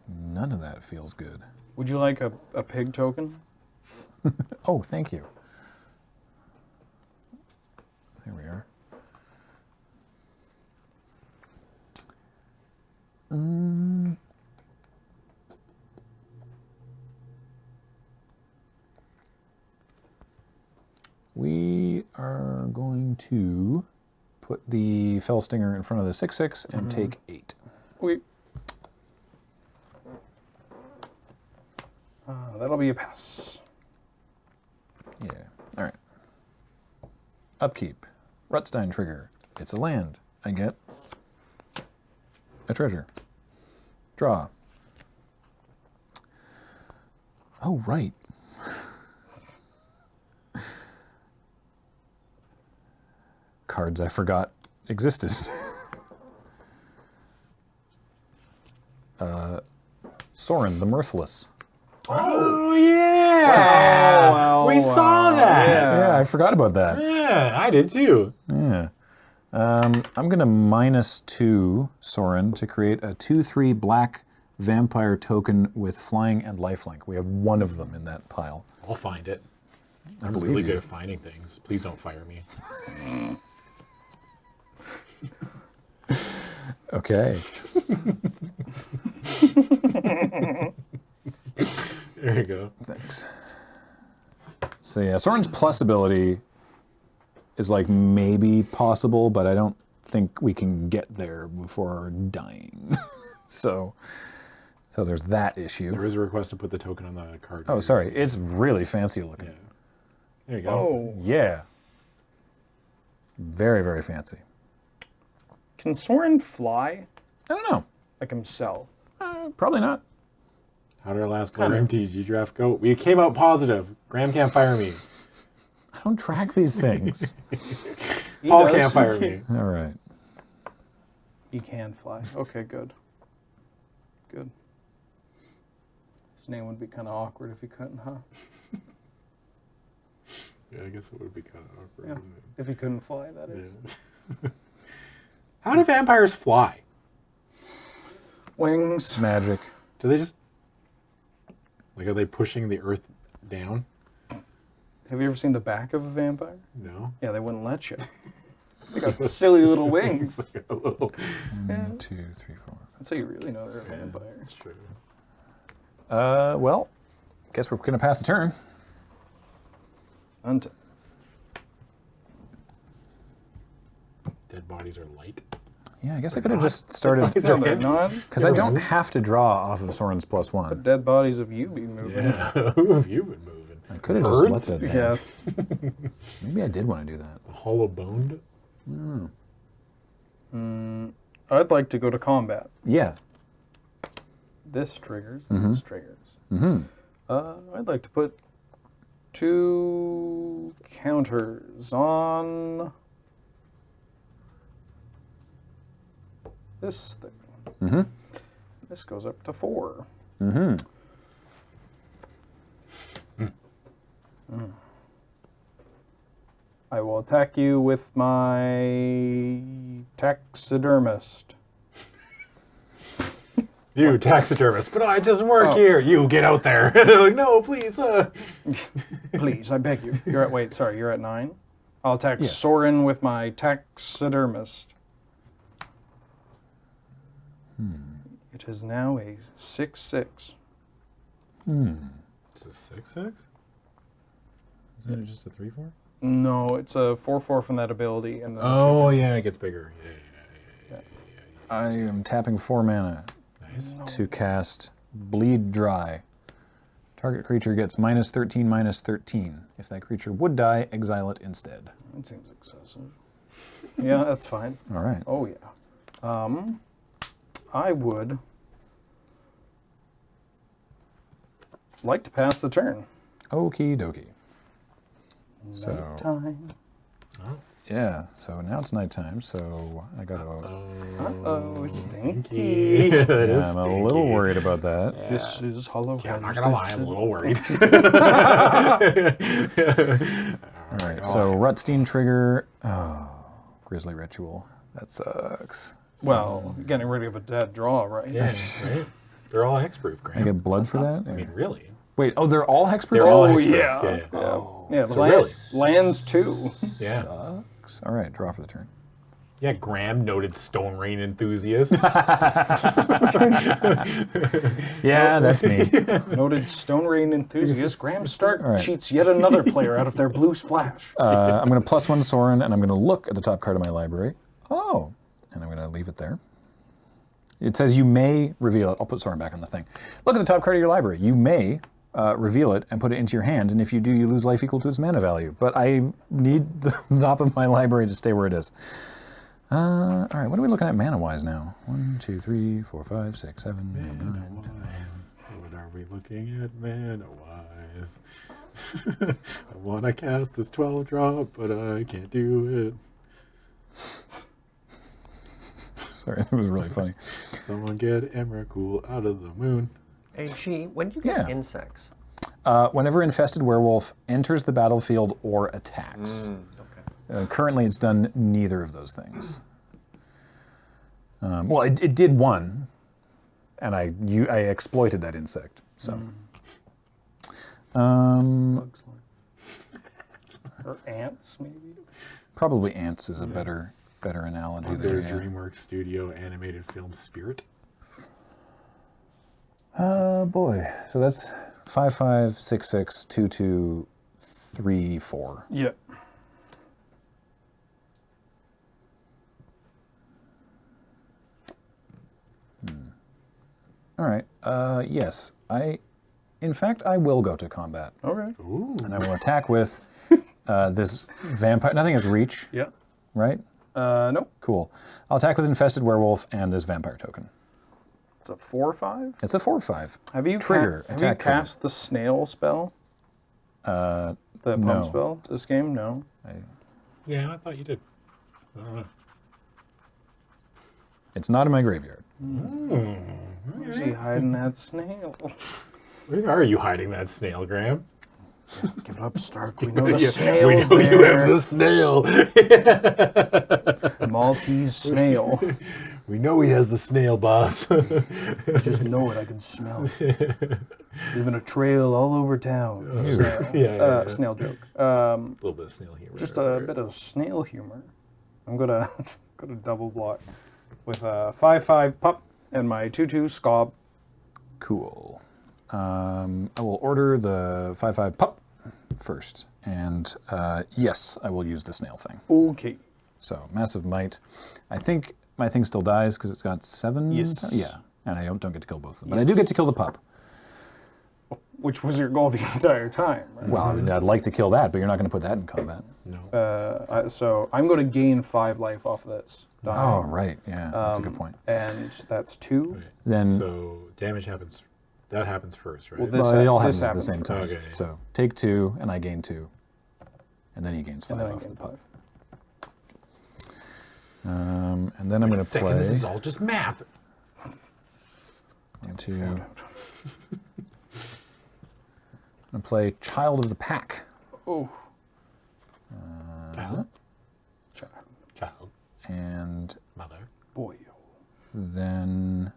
Speaker 1: None of that feels good.
Speaker 2: Would you like a pig token?
Speaker 1: Oh, thank you. There we are. We are going to put the Fell Stinger in front of the 6/6 and take 8.
Speaker 2: Okay. That'll be a pass.
Speaker 1: Yeah. All right. Upkeep. Rutstein trigger. It's a land. I get a treasure. Draw. Oh, right. Cards I forgot existed. Soren the Mirthless.
Speaker 3: Oh, yeah!
Speaker 2: wow,
Speaker 3: we saw that!
Speaker 1: Yeah, I forgot about that.
Speaker 3: Yeah, I did too.
Speaker 1: Yeah. I'm going to -2 Soren to create a 2/3 black vampire token with flying and lifelink. We have one of them in that pile.
Speaker 3: I'll find it. I'm
Speaker 1: believe
Speaker 3: really
Speaker 1: you.
Speaker 3: good at finding things. Please don't fire me.
Speaker 1: Okay.
Speaker 3: There you go.
Speaker 1: Thanks. So yeah, Soren's plus ability is like maybe possible, but I don't think we can get there before dying. so there's that issue.
Speaker 3: There is a request to put the token on the card.
Speaker 1: Oh, sorry. It's really fancy looking.
Speaker 3: Yeah. There you go.
Speaker 2: Oh.
Speaker 1: Yeah. Very, very fancy.
Speaker 2: Can Soren fly
Speaker 1: I don't know.
Speaker 2: like himself?
Speaker 1: Probably not.
Speaker 3: How did our last player MTG draft go? We came out positive. Graham can't fire me.
Speaker 1: I don't track these things.
Speaker 3: Paul
Speaker 2: does.
Speaker 3: can't fire me.
Speaker 1: All right.
Speaker 2: He can fly. Okay, good. Good. His name would be kind of awkward if he couldn't, huh?
Speaker 3: Yeah, I guess it would be kind of awkward.
Speaker 2: Yeah.
Speaker 3: wouldn't it?
Speaker 2: If he couldn't fly, that is.
Speaker 3: Yeah. How do vampires fly?
Speaker 2: Wings.
Speaker 1: Magic.
Speaker 3: Do they just... Like, are they pushing the earth down?
Speaker 2: Have you ever seen the back of a vampire?
Speaker 3: No.
Speaker 2: Yeah, they wouldn't let you. They got silly little wings.
Speaker 3: A little...
Speaker 1: 1, 2, 3, 4.
Speaker 2: That's how you really know they're a vampire.
Speaker 3: That's true.
Speaker 1: Well, guess we're gonna pass the turn.
Speaker 2: Hunt.
Speaker 3: Dead bodies are light.
Speaker 1: Yeah, I guess I could have just started
Speaker 2: No, they're not.
Speaker 1: because I don't have to draw off of Soren's +1.
Speaker 2: Dead bodies of you be moving.
Speaker 3: Yeah. Who have you been moving?
Speaker 1: I could have just
Speaker 3: Birds?
Speaker 1: left it.
Speaker 2: Yeah.
Speaker 1: Maybe I did want to do that.
Speaker 3: Hollow boned?
Speaker 2: I'd like to go to combat.
Speaker 1: Yeah.
Speaker 2: This triggers and this triggers. I'd like to put 2 counters on this thing. This goes up to 4. I will attack you with my taxidermist.
Speaker 3: You taxidermist, but I just work here. You get out there. Like, no, please.
Speaker 2: Please, I beg you. You're at you're at 9. I'll attack
Speaker 1: Yeah.
Speaker 2: Soren with my taxidermist. It is now a 6/6.
Speaker 3: Is it 6/6?
Speaker 9: Isn't it just a 3/4?
Speaker 2: No, it's a 4/4 from that ability, and then
Speaker 9: Oh yeah, it gets bigger. Yeah.
Speaker 1: I am tapping 4 mana
Speaker 9: Nice.
Speaker 1: to cast Bleed Dry. Target creature gets -13/-13. If that creature would die, exile it instead.
Speaker 2: That seems excessive. Yeah, that's fine.
Speaker 1: All right.
Speaker 2: Oh yeah. I would like to pass the turn.
Speaker 1: Okie dokie. So
Speaker 2: Time.
Speaker 1: yeah, so now it's nighttime. So I got to.
Speaker 2: Oh, stinky.
Speaker 1: Yeah, I'm a little worried about that.
Speaker 2: This is Hollow.
Speaker 9: Yeah, I'm not gonna lie, I'm a little worried.
Speaker 1: All right. So Rutstein trigger. Oh, Grizzly Ritual. That sucks.
Speaker 2: Well, getting rid of a dead draw, right?
Speaker 9: Yeah, right? They're all hexproof,
Speaker 1: I
Speaker 9: Graham.
Speaker 1: get blood for that.
Speaker 9: I mean, really?
Speaker 1: Wait. Oh, they're all hexproof.
Speaker 9: They're all
Speaker 2: Oh,
Speaker 9: hexproof.
Speaker 2: yeah.
Speaker 9: Yeah.
Speaker 2: Yeah,
Speaker 9: So really?
Speaker 2: lands too.
Speaker 9: Yeah.
Speaker 1: Sucks. All right. Draw for the turn.
Speaker 9: Yeah, Graham, noted Stone Rain enthusiast.
Speaker 1: Yeah, that's me.
Speaker 2: Noted Stone Rain enthusiast Graham Stark
Speaker 1: All right.
Speaker 2: cheats yet another player out of their blue splash.
Speaker 1: I'm going to +1 Sorin, and I'm going to look at the top card of my library. Oh, and I'm going to leave it there. It says you may reveal it. I'll put Sorin back on the thing. Look at the top card of your library. You may reveal it and put it into your hand, and if you do, you lose life equal to its mana value. But I need the top of my library to stay where it is. All right, what are we looking at mana-wise now? 1, 2, 3, 4, 5, 6, 7, 8, 9, 10.
Speaker 9: What are we looking at mana-wise? I want to cast this 12 drop, but I can't do it.
Speaker 1: Sorry, that was really funny.
Speaker 9: Someone get Emrakul out of the moon.
Speaker 11: Hey, G, when do you get
Speaker 1: Yeah.
Speaker 11: insects?
Speaker 1: Whenever Infested Werewolf enters the battlefield or attacks. Currently, it's done neither of those things. Well, it did one, and I exploited that insect. So,
Speaker 2: Bugs or ants, maybe?
Speaker 1: probably ants is a better analogy
Speaker 9: Their
Speaker 1: there. Yeah.
Speaker 9: DreamWorks Studio animated film Spirit.
Speaker 1: Boy, so that's 5, 5, 6, 6, 2, 2, 3, 4.
Speaker 2: Yeah.
Speaker 1: All right. Yes, in fact, I will go to combat,
Speaker 2: Okay.
Speaker 1: and I will attack with this vampire. Nothing has reach,
Speaker 2: Yeah.
Speaker 1: right?
Speaker 2: Nope.
Speaker 1: Cool. I'll attack with Infested Werewolf and this vampire token.
Speaker 2: It's a 4/5.
Speaker 1: It's a 4/5.
Speaker 2: Have you
Speaker 1: Trigger,
Speaker 2: Have you
Speaker 1: attack trigger.
Speaker 2: cast the snail spell? The pump
Speaker 1: no.
Speaker 2: spell this game? No.
Speaker 9: Yeah, I thought you did. I don't know.
Speaker 1: It's not in my graveyard.
Speaker 2: Where's he hiding that snail?
Speaker 9: Where are you hiding that snail, Graham?
Speaker 2: Give it up, Stark. We know the
Speaker 9: Yeah,
Speaker 2: snail's
Speaker 9: we know
Speaker 2: there.
Speaker 9: you have the snail.
Speaker 2: The Maltese snail.
Speaker 9: We know he has the snail, boss.
Speaker 2: I just know it. I can smell it. Leaving a trail all over town. Snail.
Speaker 9: Yeah.
Speaker 2: Snail joke.
Speaker 9: A little bit of snail humor.
Speaker 2: Just a bit of snail humor. I'm gonna double block with a 5/5 pup and my 2/2 scob.
Speaker 1: Cool. I will order the 5/5 pup first, and yes, I will use the snail thing.
Speaker 2: Okay.
Speaker 1: So massive might. I think my thing still dies because it's got 7.
Speaker 2: Yes.
Speaker 1: Yeah, and I don't get to kill both of them, but I do get to kill the pup.
Speaker 2: Which was your goal the entire time, right?
Speaker 1: Well, I mean, I'd like to kill that, but you're not going to put that in combat.
Speaker 9: No.
Speaker 2: So I'm going to gain 5 life off of this.
Speaker 1: Oh, right. Yeah, that's a good point.
Speaker 2: And that's 2.
Speaker 1: Then
Speaker 9: So damage happens. That happens first, right?
Speaker 2: Well,
Speaker 1: well, it all
Speaker 2: this
Speaker 1: happens at the
Speaker 2: happens
Speaker 1: same time.
Speaker 9: first. Okay.
Speaker 1: So take 2, and I gain 2, and then he gains 5
Speaker 2: And then I
Speaker 1: off
Speaker 2: gain
Speaker 1: the pup.
Speaker 2: 5.
Speaker 1: And then I'm going to play
Speaker 9: This is all just math.
Speaker 1: into. I'm going to play Child of the Pack.
Speaker 2: Oh.
Speaker 9: Child.
Speaker 1: And
Speaker 9: Mother.
Speaker 2: Boy.
Speaker 1: then,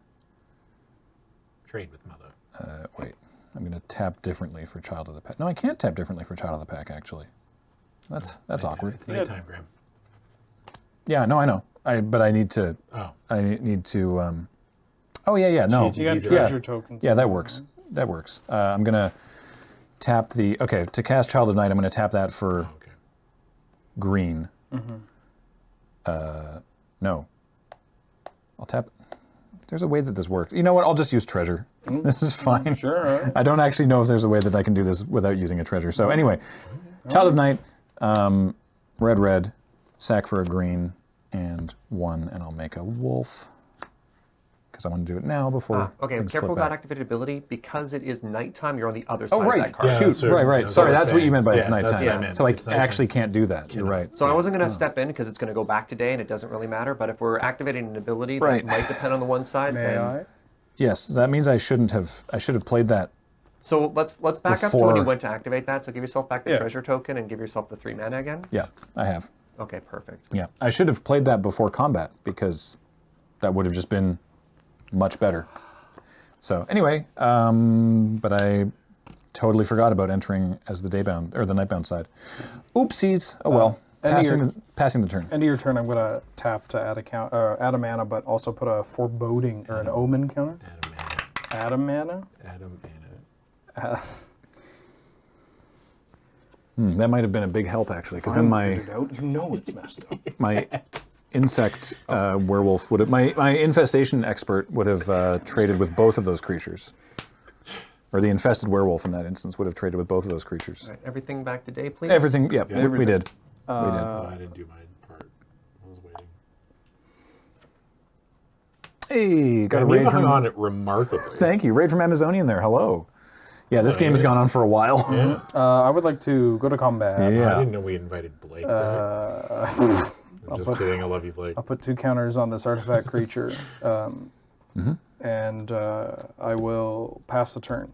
Speaker 9: Trade with mother.
Speaker 1: wait, I'm going to tap differently for Child of the Pack. No, I can't tap differently for Child of the Pack, actually. That's awkward.
Speaker 9: It's nighttime, Graham.
Speaker 1: Yeah, no, I know. But I need to.
Speaker 9: Oh.
Speaker 1: I need to. Oh yeah, no.
Speaker 2: You got
Speaker 9: Easy.
Speaker 2: treasure tokens.
Speaker 1: Yeah, that works. That works. I'm gonna tap the... Okay, to cast Child of Night, I'm going to tap that for green. No. I'll tap... There's a way that this works. You know what? I'll just use treasure. This is fine.
Speaker 2: Sure.
Speaker 1: I don't actually know if there's a way that I can do this without using a treasure. So anyway, Child of Night, red, sack for a green, and 1, and I'll make a wolf. Because I want to do it now before
Speaker 11: Okay,
Speaker 1: things
Speaker 11: careful
Speaker 1: flip
Speaker 11: about
Speaker 1: back.
Speaker 11: activated ability. Because it is nighttime, you're on the other side
Speaker 1: Oh,
Speaker 11: of
Speaker 1: right.
Speaker 11: that card.
Speaker 1: Shoot.
Speaker 3: Yeah,
Speaker 1: Right.
Speaker 3: that's
Speaker 1: Sorry,
Speaker 3: what I was
Speaker 1: that's what you
Speaker 3: saying.
Speaker 1: meant by it's
Speaker 3: Yeah, that's
Speaker 1: nighttime.
Speaker 3: what I meant.
Speaker 1: So I
Speaker 3: It's nighttime.
Speaker 1: actually can't do that. You're right.
Speaker 11: So I wasn't going to step in because it's going to go back today and it doesn't really matter. But if we're activating an ability that
Speaker 1: Right.
Speaker 11: might depend on the one side,
Speaker 2: May
Speaker 11: then...
Speaker 2: I?
Speaker 1: Yes, that means I should have played that.
Speaker 11: So let's back up to when you
Speaker 1: Before-
Speaker 11: went to activate that. So give yourself back the
Speaker 2: Yeah.
Speaker 11: treasure token and give yourself the 3 mana again.
Speaker 1: Yeah, I have.
Speaker 11: Okay, perfect.
Speaker 1: Yeah, I should have played that before combat because that would have just been much better. So anyway, but I totally forgot about entering as the daybound or the nightbound side. Oopsies. Oh well. Passing the turn.
Speaker 2: End of your turn, I'm going to tap to add a mana, but also put a foreboding or an omen counter. Add a mana.
Speaker 1: That might have been a big help actually, because then
Speaker 2: You know it's messed up.
Speaker 1: my insect werewolf would have my infestation expert would have traded with both of those creatures, or the infested werewolf in that instance would have traded with both of those creatures.
Speaker 11: All right, everything back to day, please.
Speaker 1: Everything. Yeah, we did.
Speaker 3: I didn't do my part. I was waiting.
Speaker 1: Hey, got a
Speaker 3: We've
Speaker 1: raid
Speaker 3: hung
Speaker 1: from.
Speaker 3: on it remarkably.
Speaker 1: Thank you, raid from Amazonian there. Hello. Yeah, this game has gone on for a while.
Speaker 3: Yeah.
Speaker 2: I would like to go to combat.
Speaker 3: I
Speaker 1: Yeah.
Speaker 3: didn't know we invited Blake. I'm just kidding. I love you, Blake.
Speaker 2: I'll put 2 counters on this artifact creature, and I will pass the turn.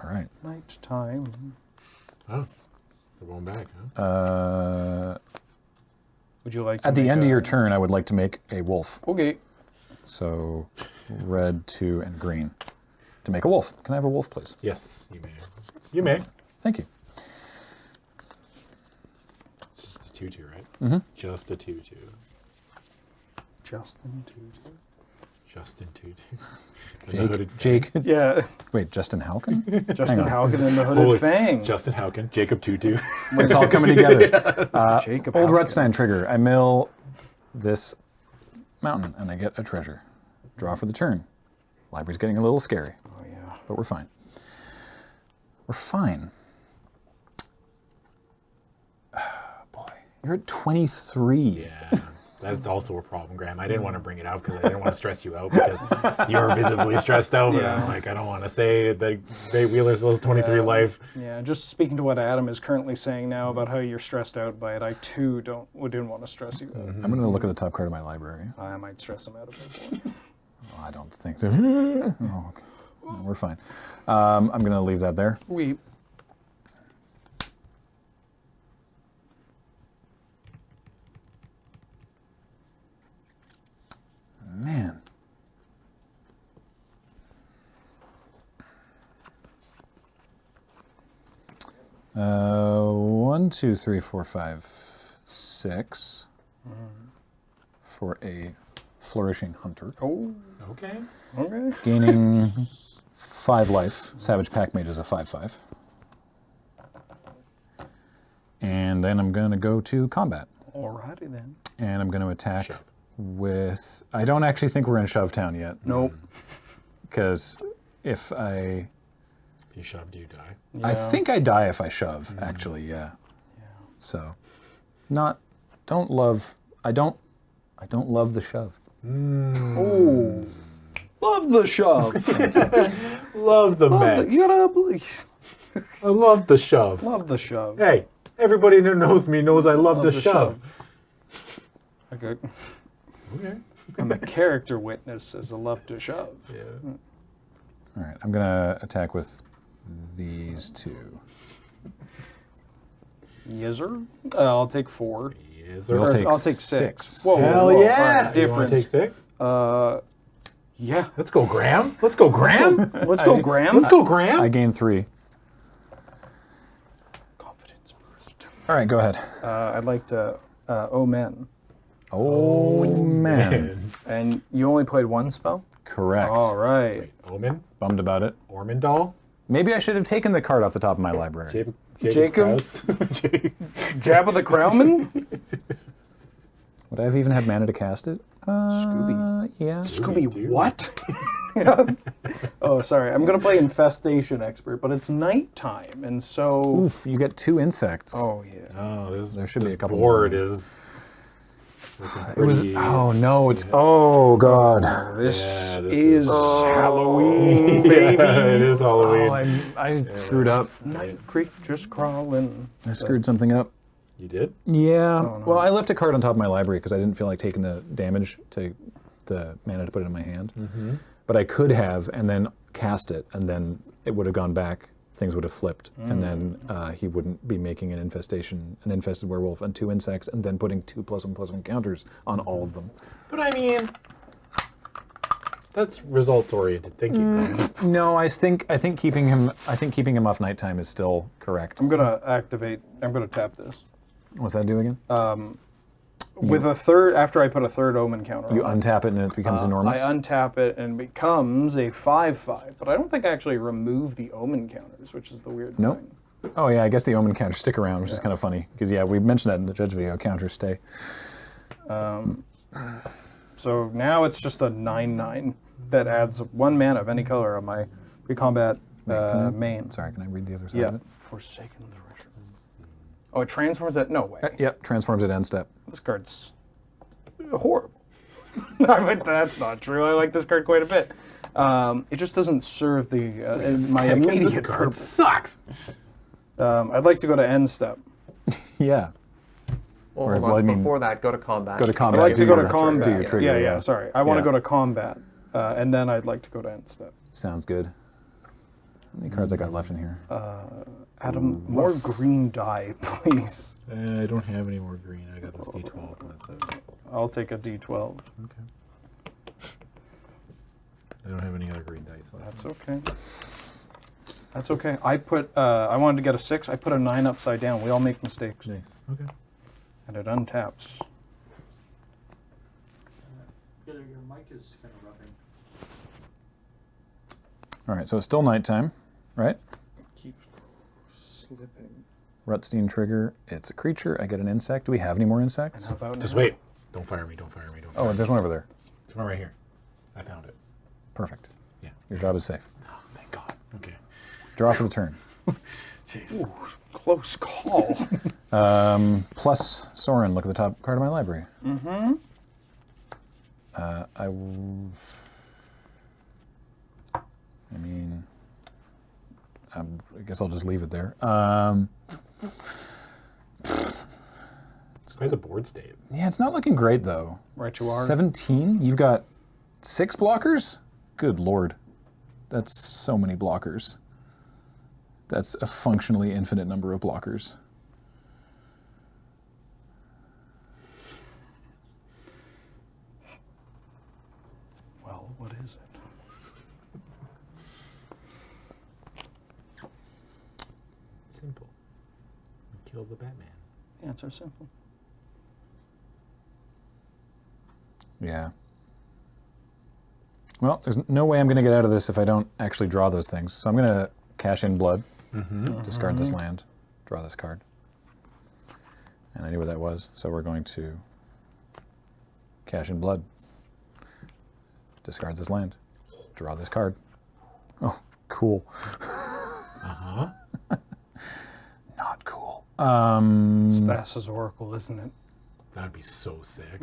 Speaker 1: All right.
Speaker 2: Night time.
Speaker 3: Oh, we're going back, huh?
Speaker 2: Would you like to
Speaker 1: At the
Speaker 2: make
Speaker 1: end of
Speaker 2: a-
Speaker 1: your turn, I would like to make a wolf.
Speaker 2: Okay.
Speaker 1: So, red, 2, and green to make a wolf. Can I have a wolf, please?
Speaker 3: Yes, you may. You may.
Speaker 1: Thank you.
Speaker 3: It's just a 2/2, right? Mm-hmm. Just a 2/2.
Speaker 2: Justin Tutu.
Speaker 3: Justin 2/2.
Speaker 1: Jake.
Speaker 2: Yeah.
Speaker 1: Wait, Justin Halkin?
Speaker 2: Justin
Speaker 1: Hang on.
Speaker 2: Halkin and the Hooded Fang.
Speaker 3: Justin Hauken. Jacob 2/2.
Speaker 1: It's all coming together.
Speaker 2: Jacob
Speaker 1: Old
Speaker 2: Halkin.
Speaker 1: Rutstein trigger. I mill this mountain and I get a treasure. Draw for the turn. Library's getting a little scary.
Speaker 2: Oh, yeah.
Speaker 1: But we're fine. We're fine. Boy, you're at 23.
Speaker 3: Yeah, that's also a problem, Graham. I didn't want to bring it out because I didn't want to stress you out because you're visibly stressed out. But I'm like, I don't want to say that Bay Wheeler still has 23 life.
Speaker 2: Yeah, just speaking to what Adam is currently saying now about how you're stressed out by it, I too didn't want to stress you out.
Speaker 1: I'm going to look at the top card of my library.
Speaker 2: I might stress him out a bit more.
Speaker 1: Oh, I don't think so. Oh, okay. No, we're fine. I'm going to leave that there.
Speaker 2: We
Speaker 1: Man. One, two, three, four, five, 6 for a flourishing hunter.
Speaker 2: Oh,
Speaker 3: Okay.
Speaker 2: okay.
Speaker 1: Gaining 5 life. Savage Packmate is a 5/5. And then I'm going to go to combat.
Speaker 2: Alrighty then.
Speaker 1: And I'm going to attack
Speaker 3: Shove.
Speaker 1: with... I don't actually think we're in Shove Town yet.
Speaker 2: Nope.
Speaker 1: Because if I...
Speaker 3: If you shove, do you die?
Speaker 1: I think I die if I shove, actually, yeah. So, don't love the shove.
Speaker 2: Oh, love the shove.
Speaker 3: Love the Mets.
Speaker 2: You gotta believe.
Speaker 3: I love the shove.
Speaker 2: Love the shove.
Speaker 3: Hey, everybody who knows me knows I love the shove.
Speaker 2: Okay.
Speaker 3: Okay.
Speaker 2: And the character witness is a love to shove.
Speaker 3: Yeah.
Speaker 1: All right, I'm going to attack with these 2.
Speaker 2: Yes, sir. I'll take 4.
Speaker 3: Yes,
Speaker 1: You'll
Speaker 3: sir.
Speaker 1: take
Speaker 2: I'll take
Speaker 1: 6.
Speaker 2: 6. Whoa,
Speaker 3: Hell
Speaker 2: whoa,
Speaker 3: yeah!
Speaker 2: alright,
Speaker 3: You want
Speaker 2: difference.
Speaker 3: to take 6?
Speaker 2: Yeah.
Speaker 3: Let's go, Graham. Let's go, Graham.
Speaker 2: Let's go, Graham.
Speaker 3: Let's go, Graham.
Speaker 1: I gain 3.
Speaker 2: Confidence boost.
Speaker 1: All right, go ahead.
Speaker 2: I'd like to omen.
Speaker 1: Oh, man.
Speaker 2: And you only played 1 spell?
Speaker 1: Correct.
Speaker 2: All right.
Speaker 3: Wait, Omen?
Speaker 1: Bummed about it.
Speaker 3: Ormondal?
Speaker 1: Maybe I should have taken the card off the top of my library.
Speaker 2: Jacob? Jabba the Crowman?
Speaker 1: Would I have even had mana to cast it?
Speaker 2: Scooby.
Speaker 1: Yeah.
Speaker 2: Scooby what? Oh, sorry. I'm going to play Infestation Expert, but it's nighttime, and so...
Speaker 1: Oof, you get 2 insects.
Speaker 2: Oh, yeah.
Speaker 9: Oh,
Speaker 1: There should be a couple
Speaker 9: board
Speaker 1: more.
Speaker 9: is.
Speaker 1: It was. Oh no! It's. Oh god!
Speaker 2: This
Speaker 9: this
Speaker 2: is Halloween, baby.
Speaker 9: It is Halloween.
Speaker 1: Oh, I screwed up.
Speaker 2: Night creatures crawling.
Speaker 1: I screwed something up.
Speaker 9: You did?
Speaker 1: Yeah. Well, I left a card on top of my library because I didn't feel like taking the damage to the mana to put it in my hand. But I could have, and then cast it, and then it would have gone back. Things would have flipped, and then he wouldn't be making an infested werewolf, and 2 insects, and then putting 2 +1/+1 counters on all of them.
Speaker 3: But I mean, that's results oriented thinking. Right?
Speaker 1: No, I think keeping him off nighttime is still correct.
Speaker 2: I'm going to tap this.
Speaker 1: What's that do again?
Speaker 2: With a third, after I put a third Omen counter
Speaker 1: You
Speaker 2: on
Speaker 1: untap it and it becomes enormous?
Speaker 2: I untap it and it becomes a 5/5, but I don't think I actually remove the Omen counters, which is the weird
Speaker 1: Nope.
Speaker 2: thing.
Speaker 1: Oh yeah, I guess the Omen counters stick around, which is kind of funny. Because yeah, we mentioned that in the Judge video, counters stay.
Speaker 2: So now it's just a 9/9 that adds 1 mana of any color on my pre-combat main.
Speaker 1: Sorry, can I read the other side
Speaker 2: Yeah.
Speaker 1: of it?
Speaker 2: Forsaken Thresher. Oh, it transforms that? No way.
Speaker 1: Yep, transforms at end step.
Speaker 2: This card's horrible. That's not true. I like this card quite a bit. It just doesn't serve my immediate purpose.
Speaker 3: Sucks.
Speaker 2: I'd like to go to end step.
Speaker 1: Yeah.
Speaker 11: Well,
Speaker 1: Or,
Speaker 11: hold
Speaker 1: well,
Speaker 11: on.
Speaker 1: I mean,
Speaker 11: Before that, go to combat.
Speaker 1: Go to
Speaker 2: I'd
Speaker 1: combat.
Speaker 2: like to
Speaker 1: do
Speaker 2: go to
Speaker 1: your-
Speaker 2: combat.
Speaker 1: Do your trigger,
Speaker 2: yeah, sorry. I want to
Speaker 1: Yeah.
Speaker 2: go to combat, and then I'd like to go to end step.
Speaker 1: Sounds good. How many cards I got left in here?
Speaker 2: Adam, more green dye, please.
Speaker 9: I don't have any more green. I got this D12. And that's it.
Speaker 2: I'll take a D12.
Speaker 9: Okay. I don't have any other green dice left.
Speaker 2: That's okay. That's okay. I wanted to get a 6. I put a 9 upside down. We all make mistakes.
Speaker 9: Nice. Okay.
Speaker 2: And it untaps.
Speaker 7: Your mic is kind of rubbing.
Speaker 1: All right, so it's still nighttime, right?
Speaker 2: Keeps slipping.
Speaker 1: Rutstein trigger. It's a creature. I get an insect. Do we have any more insects?
Speaker 2: How about
Speaker 9: Just
Speaker 2: now?
Speaker 9: wait. Don't fire me. Don't fire me. Don't fire
Speaker 1: Oh,
Speaker 9: me.
Speaker 1: there's one over there.
Speaker 9: There's one right here. I found it.
Speaker 1: Perfect.
Speaker 9: Yeah.
Speaker 1: Your job is safe.
Speaker 9: Oh, thank God. Okay.
Speaker 1: Draw for the turn.
Speaker 9: Jeez.
Speaker 2: Ooh, close call.
Speaker 1: Plus Soren. Look at the top card of my library.
Speaker 2: Mm-hmm.
Speaker 1: I mean, I guess I'll just leave it there.
Speaker 9: Quite the board state.
Speaker 1: Yeah, it's not looking great though.
Speaker 2: Right you are.
Speaker 1: 17? You've got 6 blockers? Good lord. That's so many blockers. That's a functionally infinite number of blockers.
Speaker 2: Well, what is it?
Speaker 9: Simple. We killed the Batman.
Speaker 2: Yeah, it's so simple.
Speaker 1: Yeah. Well, there's no way I'm going to get out of this if I don't actually draw those things. So I'm going to cash in blood, discard this land, draw this card. And I knew what that was, so we're going to cash in blood, discard this land, draw this card. Oh, cool. Not cool.
Speaker 2: Stas's Oracle, isn't it?
Speaker 9: That'd be so sick.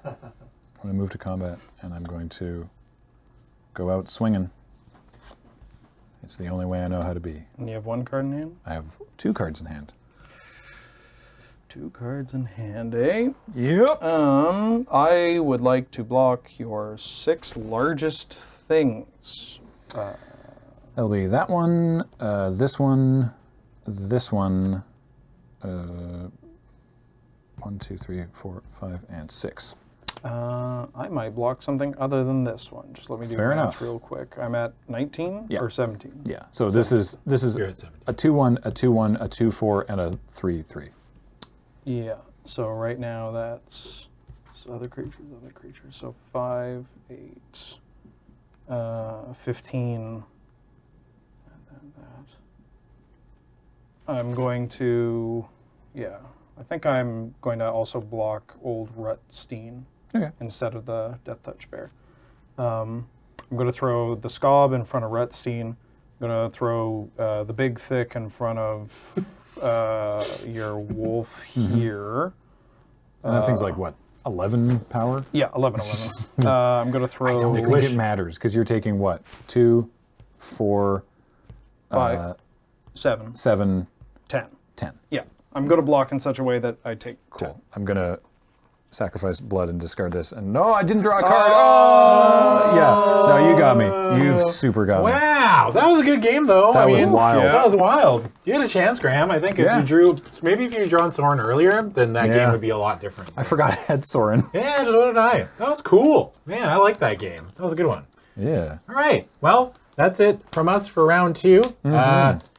Speaker 1: I'm going to move to combat, and I'm going to go out swinging. It's the only way I know how to be.
Speaker 2: And you have 1 card in hand?
Speaker 1: I have 2 cards in hand.
Speaker 2: 2 cards in hand, eh?
Speaker 1: Yep.
Speaker 2: I would like to block your 6 largest things.
Speaker 1: That'll be that one, this one, this one, 1, 2, 3, 4, 5, and 6.
Speaker 2: I might block something other than this one. Just let me do
Speaker 1: Fair
Speaker 2: math
Speaker 1: enough.
Speaker 2: real quick. I'm at 19
Speaker 1: Yeah.
Speaker 2: or 17.
Speaker 1: Yeah. So this is
Speaker 9: You're at 17.
Speaker 1: a 2/1, a 2/1, a 2/4, and a 3/3.
Speaker 2: Yeah. So right now that's other creatures. So 5, 8, 15, I'm going to, yeah, I think I'm going to also block old Rutstein instead of the Death Touch Bear. I'm going to throw the Scob in front of Rutstein. I'm going to throw the Big Thick in front of your wolf here.
Speaker 1: And that thing's like what, 11 power?
Speaker 2: Yeah, 11. I'm going to throw...
Speaker 1: I don't think it matters, because you're taking what? 2, 4,
Speaker 2: 5, 7,
Speaker 1: 7,
Speaker 2: 10.
Speaker 1: 10.
Speaker 2: Yeah, I'm going to block in such a way that I take...
Speaker 1: Cool. I'm going to sacrifice blood and discard this. And no, I didn't draw a card. Oh! Yeah. No, you got me. You super got me.
Speaker 3: Wow, that was a good game, though.
Speaker 1: That was wild.
Speaker 3: Yeah. That was wild. You had a chance, Graham. I think if you drew, maybe if you drawn Soren earlier, then that game would be a lot different.
Speaker 1: I forgot I had Soren.
Speaker 3: Yeah, so did I. That was cool. Man, I like that game. That was a good one.
Speaker 1: Yeah.
Speaker 3: All right. Well, that's it from us for round 2.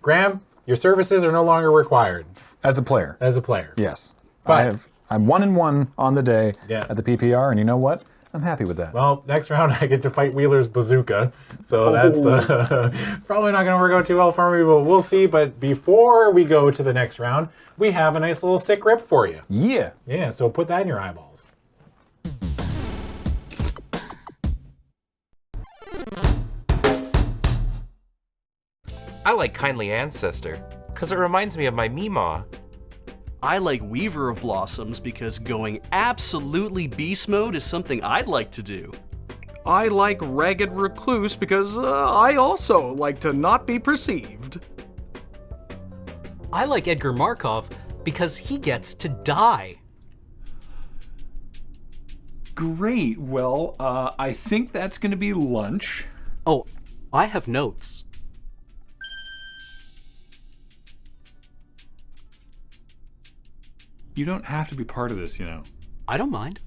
Speaker 3: Graham, your services are no longer required.
Speaker 1: As a player.
Speaker 3: As a player.
Speaker 1: Yes.
Speaker 3: But
Speaker 1: I'm 1-1 on the day
Speaker 3: Yeah.
Speaker 1: at the PPR, and you know what? I'm happy with that.
Speaker 3: well, next round I get to fight Wheeler's bazooka, so that's probably not going to work out too well for me, but we'll see. But before we go to the next round, we have a nice little sick rip for you.
Speaker 1: Yeah.
Speaker 3: Yeah, so put that in your eyeballs.
Speaker 8: I like Kindly Ancestor, because it reminds me of my Meemaw.
Speaker 12: I like Weaver of Blossoms because going absolutely beast mode is something I'd like to do.
Speaker 2: I like Ragged Recluse because I also like to not be perceived.
Speaker 7: I like Edgar Markov because he gets to die.
Speaker 13: Great. Well, I think that's going to be lunch.
Speaker 12: Oh, I have notes.
Speaker 13: You don't have to be part of this, you know.
Speaker 12: I don't mind.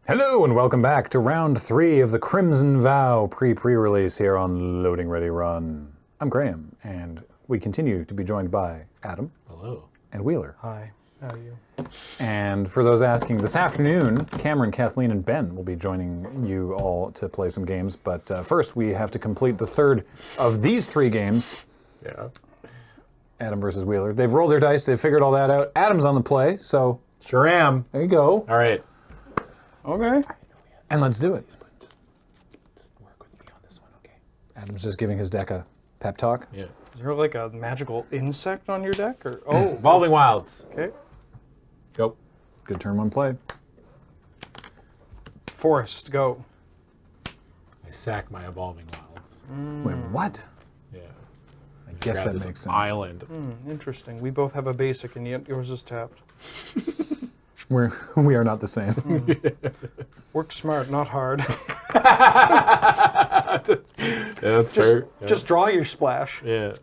Speaker 1: Hello and welcome back to round 3 of the Crimson Vow pre-release here on Loading Ready Run. I'm Graham, and we continue to be joined by Adam.
Speaker 3: Hello.
Speaker 1: And Wheeler.
Speaker 2: Hi, how are you?
Speaker 1: And for those asking, this afternoon, Cameron, Kathleen, and Ben will be joining you all to play some games. But first, we have to complete the third of these 3 games.
Speaker 3: Yeah.
Speaker 1: Adam versus Wheeler. They've rolled their dice. They've figured all that out. Adam's on the play, so
Speaker 3: Sure am.
Speaker 1: there you go.
Speaker 3: All right.
Speaker 2: Okay.
Speaker 1: And let's do it.
Speaker 3: Just work with me on this one, okay?
Speaker 1: Adam's just giving his deck a pep talk.
Speaker 3: Yeah.
Speaker 2: Is there like a magical insect on your deck? Or oh,
Speaker 3: Evolving Wilds.
Speaker 2: okay.
Speaker 3: Go.
Speaker 1: Good turn, one play.
Speaker 2: Forest, go.
Speaker 3: I sack my Evolving Wilds.
Speaker 1: Wait, what?
Speaker 3: Yeah.
Speaker 1: I guess
Speaker 3: Grab
Speaker 1: that
Speaker 3: this
Speaker 1: makes sense.
Speaker 3: Island.
Speaker 2: Interesting. We both have a basic, and yet yours is tapped.
Speaker 1: We are not the same.
Speaker 2: Work smart, not hard.
Speaker 3: Yeah, that's fair. Yeah.
Speaker 2: Just draw your splash.
Speaker 3: Yeah.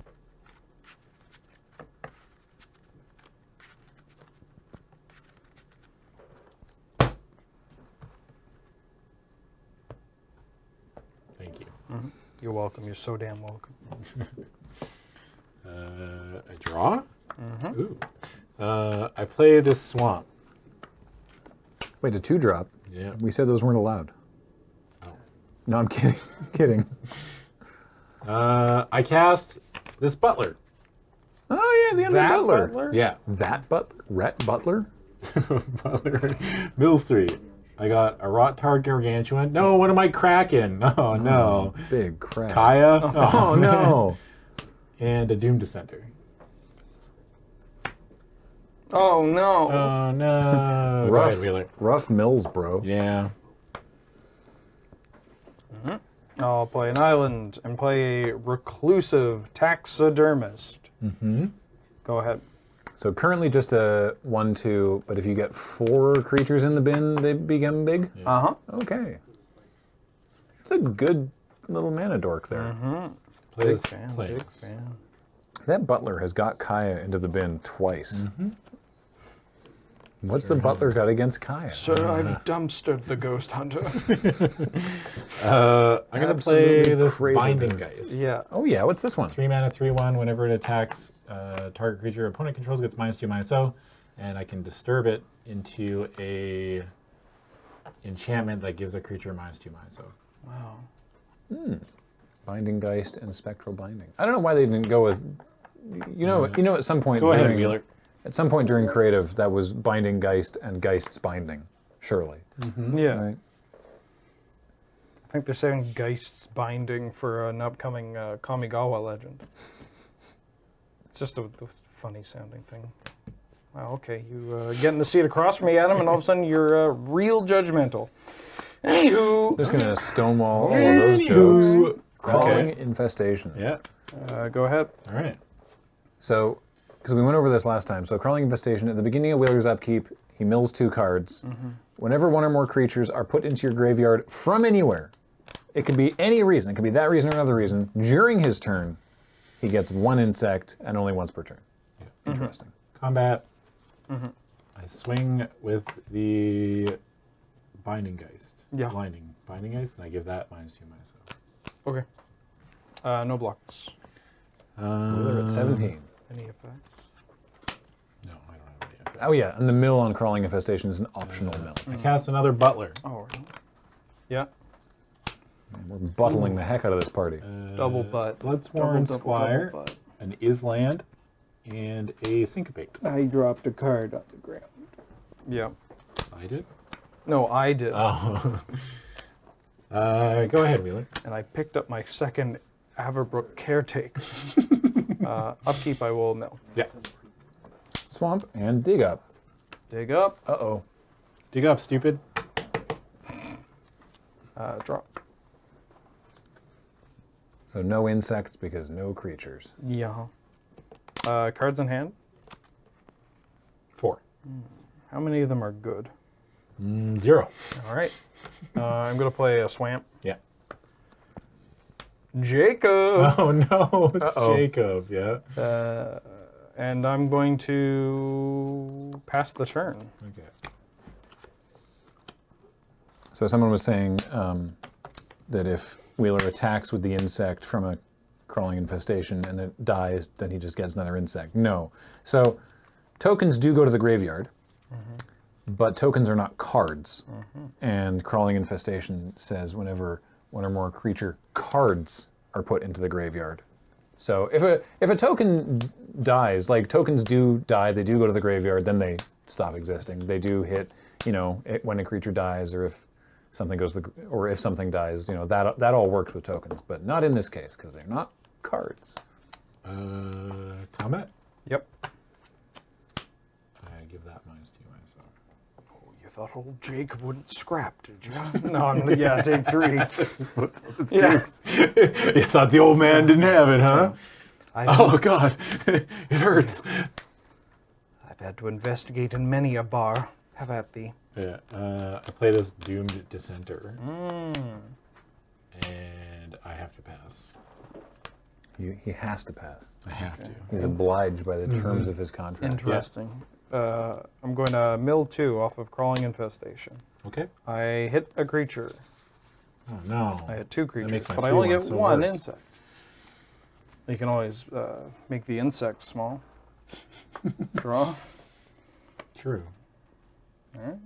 Speaker 3: Thank you.
Speaker 2: You're welcome. You're so damn welcome.
Speaker 3: I draw? Ooh. I play this swamp.
Speaker 1: Wait, a 2-drop?
Speaker 3: Yeah.
Speaker 1: We said those weren't allowed.
Speaker 3: Oh.
Speaker 1: No, I'm kidding. kidding.
Speaker 3: I cast this Butler.
Speaker 1: Oh, yeah, the end of Butler.
Speaker 3: Yeah.
Speaker 1: That Butler? Rhett Butler?
Speaker 3: Butler. Mill Street. I got a Rot-Tard Gargantuan. No, what am I cracking? Oh, no.
Speaker 1: Big crap.
Speaker 3: Kaya.
Speaker 1: Oh, no.
Speaker 3: And a Doom Dissenter.
Speaker 2: Oh no.
Speaker 3: Oh, no. Go ahead, Wheeler.
Speaker 1: Rough Mills, bro.
Speaker 3: Yeah.
Speaker 2: I'll play an island and play a reclusive taxidermist. Go ahead.
Speaker 1: So currently just a 1/2, but if you get 4 creatures in the bin, they become big?
Speaker 2: Uh-huh.
Speaker 1: Okay. It's a good little mana dork there.
Speaker 3: Play
Speaker 2: Big
Speaker 3: this
Speaker 2: fan,
Speaker 3: place.
Speaker 2: big fan.
Speaker 1: That Butler has got Kaya into the bin twice. What's the Butler got against Kaya?
Speaker 2: So I've dumpstered the Ghost Hunter.
Speaker 3: I'm going to play
Speaker 1: Absolutely
Speaker 3: this
Speaker 1: crazy.
Speaker 3: Binding Geist.
Speaker 2: Yeah.
Speaker 1: Oh yeah, what's this one?
Speaker 3: 3 mana, 3/1. Whenever it attacks target creature opponent controls, gets -2/-0, and I can disturb it into a enchantment that gives a creature -2/-0.
Speaker 2: Wow.
Speaker 1: Binding Geist and Spectral Binding. I don't know why they didn't go with, at some point.
Speaker 9: Go ahead,
Speaker 1: during,
Speaker 9: Wheeler.
Speaker 1: At some point during creative, that was Binding Geist and Geist's Binding, surely.
Speaker 2: Yeah.
Speaker 1: Right?
Speaker 2: I think they're saving Geist's Binding for an upcoming Kamigawa legend. It's just a funny sounding thing. Wow, okay, you getting the seat across from me, Adam, and all of a sudden you're real judgmental. Anywho.
Speaker 1: Just gonna stonewall all of those jokes. Crawling Infestation.
Speaker 9: Yeah.
Speaker 2: Go ahead.
Speaker 9: All right.
Speaker 1: So, because we went over this last time, so Crawling Infestation, at the beginning of Wheeler's upkeep, he mills 2 cards. Whenever one or more creatures are put into your graveyard from anywhere, it could be any reason, it could be that reason or another reason, during his turn, he gets 1 insect and only once per turn. Yeah. Interesting.
Speaker 9: Combat. I swing with the Binding Geist.
Speaker 2: Yeah.
Speaker 9: Binding Geist, and I give that -2/-0.
Speaker 2: Okay. No blocks.
Speaker 1: Wheeler at 17.
Speaker 2: Any effects?
Speaker 9: No, I don't have any effects.
Speaker 1: Oh yeah, and the mill on Crawling Infestation is an optional mill.
Speaker 9: I cast another Butler.
Speaker 2: Oh, really? Yeah.
Speaker 1: We're buttling the heck out of this party.
Speaker 2: Double butt.
Speaker 9: Bloodsworn
Speaker 2: Double
Speaker 9: Squire,
Speaker 2: butt.
Speaker 9: an Island, and a Syncopate.
Speaker 2: I dropped a card on the ground. Yeah.
Speaker 9: I did?
Speaker 2: No, I did.
Speaker 9: Oh. Go ahead, Wheeler.
Speaker 2: And I picked up my second Averbrook Caretaker. Upkeep I will mill.
Speaker 9: Yeah.
Speaker 1: Swamp and Dig Up.
Speaker 2: Dig up.
Speaker 1: Uh-oh.
Speaker 9: Dig up, stupid.
Speaker 2: Drop.
Speaker 1: So no insects because no creatures.
Speaker 2: Yeah. Cards in hand.
Speaker 9: 4.
Speaker 2: How many of them are good?
Speaker 9: 0.
Speaker 2: All right. I'm going to play a Swamp.
Speaker 9: Yeah.
Speaker 2: Jacob!
Speaker 9: Oh no, it's Jacob, yeah.
Speaker 2: And I'm going to pass the turn.
Speaker 9: Okay.
Speaker 1: So someone was saying that if Wheeler attacks with the insect from a Crawling Infestation and it dies, then he just gets another insect. No. So tokens do go to the graveyard, but tokens are not cards. And Crawling Infestation says whenever one or more creature cards are put into the graveyard. So if a token dies, like tokens do die, they do go to the graveyard, then they stop existing. They do hit, when a creature dies, or if something goes, or if something dies, that all works with tokens, but not in this case because they're not cards.
Speaker 9: Combat?
Speaker 2: Yep.
Speaker 9: I give that -2/-0.
Speaker 2: You thought old Jake wouldn't scrap, did you? No, take 3.
Speaker 9: You thought the old man didn't have it, huh? Oh God, it hurts.
Speaker 2: I've had to investigate in many a bar. Have at thee.
Speaker 9: Yeah, I play this Doomed Dissenter, and I have to pass.
Speaker 1: He has to pass.
Speaker 9: I have to.
Speaker 1: He's obliged by the terms of his contract.
Speaker 2: Interesting. I'm going to mill 2 off of Crawling Infestation.
Speaker 9: Okay.
Speaker 2: I hit a creature.
Speaker 9: Oh no.
Speaker 2: I hit 2 creatures,
Speaker 9: makes my
Speaker 2: but I only
Speaker 9: 3-1
Speaker 2: get
Speaker 9: so
Speaker 2: 1
Speaker 9: worse.
Speaker 2: insect. You can always make the insect small. Draw.
Speaker 9: True.
Speaker 2: All right.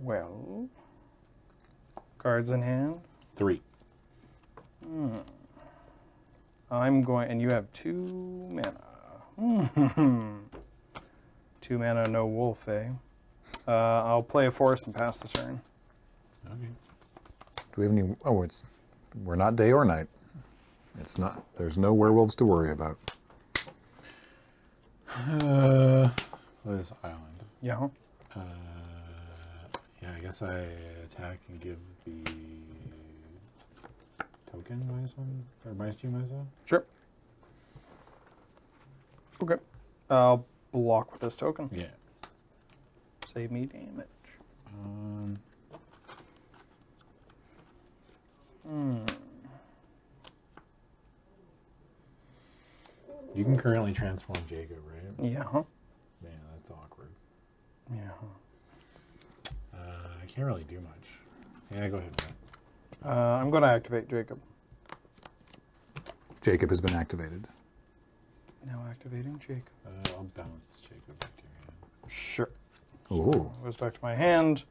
Speaker 2: Well, cards in hand.
Speaker 9: 3.
Speaker 2: I'm going, and you have 2 mana. 2 mana, no wolf, eh? I'll play a forest and pass the turn.
Speaker 9: Okay.
Speaker 1: Do we have any? Oh, we're not day or night. It's not. There's no werewolves to worry about.
Speaker 9: Play this island.
Speaker 2: Yeah.
Speaker 9: Yeah, I guess I attack and give the token -1 or -2/-1.
Speaker 2: Sure. Okay. I'll block with this token.
Speaker 9: Yeah.
Speaker 2: Save me damage.
Speaker 9: You can currently transform Jacob, right?
Speaker 2: Yeah.
Speaker 9: Man, that's awkward.
Speaker 2: Yeah.
Speaker 9: I can't really do much. Yeah, go ahead with that.
Speaker 2: I'm going to activate Jacob.
Speaker 1: Jacob has been activated.
Speaker 2: Now activating Jacob.
Speaker 9: I'll bounce Jacob back to your hand.
Speaker 2: Sure.
Speaker 1: Ooh.
Speaker 2: Goes back to my hand.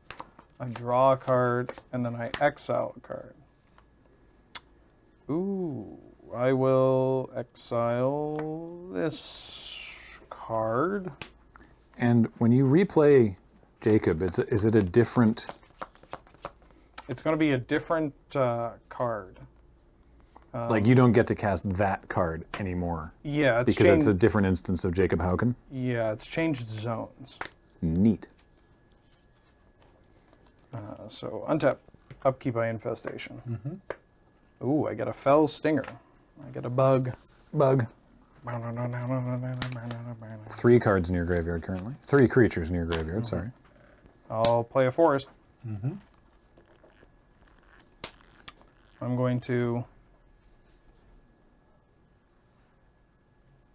Speaker 2: I draw a card, and then I exile a card. Ooh, I will exile this card.
Speaker 1: And when you replay Jacob, is it a different...
Speaker 2: It's going to be a different card.
Speaker 1: Like, you don't get to cast that card anymore.
Speaker 2: Yeah, it's
Speaker 1: because it's a different instance of Jacob Hauken?
Speaker 2: Yeah, it's changed zones.
Speaker 1: Neat.
Speaker 2: So untap, upkeep by infestation. Ooh, I get a fell stinger. I get a bug.
Speaker 1: Bug. 3 cards in your graveyard currently. 3 creatures in your graveyard, sorry.
Speaker 2: I'll play a forest. I'm going to...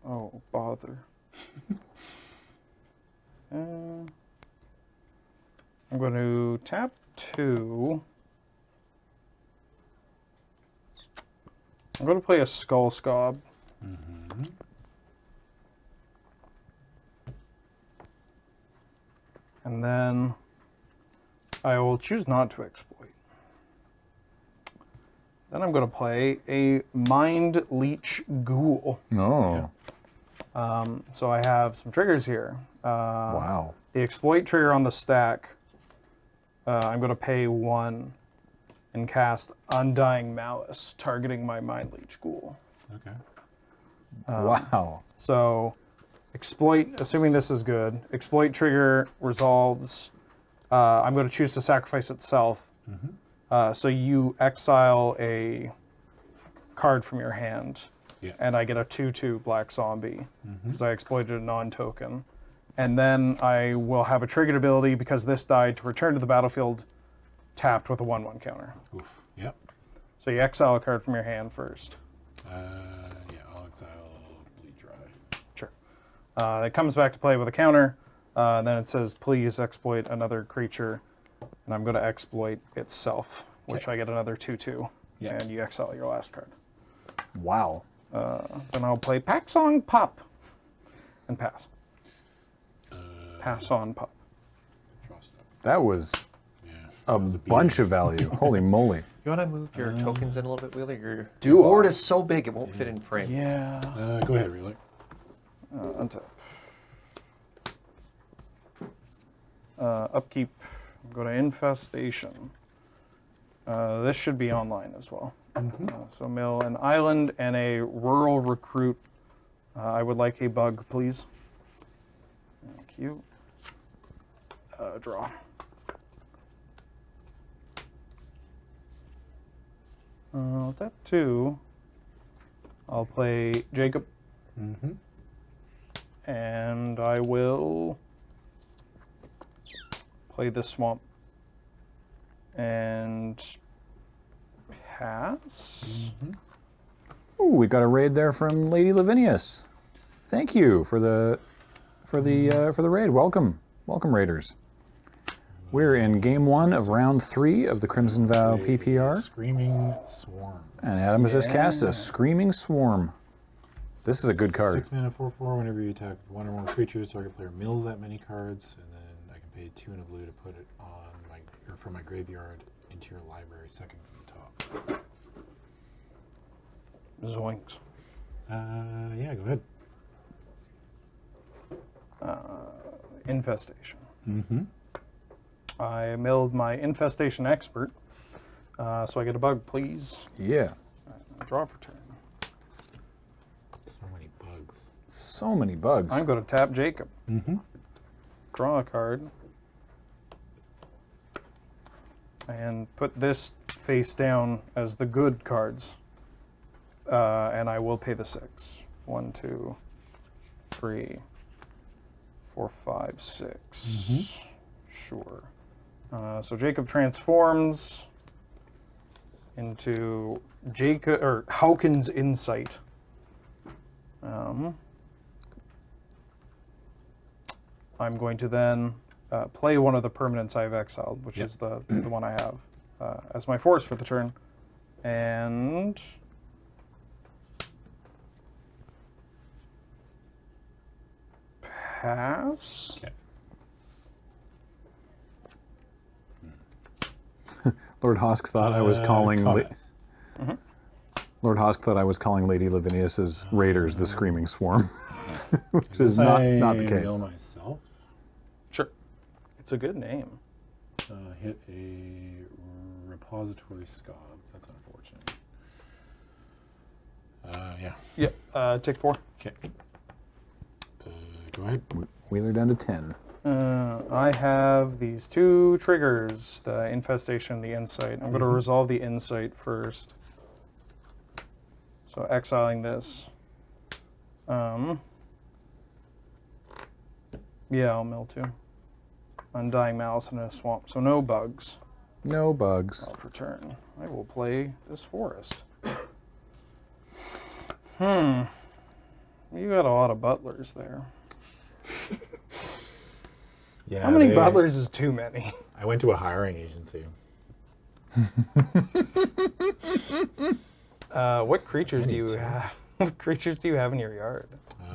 Speaker 2: Oh, bother. I'm going to tap 2. I'm going to play a Skull Scob. And then I will choose not to exploit. Then I'm going to play a Mind Leech Ghoul.
Speaker 1: Oh.
Speaker 2: So I have some triggers here.
Speaker 1: Wow.
Speaker 2: The exploit trigger on the stack, I'm going to pay 1 and cast Undying Malice, targeting my Mind Leech Ghoul.
Speaker 9: Okay.
Speaker 1: Wow.
Speaker 2: So exploit, assuming this is good, exploit trigger resolves. I'm going to choose to sacrifice itself. So you exile a card from your hand, and I get a 2/2 black zombie because I exploited a non-token. And then I will have a triggered ability because this died to return to the battlefield tapped with a 1/1 counter.
Speaker 9: Oof. Yep.
Speaker 2: So you exile a card from your hand first.
Speaker 9: Yeah, I'll exile Bleed Dry.
Speaker 2: Sure. It comes back to play with a counter. Then it says, please exploit another creature. And I'm going to exploit itself, which I get another 2/2. And you exile your last card.
Speaker 1: Wow.
Speaker 2: Then I'll play Paxong Pop and pass. Pass on Pop.
Speaker 1: That was a bunch of value. Holy moly.
Speaker 11: You want to move your tokens in a little bit, Wheeler? Your
Speaker 2: Do
Speaker 11: board
Speaker 2: I?
Speaker 11: is so big it won't fit in frame.
Speaker 2: Yeah.
Speaker 9: Go ahead, Wheeler.
Speaker 2: Untap. Upkeep. Go to Infestation. This should be online as well. So mill an island and a rural recruit. I would like a bug, please. Thank you. Draw. With that too, I'll play Jacob. And I will play the swamp. And pass.
Speaker 1: Ooh, we got a raid there from Lady Lavinius. Thank you for the raid. Welcome, raiders. We're in game 1 of round 3 of the Crimson Vow PPR.
Speaker 9: Screaming Swarm.
Speaker 1: And Adam has just cast a Screaming Swarm. This is a good card.
Speaker 9: 6 mana, 4/4. Whenever you attack one or more creatures, target player mills that many cards, and then I can pay 2 and a blue to put it on from my graveyard into your library, second from the top.
Speaker 2: Zoinks.
Speaker 9: Yeah, go ahead.
Speaker 2: Infestation. I milled my Infestation Expert, so I get a bug, please.
Speaker 1: Yeah.
Speaker 2: Draw for turn.
Speaker 9: So many bugs.
Speaker 1: So many bugs.
Speaker 2: I'm going to tap Jacob. Draw a card. And put this face down as the good cards. And I will pay the 6. 1, 2, 3, 4, 5, 6. Sure. So Jacob transforms into Hauken's Insight. I'm going to then play one of the permanents I've exiled, which is the one I have, as my force for the turn. And pass.
Speaker 9: Okay.
Speaker 1: Lord Hosk thought I was calling.
Speaker 9: Combat.
Speaker 1: Lord Hosk thought I was calling Lady Lavinius's raiders the Screaming Swarm, which is not the case.
Speaker 9: Mill myself.
Speaker 2: Sure. It's a good name.
Speaker 9: Hit a repository scob. That's unfortunate. Yeah.
Speaker 2: Yeah. Take 4.
Speaker 9: Okay. Go ahead.
Speaker 1: Wheeler down to 10.
Speaker 2: I have these 2 triggers: the infestation, the insight. I'm going to resolve the insight first. So exiling this. Yeah, I'll mill 2. Undying Malice in a swamp. So no bugs.
Speaker 1: No bugs.
Speaker 2: I'll return. I will play this forest. You got a lot of butlers there.
Speaker 3: Yeah.
Speaker 2: How many butlers is too many?
Speaker 3: I went to a hiring agency.
Speaker 2: What creatures do you have? What creatures do you have in your yard?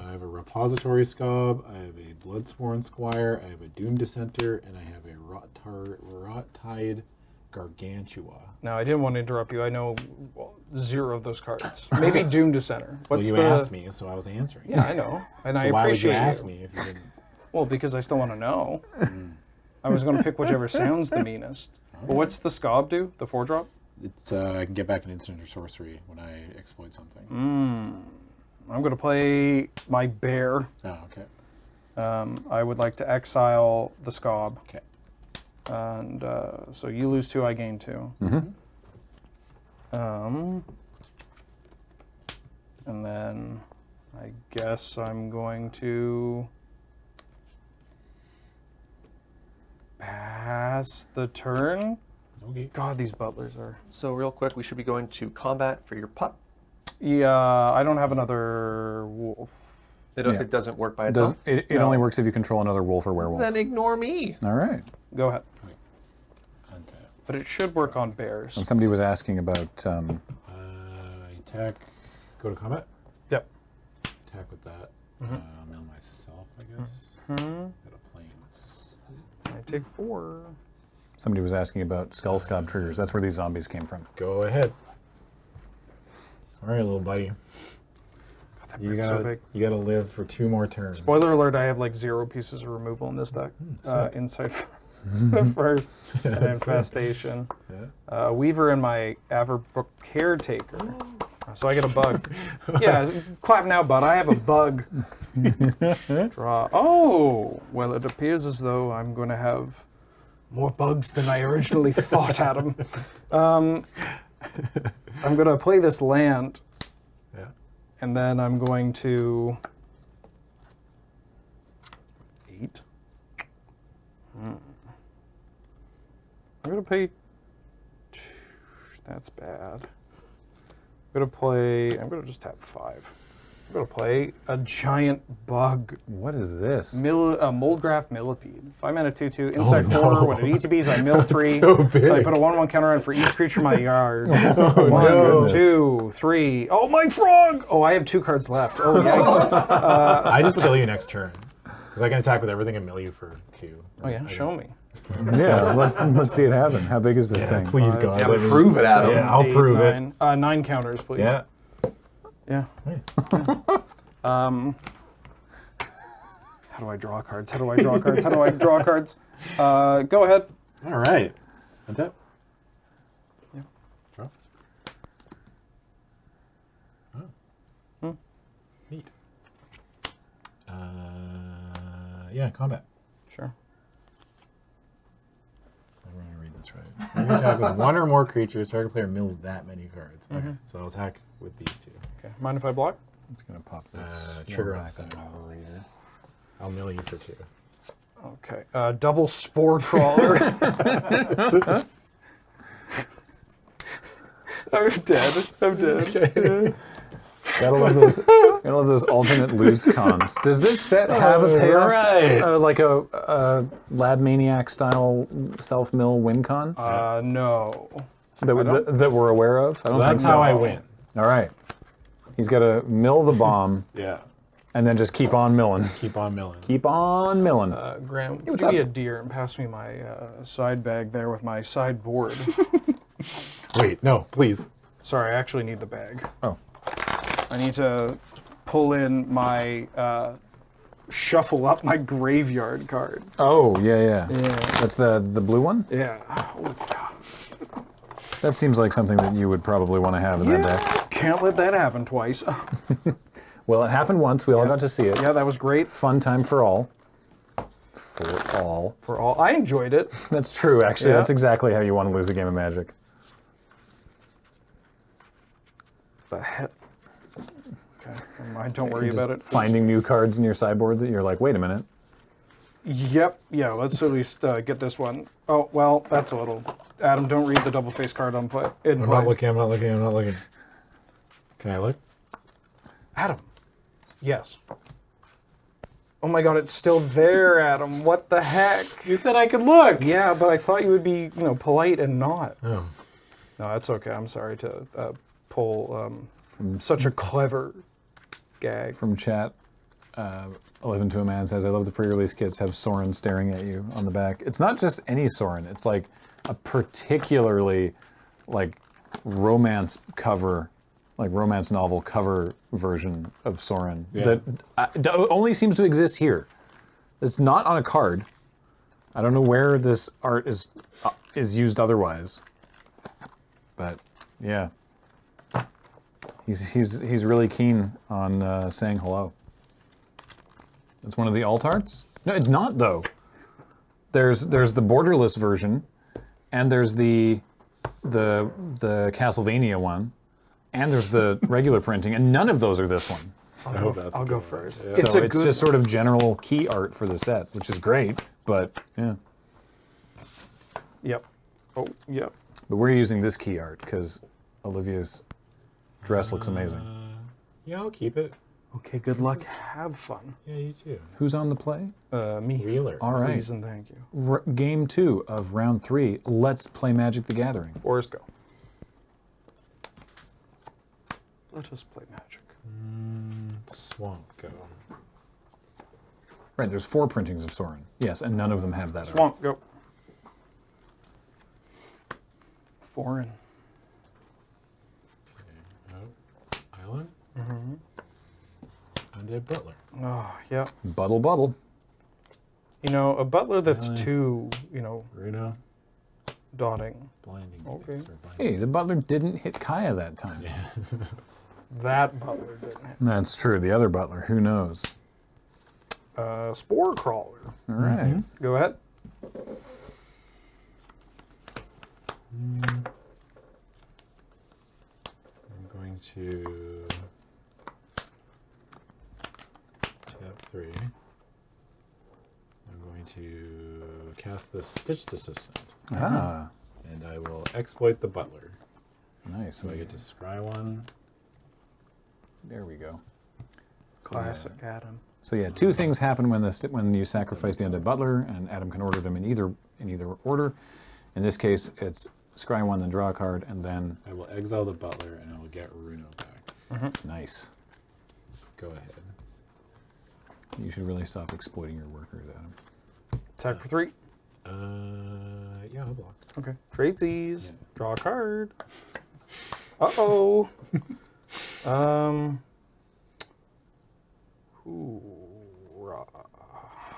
Speaker 3: I have a repository scob, I have a Bloodsworn Squire, I have a Doom Dissenter, and I have a Rot-Tide Gargantua.
Speaker 2: No, I didn't want to interrupt you. I know 0 of those cards. Maybe Doom Dissenter. What's
Speaker 3: Well, you asked me, so I was answering.
Speaker 2: Yeah, I know. And I
Speaker 3: So why would you
Speaker 2: appreciate
Speaker 3: ask me if you didn't?
Speaker 2: Well, because I still want to know. I was going to pick whichever sounds the meanest. But what's the Scob do? The 4-drop?
Speaker 3: It's I can get back an instant or sorcery when I exploit something.
Speaker 2: I'm going to play my bear.
Speaker 3: Oh, okay.
Speaker 2: I would like to exile the Scob.
Speaker 3: Okay.
Speaker 2: And so you lose 2, I gain 2. And then I guess I'm going to pass the turn.
Speaker 3: Okay.
Speaker 2: God, these butlers are...
Speaker 11: So real quick, we should be going to combat for your pup.
Speaker 2: Yeah, I don't have another wolf.
Speaker 11: It doesn't work by itself?
Speaker 1: It only works if you control another wolf or werewolf.
Speaker 11: Then ignore me.
Speaker 1: All right.
Speaker 2: Go ahead.
Speaker 3: Untap.
Speaker 2: But it should work on bears.
Speaker 1: And somebody was asking about...
Speaker 3: Attack. Go to combat.
Speaker 2: Yep.
Speaker 3: Attack with that. I'll mill myself, I guess. Got a planes.
Speaker 2: I take 4.
Speaker 1: Somebody was asking about Skull Scob triggers. That's where these zombies came from.
Speaker 3: Go ahead. All right, little buddy.
Speaker 2: God,
Speaker 3: You gotta live for 2 more turns.
Speaker 2: Spoiler alert, I have like 0 pieces of removal in this deck. Insight first, and Infestation.
Speaker 3: Yeah.
Speaker 2: Weaver and my Averbrook Caretaker. So I get a bug. Yeah, clap now, bud. I have a bug. Draw. Oh! Well, it appears as though I'm going to have more bugs than I originally thought, Adam. I'm going to play this land.
Speaker 3: Yeah.
Speaker 2: And then I'm going to... 8. I'm going to pay... That's bad. I'm going to just tap 5. I'm going to play a giant bug.
Speaker 1: What is this?
Speaker 2: Moldgraph Millipede. 5 mana 2/2, inside corner. When it ETBs, I mill 3.
Speaker 3: So big.
Speaker 2: I put a 1/1 counter on for each creature in my yard.
Speaker 3: Oh,
Speaker 2: 1,
Speaker 3: no.
Speaker 2: 2, 3. Oh, my frog! Oh, I have 2 cards left. Oh, yikes.
Speaker 3: I just kill you next turn. Because I can attack with everything and mill you for 2.
Speaker 2: Oh, yeah, show me.
Speaker 1: Yeah, let's see it happen. How big is this thing?
Speaker 3: Please, God.
Speaker 11: Yeah,
Speaker 3: let me-
Speaker 11: prove it, Adam.
Speaker 3: Yeah, I'll
Speaker 2: 8,
Speaker 3: prove
Speaker 2: 9. 9 counters, please.
Speaker 3: it. Yeah.
Speaker 2: Yeah. How do I draw cards? How do I draw cards? How do I draw cards? Go ahead.
Speaker 3: All right. Untap.
Speaker 2: Yeah.
Speaker 3: Draw. Oh. Neat. Yeah, combat.
Speaker 2: Sure.
Speaker 3: I'm going to read this right. You attack with 1 or more creatures. Target player mills that many cards. Okay, so I'll attack with these 2.
Speaker 2: Okay. Mind if I block?
Speaker 1: I'm just going to pop this.
Speaker 3: Trigger on
Speaker 1: back
Speaker 3: second.
Speaker 1: over here.
Speaker 3: I'll mill you for 2.
Speaker 2: Okay. Double Spore Crawler. I'm dead. I'm dead.
Speaker 3: Okay.
Speaker 1: Gotta love those alternate loose cons. Does this set have a payoff?
Speaker 3: Right.
Speaker 1: Like a Lab Maniac style self-mill win con?
Speaker 2: No.
Speaker 1: That we're aware of? I don't think
Speaker 3: That's how I win.
Speaker 1: All right. He's got to mill the bomb.
Speaker 3: Yeah.
Speaker 1: And then just keep on milling.
Speaker 9: Keep on milling.
Speaker 1: Keep on milling.
Speaker 2: Graham,
Speaker 1: what's
Speaker 2: give me
Speaker 1: up?
Speaker 2: a deer and pass me my side bag there with my sideboard.
Speaker 9: Wait, no, please.
Speaker 2: Sorry, I actually need the bag.
Speaker 1: Oh.
Speaker 2: I need to pull in my shuffle up my graveyard card.
Speaker 1: Oh, yeah. That's the blue one?
Speaker 2: Yeah. Oh, yeah.
Speaker 1: That seems like something that you would probably want to have in that deck.
Speaker 2: Can't let that happen twice.
Speaker 1: Well, it happened once. We all got to see it.
Speaker 2: Yeah, that was great.
Speaker 1: Fun time for all. For all.
Speaker 2: For all. I enjoyed it.
Speaker 1: That's true, actually.
Speaker 2: Yeah.
Speaker 1: That's exactly how you want to lose a game of Magic.
Speaker 2: The heck? Okay, never mind. Don't worry about it.
Speaker 1: Finding new cards in your sideboard that you're like, wait a minute.
Speaker 2: Yep. Yeah, let's at least get this one. Oh, well, that's a little... Adam, don't read the double face card on play.
Speaker 9: I'm not looking. Can I look?
Speaker 2: Adam. Yes. Oh my god, it's still there, Adam. What the heck?
Speaker 9: You said I could look.
Speaker 2: Yeah, but I thought you would be, polite and not.
Speaker 9: Oh.
Speaker 2: No, that's okay. I'm sorry to pull such a clever gag.
Speaker 1: From chat, 11 to a Man says, I love the pre-release kits have Soren staring at you on the back. It's not just any Soren. It's like a particularly romance cover, like romance novel cover version of Soren that only seems to exist here. It's not on a card. I don't know where this art is used otherwise, but yeah, he's really keen on saying hello. It's one of the alt arts. No, it's not though. There's the borderless version. And there's the Castlevania one, and there's the regular printing, and none of those are this one.
Speaker 2: I'll go first.
Speaker 1: Yeah. So it's just sort of general key art for the set, which is great, but yeah.
Speaker 2: Yep. Oh, yep.
Speaker 1: But we're using this key art because Olivia's dress looks amazing.
Speaker 9: Yeah, I'll keep it.
Speaker 2: Okay, good luck. Have fun.
Speaker 9: Yeah, you too.
Speaker 1: Who's on the play?
Speaker 2: Me.
Speaker 9: Wheeler.
Speaker 1: All right.
Speaker 2: Season, thank you.
Speaker 1: Game 2 of round 3. Let's play Magic the Gathering.
Speaker 2: Forrest, go. Let us play Magic.
Speaker 9: Swamp, go.
Speaker 1: Right, there's 4 printings of Soren. Yes, and none of them have that art.
Speaker 2: Swamp, go. Foreign.
Speaker 9: Okay. Oh, Island? Mm-hmm. Undead Butler.
Speaker 2: Oh, yeah.
Speaker 1: Buttle.
Speaker 2: A butler that's too,
Speaker 9: Reno.
Speaker 2: dotting.
Speaker 9: Blinding.
Speaker 2: Okay.
Speaker 1: Hey, the butler didn't hit Kaya that time.
Speaker 9: Yeah.
Speaker 2: That butler didn't hit.
Speaker 1: That's true. The other butler, who knows?
Speaker 2: Spore Crawler.
Speaker 1: All right.
Speaker 2: Go ahead.
Speaker 9: I'm going to tap 3. I'm going to cast the Stitched Assistant.
Speaker 1: Ah.
Speaker 9: And I will exploit the butler.
Speaker 1: Nice.
Speaker 9: So I get to scry 1.
Speaker 1: There we go.
Speaker 2: Classic Adam.
Speaker 1: So yeah, 2 things happen when you sacrifice the undead butler, and Adam can order them in either order. In this case, it's scry 1, then draw a card, and then
Speaker 9: I will exile the butler, and I will get Runo back.
Speaker 1: Nice.
Speaker 9: Go ahead.
Speaker 1: You should really stop exploiting your workers, Adam.
Speaker 2: Attack for 3.
Speaker 9: Yeah, I'll block.
Speaker 2: Okay. Tradesies. Yeah. Draw a card. Uh-oh.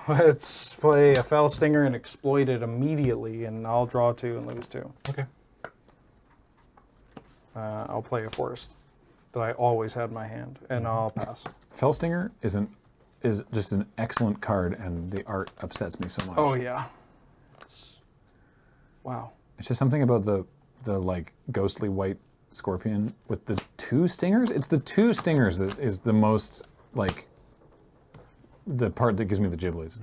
Speaker 2: Let's play a Fell Stinger and exploit it immediately, and I'll draw 2 and lose 2.
Speaker 9: Okay.
Speaker 2: I'll play a Forest that I always had in my hand, and I'll pass.
Speaker 1: Fellstinger is just an excellent card, and the art upsets me so much.
Speaker 2: Oh yeah. Wow.
Speaker 1: It's just something about the like ghostly white scorpion with the 2 stingers. It's the 2 stingers that is the most like the part that gives me the giblies.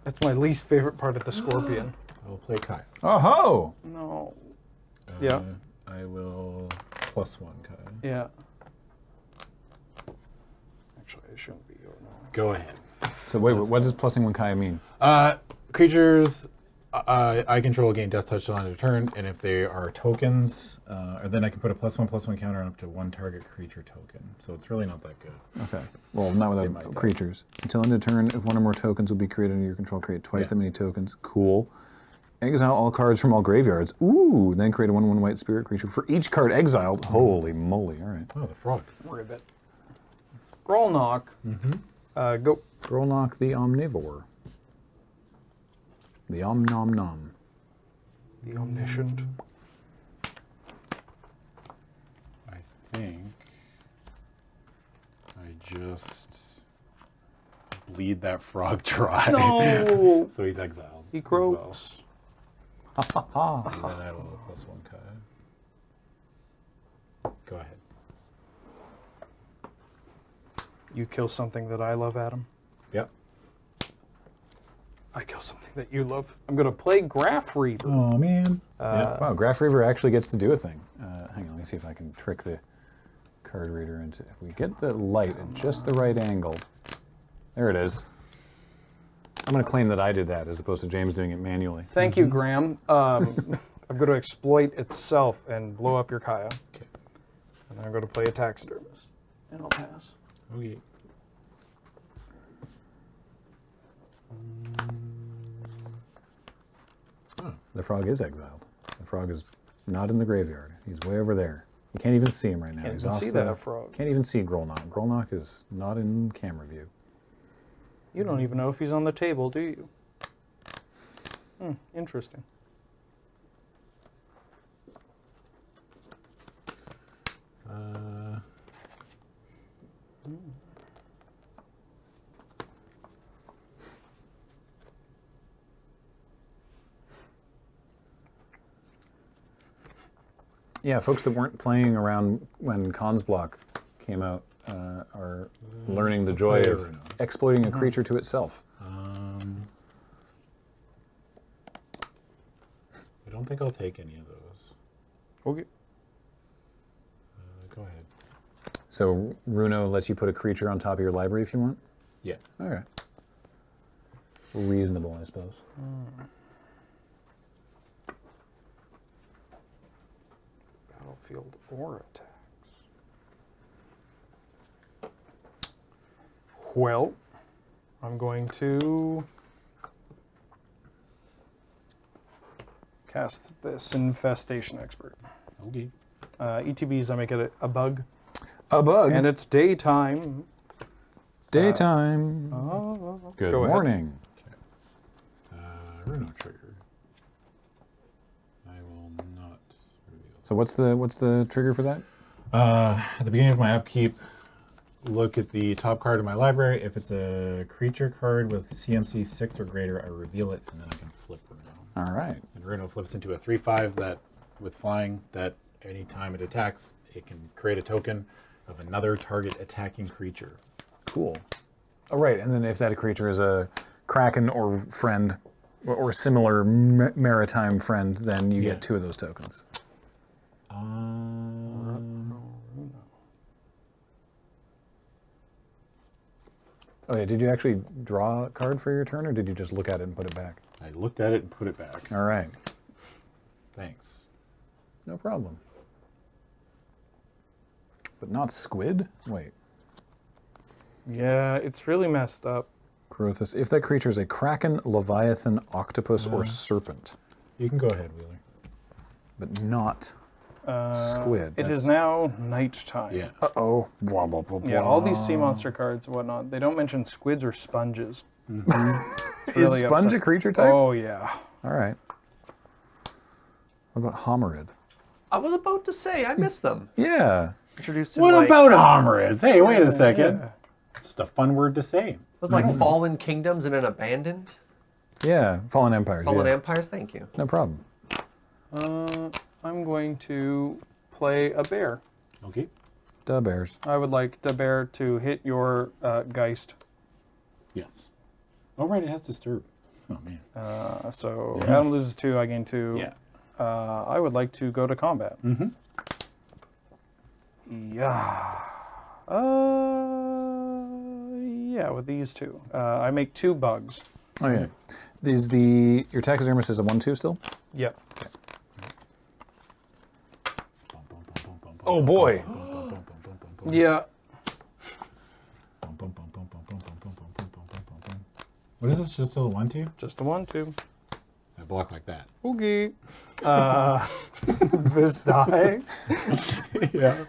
Speaker 2: That's my least favorite part of the scorpion.
Speaker 9: I will play Kai.
Speaker 1: Oh ho!
Speaker 2: No. Yeah.
Speaker 9: I will +1 Kai.
Speaker 2: Yeah. Actually, I shouldn't be going on.
Speaker 9: Go ahead.
Speaker 1: So wait, what does +1 Kaya mean?
Speaker 9: Creatures
Speaker 3: I control gain death touch on a turn, and if they are tokens, then I can put a +1/+1 counter on up to one target creature token. So it's really not that good.
Speaker 1: Okay. Well, not without creatures. Until end of turn, if one or more tokens will be created under your control, create twice that many tokens. Cool. Exile all cards from all graveyards. Ooh, then create a 1/1 white spirit creature for each card exiled. Holy moly, all right.
Speaker 3: Oh, the frog.
Speaker 2: Ribbit. Grolnok. Go.
Speaker 1: Grolnok the Omnivore. The Om-Nom-Nom.
Speaker 2: The Omniscient.
Speaker 3: I think I just bleed that frog dry.
Speaker 2: No!
Speaker 3: So he's exiled.
Speaker 2: He croaks.
Speaker 3: Ha ha ha. And then I will +1 card. Go ahead.
Speaker 2: You kill something that I love, Adam.
Speaker 3: Yep.
Speaker 2: I kill something that you love. I'm going to play Graph Reaver.
Speaker 3: Oh, man.
Speaker 1: Wow, Graph Reaver actually gets to do a thing. Hang on, let me see if I can trick the card reader into... If we get the light at just the right angle... There it is. I'm going to claim that I did that as opposed to James doing it manually.
Speaker 2: Thank you, Graham. I'm going to exploit itself and blow up your Kaya.
Speaker 3: Okay.
Speaker 2: And then I'm going to play a Taxidermist. And I'll pass.
Speaker 3: Okay.
Speaker 1: The frog is exiled. The frog is not in the graveyard. He's way over there. You can't even see him right now.
Speaker 2: Can't
Speaker 1: He's
Speaker 2: even
Speaker 1: off
Speaker 2: see
Speaker 1: the,
Speaker 2: that frog.
Speaker 1: Can't even see Grolnok. Grolnok is not in camera view.
Speaker 2: You don't even know if he's on the table, do you? Interesting.
Speaker 1: Yeah, folks that weren't playing around when Cons Block came out are learning the joy of exploiting a creature to itself.
Speaker 3: I don't think I'll take any of those.
Speaker 2: Okay.
Speaker 3: Go ahead.
Speaker 1: So Runo lets you put a creature on top of your library if you want?
Speaker 3: Yeah.
Speaker 1: All right. Reasonable, I suppose.
Speaker 2: Battlefield or attacks. Well, I'm going to cast this Infestation Expert.
Speaker 3: Okay.
Speaker 2: ETBs, I make it a bug.
Speaker 1: A bug?
Speaker 2: And it's daytime.
Speaker 1: Daytime. Good
Speaker 2: Go ahead.
Speaker 1: morning.
Speaker 3: Okay. Runo trigger. I will not reveal.
Speaker 1: So what's the trigger for that?
Speaker 3: At the beginning of my upkeep, look at the top card of my library. If it's a creature card with CMC 6 or greater, I reveal it, and then I can flip Runo.
Speaker 1: All right.
Speaker 3: And Runo flips into a 3/5 that, with flying, that anytime it attacks, it can create a token of another target attacking creature.
Speaker 1: Cool. Oh, right. And then if that creature is a Kraken or friend or similar maritime friend, then you get 2 of those tokens. Oh yeah, did you actually draw a card for your turn, or did you just look at it and put it back?
Speaker 3: I looked at it and put it back.
Speaker 1: All right.
Speaker 3: Thanks.
Speaker 1: No problem. But not squid? Wait.
Speaker 2: Yeah, it's really messed up.
Speaker 1: Crothus. If that creature is a Kraken, Leviathan, Octopus, or Serpent.
Speaker 3: You can go ahead, Wheeler.
Speaker 1: But not squid.
Speaker 2: It is now nighttime.
Speaker 3: Yeah.
Speaker 1: Uh-oh. Blah, blah, blah,
Speaker 2: Yeah,
Speaker 1: blah.
Speaker 2: all these sea monster cards and whatnot, they don't mention squids or sponges. It's
Speaker 1: Is
Speaker 2: really
Speaker 1: Sponge
Speaker 2: upsetting.
Speaker 1: a creature type?
Speaker 2: Oh, yeah.
Speaker 1: All right. What about Homerid?
Speaker 11: I was about to say, I missed them.
Speaker 1: Yeah.
Speaker 11: Introduced in
Speaker 3: What
Speaker 11: like,
Speaker 3: about Homerids? Hey, wait a second.
Speaker 2: Yeah.
Speaker 3: Just a fun word to say.
Speaker 11: It was like Fallen Kingdoms and then Abandoned.
Speaker 1: Yeah. Fallen Empires.
Speaker 11: Fallen
Speaker 1: yeah.
Speaker 11: Empires, thank you.
Speaker 1: No problem.
Speaker 2: I'm going to play a bear.
Speaker 3: Okay.
Speaker 1: Da bears.
Speaker 2: I would like the bear to hit your Geist.
Speaker 3: Yes. Oh, right, it has Disturb. Oh, man.
Speaker 2: So Adam loses 2, I gain 2.
Speaker 3: Yeah.
Speaker 2: I would like to go to combat.
Speaker 3: Mm-hmm.
Speaker 2: Yeah. Yeah, with these 2. I make 2 bugs.
Speaker 1: Oh yeah. Your taxidermist is a 1/2 still?
Speaker 2: Yep.
Speaker 1: Oh boy.
Speaker 2: Yeah.
Speaker 3: What is this? Just a 1/2?
Speaker 2: Just a 1/2.
Speaker 3: I block like that.
Speaker 2: Okay. This die.
Speaker 3: Yeah.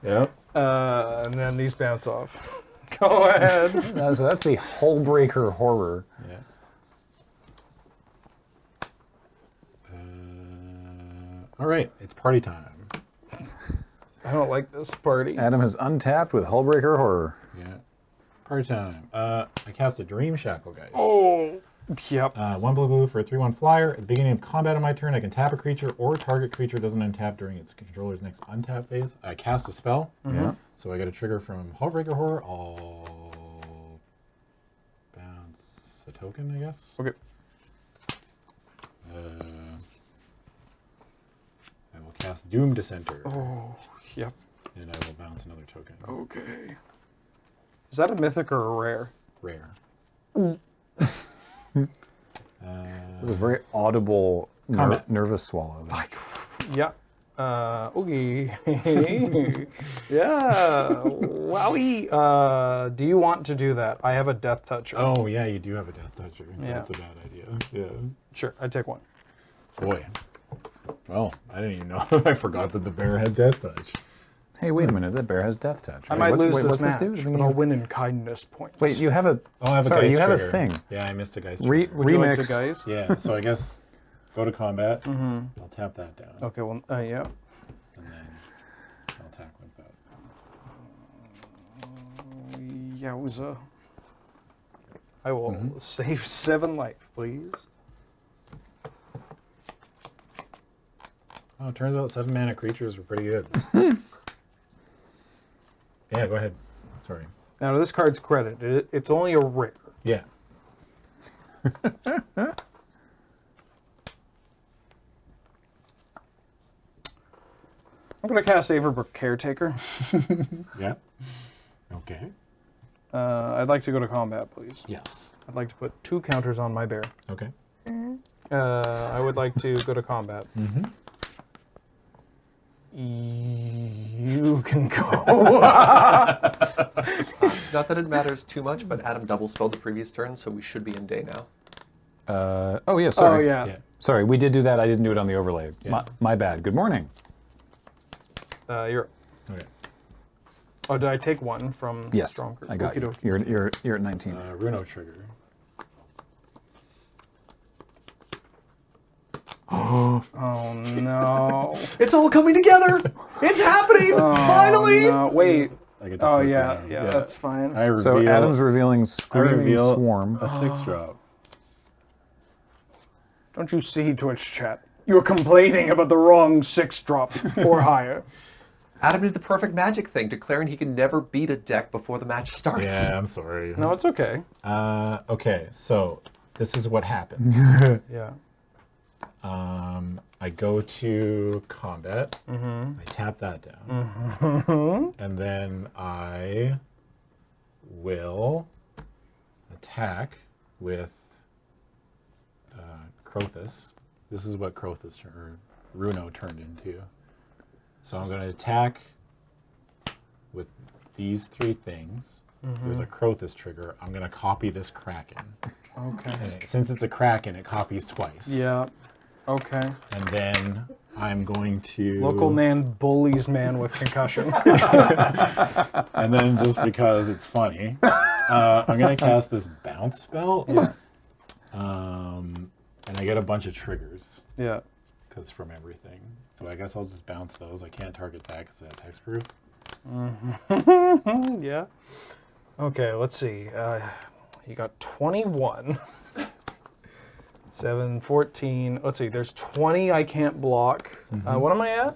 Speaker 3: Yep.
Speaker 2: And then these bounce off. Go ahead.
Speaker 1: So that's the Hullbreaker Horror.
Speaker 3: Yeah. All right, it's party time.
Speaker 2: I don't like this party.
Speaker 1: Adam has untapped with Hullbreaker Horror.
Speaker 3: Yeah. Party time. I cast a Dream Shackle, guys.
Speaker 2: Oh. Yep.
Speaker 3: 1 blue for a 3/1 flyer. At the beginning of combat on my turn, I can tap a creature or target creature doesn't untap during its controller's next untap phase. I cast a spell.
Speaker 1: Yeah.
Speaker 3: So I get a trigger from Hullbreaker Horror. I'll bounce a token, I guess.
Speaker 2: Okay.
Speaker 3: I will cast Doom Dissenter.
Speaker 2: Oh, yep.
Speaker 3: And I will bounce another token.
Speaker 2: Okay. Is that a mythic or a rare?
Speaker 3: Rare.
Speaker 1: It was a very audible, nervous swallow.
Speaker 2: Yeah. Okay. Yeah. Wowie. Do you want to do that? I have a Death Toucher.
Speaker 3: Oh, yeah, you do have a Death Toucher.
Speaker 2: Yeah.
Speaker 3: That's a bad idea. Yeah.
Speaker 2: Sure, I take one.
Speaker 3: Boy. Well, I didn't even know. I forgot that the bear had Death Touch.
Speaker 1: Hey, wait a minute. That bear has Death Touch.
Speaker 2: I might lose
Speaker 1: what's
Speaker 2: this match,
Speaker 1: do?
Speaker 2: but I'll win in kindness points.
Speaker 1: Wait, you have a...
Speaker 3: Oh, I have
Speaker 1: sorry,
Speaker 3: a Geist
Speaker 1: you have a
Speaker 3: trigger.
Speaker 1: thing.
Speaker 3: Yeah, I missed a Geist
Speaker 1: Re-
Speaker 3: trigger.
Speaker 2: Would you like to
Speaker 1: remix.
Speaker 2: Geist?
Speaker 3: Yeah, so I guess go to combat. I'll tap that down.
Speaker 2: Okay, well, yeah.
Speaker 3: And then I'll attack like that.
Speaker 2: Yowza. I will save 7 life, please.
Speaker 3: Oh, it turns out 7 mana creatures were pretty good. Yeah, go ahead. Sorry.
Speaker 2: Now, to this card's credit, it's only a rare.
Speaker 3: Yeah.
Speaker 2: I'm going to cast Averbrook Caretaker.
Speaker 3: Yeah. Okay.
Speaker 2: I'd like to go to combat, please.
Speaker 3: Yes.
Speaker 2: I'd like to put 2 counters on my bear.
Speaker 3: Okay.
Speaker 2: I would like to go to combat. You can go.
Speaker 11: Not that it matters too much, but Adam double spelled the previous turn, so we should be in day now.
Speaker 1: Oh, yeah, sorry.
Speaker 2: Oh, yeah.
Speaker 3: Yeah.
Speaker 1: Sorry, we did do that. I didn't do it on the overlay.
Speaker 3: Yeah.
Speaker 1: My bad. Good morning.
Speaker 2: You're.
Speaker 3: Okay.
Speaker 2: Oh, did I take 1 from
Speaker 1: Yes,
Speaker 2: Stronger?
Speaker 1: I got you.
Speaker 2: Okey-dokey.
Speaker 1: You're at 19.
Speaker 3: Runo trigger.
Speaker 2: Oh no!
Speaker 11: It's all coming together! It's happening! Finally!
Speaker 2: No, wait.
Speaker 3: I get to
Speaker 2: Oh
Speaker 3: flip
Speaker 2: yeah,
Speaker 3: around.
Speaker 2: yeah, that's fine.
Speaker 3: I reveal,
Speaker 1: So Adam's revealing
Speaker 3: I
Speaker 1: Screaming
Speaker 3: reveal
Speaker 1: Swarm.
Speaker 3: a 6-drop.
Speaker 2: Don't you see, Twitch chat? You're complaining about the wrong 6-drop or higher.
Speaker 11: Adam did the perfect magic thing, declaring he can never beat a deck before the match starts.
Speaker 3: Yeah, I'm sorry.
Speaker 2: No, it's okay.
Speaker 3: Okay, so this is what happens.
Speaker 2: Yeah.
Speaker 3: I go to combat. I tap that down. And then I will attack with Crothus. This is what Crothus or Runo turned into. So I'm going to attack with these 3 things. There's a Crothus trigger. I'm going to copy this Kraken.
Speaker 2: Okay.
Speaker 3: And since it's a Kraken, it copies twice.
Speaker 2: Yeah. Okay.
Speaker 3: And then I'm going to...
Speaker 2: Local man bullies man with concussion.
Speaker 3: And then just because it's funny, I'm going to cast this bounce spell.
Speaker 2: Yeah.
Speaker 3: And I get a bunch of triggers.
Speaker 2: Yeah.
Speaker 3: Because from everything. So I guess I'll just bounce those. I can't target that because it has hexproof.
Speaker 2: Yeah. Okay, let's see. You got 21. 7, 14. Let's see, there's 20 I can't block. What am I at?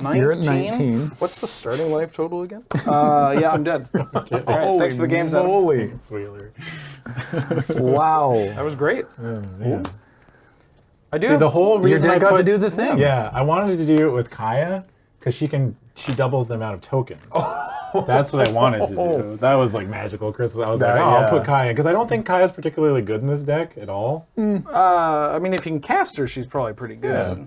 Speaker 2: 19?
Speaker 1: You're at 19.
Speaker 2: What's the starting life total again? Yeah, I'm dead. All right, thanks for the games, Adam.
Speaker 1: Holy
Speaker 3: It's Wheeler.
Speaker 1: wow.
Speaker 2: That was great.
Speaker 3: Yeah.
Speaker 2: I do.
Speaker 3: See, the whole
Speaker 1: Your
Speaker 3: reason
Speaker 1: deck
Speaker 3: I
Speaker 1: got
Speaker 3: put,
Speaker 1: to do the thing.
Speaker 3: Yeah, I wanted to do it with Kaya because she doubles the amount of tokens. That's what I wanted to do. That was like magical, Chris. I was like,
Speaker 2: Yeah.
Speaker 3: I'll put Kai in, because I don't think Kai is particularly good in this deck at all.
Speaker 2: I mean, if you can cast her, she's probably pretty good.
Speaker 3: Yeah.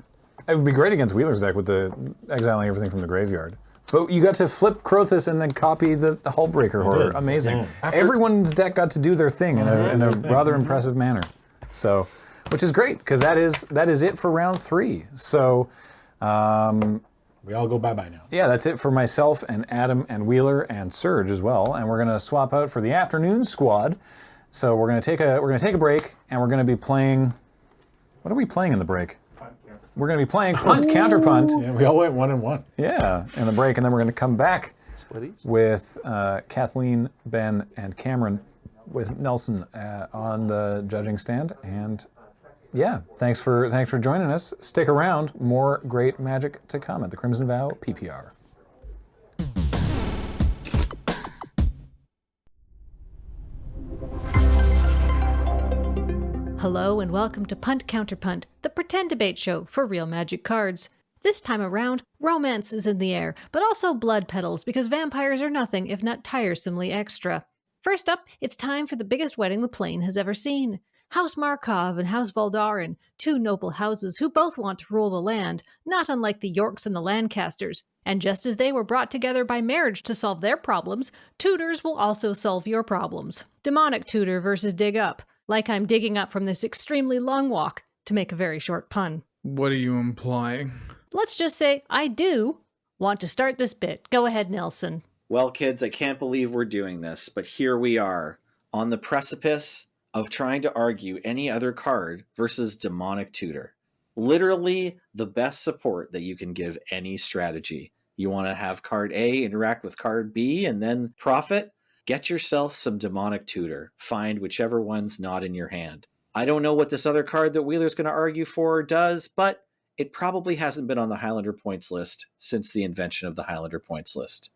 Speaker 1: It would be great against Wheeler's deck with the exiling everything from the graveyard. But you got to flip Crothus and then copy the Hullbreaker Horror.
Speaker 3: did.
Speaker 1: Amazing.
Speaker 3: Yeah.
Speaker 1: Everyone's deck got to do their thing in a rather impressive manner. So, which is great, because that is it for round 3. So,
Speaker 3: We all go bye-bye now.
Speaker 1: yeah, that's it for myself and Adam and Wheeler and Surge as well. And we're gonna swap out for the afternoon squad. So we're gonna take a break, and we're gonna be playing. What are we playing in the break? We're gonna be playing Punt, Counterpunt.
Speaker 3: Yeah, we all went 1-1.
Speaker 1: Yeah, in the break, and then we're going to come back
Speaker 12: Splitties.
Speaker 1: with Kathleen, Ben, and Cameron with Nelson on the judging stand. And yeah, thanks for joining us. Stick around, more great Magic to come at the Crimson Vow PPR.
Speaker 6: Hello and welcome to Punt Counterpunt, the pretend debate show for real Magic cards. This time around, romance is in the air, but also blood petals because vampires are nothing if not tiresomely extra. First up, it's time for the biggest wedding the plane has ever seen. House Markov and House Voldaren, two noble houses who both want to rule the land, not unlike the Yorks and the Lancasters. And just as they were brought together by marriage to solve their problems, tutors will also solve your problems. Demonic tutor versus dig up. Like I'm digging up from this extremely long walk, to make a very short pun.
Speaker 2: What are you implying?
Speaker 6: Let's just say I do want to start this bit. Go ahead, Nelson.
Speaker 5: Well, kids, I can't believe we're doing this, but here we are, on the precipice of trying to argue any other card versus Demonic Tutor. Literally the best support that you can give any strategy. You want to have card A interact with card B and then profit? Get yourself some Demonic Tutor. Find whichever one's not in your hand. I don't know what this other card that Wheeler's going to argue for does, but it probably hasn't been on the Highlander points list since the invention of the Highlander points list.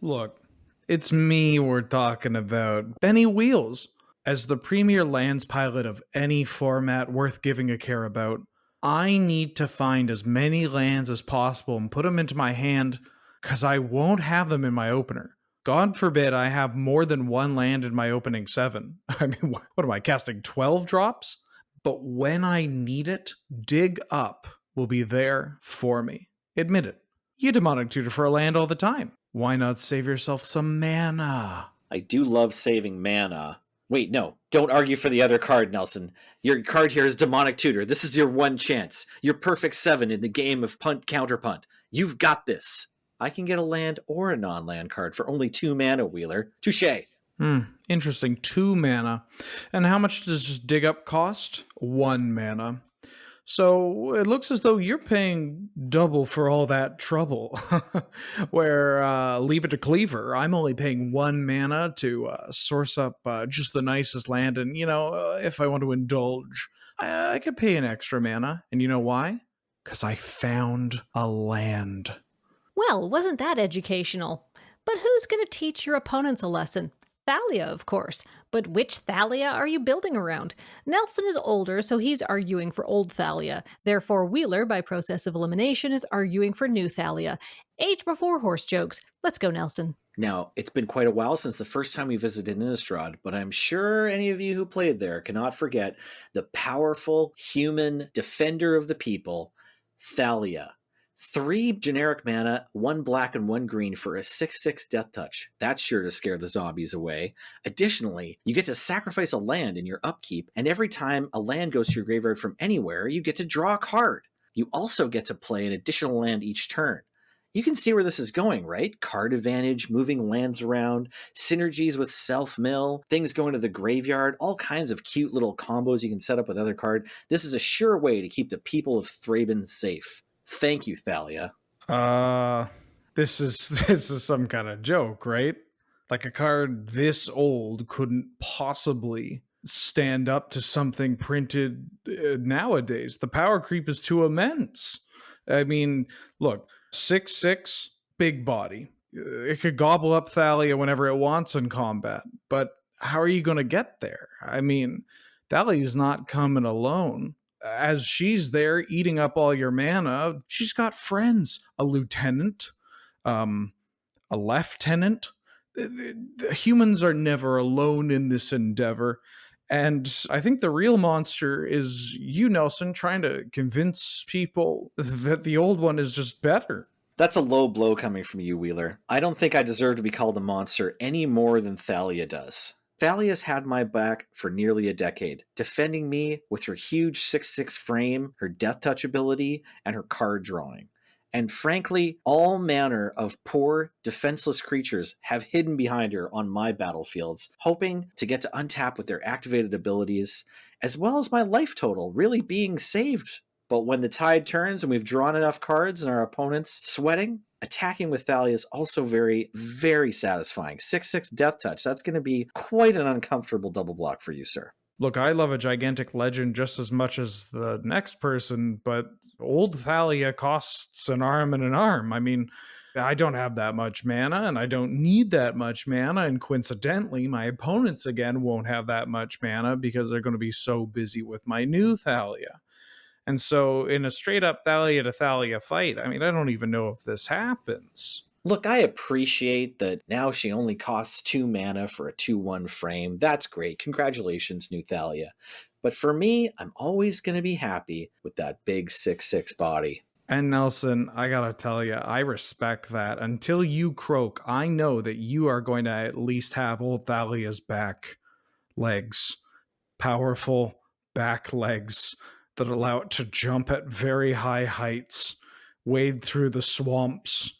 Speaker 2: Look, it's me we're talking about. Benny Wheels. As the premier lands pilot of any format worth giving a care about, I need to find as many lands as possible and put them into my hand, because I won't have them in my opener. God forbid I have more than one land in my opening 7. I mean, what am I, casting 12 drops? But when I need it, dig up will be there for me. Admit it. You Demonic Tutor for a land all the time. Why not save yourself some mana?
Speaker 5: I do love saving mana. Wait, no, don't argue for the other card, Nelson. Your card here is Demonic Tutor. This is your one chance. Your perfect 7 in the game of Punt Counterpunt. You've got this. I can get a land or a non-land card for only 2 mana, Wheeler. Touché.
Speaker 2: Interesting. 2 mana. And how much does dig up cost? 1 mana. So it looks as though you're paying double for all that trouble. Where Leave It to Cleaver, I'm only paying 1 mana to source up just the nicest land. And, if I want to indulge, I could pay an extra mana. And you know why? Because I found a land.
Speaker 6: Well, wasn't that educational? But who's going to teach your opponents a lesson? Thalia, of course. But which Thalia are you building around? Nelson is older, so he's arguing for old Thalia. Therefore, Wheeler, by process of elimination, is arguing for new Thalia. Age before horse jokes. Let's go, Nelson.
Speaker 5: Now, it's been quite a while since the first time we visited Innistrad, but I'm sure any of you who played there cannot forget the powerful human defender of the people, Thalia. 3 generic mana, 1 black and 1 green for a 6/6 Death Touch. That's sure to scare the zombies away. Additionally, you get to sacrifice a land in your upkeep, and every time a land goes to your graveyard from anywhere, you get to draw a card. You also get to play an additional land each turn. You can see where this is going, right? Card advantage, moving lands around, synergies with self-mill, things going to the graveyard, all kinds of cute little combos you can set up with other cards. This is a sure way to keep the people of Thraben safe. Thank you, Thalia.
Speaker 2: This is some kind of joke, right? Like a card this old couldn't possibly stand up to something printed nowadays. The power creep is too immense. I mean, look, 6/6, big body. It could gobble up Thalia whenever it wants in combat, but how are you going to get there? I mean, Thalia's not coming alone. As she's there eating up all your mana, she's got friends. A lieutenant, a a lieutenant. The humans are never alone in this endeavor. And I think the real monster is you, Nelson, trying to convince people that the old one is just better.
Speaker 5: That's a low blow coming from you, Wheeler. I don't think I deserve to be called a monster any more than Thalia does. Thalia's had my back for nearly a decade, defending me with her huge 6/6 frame, her death touch ability, and her card drawing. And frankly, all manner of poor, defenseless creatures have hidden behind her on my battlefields, hoping to get to untap with their activated abilities, as well as my life total really being saved. But when the tide turns and we've drawn enough cards and our opponent's sweating, attacking with Thalia is also very, very satisfying. 6/6 death touch, that's going to be quite an uncomfortable double block for you, sir.
Speaker 2: Look, I love a gigantic legend just as much as the next person, but old Thalia costs an arm and an arm. I mean, I don't have that much mana, and I don't need that much mana, and coincidentally, my opponents, again, won't have that much mana because they're going to be so busy with my new Thalia. And so, in a straight-up Thalia to Thalia fight, I mean, I don't even know if this happens.
Speaker 5: Look, I appreciate that now she only costs 2 mana for a 2/1 frame. That's great. Congratulations, new Thalia. But for me, I'm always going to be happy with that big 6/6 body.
Speaker 2: And Nelson, I gotta tell you, I respect that. Until you croak, I know that you are going to at least have old Thalia's back legs. Powerful back legs that allow it to jump at very high heights, wade through the swamps,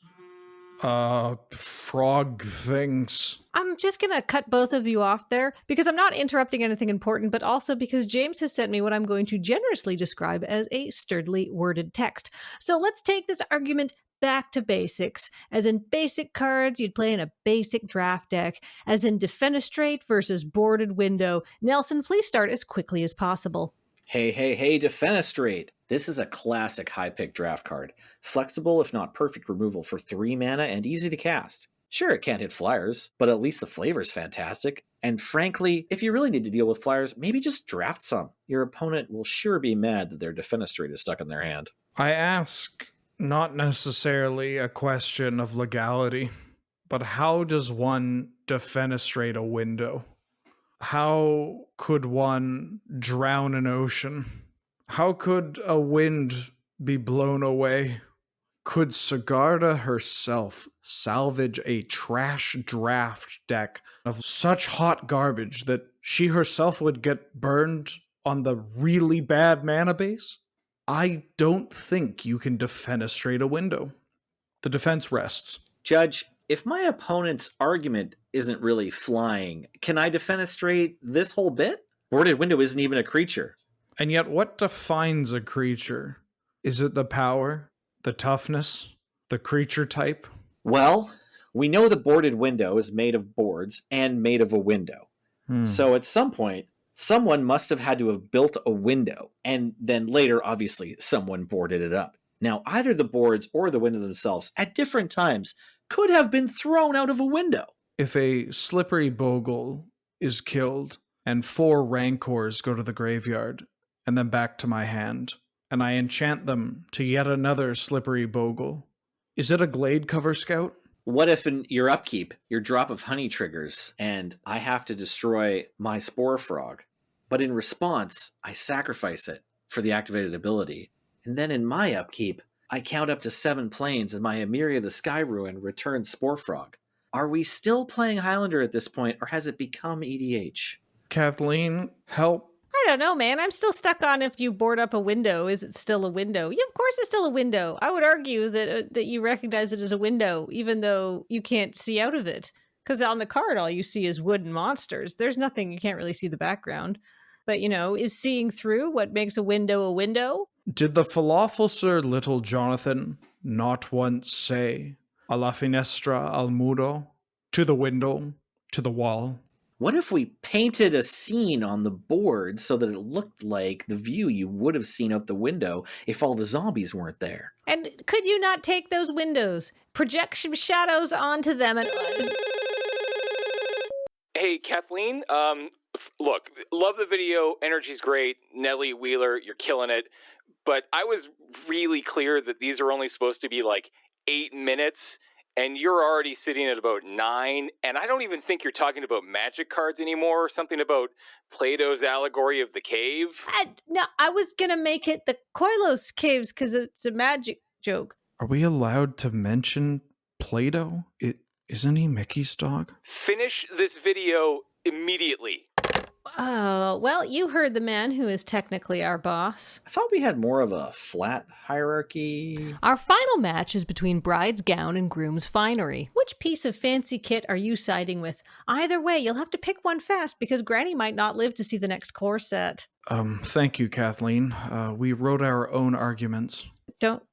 Speaker 2: frog things.
Speaker 6: I'm just going to cut both of you off there because I'm not interrupting anything important, but also because James has sent me what I'm going to generously describe as a sturdily worded text. So let's take this argument back to basics. As in basic cards, you'd play in a basic draft deck. As in Defenestrate versus Boarded Window. Nelson, please start as quickly as possible.
Speaker 5: Hey, Defenestrate. This is a classic high-pick draft card. Flexible, if not perfect removal for 3 mana and easy to cast. Sure, it can't hit flyers, but at least the flavor's fantastic. And frankly, if you really need to deal with flyers, maybe just draft some. Your opponent will sure be mad that their Defenestrate is stuck in their hand.
Speaker 2: I ask not necessarily a question of legality, but how does one defenestrate a window? How could one drown an ocean? How could a wind be blown away? Could Sigarda herself salvage a trash draft deck of such hot garbage that she herself would get burned on the really bad mana base? I don't think you can defenestrate a window. The defense rests.
Speaker 5: Judge, if my opponent's argument isn't really flying, can I defenestrate this whole bit? Boarded Window isn't even a creature.
Speaker 2: And yet, what defines a creature? Is it the power, the toughness, the creature type?
Speaker 5: Well, we know the Boarded Window is made of boards and made of a window. So at some point, someone must have had to have built a window, and then later, obviously, someone boarded it up. Now, either the boards or the window themselves, at different times, could have been thrown out of a window.
Speaker 2: If a slippery bogle is killed, and 4 rancors go to the graveyard, and then back to my hand, and I enchant them to yet another slippery bogle, is it a Glade Cover Scout?
Speaker 5: What if in your upkeep, your drop of honey triggers, and I have to destroy my Spore Frog? But in response, I sacrifice it for the activated ability. And then in my upkeep, I count up to 7 planes and my Emeria the Sky Ruin returns Spore Frog. Are we still playing Highlander at this point, or has it become EDH?
Speaker 2: Kathleen, help.
Speaker 6: I don't know, man. I'm still stuck on if you board up a window, is it still a window? Yeah, of course it's still a window. I would argue that you recognize it as a window, even though you can't see out of it. Because on the card, all you see is wood and monsters. There's nothing, you can't really see the background. But, is seeing through what makes a window a window?
Speaker 2: Did the falafel sir little Jonathan not once say, a la finestra al muro, to the window, to the wall?
Speaker 5: What if we painted a scene on the board so that it looked like the view you would have seen out the window if all the zombies weren't there?
Speaker 6: And could you not take those windows, project some shadows onto them, and...
Speaker 14: Hey, Kathleen, look, love the video, energy's great, Nelly, Wheeler, you're killing it, but I was really clear that these are only supposed to be like 8 minutes, and you're already sitting at about 9, and I don't even think you're talking about magic cards anymore, something about Plato's allegory of the cave.
Speaker 6: No, I was gonna make it the Koilos caves because it's a magic joke.
Speaker 2: Are we allowed to mention Plato? Isn't he Mickey's dog?
Speaker 14: Finish this video immediately.
Speaker 6: Oh, well, you heard the man who is technically our boss.
Speaker 15: I thought we had more of a flat hierarchy.
Speaker 6: Our final match is between Bride's gown and Groom's finery. Which piece of fancy kit are you siding with? Either way, you'll have to pick one fast because Granny might not live to see the next corset.
Speaker 2: Thank you, Kathleen. We wrote our own arguments.
Speaker 6: Don't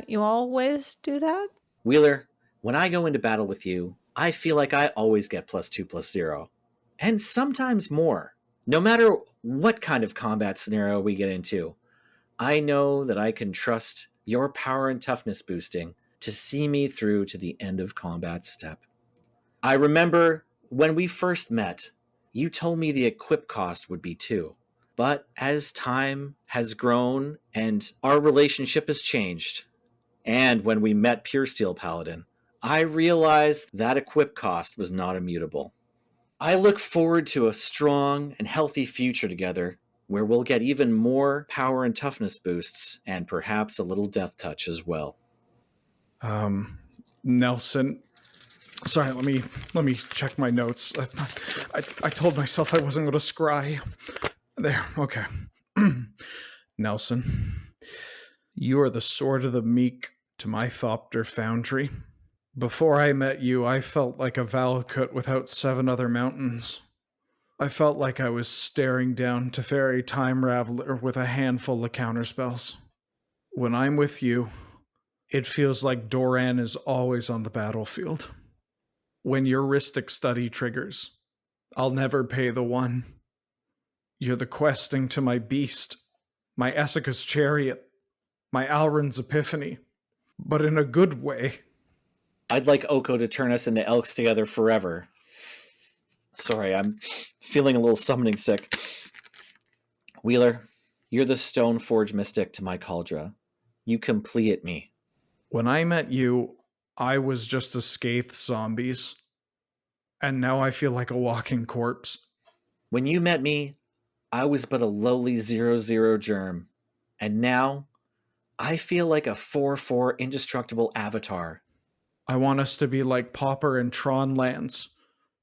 Speaker 6: you always do that?
Speaker 15: Wheeler, when I go into battle with you, I feel like I always get +2/+0. And sometimes more. No matter what kind of combat scenario we get into, I know that I can trust your power and toughness boosting to see me through to the end of combat step. I remember when we first met, you told me the equip cost would be 2. But as time has grown and our relationship has changed, and when we met Pure Steel Paladin, I realized that equip cost was not immutable. I look forward to a strong and healthy future together where we'll get even more power and toughness boosts and perhaps a little death touch as well.
Speaker 2: Nelson, sorry, let me check my notes. I told myself I wasn't going to scry. There, okay. Nelson, you are the sword of the meek to my Thopter foundry. Before I met you, I felt like a Valakut without 7 other mountains. I felt like I was staring down Teferi Time Raveler with a handful of counterspells. When I'm with you, it feels like Doran is always on the battlefield. When your Rhystic study triggers, I'll never pay the one. You're the questing to my beast, my Essica's chariot, my Alrund's epiphany, but in a good way.
Speaker 15: I'd like Oko to turn us into elks together forever. Sorry, I'm feeling a little summoning sick. Wheeler, you're the Stoneforge mystic to my Cauldra. You complete me.
Speaker 2: When I met you, I was just a Skaith zombies. And now I feel like a walking corpse.
Speaker 15: When you met me, I was but a lowly 0/0 germ. And now, I feel like a 4/4 indestructible avatar.
Speaker 2: I want us to be like Pauper and Tron Lance,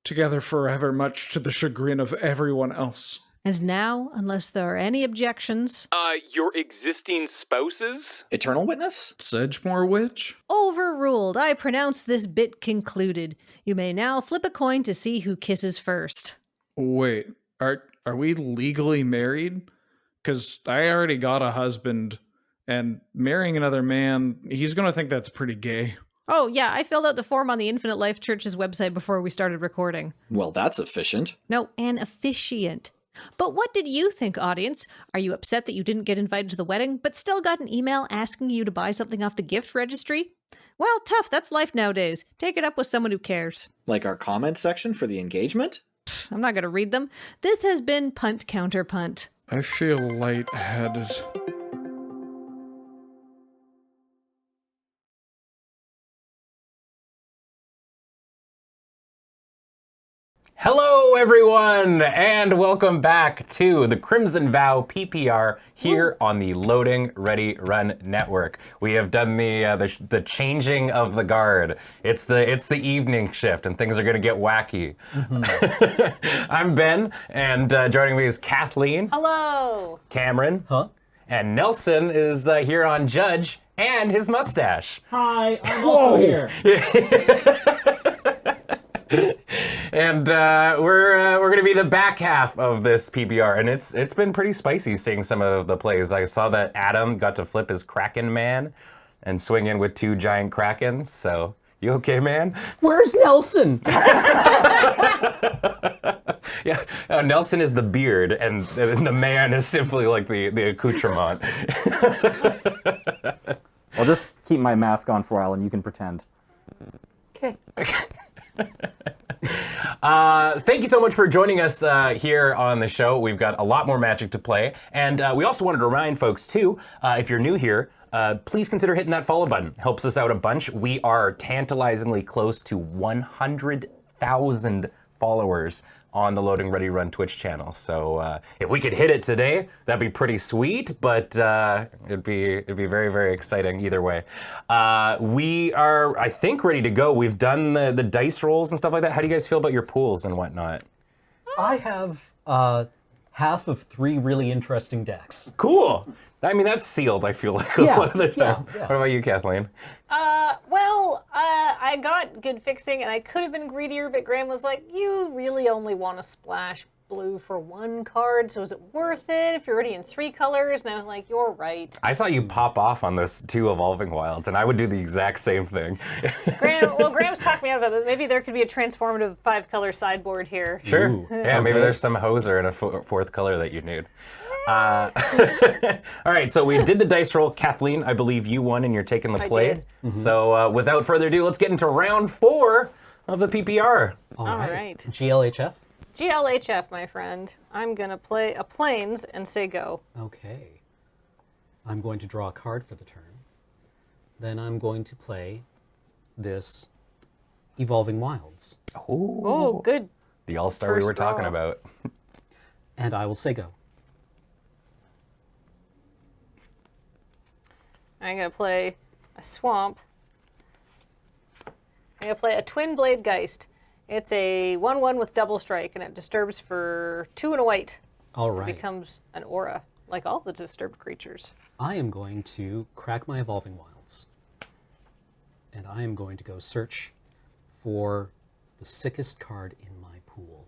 Speaker 2: together forever, much to the chagrin of everyone else.
Speaker 6: And now, unless there are any objections...
Speaker 14: Your existing spouses?
Speaker 15: Eternal Witness?
Speaker 2: Sedgemoor Witch?
Speaker 6: Overruled. I pronounce this bit concluded. You may now flip a coin to see who kisses first.
Speaker 2: Wait, are we legally married? Because I already got a husband, and marrying another man, he's going to think that's pretty gay.
Speaker 6: Oh, yeah, I filled out the form on the Infinite Life Church's website before we started recording.
Speaker 15: Well, that's efficient.
Speaker 6: No, an officiant. But what did you think, audience? Are you upset that you didn't get invited to the wedding, but still got an email asking you to buy something off the gift registry? Well, tough, that's life nowadays. Take it up with someone who cares.
Speaker 15: Like our comment section for the engagement?
Speaker 6: I'm not going to read them. This has been Punt Counterpunt.
Speaker 2: I feel lightheaded.
Speaker 1: Hello, everyone, and welcome back to the Crimson Vow PPR here on the Loading Ready Run Network. We have done the changing of the guard. It's the evening shift, and things are going to get wacky. Mm-hmm. I'm Ben, and joining me is Kathleen.
Speaker 6: Hello.
Speaker 1: Cameron. Huh? And Nelson is here on Judge and his mustache.
Speaker 16: Hi, I'm also here.
Speaker 1: And we're gonna be the back half of this PBR, and it's been pretty spicy seeing some of the plays. I saw that Adam got to flip his Kraken man and swing in with 2 giant Krakens. So you okay, man?
Speaker 16: Where's Nelson?
Speaker 1: Yeah, Nelson is the beard, and the man is simply like the accoutrement.
Speaker 16: I'll just keep my mask on for a while, and you can pretend.
Speaker 1: Okay. Thank you so much for joining us here on the show. We've got a lot more Magic to play, and we also wanted to remind folks too, if you're new here,
Speaker 8: please consider hitting that follow button. Helps us out a bunch. We are tantalizingly close to 100,000 followers on the Loading Ready Run Twitch channel. So if we could hit it today, that'd be pretty sweet, but it'd be very, very exciting either way. We are, I think, ready to go. We've done the dice rolls and stuff like that. How do you guys feel about your pools and whatnot?
Speaker 7: I have half of 3 really interesting decks.
Speaker 8: Cool. I mean, that's sealed, I feel like, a lot of the time.
Speaker 7: Yeah.
Speaker 8: What about you, Kathleen?
Speaker 6: I got good fixing, and I could have been greedier, but Graham was like, you really only want to splash blue for 1 card, so is it worth it if you're already in 3 colors? And I was like, you're right.
Speaker 8: I saw you pop off on those 2 Evolving Wilds, and I would do the exact same thing.
Speaker 6: Graham's talked me out of it, but maybe there could be a transformative 5-color sideboard here.
Speaker 8: Sure.
Speaker 7: Ooh.
Speaker 8: Yeah, maybe
Speaker 7: Okay.
Speaker 8: there's some hoser in a 4th color that you need. All right, so we did the dice roll. Kathleen, I believe you won and you're taking the
Speaker 6: I
Speaker 8: play.
Speaker 6: did.
Speaker 8: So without further ado, let's get into round 4 of the PPR.
Speaker 6: All right.
Speaker 7: GLHF?
Speaker 6: GLHF, my friend. I'm going to play a Plains and say go.
Speaker 7: Okay. I'm going to draw a card for the turn. Then I'm going to play this Evolving Wilds.
Speaker 6: Oh, good.
Speaker 8: The all-star we
Speaker 6: First
Speaker 8: were talking
Speaker 6: draw.
Speaker 8: about.
Speaker 7: And I will say go.
Speaker 6: I'm going to play a Swamp. I'm going to play a Twin Blade Geist. It's a 1/1 with double strike, and it disturbs for 2 and a white.
Speaker 7: All right.
Speaker 6: It becomes an aura, like all the disturbed creatures.
Speaker 7: I am going to crack my Evolving Wilds. And I am going to go search for the sickest card in my pool.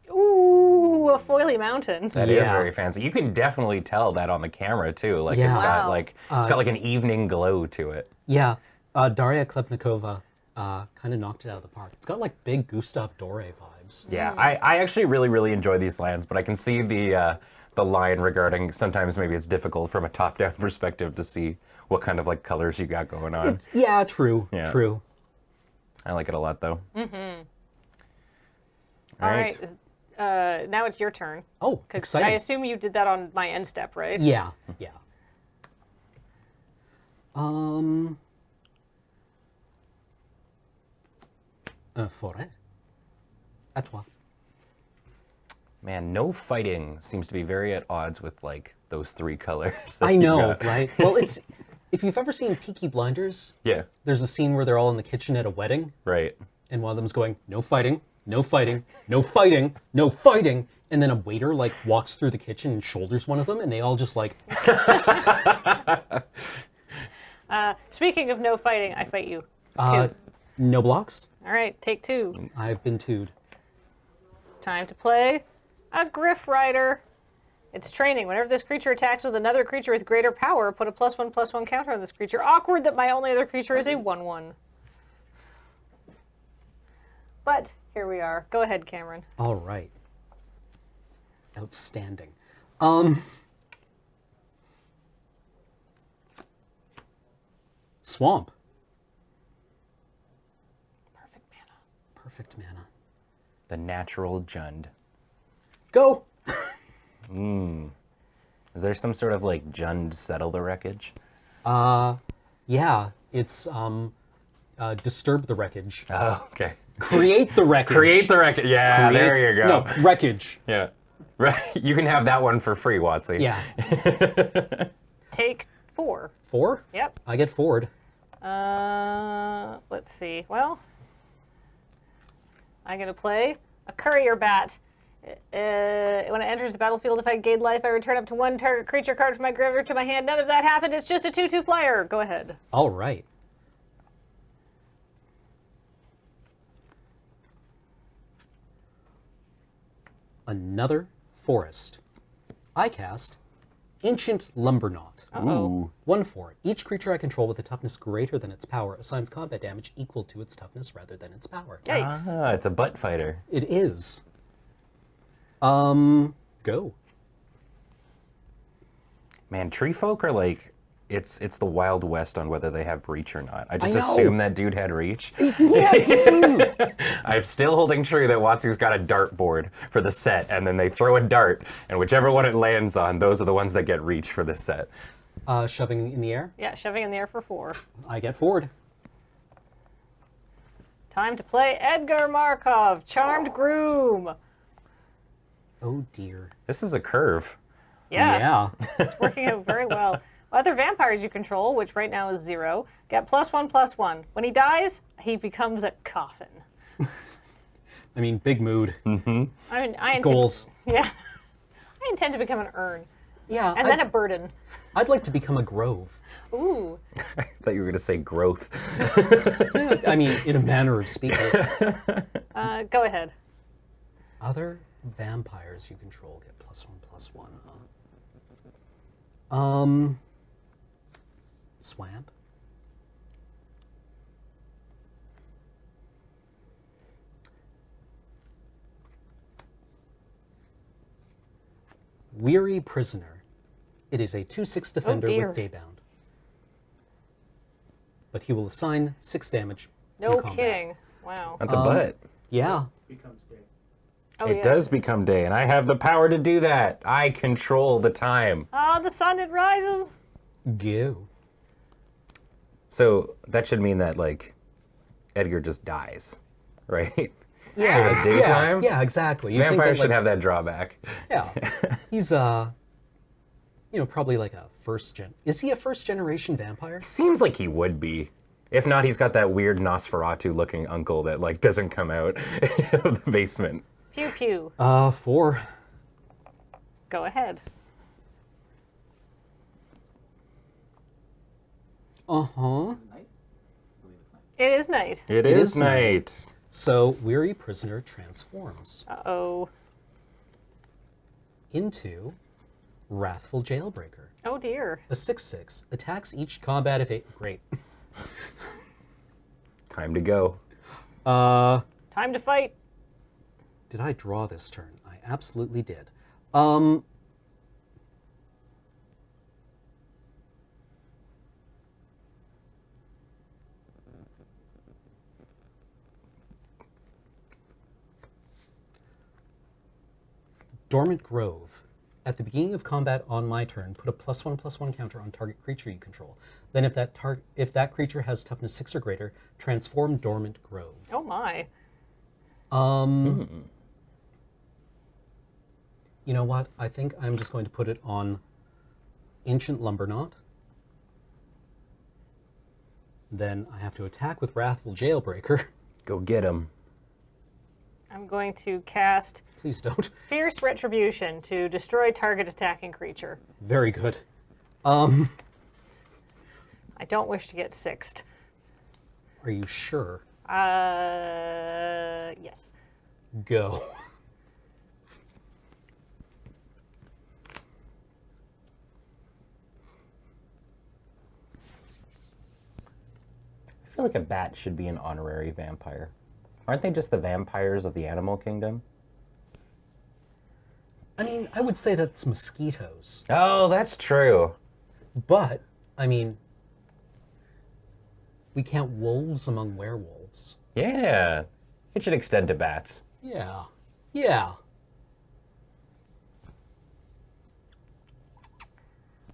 Speaker 6: Ooh, a Foily Mountain.
Speaker 8: That is very fancy. You can definitely tell that on the camera too. Like
Speaker 7: Yeah.
Speaker 8: it's got
Speaker 6: Wow.
Speaker 8: like it's got like an evening glow to it.
Speaker 7: Yeah, Daria Klepnikova kind of knocked it out of the park. It's got like big Gustav Doré vibes.
Speaker 8: Yeah, I actually really enjoy these lands, but I can see the line regarding sometimes maybe it's difficult from a top-down perspective to see what kind of like colors you got going on.
Speaker 7: Yeah, true,
Speaker 8: Yeah.
Speaker 7: true.
Speaker 8: I like it a lot though.
Speaker 6: Mm-hmm.
Speaker 8: All
Speaker 6: All
Speaker 8: right.
Speaker 6: right. Now it's your turn.
Speaker 7: Oh,
Speaker 6: 'Cause
Speaker 7: exciting.
Speaker 6: I assume you did that on my end step, right?
Speaker 7: Yeah, yeah. Un forêt. À toi.
Speaker 8: Man, no fighting seems to be very at odds with like those 3 colors. that
Speaker 7: I
Speaker 8: you
Speaker 7: know,
Speaker 8: got.
Speaker 7: right? Well, it's if you've ever seen Peaky Blinders,
Speaker 8: Yeah.
Speaker 7: there's a scene where they're all in the kitchen at a wedding,
Speaker 8: Right.
Speaker 7: and one of them's going, "No fighting, no fighting, no fighting, no fighting," and then a waiter like walks through the kitchen and shoulders one of them, and they all just like.
Speaker 6: Speaking of no fighting, I fight you. 2.
Speaker 7: No blocks.
Speaker 6: All right, take 2.
Speaker 7: I've been tooed.
Speaker 6: Time to play a Griff Rider. It's training. Whenever this creature attacks with another creature with greater power, put a +1/+1 counter on this creature. Awkward that my only other creature is a 1/1. But here we are. Go ahead, Cameron.
Speaker 7: All right. Outstanding. Swamp. Perfect mana.
Speaker 8: The natural Jund.
Speaker 7: Go.
Speaker 8: Is there some sort of like Jund settle the wreckage?
Speaker 7: Yeah, it's disturb the wreckage.
Speaker 8: Oh, okay.
Speaker 7: Create the wreckage.
Speaker 8: Create the wreckage. Yeah,
Speaker 7: Create-
Speaker 8: there you go.
Speaker 7: No, wreckage.
Speaker 8: Yeah. Right. You can have that one for free, Watsy.
Speaker 7: Yeah.
Speaker 6: Take 4.
Speaker 7: 4?
Speaker 6: Yep.
Speaker 7: I get forward.
Speaker 6: Let's see. Well, I'm going to play a Courier Bat. When it enters the battlefield, if I gain life, I return up to 1 target creature card from my graveyard to my hand. None of that happened. It's just a 2/2 flyer. Go ahead.
Speaker 7: All right. Another forest. I cast Ancient Lumberknot.
Speaker 8: Ooh.
Speaker 7: 1/4. Each creature I control with a toughness greater than its power assigns combat damage equal to its toughness rather than its power.
Speaker 6: Yikes.
Speaker 8: Ah, it's a butt fighter.
Speaker 7: It is. Go.
Speaker 8: Man, tree folk are like it's the Wild West on whether they have reach or not. I just
Speaker 7: know.
Speaker 8: assume that dude had reach.
Speaker 7: Yeah.
Speaker 8: I'm still holding true that Watsu's got a dartboard for the set, and then they throw a dart, and whichever one it lands on, those are the ones that get reach for this set.
Speaker 7: Shoving in the air.
Speaker 6: Yeah, shoving in the air for 4.
Speaker 7: I get forward.
Speaker 6: Time to play Edgar Markov, Charmed Groom.
Speaker 7: Oh dear.
Speaker 8: This is a curve.
Speaker 6: Yeah. It's working out very well. Other vampires you control, which right now is 0, get +1/+1. When he dies, he becomes a coffin.
Speaker 7: I mean, big mood.
Speaker 8: Mm-hmm.
Speaker 7: Goals.
Speaker 6: Yeah. I intend to become an urn.
Speaker 7: Yeah.
Speaker 6: And then a burden.
Speaker 7: I'd like to become a grove.
Speaker 6: Ooh.
Speaker 8: I thought you were going to say growth.
Speaker 7: I mean, in a manner of speaking.
Speaker 6: Go ahead.
Speaker 7: Other vampires you control get +1/+1. Swamp. Weary Prisoner. It is a 2/6 defender
Speaker 6: dear.
Speaker 7: with Daybound. But he will assign 6 damage.
Speaker 6: No
Speaker 7: in combat.
Speaker 6: kidding. Wow.
Speaker 8: That's a butt.
Speaker 7: Yeah.
Speaker 6: Oh,
Speaker 8: It
Speaker 6: yeah.
Speaker 8: does become day, and I have the power to do that. I control the time.
Speaker 6: Ah, the sun, it rises.
Speaker 7: Go.
Speaker 8: So that should mean that, like, Edgar just dies, right?
Speaker 7: Yeah.
Speaker 8: It's daytime?
Speaker 7: Yeah, exactly. You think
Speaker 8: Vampires
Speaker 7: that,
Speaker 8: should
Speaker 7: like-
Speaker 8: have that drawback.
Speaker 7: Yeah. He's, probably like a Is he a first-generation vampire?
Speaker 8: Seems like he would be. If not, he's got that weird Nosferatu-looking uncle that, like, doesn't come out of the basement.
Speaker 6: Pew pew.
Speaker 7: 4.
Speaker 6: Go ahead.
Speaker 7: Uh-huh.
Speaker 6: It is night.
Speaker 8: It is night.
Speaker 7: So, Weary Prisoner transforms
Speaker 6: Uh-oh.
Speaker 7: into Wrathful Jailbreaker.
Speaker 6: Oh dear.
Speaker 7: A 6/6. Attacks each combat if Great.
Speaker 8: Time to go.
Speaker 6: Time to fight.
Speaker 7: Did I draw this turn? I absolutely did. Dormant Grove. At the beginning of combat on my turn, put a +1/+1 counter on target creature you control. Then if that creature has toughness 6 or greater, transform Dormant Grove.
Speaker 6: Oh my.
Speaker 7: You know what? I think I'm just going to put it on Ancient Lumberknot. Then I have to attack with Wrathful Jailbreaker.
Speaker 8: Go get him.
Speaker 6: I'm going to cast
Speaker 7: Please don't.
Speaker 6: Fierce Retribution to destroy target attacking creature.
Speaker 7: Very good.
Speaker 6: I don't wish to get sixed.
Speaker 7: Are you sure?
Speaker 6: Yes.
Speaker 7: Go.
Speaker 8: I feel like a bat should be an honorary vampire. Aren't they just the vampires of the animal kingdom?
Speaker 7: I mean, I would say that's mosquitoes.
Speaker 8: Oh, that's true.
Speaker 7: But, I mean, we count wolves among werewolves.
Speaker 8: Yeah. It should extend to bats.
Speaker 7: Yeah. Yeah.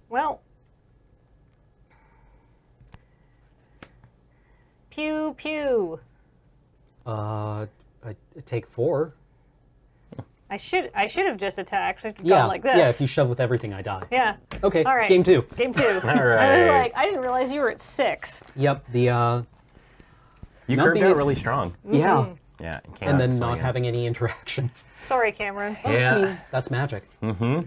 Speaker 6: Well. Pew pew.
Speaker 7: I take 4.
Speaker 6: I should have just attacked. I've
Speaker 7: Yeah,
Speaker 6: gone like this.
Speaker 7: yeah, if you shove with everything, I die.
Speaker 6: Yeah.
Speaker 7: Okay,
Speaker 6: All right.
Speaker 7: game 2.
Speaker 6: Game 2.
Speaker 8: All right.
Speaker 6: I was like, I didn't realize you were at 6.
Speaker 7: Yep, the,
Speaker 8: You
Speaker 7: not
Speaker 8: curved
Speaker 7: being
Speaker 8: out
Speaker 7: able-
Speaker 8: really strong.
Speaker 7: Yeah.
Speaker 8: Yeah.
Speaker 7: And then not having any interaction.
Speaker 6: Sorry, Cameron.
Speaker 8: Yeah.
Speaker 7: I mean, that's magic.
Speaker 8: Mm-hmm.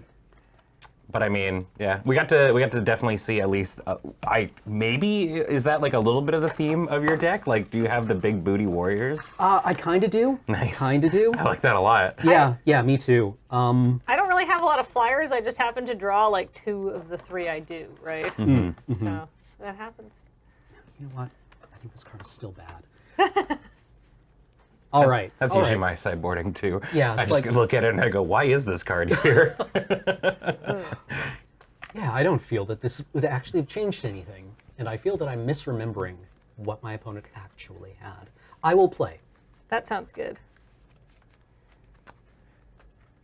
Speaker 8: But I mean, yeah, we got to definitely see at least. Is that like a little bit of the theme of your deck? Like, do you have the big booty warriors?
Speaker 7: I kind of do.
Speaker 8: Nice.
Speaker 7: Kind of do.
Speaker 8: I like that a lot.
Speaker 7: Yeah, yeah, me too.
Speaker 6: I don't really have a lot of flyers. I just happen to draw like 2 of the 3 I do, right?
Speaker 7: Mm-hmm.
Speaker 6: So that happens.
Speaker 7: You know what? I think this card is still bad. All right.
Speaker 8: That's
Speaker 7: all
Speaker 8: usually
Speaker 7: right.
Speaker 8: my sideboarding too.
Speaker 7: Yeah,
Speaker 8: I
Speaker 7: it's
Speaker 8: just
Speaker 7: like-
Speaker 8: look at it and I go, "Why is this card here?"
Speaker 7: Yeah, I don't feel that this would actually have changed anything, and I feel that I'm misremembering what my opponent actually had. I will play.
Speaker 6: That sounds good.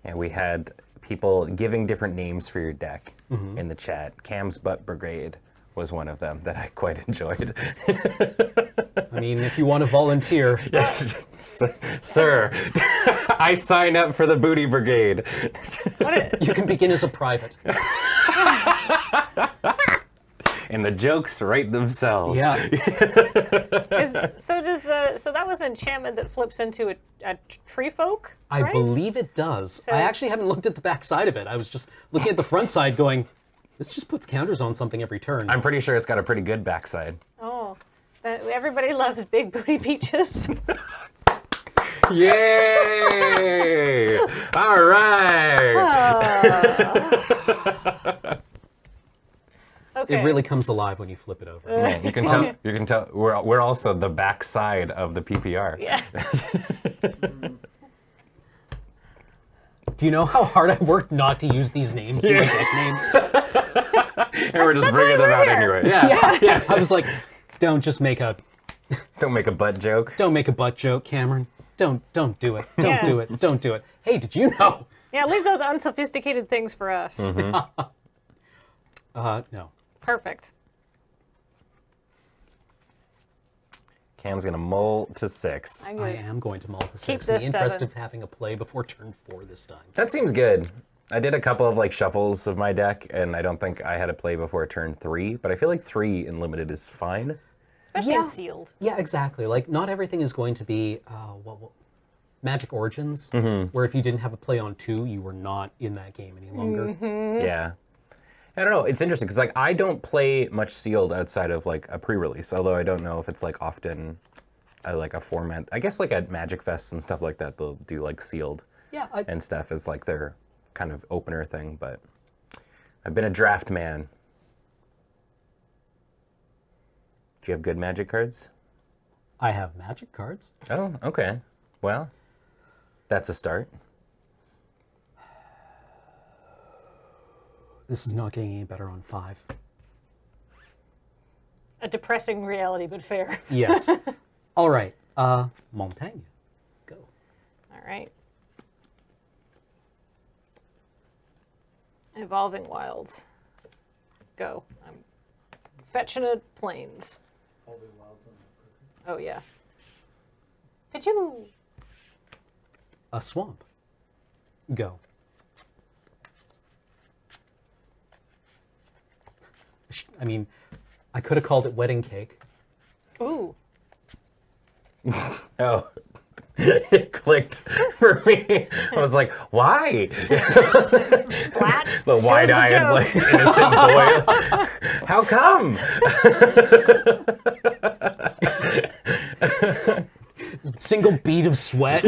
Speaker 8: And we had people giving different names for your deck
Speaker 7: Mhm.
Speaker 8: in the chat. Cam's Butt Brigade was one of them that I quite enjoyed.
Speaker 7: I mean, if you want to volunteer.
Speaker 8: Yes, sir, I sign up for the Booty Brigade.
Speaker 7: You can begin as a private.
Speaker 8: And the jokes write themselves.
Speaker 7: Yeah.
Speaker 6: So that was an enchantment that flips into a tree folk,
Speaker 7: I
Speaker 6: right?
Speaker 7: believe it does.
Speaker 6: So-
Speaker 7: I actually haven't looked at the back side of it. I was just looking at the front side going, this just puts counters on something every turn.
Speaker 8: I'm pretty sure it's got a pretty good backside.
Speaker 6: Oh, everybody loves big booty peaches.
Speaker 8: Yay! All right.
Speaker 6: Okay.
Speaker 7: It really comes alive when you flip it over.
Speaker 8: Yeah, you can tell. You can tell. We're also the backside of the PPR.
Speaker 6: Yeah.
Speaker 7: Do you know how hard I worked not to use these names in my deck name?
Speaker 8: And we're just bringing them out anyway.
Speaker 7: Yeah. I was like, don't just make a...
Speaker 8: Don't make a butt joke.
Speaker 7: Don't make a butt joke, Cameron. Don't do it. Don't
Speaker 6: Yeah.
Speaker 7: do it. Don't do it. Hey, did you know?
Speaker 6: Yeah, leave those unsophisticated things for us.
Speaker 8: Mm-hmm.
Speaker 7: No.
Speaker 6: Perfect.
Speaker 8: Cam's gonna mull to 6.
Speaker 7: I am going to mull to 6
Speaker 6: Keep
Speaker 7: in the
Speaker 6: this
Speaker 7: interest
Speaker 6: 7.
Speaker 7: of having a play before turn 4 this time.
Speaker 8: That seems good. I did a couple of like shuffles of my deck, and I don't think I had a play before turn 3. But I feel like 3 in limited is fine.
Speaker 6: Especially in sealed.
Speaker 7: Yeah, exactly. Like, not everything is going to be Magic Origins,
Speaker 8: Mhm.
Speaker 7: where if you didn't have a play on 2, you were not in that game any longer.
Speaker 8: Yeah. I don't know. It's interesting because like I don't play much sealed outside of like a pre-release. Although I don't know if it's like often like a format. I guess like at Magic Fest and stuff like that, they'll do like sealed
Speaker 7: Yeah,
Speaker 8: and stuff as like their kind of opener thing. But I've been a draft man. Do you have good Magic cards?
Speaker 7: I have Magic cards.
Speaker 8: Oh, okay. Well, that's a start.
Speaker 7: This is not getting any better on 5.
Speaker 6: A depressing reality, but fair.
Speaker 7: Yes. All right. Montagne. Go.
Speaker 6: All right. Evolving Wilds. Go. I'm fetching a plains. Oh, yeah. Could you...
Speaker 7: A swamp. Go. I mean, I could have called it wedding cake.
Speaker 6: Ooh.
Speaker 8: Oh, it clicked for me. I was like, why?
Speaker 6: Splat.
Speaker 8: The wide-eyed, like, innocent boy. How come?
Speaker 7: Single bead of sweat.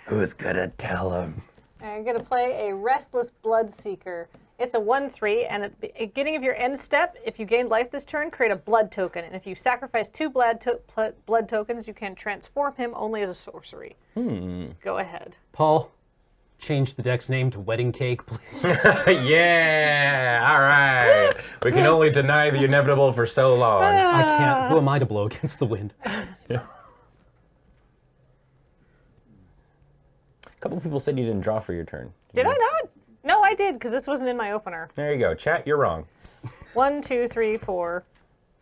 Speaker 8: Who's gonna tell him?
Speaker 6: I'm going to play a Restless Bloodseeker. It's a 1/3, and at the beginning of your end step, if you gain life this turn, create a blood token. And if you sacrifice 2 blood tokens, you can transform him only as a sorcery. Go ahead.
Speaker 7: Paul, change the deck's name to wedding cake, please.
Speaker 8: Yeah, all right. We can only deny the inevitable for so long.
Speaker 7: I can't. Who am I to blow against the wind?
Speaker 8: A couple people said you didn't draw for your turn.
Speaker 6: Did I not? No, I did, because this wasn't in my opener.
Speaker 8: There you go. Chat, you're wrong.
Speaker 6: 1, 2, 3, 4,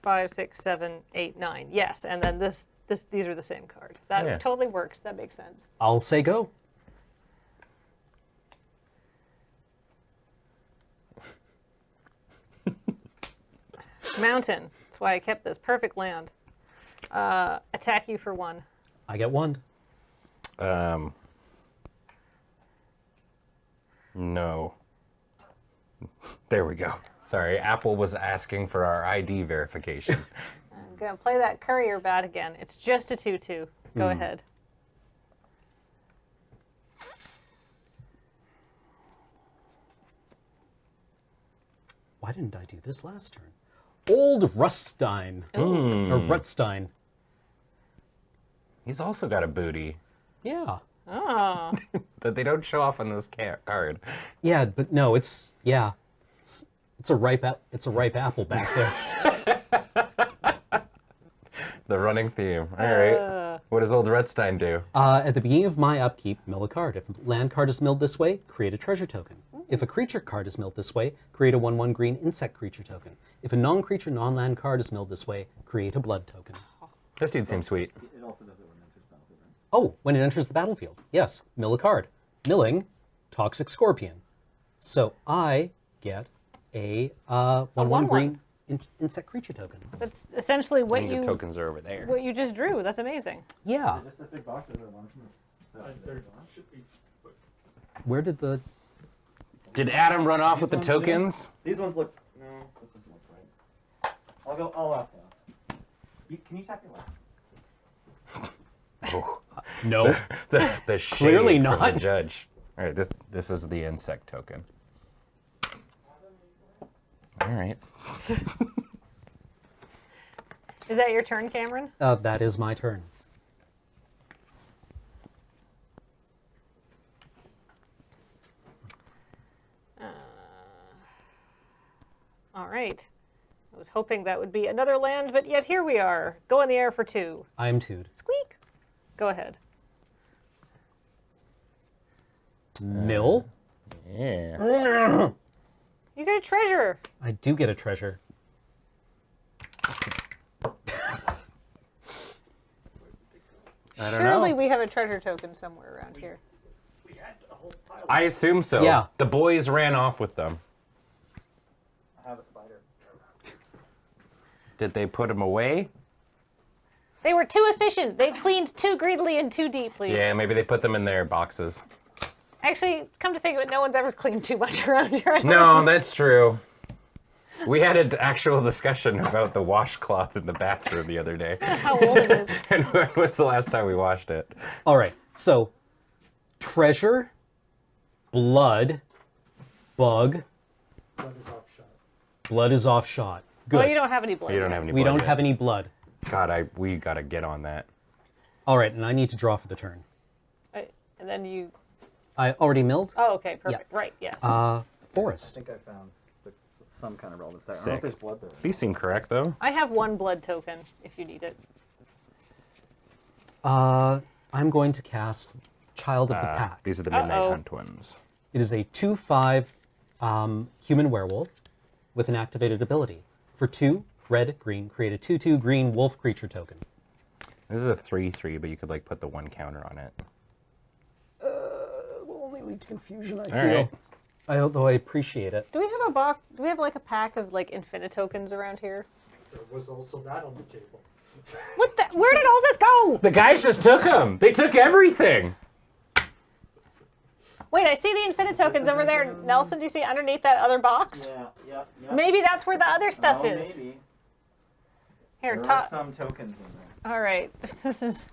Speaker 6: 5, 6, 7, 8, 9. Yes, and then these are the same card. That
Speaker 7: Yeah.
Speaker 6: totally works. That makes sense.
Speaker 7: I'll say go.
Speaker 6: Mountain. That's why I kept this. Perfect land. Attack you for 1.
Speaker 7: I get 1.
Speaker 8: No. There we go. Sorry, Apple was asking for our ID verification.
Speaker 6: I'm going to play that courier bat again. It's just a 2/2. Go ahead.
Speaker 7: Why didn't I do this last turn? Old Ruststein. Or Rutstein.
Speaker 8: He's also got a booty
Speaker 7: Yeah.
Speaker 6: Oh.
Speaker 8: that they don't show off on this card.
Speaker 7: Yeah, but no, it's, yeah. It's a ripe apple back there.
Speaker 8: The running theme. All right. What does old Redstein do?
Speaker 7: At the beginning of my upkeep, mill a card. If a land card is milled this way, create a treasure token. If a creature card is milled this way, create a 1/1 green insect creature token. If a non-creature, non-land card is milled this way, create a blood token.
Speaker 8: This dude seems sweet.
Speaker 16: It also does it when it enters the battlefield, right?
Speaker 7: Oh, when it enters the battlefield. Yes, mill a card. Milling, Toxic Scorpion. So I get a 1/1 green insect creature token.
Speaker 6: That's essentially what
Speaker 8: The tokens are over there.
Speaker 6: what you just drew. That's amazing.
Speaker 7: Yeah.
Speaker 16: Just this big box, is there one from this?
Speaker 7: Where did the...
Speaker 8: Did Adam run off with the tokens?
Speaker 16: These ones look... No, this doesn't look right. I'll ask him. Can you tap your left?
Speaker 8: Oh.
Speaker 7: No.
Speaker 8: the shade
Speaker 7: Clearly
Speaker 8: from
Speaker 7: not.
Speaker 8: the judge. All right, this is the insect token. All right.
Speaker 6: Is that your turn, Cameron?
Speaker 7: That is my turn.
Speaker 6: All right. I was hoping that would be another land, but yet here we are. Go in the air for 2.
Speaker 7: I am 2'd.
Speaker 6: Squeak. Go ahead.
Speaker 7: Mill.
Speaker 8: Yeah.
Speaker 6: You get a treasure.
Speaker 7: I do get a treasure.
Speaker 8: I don't
Speaker 6: Surely
Speaker 8: know.
Speaker 6: we have a treasure token somewhere around here.
Speaker 8: I assume so.
Speaker 7: Yeah.
Speaker 8: The boys ran off with them.
Speaker 16: I have a spider.
Speaker 8: Did they put them away?
Speaker 6: They were too efficient. They cleaned too greedily and too deeply.
Speaker 8: Yeah, maybe they put them in their boxes.
Speaker 6: Actually, come to think of it, no one's ever cleaned too much around here.
Speaker 8: No, that's true. We had an actual discussion about the washcloth in the bathroom the other day.
Speaker 6: How old it is.
Speaker 8: And when was the last time we washed it?
Speaker 7: All right, so treasure, blood, bug. Blood is off shot. Good.
Speaker 6: Well, you don't have any blood.
Speaker 8: You don't have any
Speaker 7: We
Speaker 8: blood
Speaker 7: don't
Speaker 8: yet.
Speaker 7: have any blood.
Speaker 8: God, we gotta get on that.
Speaker 7: All right, and I need to draw for the turn.
Speaker 6: And then you...
Speaker 7: I already milled.
Speaker 6: Oh, okay, perfect. Right, yes.
Speaker 7: Forest.
Speaker 16: I think I found some kind of relevance there. I don't know
Speaker 8: Sick.
Speaker 16: if there's blood there.
Speaker 8: These seem correct, though.
Speaker 6: I have 1 blood token, if you need it.
Speaker 7: I'm going to cast Child of the Pack.
Speaker 8: These are the Midnight
Speaker 6: Uh-oh.
Speaker 8: Hunt twins.
Speaker 7: It is a 2/5 human werewolf with an activated ability. For 2, red, green, create a 2/2 green wolf creature token.
Speaker 8: This is a 3/3, but you could like put the 1 counter on it.
Speaker 7: Will only lead to confusion, I
Speaker 8: All
Speaker 7: feel.
Speaker 8: right.
Speaker 7: Although I appreciate it.
Speaker 6: Do we have a box? Do we have like a pack of like Infinitokens around here?
Speaker 10: There was also that on the table.
Speaker 6: What the? Where did all this go?
Speaker 8: The guys just took them. They took everything.
Speaker 6: Wait, I see the Infinitokens over there. Nelson, do you see underneath that other box?
Speaker 16: Yeah.
Speaker 6: Maybe that's where the other stuff is.
Speaker 16: Maybe.
Speaker 6: Here,
Speaker 16: There are
Speaker 6: top.
Speaker 16: some tokens in there.
Speaker 6: All right, this is.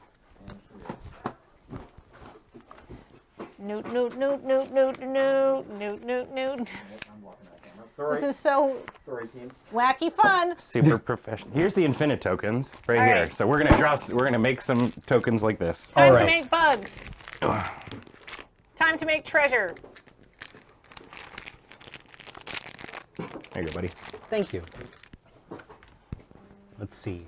Speaker 6: Noot, noot, noot, noot, noot, noot, noot, noot, noot.
Speaker 16: I'm blocking that camera. Sorry.
Speaker 6: This is so
Speaker 16: Sorry, team.
Speaker 6: wacky fun.
Speaker 8: Super professional. Here's the Infinitokens right
Speaker 6: All
Speaker 8: here.
Speaker 6: right.
Speaker 8: So we're gonna draw. We're gonna make some tokens like this.
Speaker 6: Time to make bugs. Time to make treasure.
Speaker 8: There you go, buddy.
Speaker 7: Thank you. Let's see.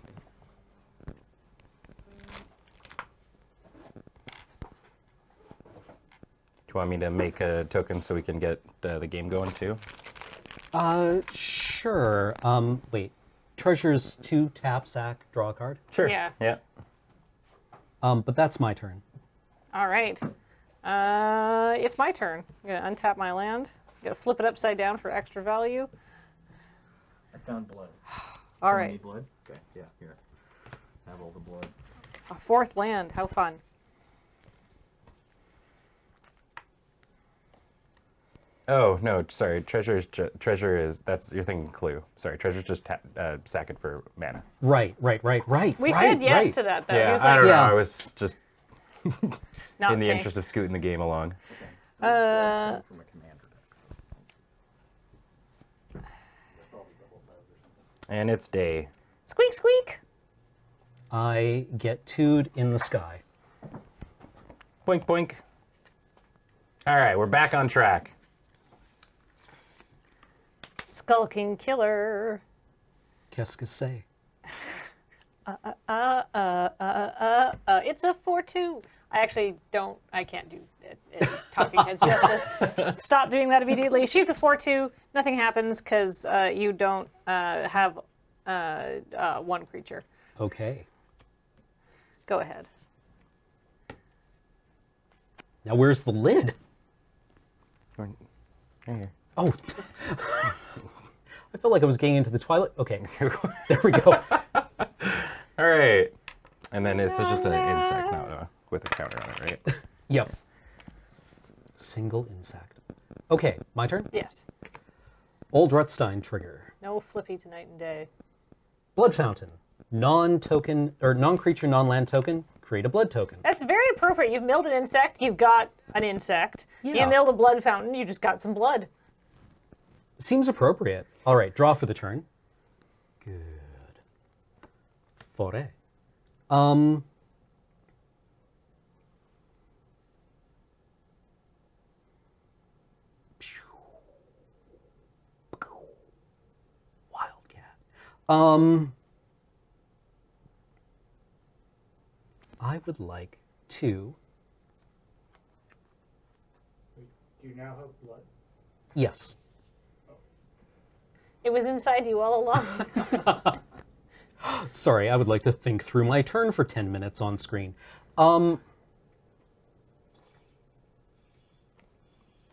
Speaker 8: Do you want me to make a token so we can get the game going too?
Speaker 7: Sure. Wait. Treasure's 2, tap, sack, draw a card?
Speaker 8: Sure.
Speaker 6: Yeah.
Speaker 8: Yeah.
Speaker 7: But that's my turn.
Speaker 6: All right. It's my turn. I'm gonna untap my land. I'm gonna flip it upside down for extra value.
Speaker 16: I found blood.
Speaker 6: All
Speaker 16: Someone
Speaker 6: right.
Speaker 16: need blood? Okay, yeah, here. I have all the blood.
Speaker 6: A 4th land. How fun.
Speaker 8: Oh no, sorry. Treasure is that's you're thinking clue. Sorry, treasure's just sack it for mana.
Speaker 7: Right.
Speaker 6: We said yes to that, though. He
Speaker 8: Yeah,
Speaker 6: was
Speaker 8: I
Speaker 6: like,
Speaker 8: don't know.
Speaker 7: Yeah.
Speaker 8: I was just
Speaker 6: Not
Speaker 8: in the
Speaker 6: paying.
Speaker 8: interest of scooting the game along.
Speaker 16: From a commander deck.
Speaker 8: And it's day.
Speaker 6: Squeak, squeak.
Speaker 7: I get 2'd in the sky.
Speaker 8: Boink boink. All right, we're back on track.
Speaker 6: Skulking Killer.
Speaker 7: Qu'est-ce que c'est?
Speaker 6: It's a 4-2. I can't do talking heads justice. Stop doing that immediately. She's a 4-2. Nothing happens because you don't have one creature.
Speaker 7: Okay.
Speaker 6: Go ahead.
Speaker 7: Now where's the lid?
Speaker 8: Right here.
Speaker 7: Oh. I felt like I was getting into the Twilight. Okay. There we go.
Speaker 8: All right. And then this is just an insect now with a counter on it, right?
Speaker 7: Yep. Single insect. Okay, my turn?
Speaker 6: Yes.
Speaker 7: Old Rutstein trigger.
Speaker 6: No flippy to night and day.
Speaker 7: Blood fountain. Non-token, or non-creature, non-land token. Create a blood token.
Speaker 6: That's very appropriate. You've milled an insect, you've got an insect.
Speaker 7: Yeah.
Speaker 6: You milled a blood fountain, you just got some blood.
Speaker 7: Seems appropriate. All right, draw for the turn. Good. Fore. Wildcat. I would like to.
Speaker 16: Do you now have blood?
Speaker 7: Yes.
Speaker 6: It was inside you all along.
Speaker 7: Sorry, I would like to think through my turn for 10 minutes on screen.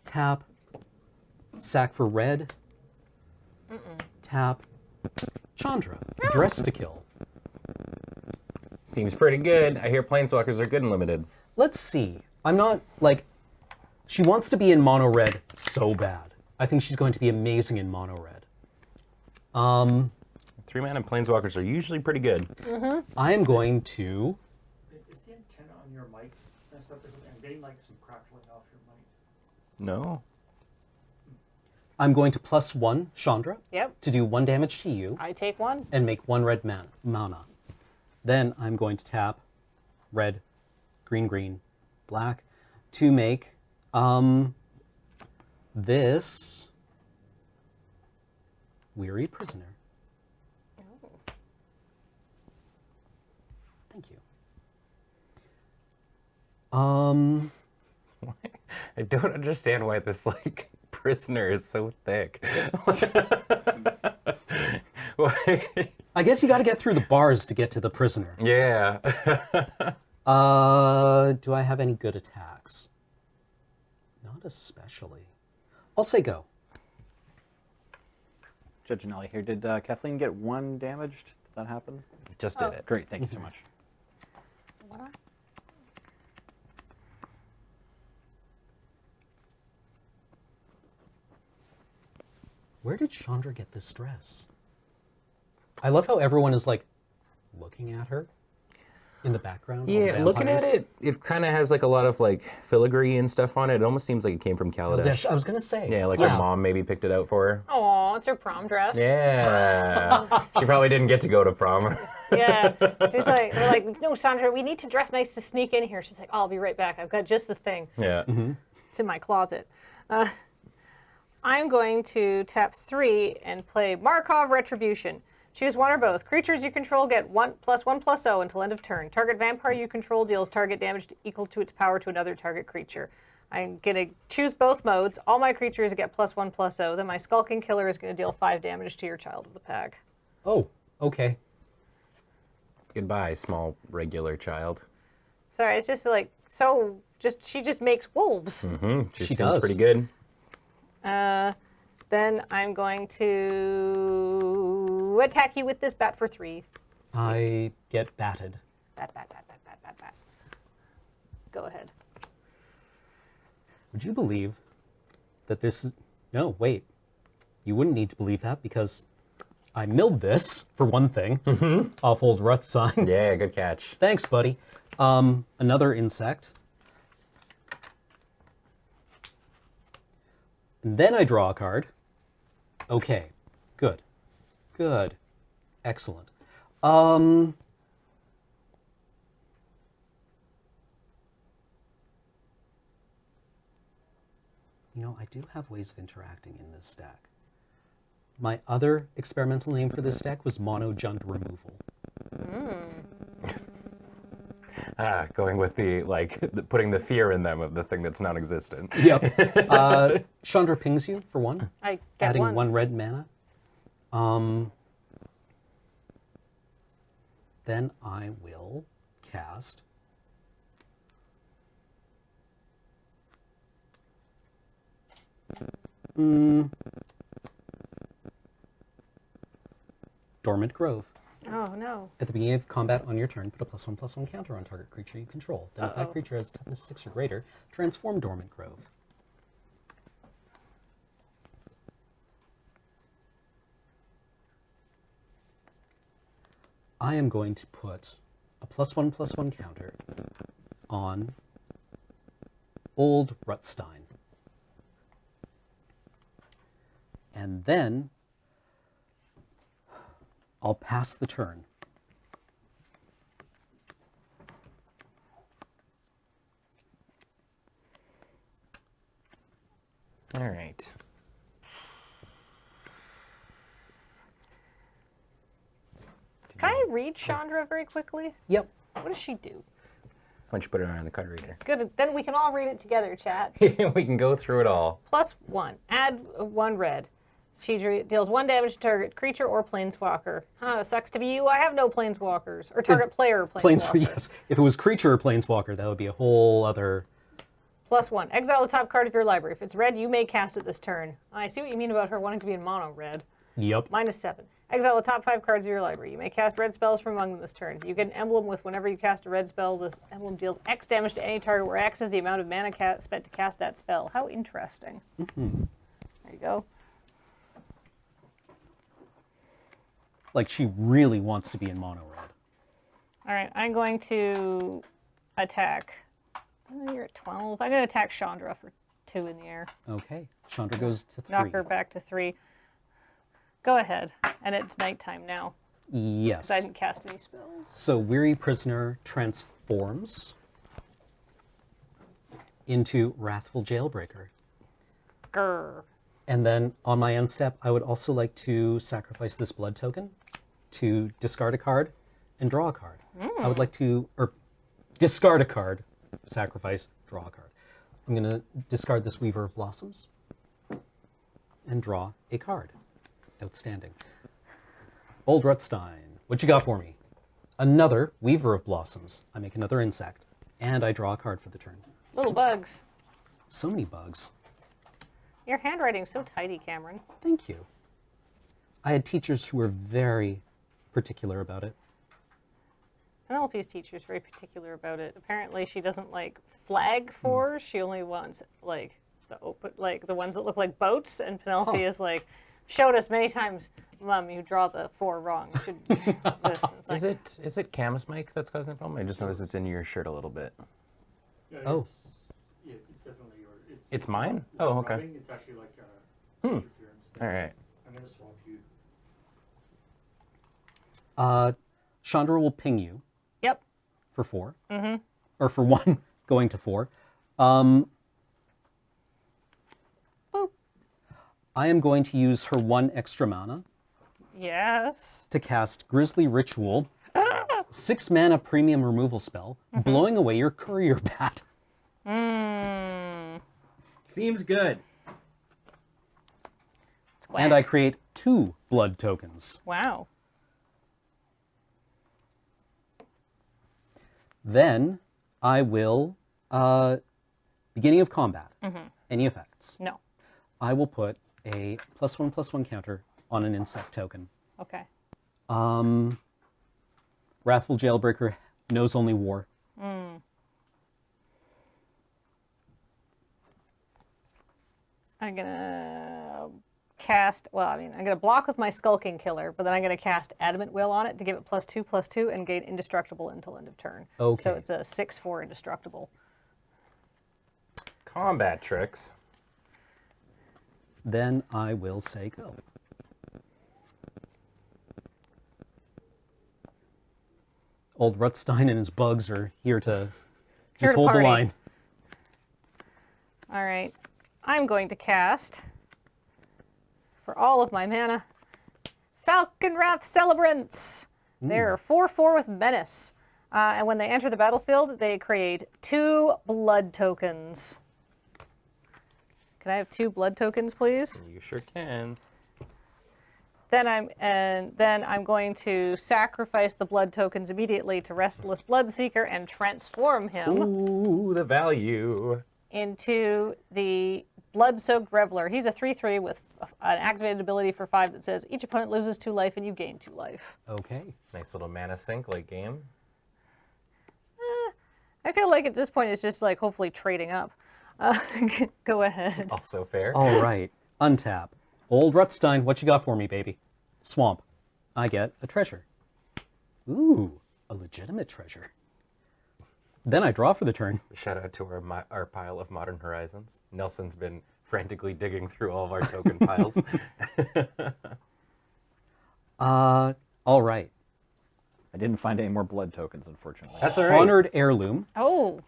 Speaker 7: Tap. Sack for red. Tap. Chandra. Dress to kill.
Speaker 8: Seems pretty good. I hear planeswalkers are good and limited.
Speaker 7: Let's see. I'm not, like... She wants to be in mono red so bad. I think she's going to be amazing in mono red.
Speaker 8: 3-mana planeswalkers are usually pretty good.
Speaker 7: I am going to...
Speaker 16: Is the antenna on your mic messed up or something? I'm getting like some crackling off your mic.
Speaker 8: No.
Speaker 7: I'm going to +1 Chandra.
Speaker 6: Yep.
Speaker 7: To do 1 damage to you.
Speaker 6: I take one.
Speaker 7: And make 1 red mana. Then I'm going to tap red, green, green, black to make this Weary Prisoner.
Speaker 6: Oh.
Speaker 7: Thank you.
Speaker 8: I don't understand why this like prisoner is so thick.
Speaker 7: I guess you got to get through the bars to get to the prisoner.
Speaker 8: Yeah.
Speaker 7: Do I have any good attacks? Not especially. I'll say go.
Speaker 17: Judge Nelly here. Did Kathleen get 1 damaged? Did that happen?
Speaker 8: Just did it.
Speaker 17: Great, thank you so much.
Speaker 7: Where did Chandra get this dress? I love how everyone is like looking at her in the background.
Speaker 8: Yeah, looking at it, it kind of has like a lot of like filigree and stuff on it. It almost seems like it came from Kaladesh.
Speaker 7: I was gonna say.
Speaker 8: Yeah, like her mom maybe picked it out for her.
Speaker 6: Oh, it's her prom dress.
Speaker 8: Yeah. She probably didn't get to go to prom.
Speaker 6: Yeah. She's like, they're like, no, Sandra, we need to dress nice to sneak in here. She's like, I'll be right back. I've got just the thing.
Speaker 8: Yeah.
Speaker 6: It's in my closet. I'm going to tap 3 and play Markov Retribution. Choose one or both. Creatures you control get +1/+0 until end of turn. Target vampire you control deals target damage equal to its power to another target creature. I'm going to choose both modes. All my creatures get +1/+0. Then my Skulking Killer is going to deal 5 damage to your child of the pack.
Speaker 7: Oh, okay.
Speaker 8: Goodbye, small regular child.
Speaker 6: Sorry, it's just like, so, she just makes wolves.
Speaker 8: She seems pretty good.
Speaker 6: Then I'm going to attack you with this bat for 3.
Speaker 7: I get batted.
Speaker 6: Bat. Go ahead.
Speaker 7: Would you believe that this is... No, wait. You wouldn't need to believe that because I milled this, for one thing, off old Rutstein.
Speaker 8: Yeah, good catch.
Speaker 7: Thanks, buddy. Another insect. And then I draw a card. Okay, good. Good. Excellent. You know, I do have ways of interacting in this stack. My other experimental name for this deck was Mono Jund Removal.
Speaker 8: Going with putting the fear in them of the thing that's non-existent.
Speaker 7: Yep. Chandra pings you for one.
Speaker 6: I get
Speaker 7: adding
Speaker 6: one.
Speaker 7: red mana. Then I will cast Dormant Grove.
Speaker 6: Oh no.
Speaker 7: At the beginning of combat on your turn, put a +1/+1 counter on target creature you control. Then if that creature has toughness 6 or greater, transform Dormant Grove. I am going to put a +1/+1 counter on Old Rutstein. And then I'll pass the turn.
Speaker 8: All right.
Speaker 6: Can I read Chandra very quickly?
Speaker 7: Yep.
Speaker 6: What does she do?
Speaker 8: Why don't you put it on the card reader?
Speaker 6: Good. Then we can all read it together, chat.
Speaker 8: We can go through it all.
Speaker 6: +1. Add 1 red. She deals 1 damage to target creature or planeswalker. Sucks to be you. I have no planeswalkers. Or target player or planeswalker.
Speaker 7: Yes. If it was creature or planeswalker, that would be a whole other...
Speaker 6: +1. Exile the top card of your library. If it's red, you may cast it this turn. I see what you mean about her wanting to be in mono red.
Speaker 7: Yep.
Speaker 6: -7. Exile the top 5 cards of your library. You may cast red spells from among them this turn. You get an emblem with whenever you cast a red spell, this emblem deals X damage to any target where X is the amount of mana spent to cast that spell. How interesting.
Speaker 7: Mm-hmm.
Speaker 6: There you go.
Speaker 7: Like, she really wants to be in mono red.
Speaker 6: All right, I'm going to attack. Oh, you're at 12. I'm going to attack Chandra for 2 in the air.
Speaker 7: Okay. Chandra goes to 3.
Speaker 6: Knock her back to 3. Go ahead. And it's nighttime now.
Speaker 7: Yes.
Speaker 6: Because I didn't cast any spells.
Speaker 7: So Weary Prisoner transforms into Wrathful Jailbreaker.
Speaker 6: Grr.
Speaker 7: And then on my end step, I would also like to sacrifice this blood token to discard a card and draw a card. I would like to, or discard a card, sacrifice, draw a card. I'm going to discard this Weaver of Blossoms and draw a card. Outstanding. Old Rutstein, what you got for me? Another Weaver of Blossoms. I make another insect, and I draw a card for the turn.
Speaker 6: Little bugs.
Speaker 7: So many bugs.
Speaker 6: Your handwriting's so tidy, Cameron.
Speaker 7: Thank you. I had teachers who were very particular about it.
Speaker 6: Penelope's teacher's very particular about it. Apparently, she doesn't like flag fours. She only wants like the open, like the ones that look like boats. And Penelope is like, showed us many times, Mom, you draw the 4 wrong. You should do this. And it's like,
Speaker 8: Is it Cam's mic that's causing the problem? I just noticed it's in your shirt a little bit.
Speaker 18: Yeah,
Speaker 7: Oh.
Speaker 18: it's definitely yours.
Speaker 8: It's mine?
Speaker 18: not
Speaker 8: Oh, okay.
Speaker 18: rubbing, It's actually like interference thing.
Speaker 8: All right.
Speaker 18: I'm gonna swap you.
Speaker 7: Chandra will ping you.
Speaker 6: Yep.
Speaker 7: For 4.
Speaker 6: Mm-hmm.
Speaker 7: Or for 1, going to 4.
Speaker 6: Boop.
Speaker 7: I am going to use her 1 extra mana
Speaker 6: Yes.
Speaker 7: to cast Grisly Ritual, 6 mana premium removal spell, blowing away your courier bat.
Speaker 15: Seems good.
Speaker 7: And I create 2 blood tokens.
Speaker 6: Wow.
Speaker 7: Then I will, beginning of combat, any effects.
Speaker 6: No.
Speaker 7: I will put a +1/+1 counter on an insect token.
Speaker 6: Okay.
Speaker 7: Wrathful Jailbreaker knows only war.
Speaker 6: I'm gonna cast, well, I mean, I'm gonna block with my Skulking Killer, but then I'm gonna cast Adamant Will on it to give it +2/+2 and gain Indestructible until end of turn.
Speaker 7: Okay.
Speaker 6: So it's a 6/4 Indestructible.
Speaker 8: Combat tricks.
Speaker 7: Then I will say go. Old Rutstein and his bugs are here to
Speaker 6: Here
Speaker 7: just
Speaker 6: to
Speaker 7: hold
Speaker 6: party.
Speaker 7: the line.
Speaker 6: All right. I'm going to cast for all of my mana. Falcon Wrath Celebrants. They're 4/4 with Menace. And when they enter the battlefield, they create 2 blood tokens. Can I have 2 blood tokens, please?
Speaker 8: You sure can.
Speaker 6: Then I'm going to sacrifice the blood tokens immediately to Restless Bloodseeker and transform him
Speaker 8: Ooh, the value.
Speaker 6: into the Blood-Soaked Reveler. He's a 3/3 with an activated ability for 5 that says each opponent loses 2 life and you gain 2 life.
Speaker 1: Okay.
Speaker 8: Nice little mana sink late game.
Speaker 6: I feel like at this point it's just like hopefully trading up. Go ahead.
Speaker 8: Also fair.
Speaker 7: All right. Untap. Old Rutstein, what you got for me, baby? Swamp. I get a treasure. Ooh, a legitimate treasure. Then I draw for the turn.
Speaker 8: Shout out to our pile of Modern Horizons. Nelson's been frantically digging through all of our token piles.
Speaker 7: All right.
Speaker 17: I didn't find any more blood tokens, unfortunately.
Speaker 8: That's all right.
Speaker 7: Honored Heirloom.
Speaker 6: Oh.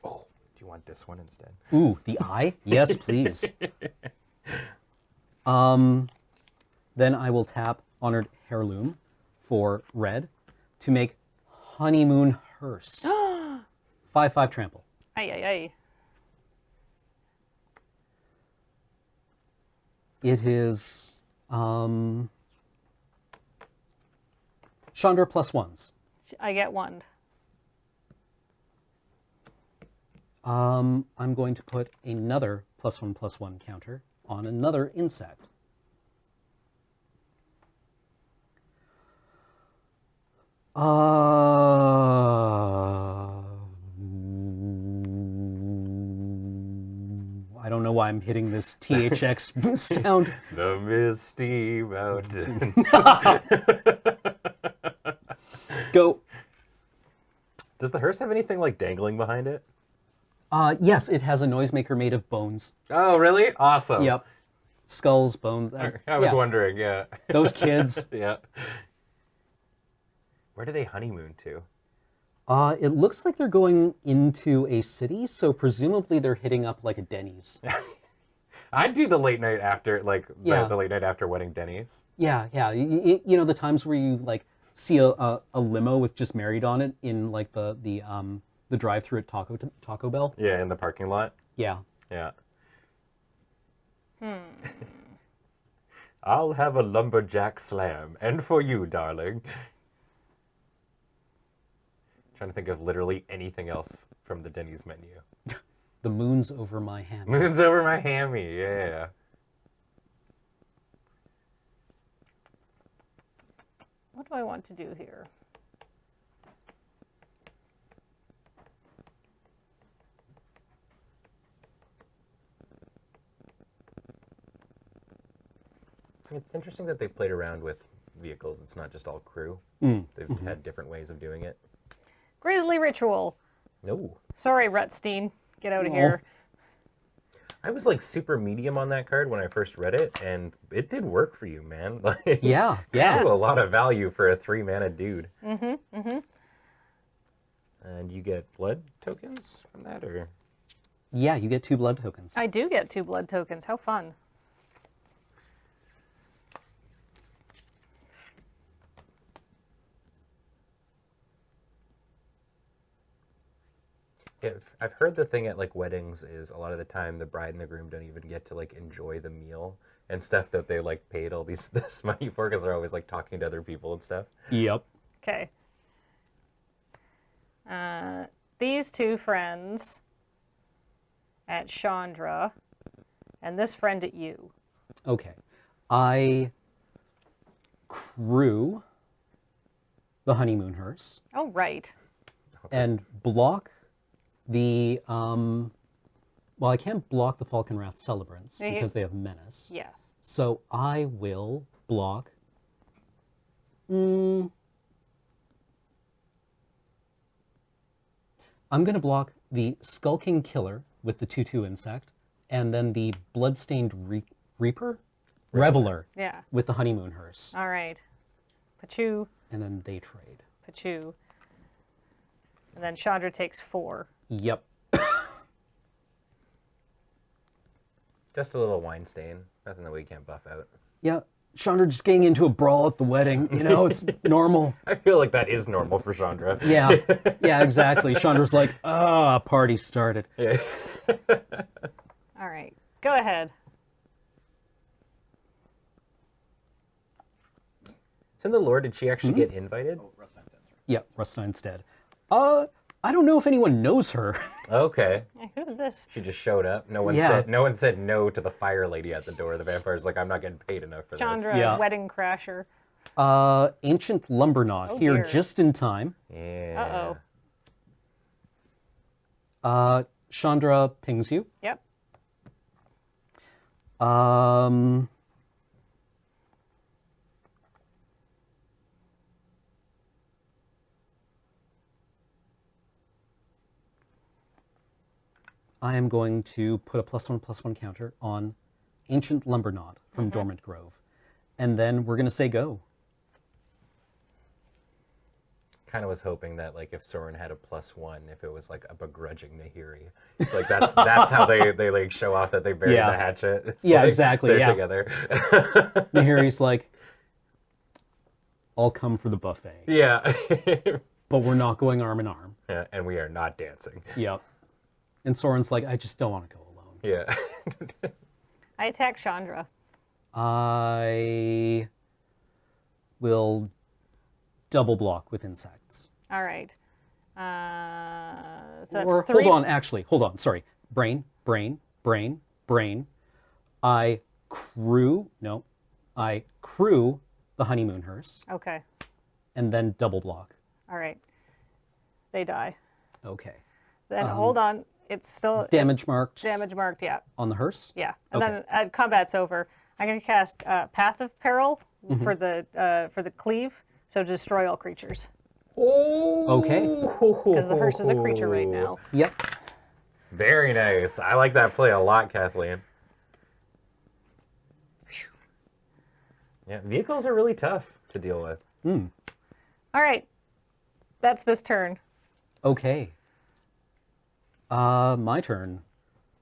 Speaker 8: Oh, do you want this one instead?
Speaker 7: Ooh, the eye? Yes, please. Then I will tap Honored Heirloom for red to make Honeymoon Hearse. 5/5 trample.
Speaker 6: Ay, ay, ay.
Speaker 7: It is Chandra +1s.
Speaker 6: I get 1.
Speaker 7: I'm going to put another +1/+1 counter on another insect. I don't know why I'm hitting this THX sound.
Speaker 8: The Misty Mountain.
Speaker 7: Go.
Speaker 8: Does the hearse have anything like dangling behind it?
Speaker 7: Yes, it has a noisemaker made of bones.
Speaker 8: Oh, really? Awesome.
Speaker 7: Yep. Skulls, bones.
Speaker 8: I was
Speaker 7: yeah.
Speaker 8: wondering, yeah.
Speaker 7: Those kids.
Speaker 8: Yeah. Where do they honeymoon to?
Speaker 7: It looks like they're going into a city, so presumably they're hitting up like a Denny's.
Speaker 8: I'd do the late night after, like
Speaker 7: Yeah.
Speaker 8: the late night after wedding Denny's.
Speaker 7: Yeah, yeah. You know the times where you like see a limo with just married on it in like the drive-through at Taco Bell.
Speaker 8: Yeah, in the parking lot.
Speaker 7: Yeah.
Speaker 8: Yeah. I'll have a lumberjack slam, and for you, darling. Trying to think of literally anything else from the Denny's menu.
Speaker 7: The moon's over my hammy.
Speaker 8: Moon's over my hammy, yeah.
Speaker 6: What do I want to do here?
Speaker 8: It's interesting that they played around with vehicles. It's not just all crew.
Speaker 7: Mm.
Speaker 8: They've had different ways of doing it.
Speaker 6: Grizzly Ritual.
Speaker 8: No.
Speaker 6: Sorry, Rutstein. Get out of
Speaker 8: Aw.
Speaker 6: here.
Speaker 8: I was like super medium on that card when I first read it, and it did work for you, man. Like,
Speaker 7: Yeah,
Speaker 8: gives
Speaker 7: yeah.
Speaker 8: you a lot of value for a 3-mana dude.
Speaker 6: Mm-hmm, mm-hmm.
Speaker 8: And you get blood tokens from that, or?
Speaker 7: Yeah, you get 2 blood tokens.
Speaker 6: I do get 2 blood tokens. How fun.
Speaker 8: Yeah, I've heard the thing at like weddings is a lot of the time the bride and the groom don't even get to like enjoy the meal and stuff that they like paid all this money for because they're always like talking to other people and stuff.
Speaker 7: Yep.
Speaker 6: Okay. These 2 friends at Chandra and this friend at you.
Speaker 7: Okay. I crew the honeymoon hearse
Speaker 6: Oh, right.
Speaker 7: and block the well, I can't block the Falcon Wrath Celebrants
Speaker 6: Yeah, you-
Speaker 7: because they have menace.
Speaker 6: Yes.
Speaker 7: So I will block. I'm going to block the Skulking Killer with the 2/2 insect, and then the Bloodstained Reaper? Reveler.
Speaker 6: Yeah.
Speaker 7: With the honeymoon hearse.
Speaker 6: All right. Pachu.
Speaker 7: And then they trade.
Speaker 6: Pachu. And then Chandra takes 4.
Speaker 7: Yep.
Speaker 8: Just a little wine stain. Nothing that we can't buff out.
Speaker 7: Yeah, Chandra just getting into a brawl at the wedding. You know, it's normal.
Speaker 8: I feel like that is normal for Chandra.
Speaker 7: Yeah, yeah, exactly. Chandra's like, party started.
Speaker 8: Yeah.
Speaker 6: All right, go ahead.
Speaker 8: So in the lore, did she actually get invited?
Speaker 7: Yeah, Rustein's dead. I don't know if anyone knows her.
Speaker 8: Okay.
Speaker 6: Who's this?
Speaker 8: She just showed up. No one said no to the fire lady at the door. The vampire's like, I'm not getting paid enough for
Speaker 6: Chandra,
Speaker 8: this.
Speaker 6: wedding crasher.
Speaker 7: Ancient Lumberknot here
Speaker 6: dear.
Speaker 7: just in time.
Speaker 8: Yeah.
Speaker 7: Chandra pings you.
Speaker 6: Yep.
Speaker 7: I am going to put a +1/+1 counter on Ancient Lumberknot from Dormant Grove. And then we're going to say go.
Speaker 8: Kind of was hoping that, like, if Soren had a +1, if it was like a begrudging Nahiri, like that's how they like show off that they buried the hatchet. It's like
Speaker 7: exactly.
Speaker 8: They're together.
Speaker 7: Nahiri's like, I'll come for the buffet.
Speaker 8: Yeah.
Speaker 7: But we're not going arm in arm.
Speaker 8: Yeah, and we are not dancing.
Speaker 7: Yep. And Soren's like, I just don't want to go alone.
Speaker 8: Yeah.
Speaker 6: I attack Chandra.
Speaker 7: I will double block with insects.
Speaker 6: All right. So that's
Speaker 7: Or
Speaker 6: 3.
Speaker 7: hold on, actually, hold on. Sorry. Brain. I crew the honeymoon hearse.
Speaker 6: Okay.
Speaker 7: And then double block.
Speaker 6: All right. They die.
Speaker 7: Okay.
Speaker 6: Then hold on. It's still
Speaker 7: damage marked.
Speaker 6: Damage marked, yeah.
Speaker 7: On the hearse?
Speaker 6: Yeah. And
Speaker 7: Okay.
Speaker 6: then combat's over. I'm going to cast Path of Peril for the cleave, so destroy all creatures.
Speaker 7: Okay.
Speaker 6: Because the hearse is a creature right now.
Speaker 7: Yep.
Speaker 8: Very nice. I like that play a lot, Kathleen. Yeah, vehicles are really tough to deal with.
Speaker 6: All right. That's this turn.
Speaker 7: Okay. My turn.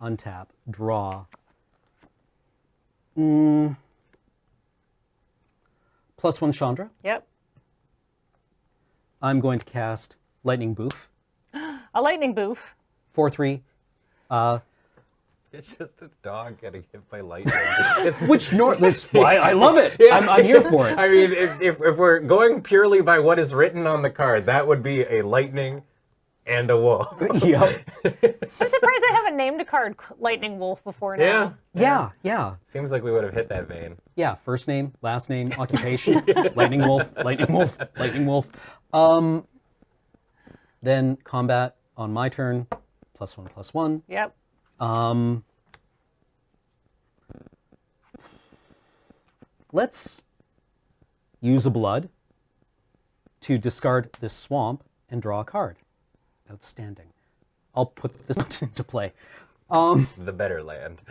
Speaker 7: Untap. Draw. +1 Chandra.
Speaker 6: Yep.
Speaker 7: I'm going to cast Lightning Boof.
Speaker 6: A lightning boof.
Speaker 7: 4/3.
Speaker 8: It's just a dog getting hit by lightning.
Speaker 7: That's why I love it.
Speaker 8: Yeah.
Speaker 7: I'm here for it.
Speaker 8: I mean, if we're going purely by what is written on the card, that would be a lightning and a wolf.
Speaker 7: Yep.
Speaker 6: I'm surprised they haven't named a card Lightning Wolf before now.
Speaker 7: Yeah.
Speaker 8: Seems like we would have hit that vein.
Speaker 7: Yeah, first name, last name, occupation, Lightning Wolf. Then combat on my turn, +1/+1.
Speaker 6: Yep.
Speaker 7: Let's use a blood to discard this swamp and draw a card. Outstanding. I'll put this into play.
Speaker 8: The better land.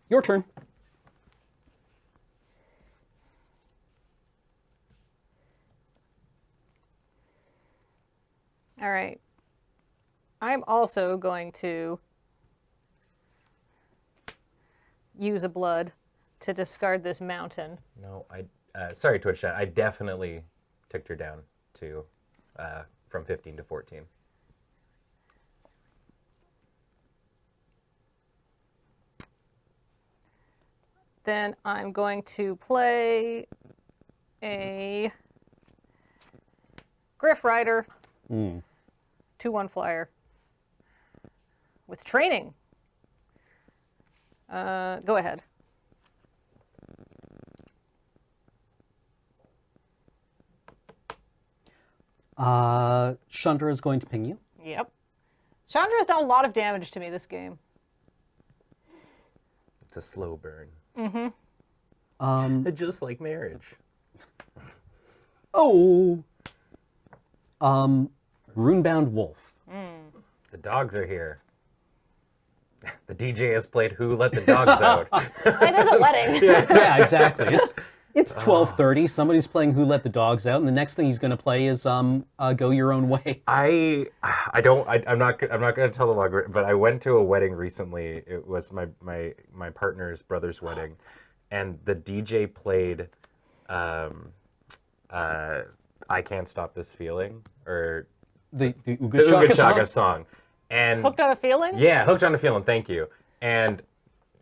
Speaker 7: Your turn.
Speaker 6: All right. I'm also going to use a blood to discard this mountain.
Speaker 8: No, sorry, Twitch chat. I definitely ticked her down to from 15 to 14.
Speaker 6: Then I'm going to play a Griff Rider, 2/1 flyer with training. Go ahead.
Speaker 7: Chandra is going to ping you.
Speaker 6: Yep. Chandra's done a lot of damage to me this game.
Speaker 8: It's a slow burn.
Speaker 6: Mm-hmm.
Speaker 8: Just like marriage.
Speaker 7: Runebound Wolf.
Speaker 8: The dogs are here. The DJ has played Who Let the Dogs Out.
Speaker 6: It is a wedding.
Speaker 7: Yeah, exactly. It's 12:30. Somebody's playing Who Let the Dogs Out, and the next thing he's going to play is Go Your Own Way.
Speaker 8: I'm not gonna tell the log, but I went to a wedding recently. It was my partner's brother's wedding, and the DJ played I Can't Stop This Feeling, or
Speaker 7: the
Speaker 8: Ooga Chaka song. And
Speaker 6: Hooked on a Feeling?
Speaker 8: Yeah, Hooked on a Feeling, thank you. And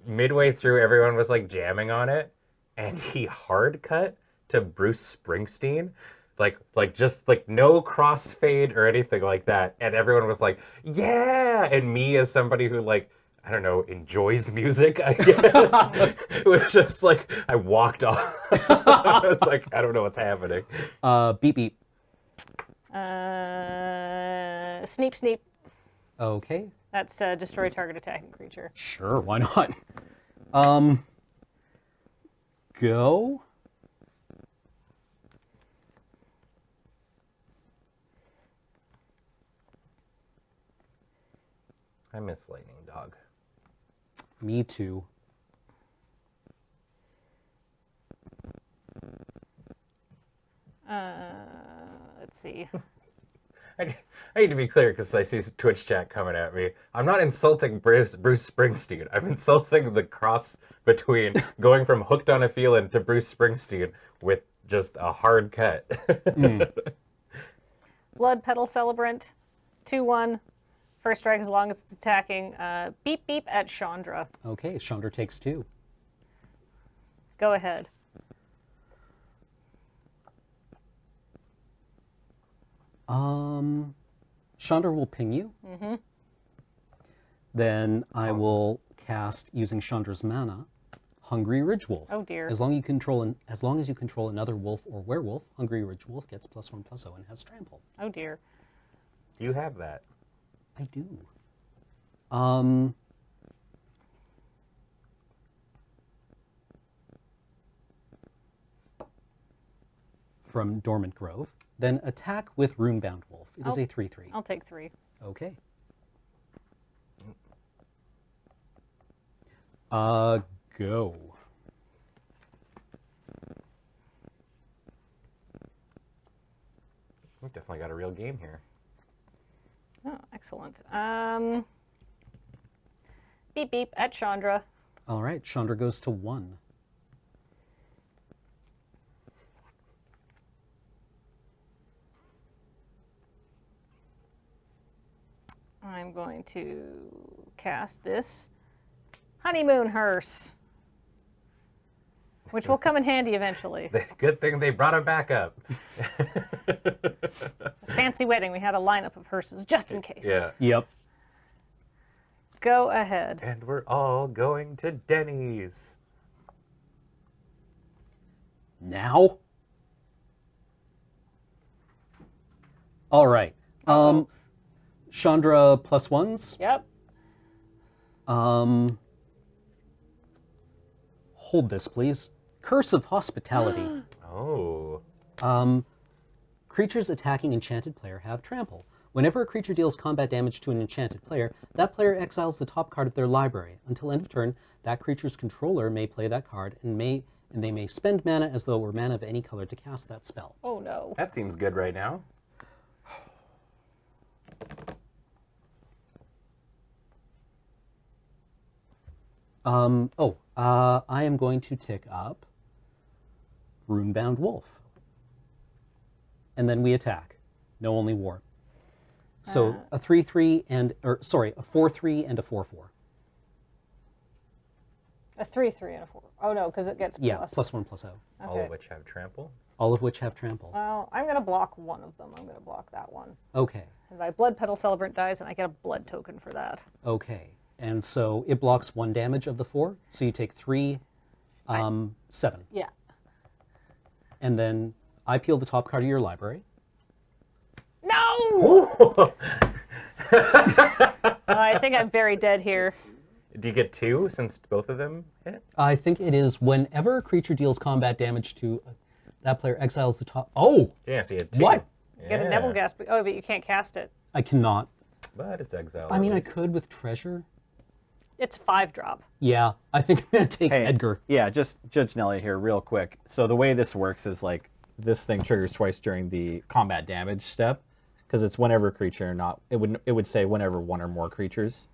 Speaker 8: midway through, everyone was like jamming on it, and he hard cut to Bruce Springsteen. Like just like no crossfade or anything like that. And everyone was like, yeah! And me, as somebody who, like, I don't know, enjoys music, I guess. It was just like, I walked off. I was like, I don't know what's happening.
Speaker 7: Beep beep.
Speaker 6: Sneep sneep.
Speaker 7: Okay.
Speaker 6: That's destroy target attacking creature.
Speaker 7: Sure, why not? Go.
Speaker 8: I miss Lightning Dog.
Speaker 7: Me too.
Speaker 6: Let's see.
Speaker 8: I need to be clear because I see Twitch chat coming at me. I'm not insulting Bruce Springsteen. I'm insulting the cross between going from Hooked on a Feeling to Bruce Springsteen with just a hard cut.
Speaker 6: Blood Petal Celebrant. 2/1. First strike as long as it's attacking. Beep beep at Chandra.
Speaker 7: Okay, Chandra takes 2.
Speaker 6: Go ahead.
Speaker 7: Chandra will ping you.
Speaker 6: Mm-hmm.
Speaker 7: Then I will cast, using Chandra's mana, Hungry Ridgewolf.
Speaker 6: Oh dear.
Speaker 7: As long as you control another wolf or werewolf, Hungry Ridgewolf gets +1/+0 and has trample.
Speaker 6: Oh dear.
Speaker 8: You have that.
Speaker 7: I do. From Dormant Grove. Then attack with Runebound Wolf. It is a 3/3.
Speaker 6: I'll take 3.
Speaker 7: Okay. Go.
Speaker 8: We've definitely got a real game here.
Speaker 6: Oh, excellent. Beep beep at Chandra.
Speaker 7: All right, Chandra goes to 1.
Speaker 6: I'm going to cast this Honeymoon Hearse, which will come in handy eventually.
Speaker 8: Good thing they brought it back up.
Speaker 6: Fancy wedding. We had a lineup of hearses just in case.
Speaker 8: Yeah.
Speaker 7: Yep.
Speaker 6: Go ahead.
Speaker 8: And we're all going to Denny's.
Speaker 7: Now? All right. Chandra +1s.
Speaker 6: Yep.
Speaker 7: Hold this, please. Curse of Hospitality.
Speaker 8: Oh.
Speaker 7: Creatures attacking enchanted player have trample. Whenever a creature deals combat damage to an enchanted player, that player exiles the top card of their library. Until end of turn, that creature's controller may play that card, and they may spend mana as though it were mana of any color to cast that spell.
Speaker 6: Oh no.
Speaker 8: That seems good right now.
Speaker 7: I am going to tick up Runebound Wolf. And then we attack. No, only war. So a 3/3 and, or sorry, a 4/3 and a 4/4.
Speaker 6: A 3/3 and a 4. Oh no, because it gets
Speaker 7: Yeah,
Speaker 6: plus.
Speaker 7: +1/+0.
Speaker 6: Okay.
Speaker 8: All of which have trample.
Speaker 7: All of which have trample.
Speaker 6: Well, I'm going to block one of them. I'm going to block that one.
Speaker 7: Okay.
Speaker 6: And my Blood Petal Celebrant dies, and I get a blood token for that.
Speaker 7: Okay. And so it blocks 1 damage of the 4. So you take 3, 7.
Speaker 6: Yeah.
Speaker 7: And then I peel the top card of your library.
Speaker 6: No! I think I'm very dead here.
Speaker 8: Do you get 2 since both of them hit?
Speaker 7: I think it is whenever a creature deals combat damage to that player exiles the top. Oh!
Speaker 8: Yeah, so you had 2.
Speaker 7: What?
Speaker 6: You get a Nebel Gasp. Oh, but you can't cast it.
Speaker 7: I cannot.
Speaker 8: But it's exiled.
Speaker 7: I mean,
Speaker 8: at
Speaker 7: I
Speaker 8: least.
Speaker 7: could with treasure.
Speaker 6: It's 5-drop.
Speaker 7: Yeah, I think I'm going to take
Speaker 17: Hey,
Speaker 7: Edgar.
Speaker 17: Yeah, just Judge Nelly here real quick. So the way this works is like this thing triggers twice during the combat damage step because it's whenever a creature, not it would say whenever one or more creatures.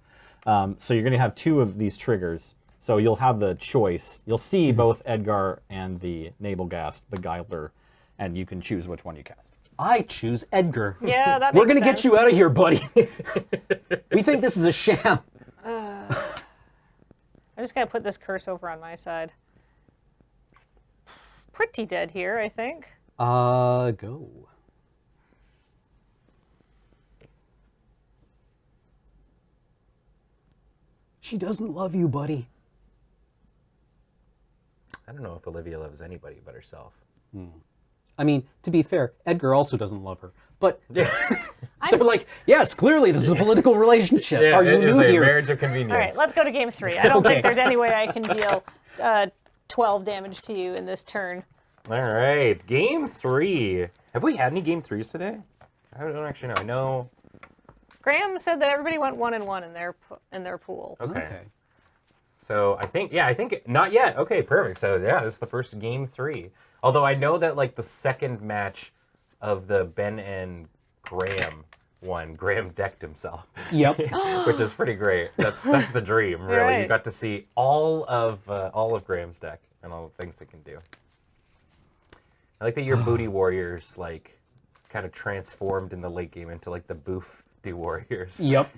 Speaker 17: So you're going to have 2 of these triggers. So you'll have the choice. You'll see both Edgar and the Nabelgast Beguiler, and you can choose which one you cast.
Speaker 7: I choose Edgar.
Speaker 6: Yeah, that
Speaker 7: We're
Speaker 6: makes
Speaker 7: gonna get you out of here, buddy. We think this is a sham.
Speaker 6: I just gotta put this curse over on my side. Pretty dead here, I think.
Speaker 7: Go. She doesn't love you, buddy.
Speaker 8: I don't know if Olivia loves anybody but herself.
Speaker 7: I mean, to be fair, Edgar also doesn't love her. But they're like, yes, clearly this is a political relationship.
Speaker 8: Yeah,
Speaker 7: Are you
Speaker 8: it is
Speaker 7: new
Speaker 8: a
Speaker 7: here?
Speaker 8: marriage of convenience.
Speaker 6: All right, let's go to game 3. I don't
Speaker 7: Okay.
Speaker 6: think there's any way I can deal 12 damage to you in this turn.
Speaker 8: All right, game 3. Have we had any game 3s today? I don't actually know. I know.
Speaker 6: Graham said that everybody went 1 and 1 in their pool.
Speaker 8: Okay. So I think not yet. Okay, perfect. So yeah, this is the first game 3. Although I know that like the second match of the Ben and Graham one, Graham decked himself.
Speaker 7: Yep.
Speaker 8: Which is pretty great. That's the dream, really.
Speaker 6: Right.
Speaker 8: You got to see all of Graham's deck and all the things it can do. I like that your booty warriors like kind of transformed in the late game into like the boof warriors.
Speaker 7: Yep.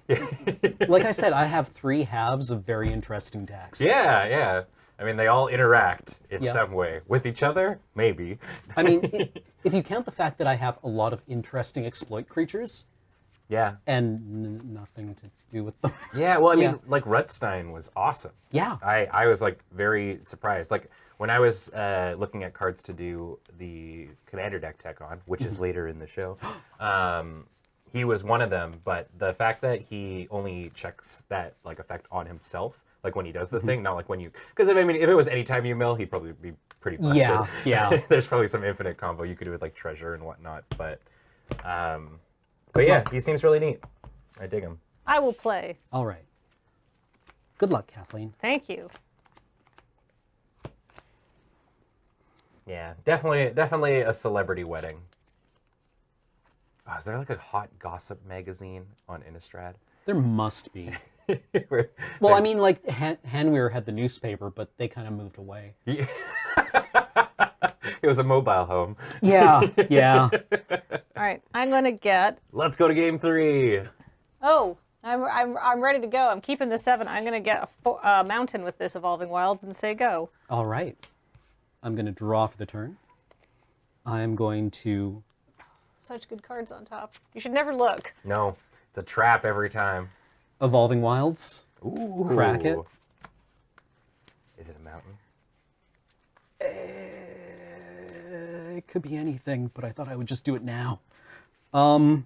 Speaker 7: Like I said, I have 3 halves of very interesting decks.
Speaker 8: Yeah, yeah. I mean, they all interact in
Speaker 7: Yep.
Speaker 8: some way. With each other, maybe.
Speaker 7: I mean, if you count the fact that I have a lot of interesting exploit creatures.
Speaker 8: Yeah.
Speaker 7: And nothing to do with them.
Speaker 8: Yeah, well, I mean, like Rutstein was awesome.
Speaker 7: Yeah.
Speaker 8: I was like very surprised. Like when I was looking at cards to do the Commander deck tech on, which is later in the show, he was one of them. But the fact that he only checks that like effect on himself, like when he does the thing, not like when you, because I mean, if it was any time you mill, he'd probably be pretty busted.
Speaker 7: Yeah, yeah.
Speaker 8: There's probably some infinite combo you could do with like treasure and whatnot, but yeah, he seems really neat. I dig him.
Speaker 6: I will play.
Speaker 7: All right. Good luck, Kathleen.
Speaker 6: Thank you.
Speaker 8: Yeah, definitely a celebrity wedding. Oh, is there like a hot gossip magazine on Innistrad?
Speaker 7: There must be. Well, I mean, like, Hanweir had the newspaper, but they kind of moved away.
Speaker 8: Yeah. It was a mobile home.
Speaker 7: Yeah, yeah.
Speaker 6: All right, I'm gonna get.
Speaker 8: Let's go to game 3.
Speaker 6: Oh, I'm ready to go. I'm keeping the 7. I'm gonna get a mountain with this Evolving Wilds and say go.
Speaker 7: All right. I'm going to draw for the turn. I'm going to...
Speaker 6: Such good cards on top. You should never look.
Speaker 8: No, it's a trap every time.
Speaker 7: Evolving Wilds.
Speaker 8: Ooh.
Speaker 7: Crack it.
Speaker 8: Is it a mountain?
Speaker 7: It could be anything, but I thought I would just do it now. Finding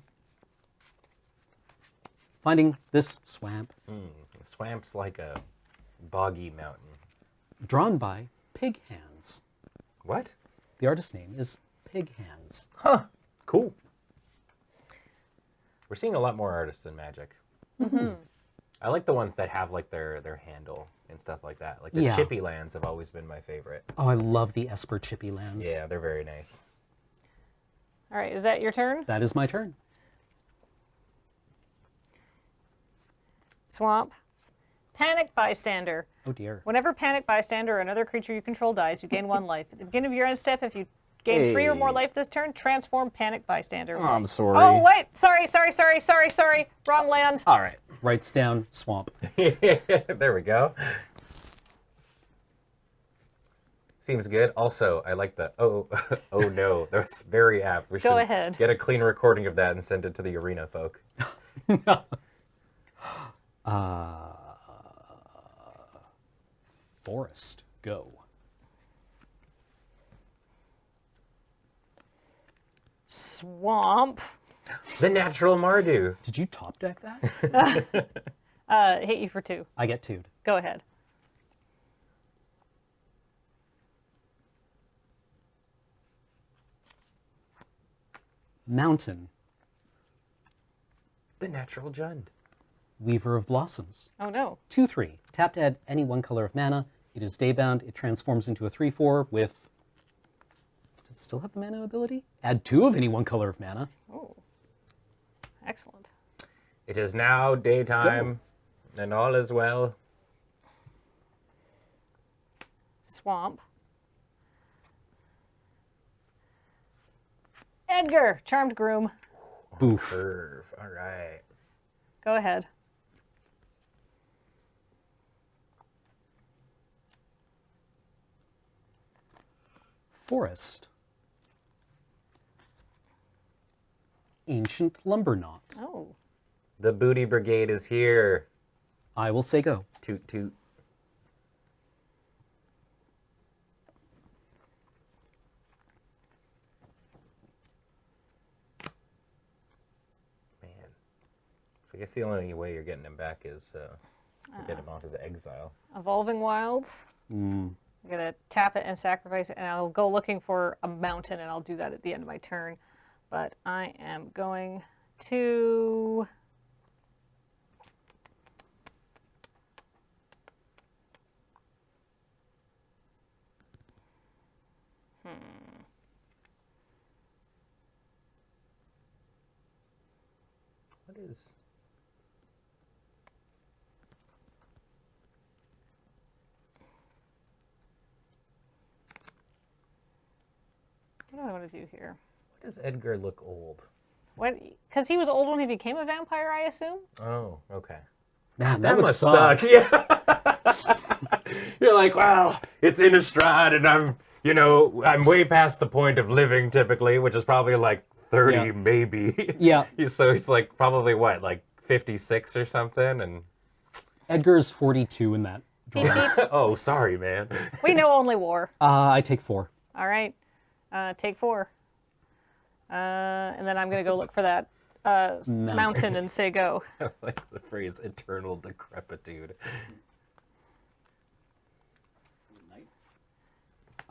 Speaker 7: this swamp.
Speaker 8: Swamp's like a boggy mountain.
Speaker 7: Drawn by Pig Hands.
Speaker 8: What?
Speaker 7: The artist's name is Pig Hands.
Speaker 8: Huh. Cool. We're seeing a lot more artists in Magic.
Speaker 6: Mm-hmm.
Speaker 8: I like the ones that have like their handle and stuff like that. Like the
Speaker 7: Yeah.
Speaker 8: chippy lands have always been my favorite.
Speaker 7: Oh, I love the Esper Chippy lands.
Speaker 8: Yeah, they're very nice.
Speaker 6: All right, is that your turn?
Speaker 7: That is my turn.
Speaker 6: Swamp. Panic Bystander.
Speaker 7: Oh dear.
Speaker 6: Whenever Panic Bystander or another creature you control dies, you gain 1 life. At the beginning of your end step, if you gain 3 or more life this turn, transform Panic Bystander.
Speaker 17: Oh, I'm sorry.
Speaker 6: Oh, wait. Sorry. Wrong land.
Speaker 17: All right.
Speaker 7: Writes down swamp.
Speaker 8: There we go. Seems good. Also, I like the oh no. That's very apt. We
Speaker 6: Go
Speaker 8: should
Speaker 6: ahead.
Speaker 8: get a clean recording of that and send it to the arena folk.
Speaker 7: Forest, go.
Speaker 6: Swamp.
Speaker 8: The natural Mardu.
Speaker 7: Did you top deck that?
Speaker 6: Hit you for 2.
Speaker 7: I get 2'd.
Speaker 6: Go ahead.
Speaker 7: Mountain.
Speaker 8: The natural Jund.
Speaker 7: Weaver of Blossoms.
Speaker 6: Oh no.
Speaker 7: 2/3. Tap to add any one color of mana. It is daybound. It transforms into a 3/4 with... Does it still have the mana ability? Add 2 of any one color of mana.
Speaker 6: Oh. Excellent.
Speaker 8: It is now daytime, and all is well.
Speaker 6: Swamp. Edgar, Charmed Groom.
Speaker 7: Boof.
Speaker 8: Curve. All right.
Speaker 6: Go ahead.
Speaker 7: Forest. Ancient Lumber Knot.
Speaker 6: Oh.
Speaker 8: The Booty Brigade is here.
Speaker 7: I will say go.
Speaker 8: Toot toot. Man. So I guess the only way you're getting him back is to get him off as exile.
Speaker 6: Evolving Wilds. I'm going to tap it and sacrifice it, and I'll go looking for a mountain, and I'll do that at the end of my turn. But I am going to...
Speaker 8: What is...
Speaker 6: What do I want to do here?
Speaker 8: Why does Edgar look old?
Speaker 6: What? Because he was old when he became a vampire, I assume?
Speaker 8: Oh, okay.
Speaker 7: Man,
Speaker 8: That
Speaker 7: would
Speaker 8: must suck. Yeah. You're like, well, it's Innistrad, and I'm way past the point of living typically, which is probably like 30 maybe.
Speaker 7: Yeah.
Speaker 8: So he's like probably what, like 56 or something, and
Speaker 7: Edgar's 42 in that drawing.
Speaker 8: oh, sorry, man.
Speaker 6: We know only war.
Speaker 7: I take 4.
Speaker 6: All right. Take 4. And then I'm going to go look for that mountain and say go.
Speaker 8: I like the phrase eternal decrepitude.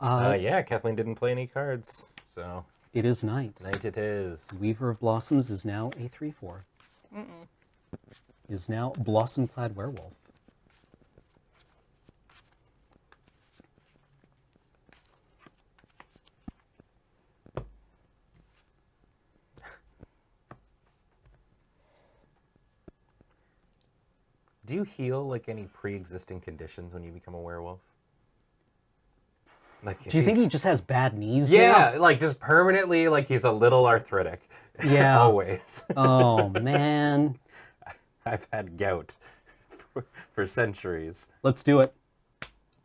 Speaker 8: Yeah, Kathleen didn't play any cards, so.
Speaker 7: It is night.
Speaker 8: Night it is.
Speaker 7: Weaver of Blossoms is now a 3/4. Is now Blossom-clad Werewolf.
Speaker 8: Do you heal like any pre-existing conditions when you become a werewolf? Like,
Speaker 7: Do you think he just has bad knees?
Speaker 8: Yeah, like just permanently, like he's a little arthritic.
Speaker 7: Yeah.
Speaker 8: Always.
Speaker 7: Oh, man.
Speaker 8: I've had gout for centuries.
Speaker 7: Let's do it.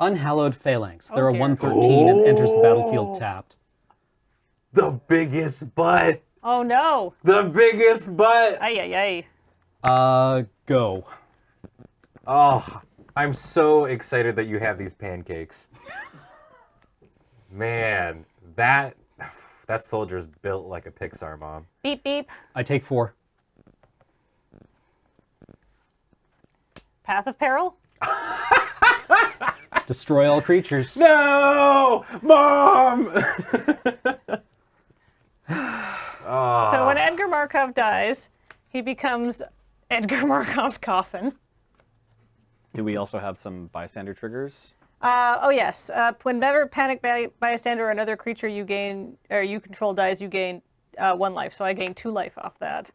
Speaker 7: Unhallowed Phalanx. They're a 1/13 and enters the battlefield tapped.
Speaker 8: The biggest butt.
Speaker 6: Oh, no.
Speaker 8: The biggest butt.
Speaker 6: Ay, ay, ay.
Speaker 7: Go.
Speaker 8: Oh, I'm so excited that you have these pancakes. Man, that soldier's built like a Pixar mom.
Speaker 6: Beep, beep.
Speaker 7: I take 4.
Speaker 6: Path of Peril.
Speaker 7: Destroy all creatures.
Speaker 8: No! Mom!
Speaker 6: So when Edgar Markov dies, he becomes Edgar Markov's coffin.
Speaker 17: Do we also have some bystander triggers?
Speaker 6: Oh yes. Whenever panic bystander or another creature you gain or you control dies, you gain 1 life. So I gain 2 life off that.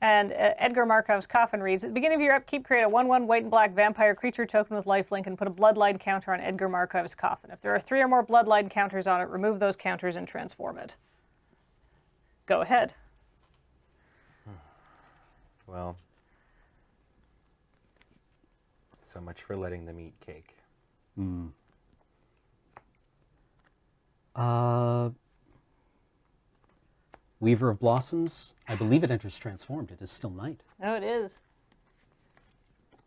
Speaker 6: And Edgar Markov's coffin reads: at the beginning of your upkeep, create a 1/1 white and black vampire creature token with lifelink and put a bloodline counter on Edgar Markov's coffin. If there are 3 or more bloodline counters on it, remove those counters and transform it. Go ahead.
Speaker 8: Well, so much for letting them eat cake.
Speaker 7: Weaver of Blossoms. I believe it enters transformed. It is still night.
Speaker 6: Oh, it is.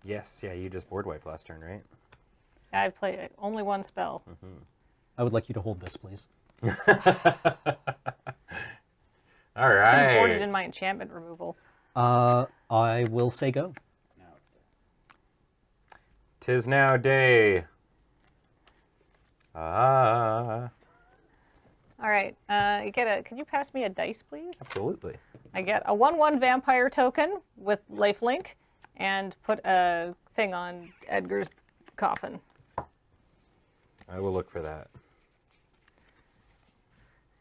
Speaker 8: Yes, yeah, you just board wiped last turn, right?
Speaker 6: I've played only 1 spell.
Speaker 7: I would like you to hold this, please.
Speaker 8: All
Speaker 6: I'm
Speaker 8: right.
Speaker 6: boarded in my enchantment removal.
Speaker 7: I will say go.
Speaker 8: 'Tis now day. Ah.
Speaker 6: All right. Could you pass me a dice, please?
Speaker 8: Absolutely.
Speaker 6: I get a 1/1 vampire token with lifelink, and put a thing on Edgar's coffin.
Speaker 8: I will look for that.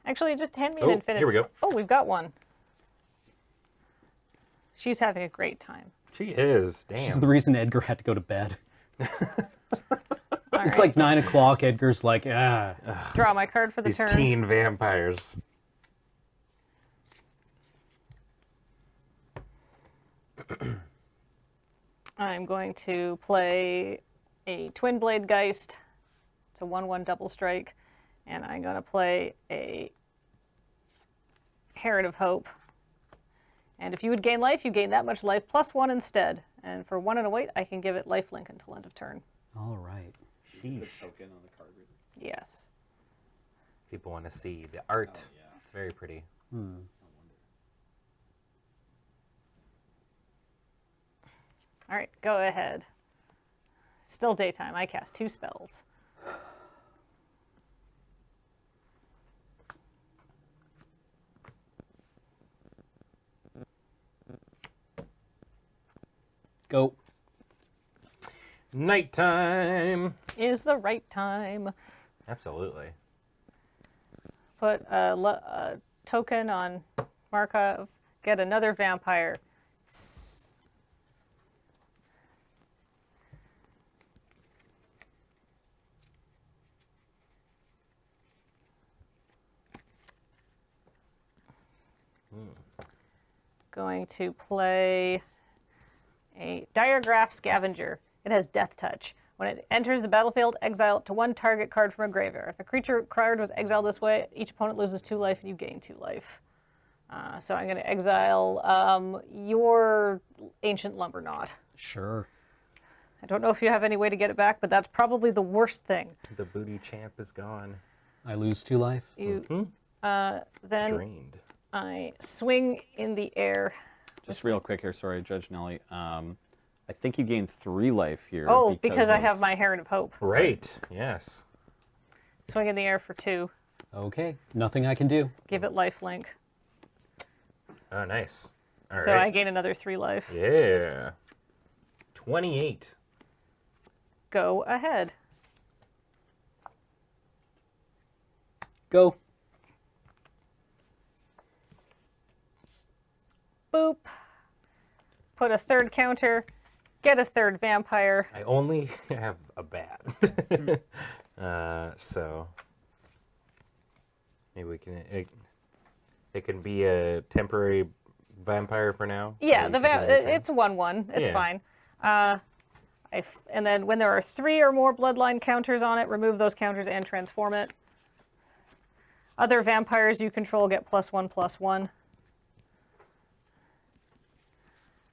Speaker 6: Actually, just hand me an infinity.
Speaker 8: Here we go.
Speaker 6: Oh, we've got one. She's having a great time.
Speaker 8: She is. Damn.
Speaker 7: She's the reason Edgar had to go to bed.
Speaker 6: All
Speaker 7: It's
Speaker 6: right.
Speaker 7: like 9 o'clock. Edgar's like, ah.
Speaker 6: Draw my card for the
Speaker 8: These
Speaker 6: turn.
Speaker 8: teen vampires.
Speaker 6: I'm going to play a Twin Blade Geist. It's a 1/1 double strike. And I'm going to play a Herald of Hope. And if you would gain life, you gain that much life plus 1 instead. And for 1 and a white, I can give it lifelink until end of turn.
Speaker 7: All right.
Speaker 8: Sheesh.
Speaker 6: Yes.
Speaker 8: People want to see the art. It's very pretty.
Speaker 6: All right, go ahead. Still daytime. I cast 2 spells.
Speaker 7: Go.
Speaker 8: Nighttime.
Speaker 6: Is the right time.
Speaker 8: Absolutely.
Speaker 6: Put a token on Markov. Get another vampire. Going to play a Diregraph Scavenger. It has Death Touch. When it enters the battlefield, exile up to 1 target card from a graveyard. If a creature card was exiled this way, each opponent loses 2 life and you gain 2 life. So I'm going to exile your Ancient Lumberknot.
Speaker 7: Sure.
Speaker 6: I don't know if you have any way to get it back, but that's probably the worst thing.
Speaker 8: The booty champ is gone.
Speaker 7: I lose 2 life.
Speaker 6: You then
Speaker 8: Drained.
Speaker 6: I swing in the air.
Speaker 17: Just real quick here, sorry, Judge Nelly. I think you gain 3 life here.
Speaker 6: Oh, because I have my Herald of Hope.
Speaker 8: Right. Yes.
Speaker 6: Swing in the air for 2.
Speaker 7: Okay. Nothing I can do.
Speaker 6: Give it lifelink.
Speaker 8: Oh, nice. All
Speaker 6: So
Speaker 8: right.
Speaker 6: I gain another 3 life.
Speaker 8: Yeah. 28.
Speaker 6: Go ahead.
Speaker 7: Go.
Speaker 6: Boop. Put a 3rd counter. Get a 3rd vampire.
Speaker 8: I only have a bat. So maybe we can. It can be a temporary vampire for now.
Speaker 6: Yeah,
Speaker 8: Or you can do it
Speaker 6: it's 1/1. It's
Speaker 8: Yeah.
Speaker 6: fine. And then when there are 3 or more bloodline counters on it, remove those counters and transform it. Other vampires you control get +1/+1.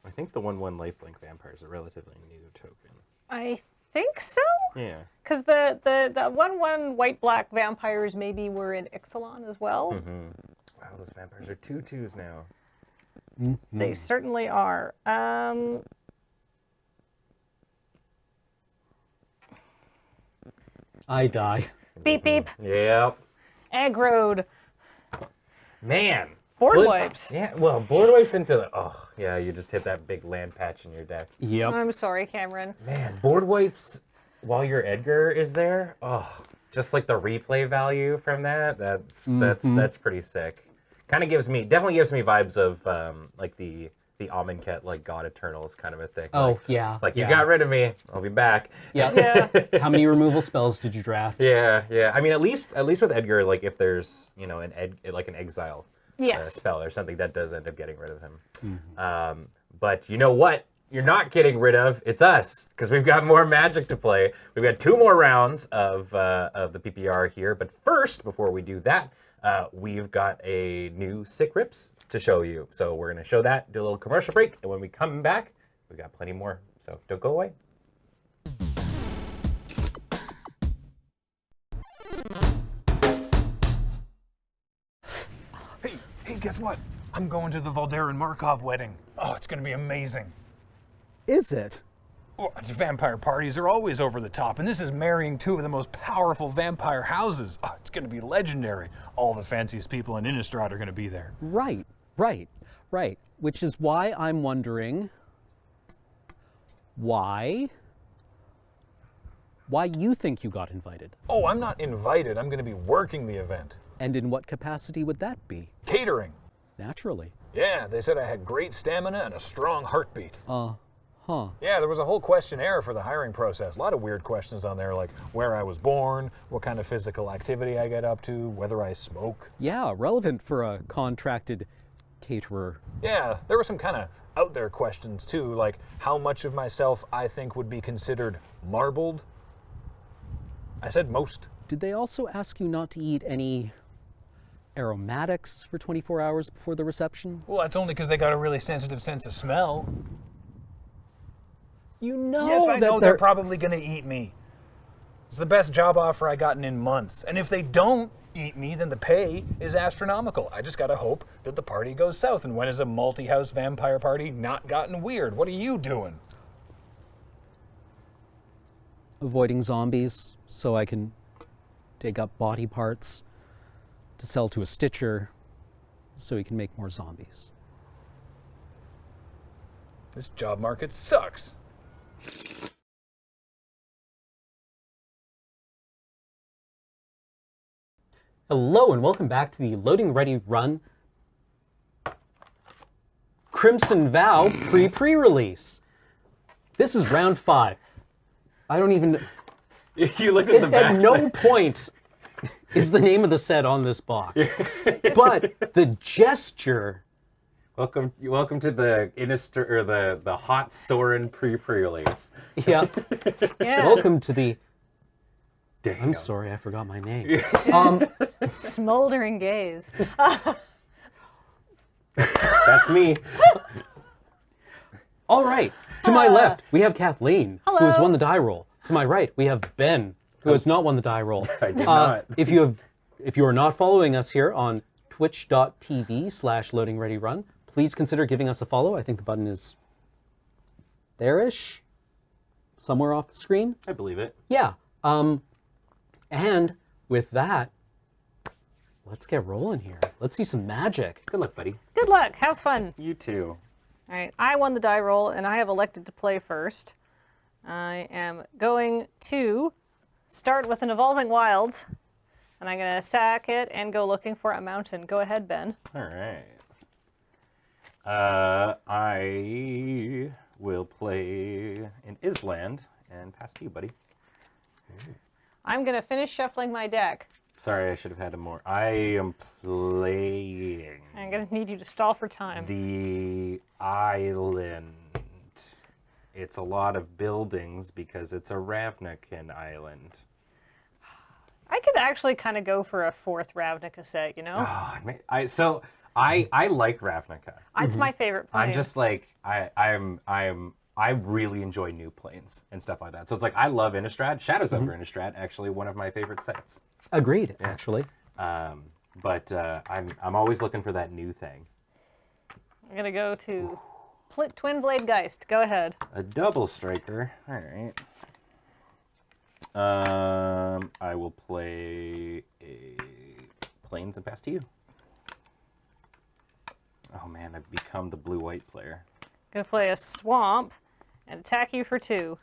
Speaker 8: I think the 1/1 lifelink vampire is a relatively new token.
Speaker 6: I think so.
Speaker 8: Yeah.
Speaker 6: Because the 1/1 white-black vampires maybe were in Ixalan as well.
Speaker 8: Mm-hmm. Wow, those vampires are 2/2s now.
Speaker 6: They certainly are.
Speaker 7: I die.
Speaker 6: Beep beep.
Speaker 8: Yep.
Speaker 6: Aggroed.
Speaker 8: Man.
Speaker 6: Board
Speaker 8: Flip-
Speaker 6: wipes.
Speaker 8: Yeah, well, board wipes into the. Oh, yeah, you just hit that big land patch in your deck.
Speaker 7: Yep.
Speaker 6: I'm sorry, Cameron.
Speaker 8: Man, board wipes while your Edgar is there. Oh, just like the replay value from that. That's pretty sick. Definitely gives me vibes of like the Amonkhet, like God Eternals kind of a thing.
Speaker 7: Oh,
Speaker 8: Like,
Speaker 7: yeah.
Speaker 8: Like,
Speaker 7: yeah.
Speaker 8: you got rid of me, I'll be back.
Speaker 7: Yeah. How many removal spells did you draft?
Speaker 8: Yeah. I mean, at least with Edgar, like if there's an exile
Speaker 6: Yes.
Speaker 8: spell or something, that does end up getting rid of him.
Speaker 7: Mm-hmm.
Speaker 8: But you know what? You're not getting rid of. It's us, because we've got more Magic to play. We've got 2 more rounds of the PPR here. But first, before we do that, we've got a new Sick Rips to show you. So we're going to show that, do a little commercial break, and when we come back, we've got plenty more. So don't go away.
Speaker 19: Hey, guess what? I'm going to the Valder and Markov wedding. Oh, it's going to be amazing.
Speaker 2: Is it?
Speaker 19: Well, vampire parties are always over the top, and this is marrying 2 of the most powerful vampire houses. Oh, it's going to be legendary. All the fanciest people in Innistrad are going to be there.
Speaker 7: Right. Which is why I'm wondering, why you think you got invited.
Speaker 19: Oh, I'm not invited. I'm going to be working the event.
Speaker 7: And in what capacity would that be?
Speaker 19: Catering.
Speaker 7: Naturally.
Speaker 19: Yeah, they said I had great stamina and a strong heartbeat.
Speaker 7: Huh.
Speaker 19: Yeah, there was a whole questionnaire for the hiring process. A lot of weird questions on there, like where I was born, what kind of physical activity I get up to, whether I smoke.
Speaker 7: Yeah, relevant for a contracted caterer.
Speaker 19: Yeah, there were some kind of out there questions too, like how much of myself I think would be considered marbled. I said most.
Speaker 7: Did they also ask you not to eat any aromatics for 24 hours before the reception?
Speaker 19: Well, that's only because they got a really sensitive sense of smell.
Speaker 7: You know
Speaker 19: yes, I
Speaker 7: that
Speaker 19: know they're probably going to eat me. It's the best job offer I gotten in months. And if they don't eat me, then the pay is astronomical. I just got to hope that the party goes south. And when has a multi-house vampire party not gotten weird? What are you doing?
Speaker 7: Avoiding zombies so I can dig up body parts to sell to a stitcher so he can make more zombies.
Speaker 19: This job market sucks.
Speaker 7: Hello and welcome back to the Loading Ready Run Crimson VOW pre-release. This is round 5. I don't even...
Speaker 8: You looked at the back.
Speaker 7: At no point is the name of the set on this box. But the gesture...
Speaker 8: Welcome to the Innistrad, or the Hot Soren pre-release.
Speaker 7: Yeah.
Speaker 6: Yeah.
Speaker 7: Welcome to the...
Speaker 8: Damn.
Speaker 7: I'm sorry, I forgot my name.
Speaker 6: Smoldering gaze.
Speaker 8: That's me.
Speaker 7: All right. To my left, we have Kathleen, who has
Speaker 6: Hello.
Speaker 7: won the die roll. To my right, we have Ben, who has not won the die roll.
Speaker 8: I did not.
Speaker 7: If you are not following us here on twitch.tv/loadingreadyrun, please consider giving us a follow. I think the button is there-ish, somewhere off the screen.
Speaker 8: I believe it.
Speaker 7: Yeah. And with that, let's get rolling here. Let's see some magic.
Speaker 8: Good luck, buddy.
Speaker 6: Good luck. Have fun.
Speaker 8: You too.
Speaker 6: All right. I won the die roll, and I have elected to play first. I am going to start with an Evolving Wilds, and I'm going to sack it and go looking for a mountain. Go ahead, Ben.
Speaker 8: All right. I will play in Island and pass to you, buddy.
Speaker 6: I'm going to finish shuffling my deck.
Speaker 8: Sorry, I should have had a more. I am playing
Speaker 6: I'm going to need you to stall for time.
Speaker 8: the island. It's a lot of buildings because it's a Ravnican island.
Speaker 6: I could actually kind of go for a 4th Ravnica set, you know?
Speaker 8: Oh, I like Ravnica.
Speaker 6: It's my favorite plane.
Speaker 8: I'm just like I really enjoy new planes and stuff like that. So it's like I love Innistrad. Shadows over Innistrad, actually one of my favorite sets.
Speaker 7: Agreed, actually.
Speaker 8: But I'm always looking for that new thing.
Speaker 6: I'm going to go to Twin Blade Geist. Go ahead.
Speaker 8: A double striker. All right. I will play a planes and pass to you. Oh man, I've become the blue-white player.
Speaker 6: Going to play a Swamp and attack you for 2.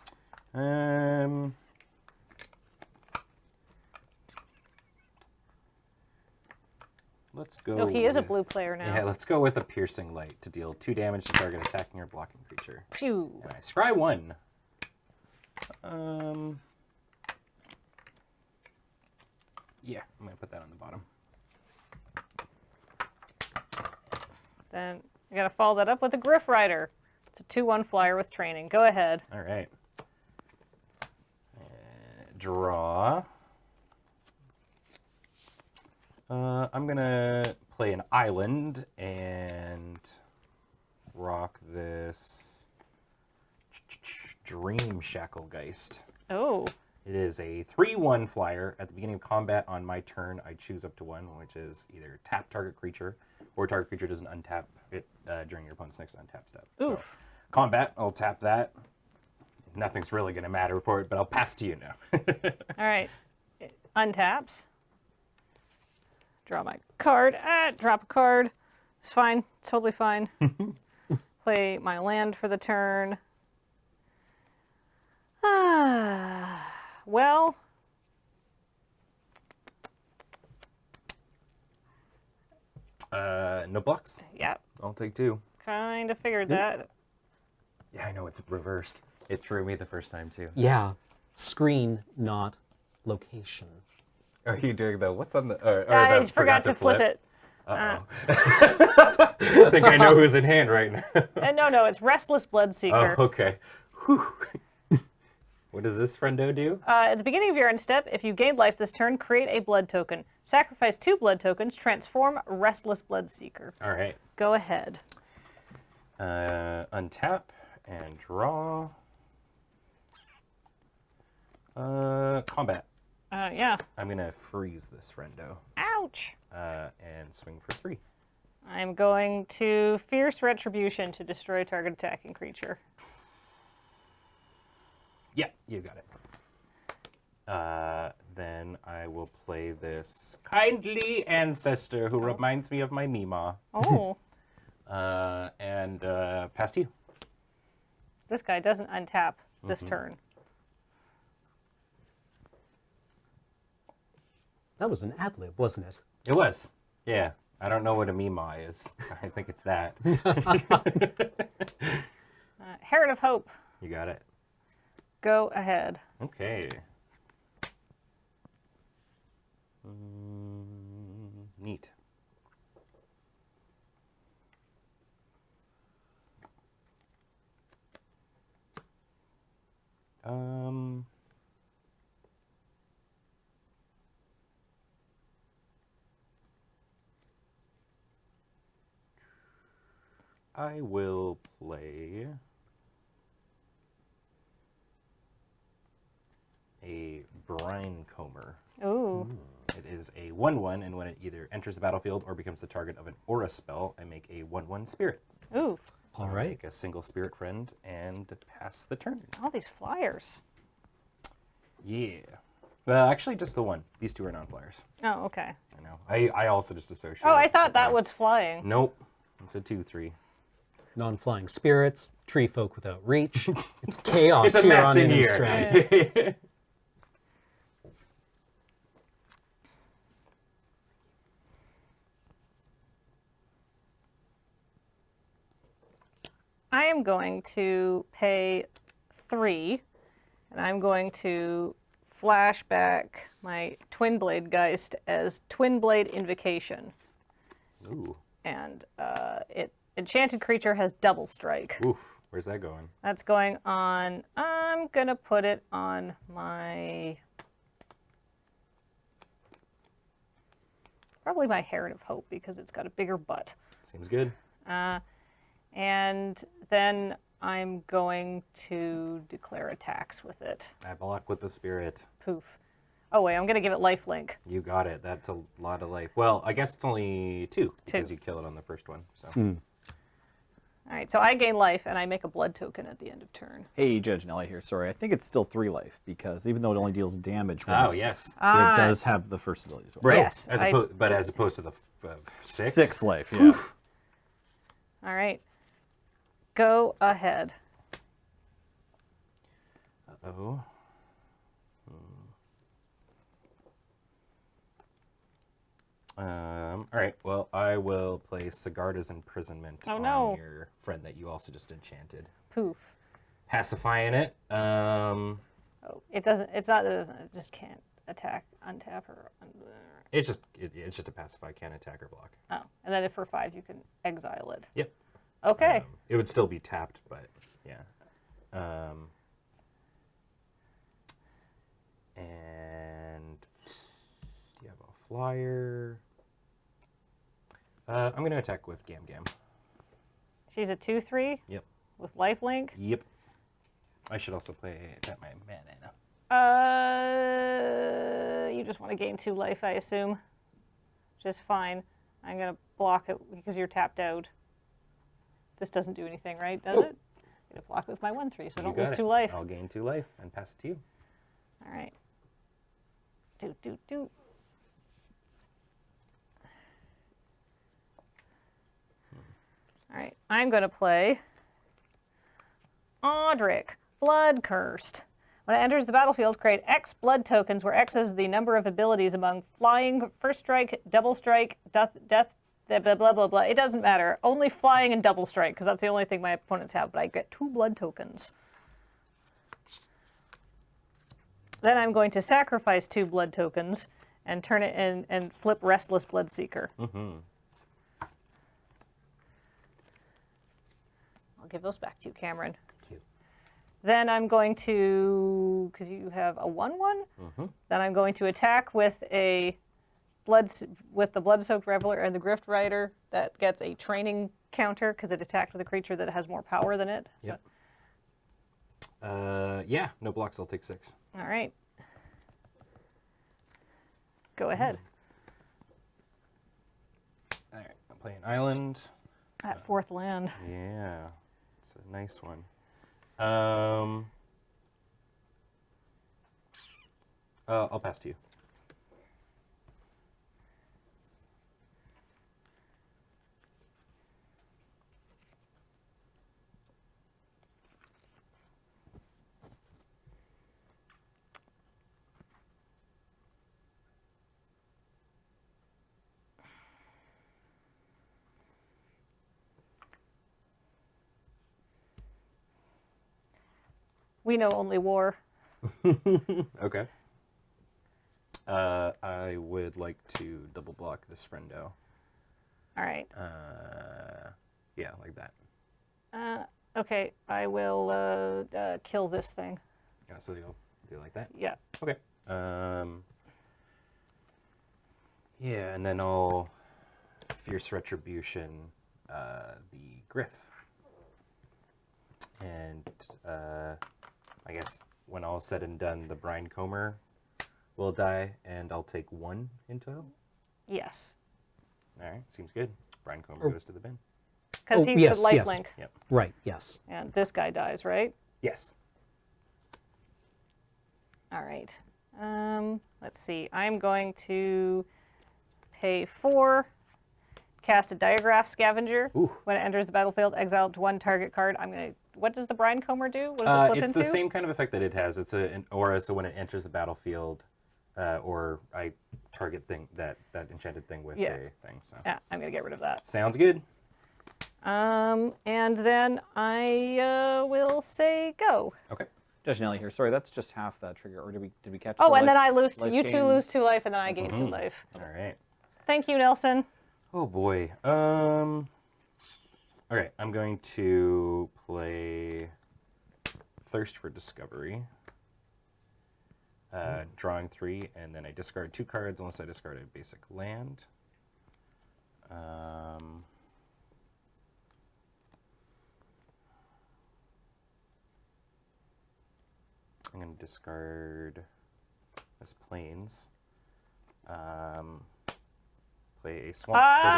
Speaker 8: Let's go.
Speaker 6: Oh, he is a blue player now.
Speaker 8: Yeah, let's go with a piercing light to deal 2 damage to target attacking or blocking creature.
Speaker 6: Phew.
Speaker 8: And I scry 1. Yeah, I'm gonna put that on the bottom.
Speaker 6: Then you got to follow that up with a Griff Rider. It's a 2/1 flyer with training. Go ahead.
Speaker 8: All right. Draw. I'm gonna play an island and rock this Dream Shacklegeist.
Speaker 6: Oh.
Speaker 8: It is a 3/1 flyer. At the beginning of combat on my turn, I choose up to 1, which is either tap target creature, or target creature doesn't untap it during your opponent's next untap step.
Speaker 6: Oof.
Speaker 8: So, combat, I'll tap that. Nothing's really going to matter for it, but I'll pass to you now.
Speaker 6: All right. It untaps. Draw my card. Drop a card. It's fine. It's totally fine. Play my land for the turn. Well,
Speaker 8: No blocks.
Speaker 6: yeah,
Speaker 8: I'll take 2.
Speaker 6: kind of figured that.
Speaker 8: Yeah, I know it's reversed. It threw me the first time too.
Speaker 7: Yeah. Screen, not location.
Speaker 8: Are you doing the what's on the?
Speaker 6: I
Speaker 8: the
Speaker 6: forgot to flip it.
Speaker 8: Uh-oh. I think I know who's in hand right now.
Speaker 6: No, it's Restless Bloodseeker.
Speaker 8: Oh, okay. Whew. What does this friendo do?
Speaker 6: At the beginning of your end step, if you gain life this turn, create a blood token. Sacrifice 2 blood tokens, transform Restless Bloodseeker.
Speaker 8: All right.
Speaker 6: Go ahead.
Speaker 8: Untap and draw. Combat.
Speaker 6: Yeah.
Speaker 8: I'm gonna freeze this friendo.
Speaker 6: Ouch.
Speaker 8: And swing for 3.
Speaker 6: I'm going to Fierce Retribution to destroy target attacking creature.
Speaker 8: Yeah, you got it. Then I will play this kindly ancestor who reminds me of my Mima.
Speaker 6: Oh.
Speaker 8: And pass to you.
Speaker 6: This guy doesn't untap this turn.
Speaker 7: That was an ad lib, wasn't it?
Speaker 8: It was. Yeah. I don't know what a Mima is. I think it's that.
Speaker 6: Heron of Hope.
Speaker 8: You got it.
Speaker 6: Go ahead.
Speaker 8: Okay. Neat. I will play a Brine Comber.
Speaker 6: Ooh.
Speaker 8: It is a 1/1, and when it either enters the battlefield or becomes the target of an aura spell, I make a 1/1 spirit.
Speaker 6: Ooh.
Speaker 8: So
Speaker 7: All
Speaker 8: I
Speaker 7: right.
Speaker 8: make a single spirit friend and pass the turn.
Speaker 6: All these flyers.
Speaker 8: Yeah. Well, actually, just the one. These 2 are non-flyers.
Speaker 6: Oh, okay.
Speaker 8: I know. I also just associate.
Speaker 6: Oh, I thought that was flying.
Speaker 8: Nope. It's a 2/3.
Speaker 7: Non-flying spirits, tree folk without reach. It's chaos
Speaker 8: It's a
Speaker 7: here
Speaker 8: mess
Speaker 7: on
Speaker 8: in
Speaker 7: Innistrad.
Speaker 8: here.
Speaker 6: I am going to pay 3, and I'm going to flashback my Twin Blade Geist as Twin Blade Invocation.
Speaker 8: Ooh.
Speaker 6: And enchanted creature has double strike.
Speaker 8: Oof. Where's that going?
Speaker 6: That's going on, I'm going to put it on my, probably my Heron of Hope because it's got a bigger butt.
Speaker 8: Seems good.
Speaker 6: And then I'm going to declare attacks with it.
Speaker 8: I block with the spirit.
Speaker 6: Poof. Oh wait, I'm going to give it lifelink.
Speaker 8: You got it. That's a lot of life. Well, I guess it's only 2 because you kill it on the first one. So.
Speaker 6: All right, so I gain life and I make a blood token at the end of turn.
Speaker 17: Hey, Judge Nelly here. Sorry, I think it's still 3 life because even though it only deals damage
Speaker 8: Oh,
Speaker 17: once,
Speaker 8: yes.
Speaker 17: it does have the first ability as well.
Speaker 8: Right.
Speaker 6: Yes,
Speaker 8: But as opposed to the 6?
Speaker 17: 6 life, yeah.
Speaker 8: Oof.
Speaker 6: All right. Go ahead.
Speaker 8: Uh-oh. All right. Well, I will play Sigarda's Imprisonment on your friend that you also just enchanted.
Speaker 6: Poof.
Speaker 8: Pacifying it.
Speaker 6: Oh, it doesn't. It's not that it doesn't. It just can't attack, untap, or.
Speaker 8: It's just a pacify, can't attack or block.
Speaker 6: Oh, and then if for 5 you can exile it.
Speaker 8: Yep.
Speaker 6: Okay.
Speaker 8: It would still be tapped, but yeah. And you have a flyer. I'm going to attack with Gam Gam.
Speaker 6: She's a 2/3.
Speaker 8: Yep.
Speaker 6: With lifelink.
Speaker 8: Yep. I should also play at my mana.
Speaker 6: You just want to gain 2 life, I assume. Just fine. I'm gonna block it because you're tapped out. This doesn't do anything, right? Does it? I'm gonna block with my 1/3, so I don't lose 2 life.
Speaker 8: I'll gain 2 life and pass it to you.
Speaker 6: All right. Do. All right, I'm gonna play Audric, Blood Cursed. When it enters the battlefield, create X blood tokens, where X is the number of abilities among flying, first strike, double strike, death, blah, blah, blah, blah. It doesn't matter. Only flying and double strike, because that's the only thing my opponents have, but I get 2 blood tokens. Then I'm going to sacrifice 2 blood tokens and turn it in and flip Restless Bloodseeker. I'll give those back to you, Cameron.
Speaker 17: Thank you.
Speaker 6: Then I'm going to, because you have a 1/1, then I'm going to attack with the Blood-Soaked Reveler and the Grift Rider that gets a training counter because it attacked with a creature that has more power than it.
Speaker 8: Yep. Yeah, no blocks, I'll take 6.
Speaker 6: All right. Go ahead.
Speaker 8: All right, I'm playing Island.
Speaker 6: That 4th land.
Speaker 8: Yeah, it's a nice one. I'll pass to you.
Speaker 6: We know only war.
Speaker 8: Okay. I would like to double block this friendo.
Speaker 6: All right.
Speaker 8: Yeah, like that.
Speaker 6: Okay, I will kill this thing.
Speaker 8: Yeah, so you'll do it like that?
Speaker 6: Yeah.
Speaker 8: Okay. Yeah, and then I'll Fierce Retribution the Griff. And I guess when all is said and done, the Brine Comber will die, and I'll take 1 in total?
Speaker 6: Yes.
Speaker 8: All right, seems good. Brine Comber goes to the bin.
Speaker 6: Because he's
Speaker 7: yes,
Speaker 6: the lifelink.
Speaker 7: yes.
Speaker 8: Yep.
Speaker 7: Right, yes.
Speaker 6: And this guy dies, right?
Speaker 8: Yes.
Speaker 6: All right. Let's see. I'm going to pay 4, cast a Diagraph Scavenger.
Speaker 8: Ooh.
Speaker 6: When it enters the battlefield, exile to 1 target card. I'm going to. What does the Brine Comber do? What does it flip
Speaker 8: it's
Speaker 6: into?
Speaker 8: the same kind of effect that it has. It's an aura, so when it enters the battlefield, or I target that enchanted thing with a thing. So.
Speaker 6: Yeah, I'm going to get rid of that.
Speaker 8: Sounds good.
Speaker 6: And then I will say go.
Speaker 8: Okay.
Speaker 17: Judge Nelly here. Sorry, that's just half that trigger. Or did we catch?
Speaker 6: Oh,
Speaker 17: the
Speaker 6: and
Speaker 17: life,
Speaker 6: then I lose.
Speaker 17: life
Speaker 6: You 2
Speaker 17: gain?
Speaker 6: lose 2 life, and then I gain 2 life.
Speaker 8: All right.
Speaker 6: Thank you, Nelson.
Speaker 8: Oh boy. All right. I'm going to play Thirst for Discovery. Drawing 3, and then I discard 2 cards unless I discard a basic land. I'm going to discard this Plains. Play a Swamp for the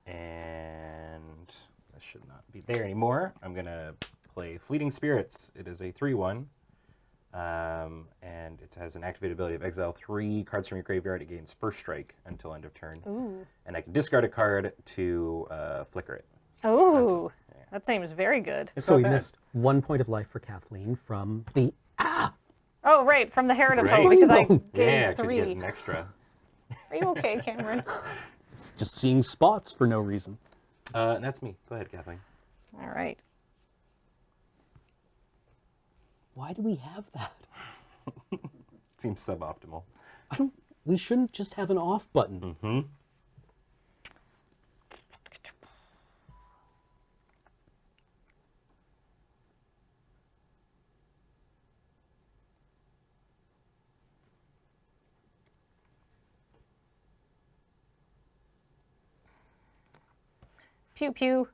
Speaker 8: turn. And that should not be there anymore. I'm going to play Fleeting Spirits. It is a 3/1. And it has an activated ability of exile 3 cards from your graveyard. It gains first strike until end of turn.
Speaker 6: Ooh.
Speaker 8: And I can discard a card to flicker it.
Speaker 6: Ooh. That seems very good.
Speaker 7: So we missed 1 point of life for Kathleen from the
Speaker 6: Oh, right, from the Heron of
Speaker 8: Right.
Speaker 6: Hope, because I gained
Speaker 8: Yeah, because
Speaker 6: 3.
Speaker 8: you get an extra.
Speaker 6: Are you okay, Cameron?
Speaker 7: just seeing spots for no reason.
Speaker 8: And that's me. Go ahead, Kathleen.
Speaker 6: All right.
Speaker 7: Why do we have that?
Speaker 8: Seems suboptimal.
Speaker 7: We shouldn't just have an off button.
Speaker 8: Mm-hmm.
Speaker 6: Pew pew.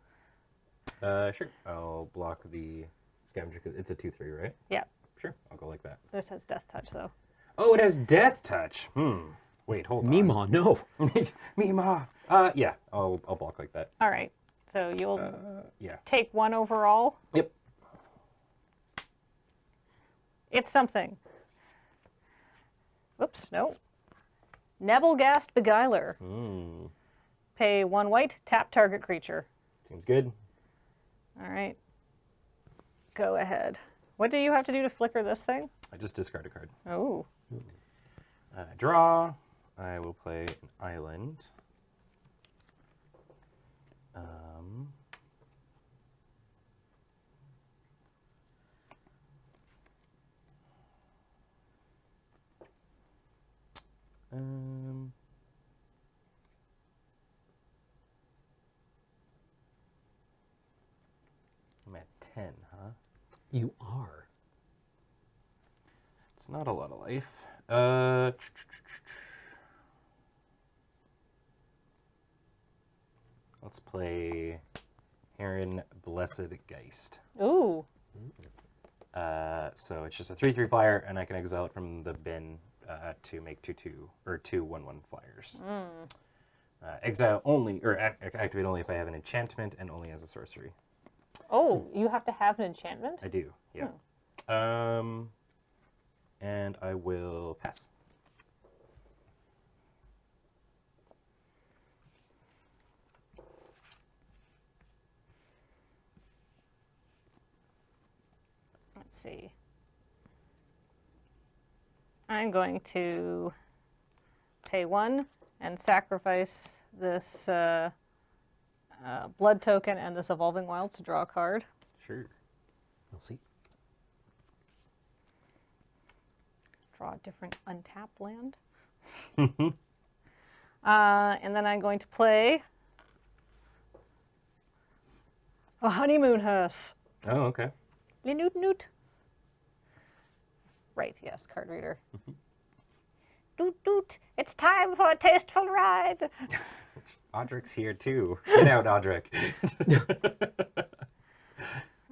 Speaker 8: Sure. I'll block the scavenger. It's a 2/3, right?
Speaker 6: Yeah.
Speaker 8: Sure. I'll go like that.
Speaker 6: This has Death Touch, though.
Speaker 8: Oh, it has Death Touch. Wait, hold on.
Speaker 7: Mima, no.
Speaker 8: Mima. Yeah. I'll block like that.
Speaker 6: All right. So you'll
Speaker 8: Yeah.
Speaker 6: take 1 overall.
Speaker 8: Yep.
Speaker 6: It's something. Whoops, no. Nebelgast Beguiler. Pay 1 white, tap target creature.
Speaker 8: Seems good.
Speaker 6: All right. Go ahead. What do you have to do to flicker this thing?
Speaker 8: I just discard a card.
Speaker 6: Oh.
Speaker 8: Draw. I will play an island. I'm at 10, huh?
Speaker 7: You are.
Speaker 8: It's not a lot of life. Let's play Heron Blessed Geist.
Speaker 6: Ooh.
Speaker 8: So it's just a 3/3 flyer, and I can exile it from the bin to make 2/2 or 2 1/1 flyers. Exile only, or activate only if I have an enchantment and only as a sorcery.
Speaker 6: Oh, you have to have an enchantment?
Speaker 8: I do, yeah. And I will pass.
Speaker 6: Let's see. I'm going to pay 1 and sacrifice this blood token and this Evolving Wilds to draw a card.
Speaker 8: Sure.
Speaker 7: We'll see.
Speaker 6: Draw a different untapped land. And then I'm going to play a Honeymoon Hearse.
Speaker 8: Oh, okay.
Speaker 6: Newt Newt. Right, yes, card reader. Doot doot, it's time for a tasteful ride.
Speaker 8: Audric's here too. Get out, Audric.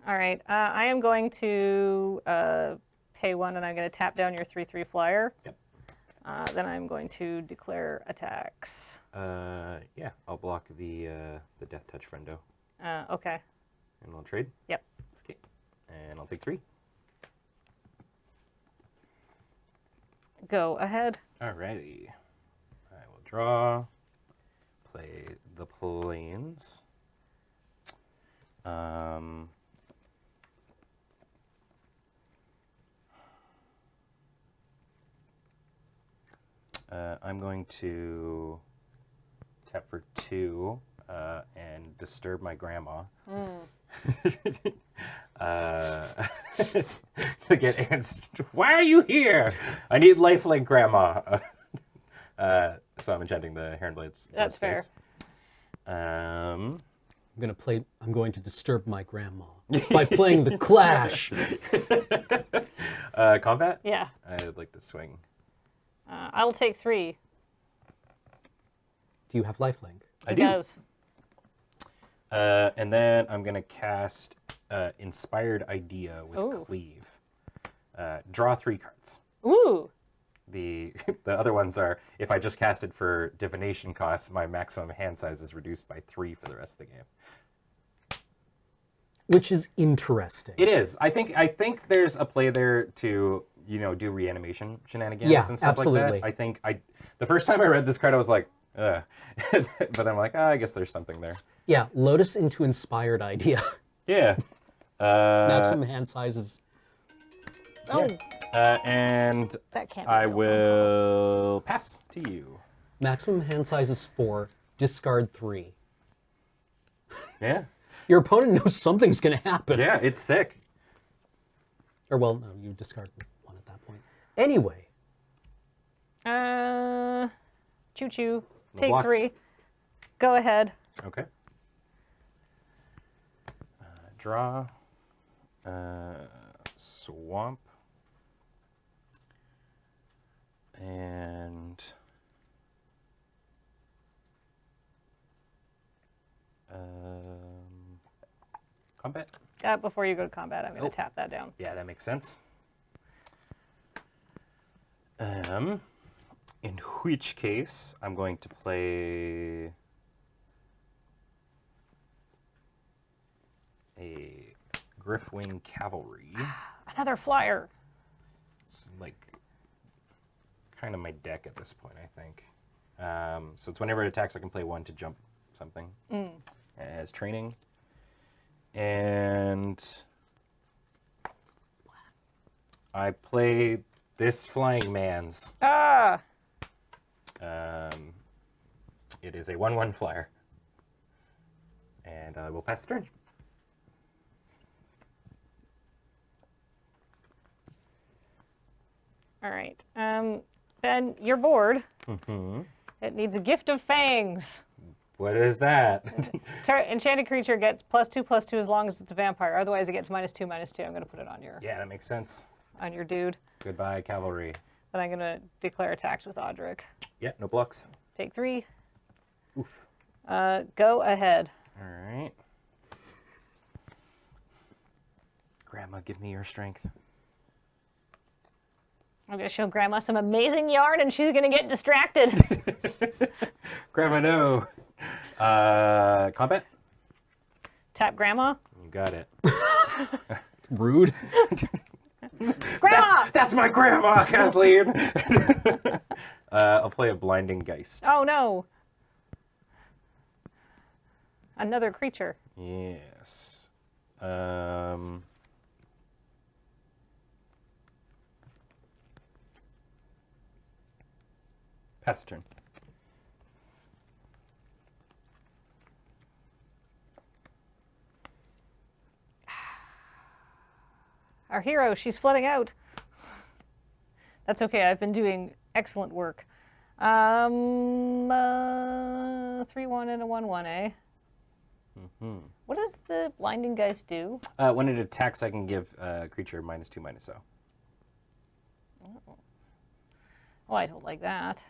Speaker 6: All right, I am going to pay 1 and I'm going to tap down your 3/3 flyer.
Speaker 8: Yep.
Speaker 6: Then I'm going to declare attacks.
Speaker 8: Yeah, I'll block the Death Touch friendo.
Speaker 6: Okay.
Speaker 8: And we'll trade?
Speaker 6: Yep.
Speaker 8: Okay. And I'll take 3.
Speaker 6: Go ahead.
Speaker 8: Alrighty. I will draw, play the plains. I'm going to tap for 2 and disturb my grandma. To get answered. Why are you here? I need lifelink, Grandma. So I'm enchanting the Heron Blades.
Speaker 6: That's fair.
Speaker 7: I'm going to disturb my grandma by playing the Clash.
Speaker 8: Combat?
Speaker 6: Yeah.
Speaker 8: I'd like to swing.
Speaker 6: I'll take 3.
Speaker 7: Do you have lifelink?
Speaker 8: I do.
Speaker 6: Does.
Speaker 8: And then I'm going to cast Inspired Idea with
Speaker 6: Ooh.
Speaker 8: Cleave. Draw 3 cards.
Speaker 6: Ooh.
Speaker 8: The other ones are, if I just cast it for divination costs, my maximum hand size is reduced by 3 for the rest of the game.
Speaker 7: Which is interesting.
Speaker 8: It is. I think there's a play there to, do reanimation shenanigans and stuff
Speaker 7: absolutely.
Speaker 8: like that. The first time I read this card, I was like, ugh. But I'm like, I guess there's something there.
Speaker 7: Yeah, Lotus into Inspired Idea.
Speaker 8: Yeah.
Speaker 7: Maximum hand sizes.
Speaker 6: Oh.
Speaker 8: And
Speaker 6: That can't be
Speaker 8: I
Speaker 6: real
Speaker 8: will pass to you.
Speaker 7: Maximum hand sizes 4, discard 3.
Speaker 8: Yeah.
Speaker 7: Your opponent knows something's going to happen.
Speaker 8: Yeah, it's sick.
Speaker 7: Or, well, no, you discard 1 at that point. Anyway.
Speaker 6: Choo choo.
Speaker 8: The
Speaker 6: Take
Speaker 8: blocks.
Speaker 6: 3. Go ahead.
Speaker 8: Okay. Draw. Swamp. And combat.
Speaker 6: Before you go to combat, I'm going to tap that down.
Speaker 8: Yeah, that makes sense. In which case, I'm going to play a Griffwing Cavalry.
Speaker 6: Another flyer.
Speaker 8: It's like kind of my deck at this point, I think. So it's whenever it attacks, I can play 1 to jump something as training. And I play this flying man's.
Speaker 6: Ah!
Speaker 8: It is a 1/1 flyer. And we'll pass the turn.
Speaker 6: All right. Ben, you're bored.
Speaker 8: Mm-hmm.
Speaker 6: It needs a gift of fangs.
Speaker 8: What is that?
Speaker 6: Enchanted creature gets +2/+2 as long as it's a vampire. Otherwise, it gets -2/-2. I'm going to put it on your
Speaker 8: Yeah, that makes sense.
Speaker 6: on your dude.
Speaker 8: Goodbye, cavalry.
Speaker 6: Then I'm going to declare attacks with Audric.
Speaker 8: Yeah, no blocks.
Speaker 6: Take 3.
Speaker 8: Oof.
Speaker 6: Go ahead.
Speaker 8: All right. Grandma, give me your strength.
Speaker 6: I'm going to show Grandma some amazing yarn, and she's going to get distracted.
Speaker 8: Grandma, no. Combat?
Speaker 6: Tap Grandma.
Speaker 8: You got it.
Speaker 17: Rude.
Speaker 6: Grandma!
Speaker 8: That's my grandma, Kathleen! I'll play a Blinding Geist.
Speaker 6: Oh, no. Another creature.
Speaker 8: Yes. Pass the turn.
Speaker 6: Our hero, she's flooding out. That's okay, I've been doing excellent work. 3/1 and a 1/1, eh?
Speaker 8: Mm-hmm.
Speaker 6: What does the Blinding Geist do?
Speaker 8: When it attacks, I can give a creature -2/-0.
Speaker 6: Oh, I don't like that.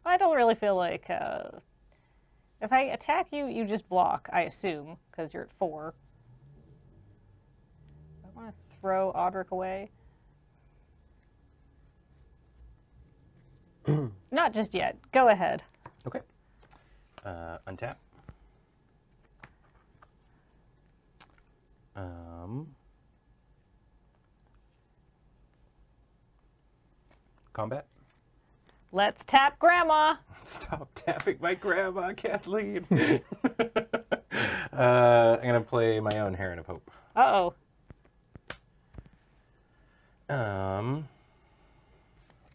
Speaker 6: I don't really feel like if I attack you, you just block, I assume, because you're at 4. I want to throw Audric away. Not just yet. Go ahead.
Speaker 8: Okay. Untap. Combat.
Speaker 6: Let's tap Grandma.
Speaker 8: Stop tapping my grandma, Kathleen. I'm gonna play my own Heron of Hope.
Speaker 6: Uh-oh.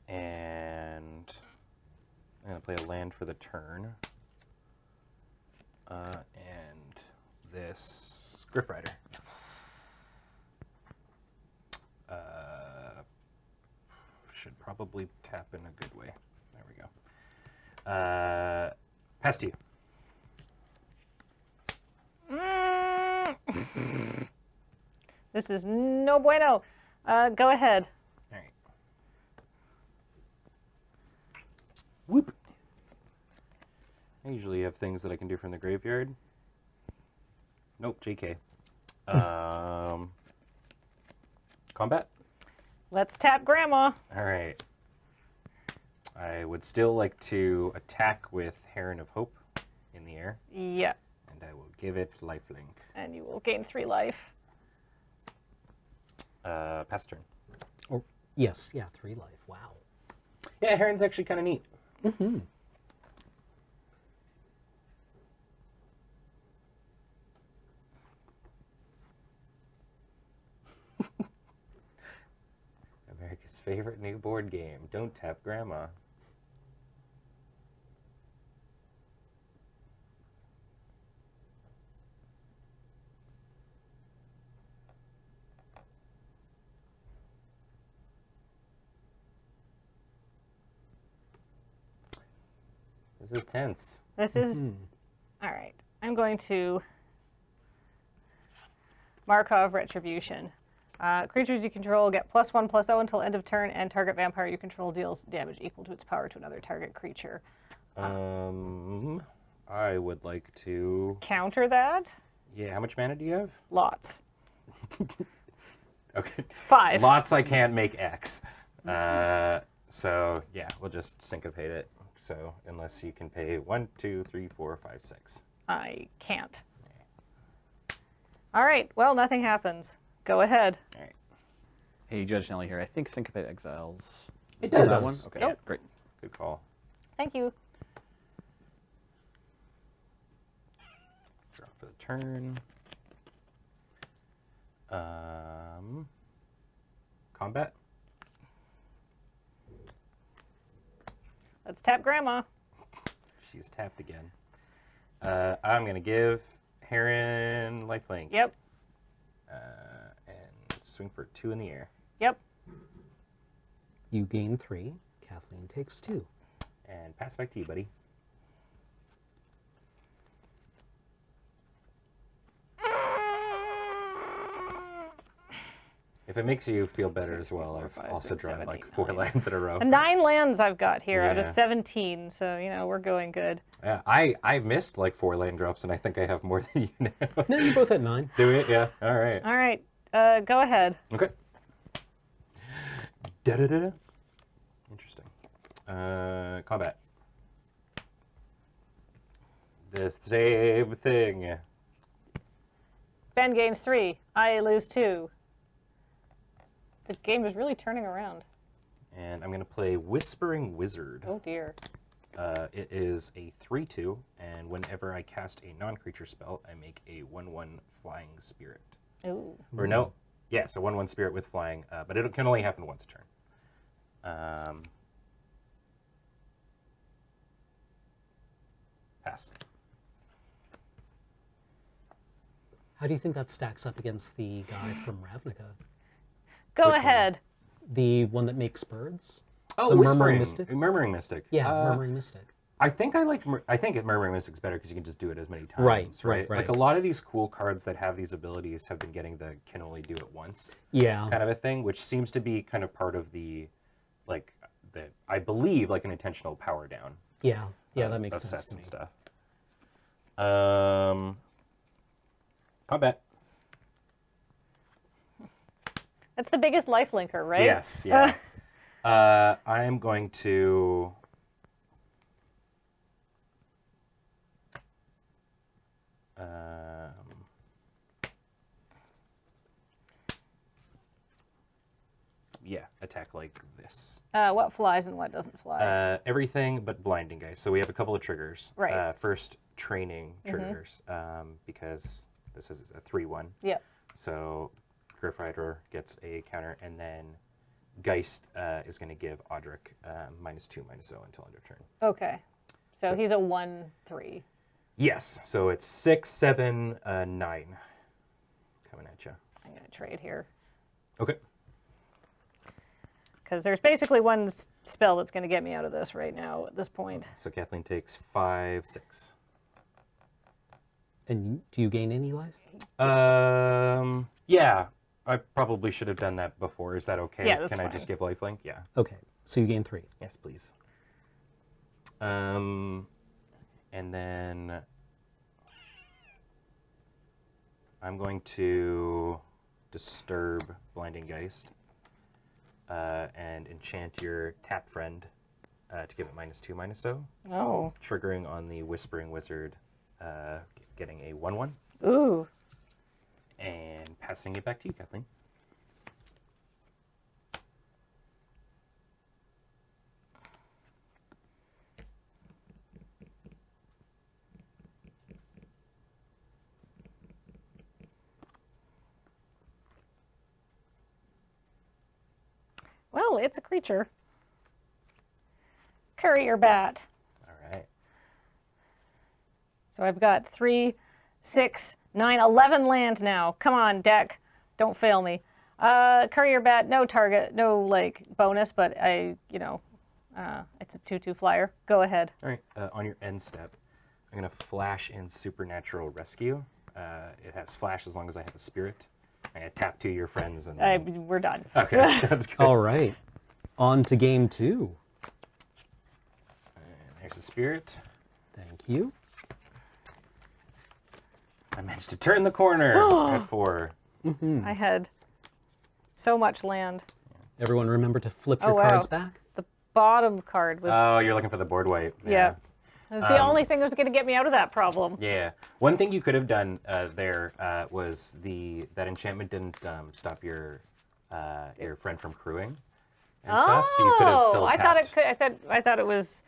Speaker 8: And I'm gonna play a land for the turn. And this Griff Rider. Should probably tap in a good way. There we go. Pass to you.
Speaker 6: This is no bueno. Go ahead.
Speaker 8: All right. Whoop. I usually have things that I can do from the graveyard. Nope, JK. Combat?
Speaker 6: Let's tap Grandma.
Speaker 8: All right. I would still like to attack with Heron of Hope in the air.
Speaker 6: Yeah.
Speaker 8: And I will give it lifelink.
Speaker 6: And you will gain 3 life.
Speaker 8: Pass turn.
Speaker 7: Or yes, yeah, 3 life. Wow.
Speaker 8: Yeah, Heron's actually kind of neat.
Speaker 7: Mm-hmm.
Speaker 8: America's favorite new board game. Don't tap Grandma. This is tense.
Speaker 6: This is... All right. I'm going to Markov Retribution. Creatures you control get +1/+0 until end of turn, and target vampire you control deals damage equal to its power to another target creature.
Speaker 8: I would like to...
Speaker 6: Counter that?
Speaker 8: Yeah, how much mana do you have?
Speaker 6: Lots.
Speaker 8: Okay.
Speaker 6: 5.
Speaker 8: Lots I can't make X. So, yeah, we'll just syncopate it. So, unless you can pay 1, 2, 3, 4, 5, 6.
Speaker 6: I can't. All right. Well, nothing happens. Go ahead.
Speaker 20: All right. Hey, Judge Nelly here. I think Syncopate Exiles.
Speaker 17: It
Speaker 20: does.
Speaker 17: does.
Speaker 20: That one? Okay,
Speaker 6: Nope.
Speaker 20: great.
Speaker 8: Good call.
Speaker 6: Thank you.
Speaker 8: Draw for the turn. Combat.
Speaker 6: Let's tap Grandma.
Speaker 8: She's tapped again. I'm going to give Heron lifelink.
Speaker 6: Yep.
Speaker 8: And swing for 2 in the air.
Speaker 6: Yep.
Speaker 7: You gain 3. Kathleen takes 2.
Speaker 8: And pass back to you, buddy. If it makes you feel better as well, I've also drawn like 4 lands in a row.
Speaker 6: 9 lands I've got here out of
Speaker 8: Yeah.
Speaker 6: 17, so you know we're going good.
Speaker 8: Yeah, I missed like 4 land drops, and I think I have more than you now.
Speaker 7: No, you both had 9.
Speaker 8: Do we? Yeah. All right.
Speaker 6: All right, go ahead.
Speaker 8: Okay. Da-da-da-da. Interesting. Combat. The same thing.
Speaker 6: Ben gains 3. I lose 2. The game is really turning around.
Speaker 8: And I'm going to play Whispering Wizard.
Speaker 6: Oh dear.
Speaker 8: It is a 3/2, and whenever I cast a non-creature spell, I make a 1/1 flying spirit.
Speaker 6: Ooh.
Speaker 8: Or no, yes, a 1/1 spirit with flying, but it can only happen once a turn. Pass.
Speaker 7: How do you think that stacks up against the guy from Ravnica?
Speaker 6: Go ahead.
Speaker 7: The one that makes birds?
Speaker 8: Oh,
Speaker 7: the
Speaker 8: Whispering
Speaker 7: Murmuring Mystic?
Speaker 8: Murmuring Mystic.
Speaker 7: Yeah, Murmuring Mystic.
Speaker 8: I think I think Murmuring Mystic's better because you can just do it as many times.
Speaker 7: Right.
Speaker 8: Like a lot of these cool cards that have these abilities have been getting the can only do it once.
Speaker 7: Yeah.
Speaker 8: Kind of a thing, which seems to be kind of part of the, I believe, like an intentional power down.
Speaker 7: Yeah, that makes sense
Speaker 8: sets
Speaker 7: to
Speaker 8: and
Speaker 7: me.
Speaker 8: stuff. Combat.
Speaker 6: That's the biggest life linker, right?
Speaker 8: Yes, yeah. I am going to... attack like this.
Speaker 6: What flies and what doesn't fly?
Speaker 8: Everything but blinding, guys. So we have a couple of triggers.
Speaker 6: Right.
Speaker 8: First, training triggers, because this is a 3/1.
Speaker 6: Yep.
Speaker 8: So Griff Rider gets a counter, and then Geist is going to give Audric -2/-0 until end of turn.
Speaker 6: Okay. So he's a 1/3.
Speaker 8: Yes. So it's 6, 7, 9 coming at you.
Speaker 6: I'm going to trade here.
Speaker 8: Okay.
Speaker 6: Because there's basically one spell that's going to get me out of this right now at this point.
Speaker 8: So Kathleen takes 5, 6.
Speaker 7: And do you gain any life?
Speaker 8: Yeah. I probably should have done that before. Is that okay?
Speaker 6: Yeah, that's
Speaker 8: Can I
Speaker 6: fine.
Speaker 8: just give lifelink? Yeah.
Speaker 7: Okay, so you gain 3.
Speaker 8: Yes, please. And then I'm going to disturb Blinding Geist and enchant your tap friend to give it -2/-0.
Speaker 6: Oh.
Speaker 8: Triggering on the Whispering Wizard, getting a 1/1.
Speaker 6: Ooh.
Speaker 8: And passing it back to you, Kathleen.
Speaker 6: Well, it's a creature. Courier bat.
Speaker 8: All right.
Speaker 6: So I've got 3, 6, 9, 11 land now. Come on, deck. Don't fail me. Courier bat, no target, no like bonus, but it's a 2/2 flyer. Go ahead.
Speaker 8: All right. On your end step, I'm going to flash in Supernatural Rescue. It has flash as long as I have a spirit. I'm going to tap 2 of your friends. And
Speaker 6: We're done.
Speaker 8: Okay, that's good.
Speaker 7: All right, on to game 2.
Speaker 8: And there's the spirit.
Speaker 7: Thank you.
Speaker 8: I managed to turn the corner at 4.
Speaker 6: I had so much land.
Speaker 7: Everyone remember to flip
Speaker 6: Oh,
Speaker 7: your
Speaker 6: wow.
Speaker 7: cards back?
Speaker 6: The bottom card was...
Speaker 8: Oh, you're looking for the board wipe.
Speaker 6: Yeah. It was the only thing that was going to get me out of that problem.
Speaker 8: Yeah. One thing you could have done there was that enchantment didn't stop your friend from crewing and stuff, so you could have still
Speaker 6: I
Speaker 8: tapped.
Speaker 6: thought it could. I thought it was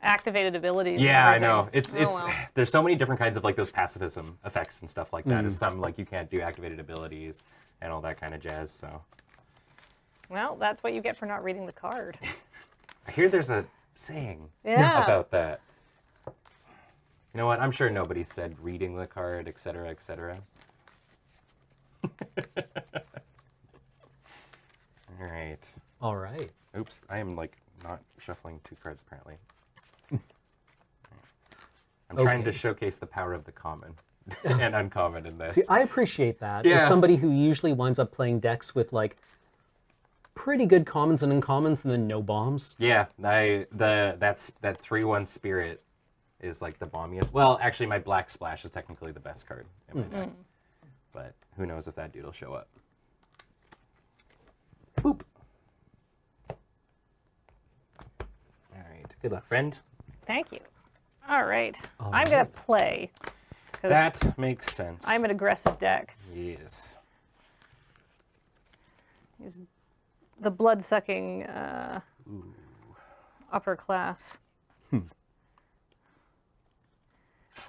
Speaker 6: activated abilities.
Speaker 8: Yeah, I
Speaker 6: and
Speaker 8: know.
Speaker 6: everything.
Speaker 8: It's there's so many different kinds of like those pacifism effects and stuff like that.
Speaker 6: Mm.
Speaker 8: Some like you can't do activated abilities and all that kind of jazz. So
Speaker 6: Well, that's what you get for not reading the card.
Speaker 8: I hear there's a saying
Speaker 6: Yeah.
Speaker 8: about that. You know what? I'm sure nobody said reading the card, etc., etc. All right.
Speaker 7: All right.
Speaker 8: Oops, I am like not shuffling 2 cards apparently. I'm trying to
Speaker 7: Okay.
Speaker 8: showcase the power of the common and uncommon in this.
Speaker 7: See, I appreciate that.
Speaker 8: Yeah.
Speaker 7: As somebody who usually winds up playing decks with like pretty good commons and uncommons and then no bombs.
Speaker 8: Yeah, that 3/1 spirit is like the bombiest. Well, actually, my black splash is technically the best card in my deck, but who knows if that dude will show up. Boop. All right. Good luck, friend.
Speaker 6: Thank you. All right. I'm going to play. 'cause
Speaker 8: That makes sense.
Speaker 6: I'm an aggressive deck.
Speaker 8: Yes.
Speaker 6: He's the blood-sucking upper class.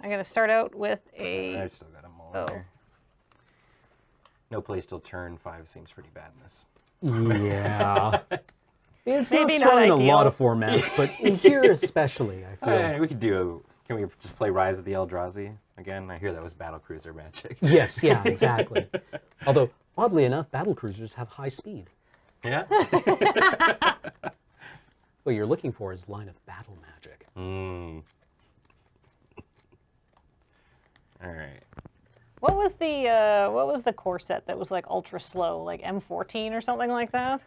Speaker 6: I'm going to start out with a...
Speaker 8: I still got a mole in there. No place till turn 5 seems pretty bad in this.
Speaker 7: Yeah. It's
Speaker 6: Maybe
Speaker 7: not strong
Speaker 6: not
Speaker 7: in a lot
Speaker 6: ideal.
Speaker 7: of formats, but in here especially, I feel.
Speaker 8: We could do. Can we just play Rise of the Eldrazi again? I hear that was Battlecruiser magic.
Speaker 7: Yes, yeah, exactly. Although, oddly enough, battle cruisers have high speed.
Speaker 8: Yeah.
Speaker 7: What you're looking for is line of battle magic.
Speaker 8: All right.
Speaker 6: What was the core set that was like ultra slow, like M14 or something like that?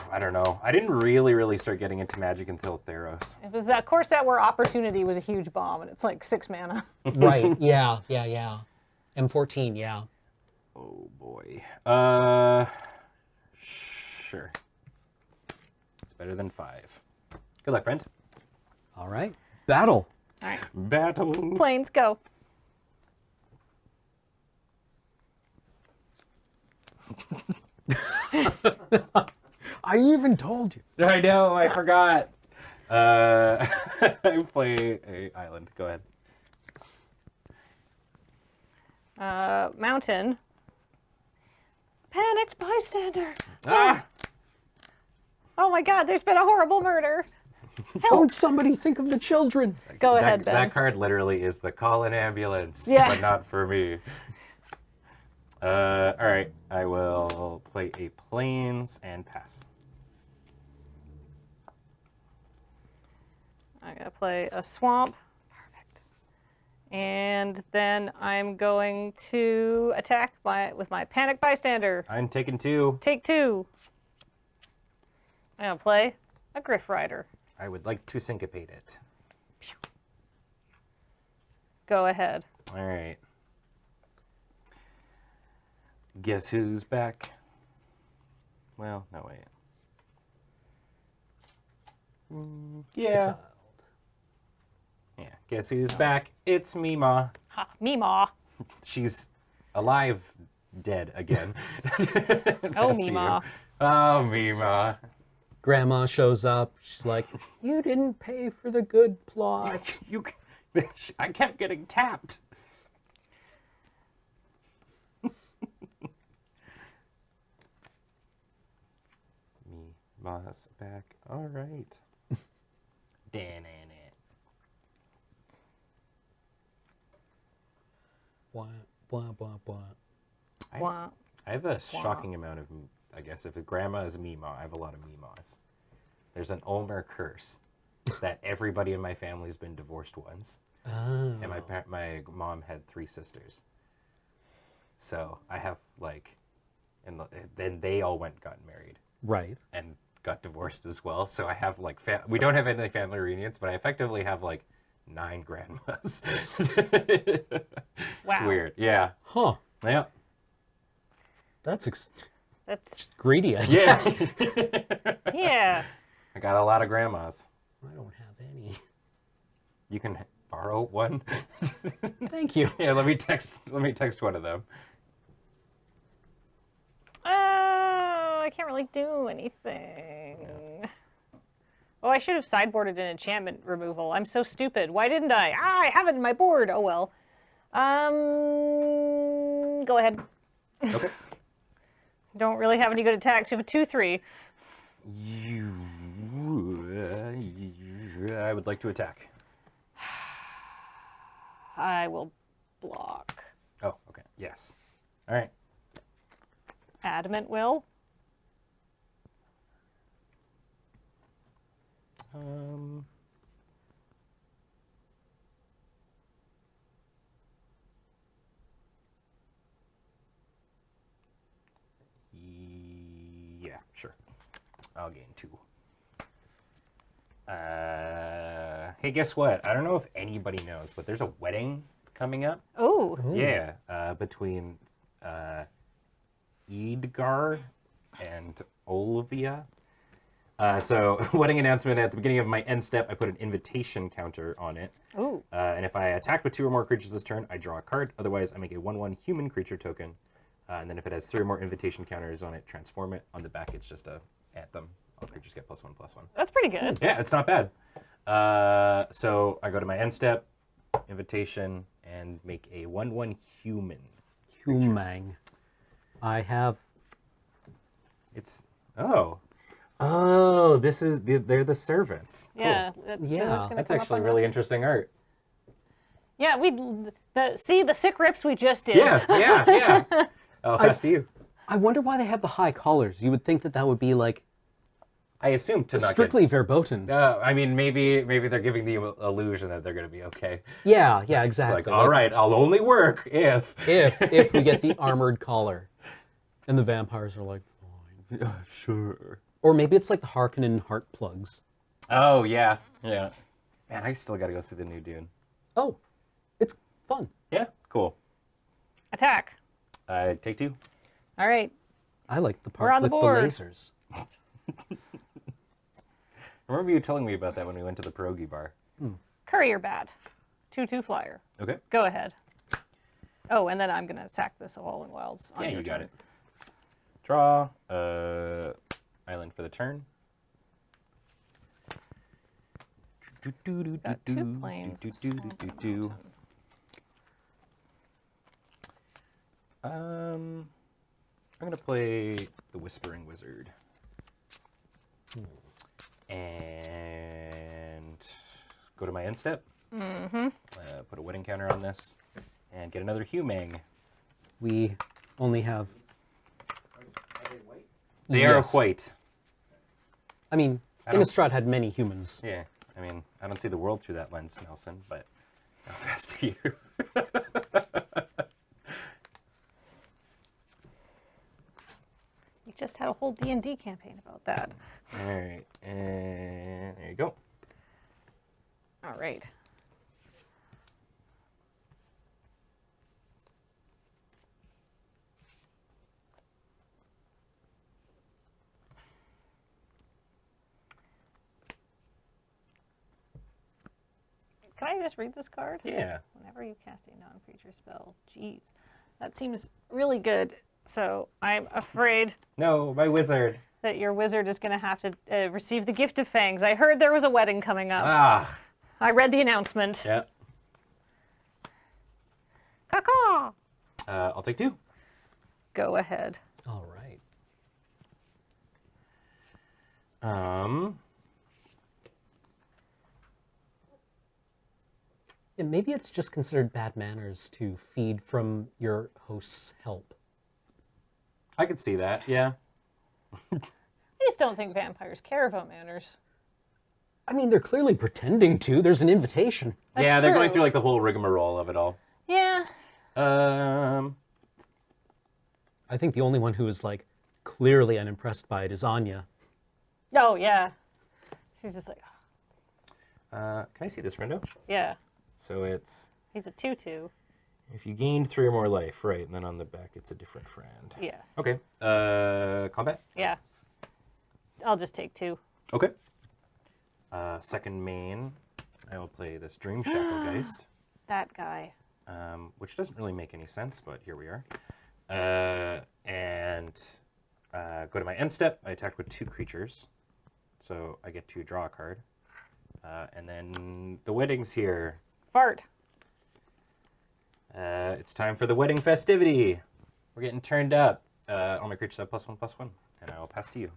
Speaker 8: I don't know. I didn't really start getting into Magic until Theros.
Speaker 6: It was that core set where Opportunity was a huge bomb, and it's like 6 mana.
Speaker 7: Right, yeah. M14, yeah.
Speaker 8: Oh boy. Sure. It's better than 5. Good luck, friend.
Speaker 7: All right. Battle.
Speaker 6: All right.
Speaker 8: Battle.
Speaker 6: Planes, go.
Speaker 7: I even told you.
Speaker 8: I know, I forgot. I play a island. Go ahead.
Speaker 6: Mountain. Panicked bystander.
Speaker 8: Ah!
Speaker 6: Oh my god, there's been a horrible murder.
Speaker 7: Don't somebody think of the children.
Speaker 6: Go ahead, Ben.
Speaker 8: That card literally is the call an ambulance,
Speaker 6: Yeah.
Speaker 8: but not for me. All right, I will play a plains and pass.
Speaker 6: I'm going to play a swamp. Perfect. And then I'm going to attack with my panic bystander.
Speaker 8: I'm taking 2.
Speaker 6: Take 2. I'm going to play a Griff Rider.
Speaker 8: I would like to syncopate it.
Speaker 6: Go ahead.
Speaker 8: All right. Guess who's back? Well, no, wait. Yeah. Yeah, guess who's back? It's Mima.
Speaker 6: Ha, Meemaw.
Speaker 8: She's alive, dead again.
Speaker 6: Oh,
Speaker 8: Thanks to
Speaker 6: Mima.
Speaker 8: you. Oh, Mima.
Speaker 7: Grandma shows up. She's like, you didn't pay for the good plot.
Speaker 8: I kept getting tapped. Mima's back. All right. Dan and it.
Speaker 7: What?
Speaker 8: I have a shocking amount of, I guess, if grandma is Mima, I have a lot of Mimas. There's an Ulmer curse that everybody in my family's been divorced once.
Speaker 7: Oh.
Speaker 8: And my mom had 3 sisters. So I have like, then they all got married.
Speaker 7: Right.
Speaker 8: And got divorced as well. So I have like, we don't have any family reunions, but I effectively have like 9 grandmas.
Speaker 6: Wow.
Speaker 8: It's weird. Yeah.
Speaker 7: Huh.
Speaker 8: Yeah.
Speaker 7: That's
Speaker 6: That's
Speaker 7: greedy, I
Speaker 8: Yes.
Speaker 7: guess.
Speaker 6: Yeah.
Speaker 8: I got a lot of grandmas.
Speaker 7: I don't have any.
Speaker 8: You can borrow one.
Speaker 7: Thank you.
Speaker 8: Yeah, let me text one of them.
Speaker 6: I can't really do anything. Oh, I should have sideboarded an enchantment removal. I'm so stupid. Why didn't I? I have it in my board. Oh well. Go ahead.
Speaker 8: Okay.
Speaker 6: Don't really have any good attacks. You have a 2/3.
Speaker 8: I would like to attack.
Speaker 6: I will block.
Speaker 8: Oh, okay. Yes. All right.
Speaker 6: Adamant will.
Speaker 8: Yeah, sure. I'll gain 2. Hey, guess what? I don't know if anybody knows, but there's a wedding coming up.
Speaker 6: Oh.
Speaker 8: Yeah, between Edgar and Olivia. So, wedding announcement at the beginning of my end step, I put an invitation counter on it.
Speaker 6: Ooh.
Speaker 8: And if I attack with 2 or more creatures this turn, I draw a card. Otherwise, I make a 1/1 human creature token. And then if it has 3 or more invitation counters on it, transform it. On the back, it's just a anthem. All creatures get +1/+1.
Speaker 6: That's pretty good.
Speaker 8: Yeah, it's not bad. So I go to my end step, invitation, and make a 1/1 human.
Speaker 7: Humang. I have.
Speaker 8: It's oh, this is they're the servants.
Speaker 6: Yeah.
Speaker 8: Cool.
Speaker 6: That's
Speaker 8: That's actually really interesting art.
Speaker 6: Yeah, see the sick rips we just did.
Speaker 8: Yeah. Oh, pass to you.
Speaker 7: I wonder why they have the high collars. You would think that that would be like.
Speaker 8: I assume to not
Speaker 7: strictly verboten.
Speaker 8: I mean, maybe they're giving the illusion that they're going to be okay.
Speaker 7: Yeah, exactly.
Speaker 8: Like, all right, I'll only work if
Speaker 7: if we get the armored collar, and the vampires are like, fine,
Speaker 8: sure.
Speaker 7: Or maybe it's like the Harkonnen heart plugs.
Speaker 8: Oh yeah. Man, I still got to go see the new Dune.
Speaker 7: Oh, it's fun.
Speaker 8: Yeah, cool.
Speaker 6: Attack.
Speaker 8: Take 2.
Speaker 6: All right.
Speaker 7: I like the
Speaker 6: We're
Speaker 7: part
Speaker 6: on the
Speaker 7: with the
Speaker 6: board.
Speaker 7: lasers.
Speaker 8: I remember you telling me about that when we went to the pierogi bar.
Speaker 6: Courier bat. 2/2 flyer.
Speaker 8: Okay.
Speaker 6: Go ahead. Oh, and then I'm going to attack this all in wilds. On
Speaker 8: Yeah,
Speaker 6: your
Speaker 8: you got
Speaker 6: turn.
Speaker 8: it. Draw. Island for the turn.
Speaker 6: Got 2 planes.
Speaker 8: I'm gonna play the Whispering Wizard. And go to my end step.
Speaker 6: Mm-hmm.
Speaker 8: Put a wedding counter on this, and get another Humang.
Speaker 7: We only have.
Speaker 8: They are white.
Speaker 7: I mean, Innistrad had many humans.
Speaker 8: Yeah, I mean, I don't see the world through that lens, Nelson, but I'll pass to you.
Speaker 6: You just had a whole D&D campaign about that.
Speaker 8: All right, and there you go.
Speaker 6: All right. Can I just read this card?
Speaker 8: Yeah.
Speaker 6: Whenever you cast a non-creature spell. Jeez. That seems really good. So I'm afraid
Speaker 8: No, my wizard.
Speaker 6: that your wizard is going to have to receive the gift of fangs. I heard there was a wedding coming up.
Speaker 8: Ah.
Speaker 6: I read the announcement.
Speaker 8: Yeah.
Speaker 6: Caw-caw!
Speaker 8: I'll take 2.
Speaker 6: Go ahead.
Speaker 7: All right. Yeah, maybe it's just considered bad manners to feed from your host's help.
Speaker 8: I could see that. Yeah.
Speaker 6: I just don't think vampires care about manners.
Speaker 7: I mean, they're clearly pretending to. There's an invitation.
Speaker 8: Yeah, they're going through like the whole rigmarole of it all.
Speaker 6: Yeah.
Speaker 7: I think the only one who is like clearly unimpressed by it is Anya.
Speaker 6: Oh, yeah. She's just like,
Speaker 8: Can I see this window?
Speaker 6: yeah.
Speaker 8: So it's
Speaker 6: He's a 2/2.
Speaker 8: if you gained 3 or more life, right? And then on the back, it's a different friend.
Speaker 6: Yes.
Speaker 8: Okay. Combat.
Speaker 6: Yeah. I'll just take 2.
Speaker 8: Okay. Second main, I will play this Dream Shacklegeist.
Speaker 6: That guy.
Speaker 8: Which doesn't really make any sense, but here we are. And go to my end step. I attack with 2 creatures. So I get to draw a card. And then the wedding's here.
Speaker 6: Fart.
Speaker 8: It's time for the wedding festivity. We're getting turned up. All my creatures have +1/+1. And I will pass to you.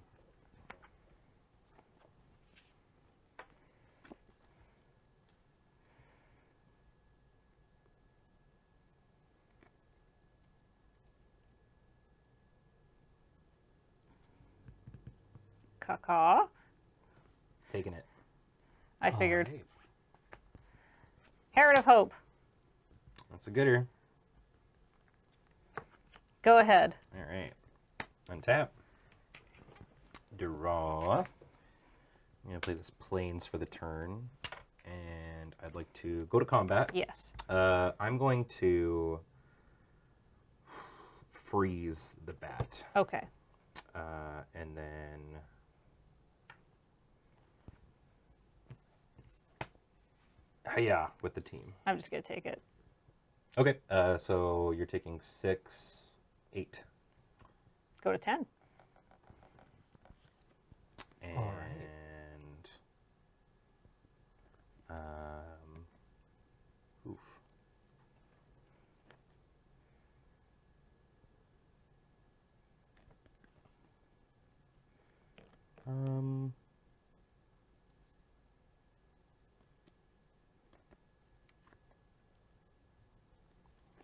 Speaker 6: Caw.
Speaker 8: Taking it.
Speaker 6: I figured. Right. Heron of Hope.
Speaker 8: That's a gooder.
Speaker 6: Go ahead.
Speaker 8: All right. Untap. Draw. I'm going to play this Plains for the turn. And I'd like to go to combat.
Speaker 6: Yes.
Speaker 8: I'm going to freeze the bat.
Speaker 6: Okay.
Speaker 8: And then... yeah, with the team.
Speaker 6: I'm just going to take it.
Speaker 8: Okay, so you're taking 6, 8.
Speaker 6: Go to 10.
Speaker 8: And oof. I'm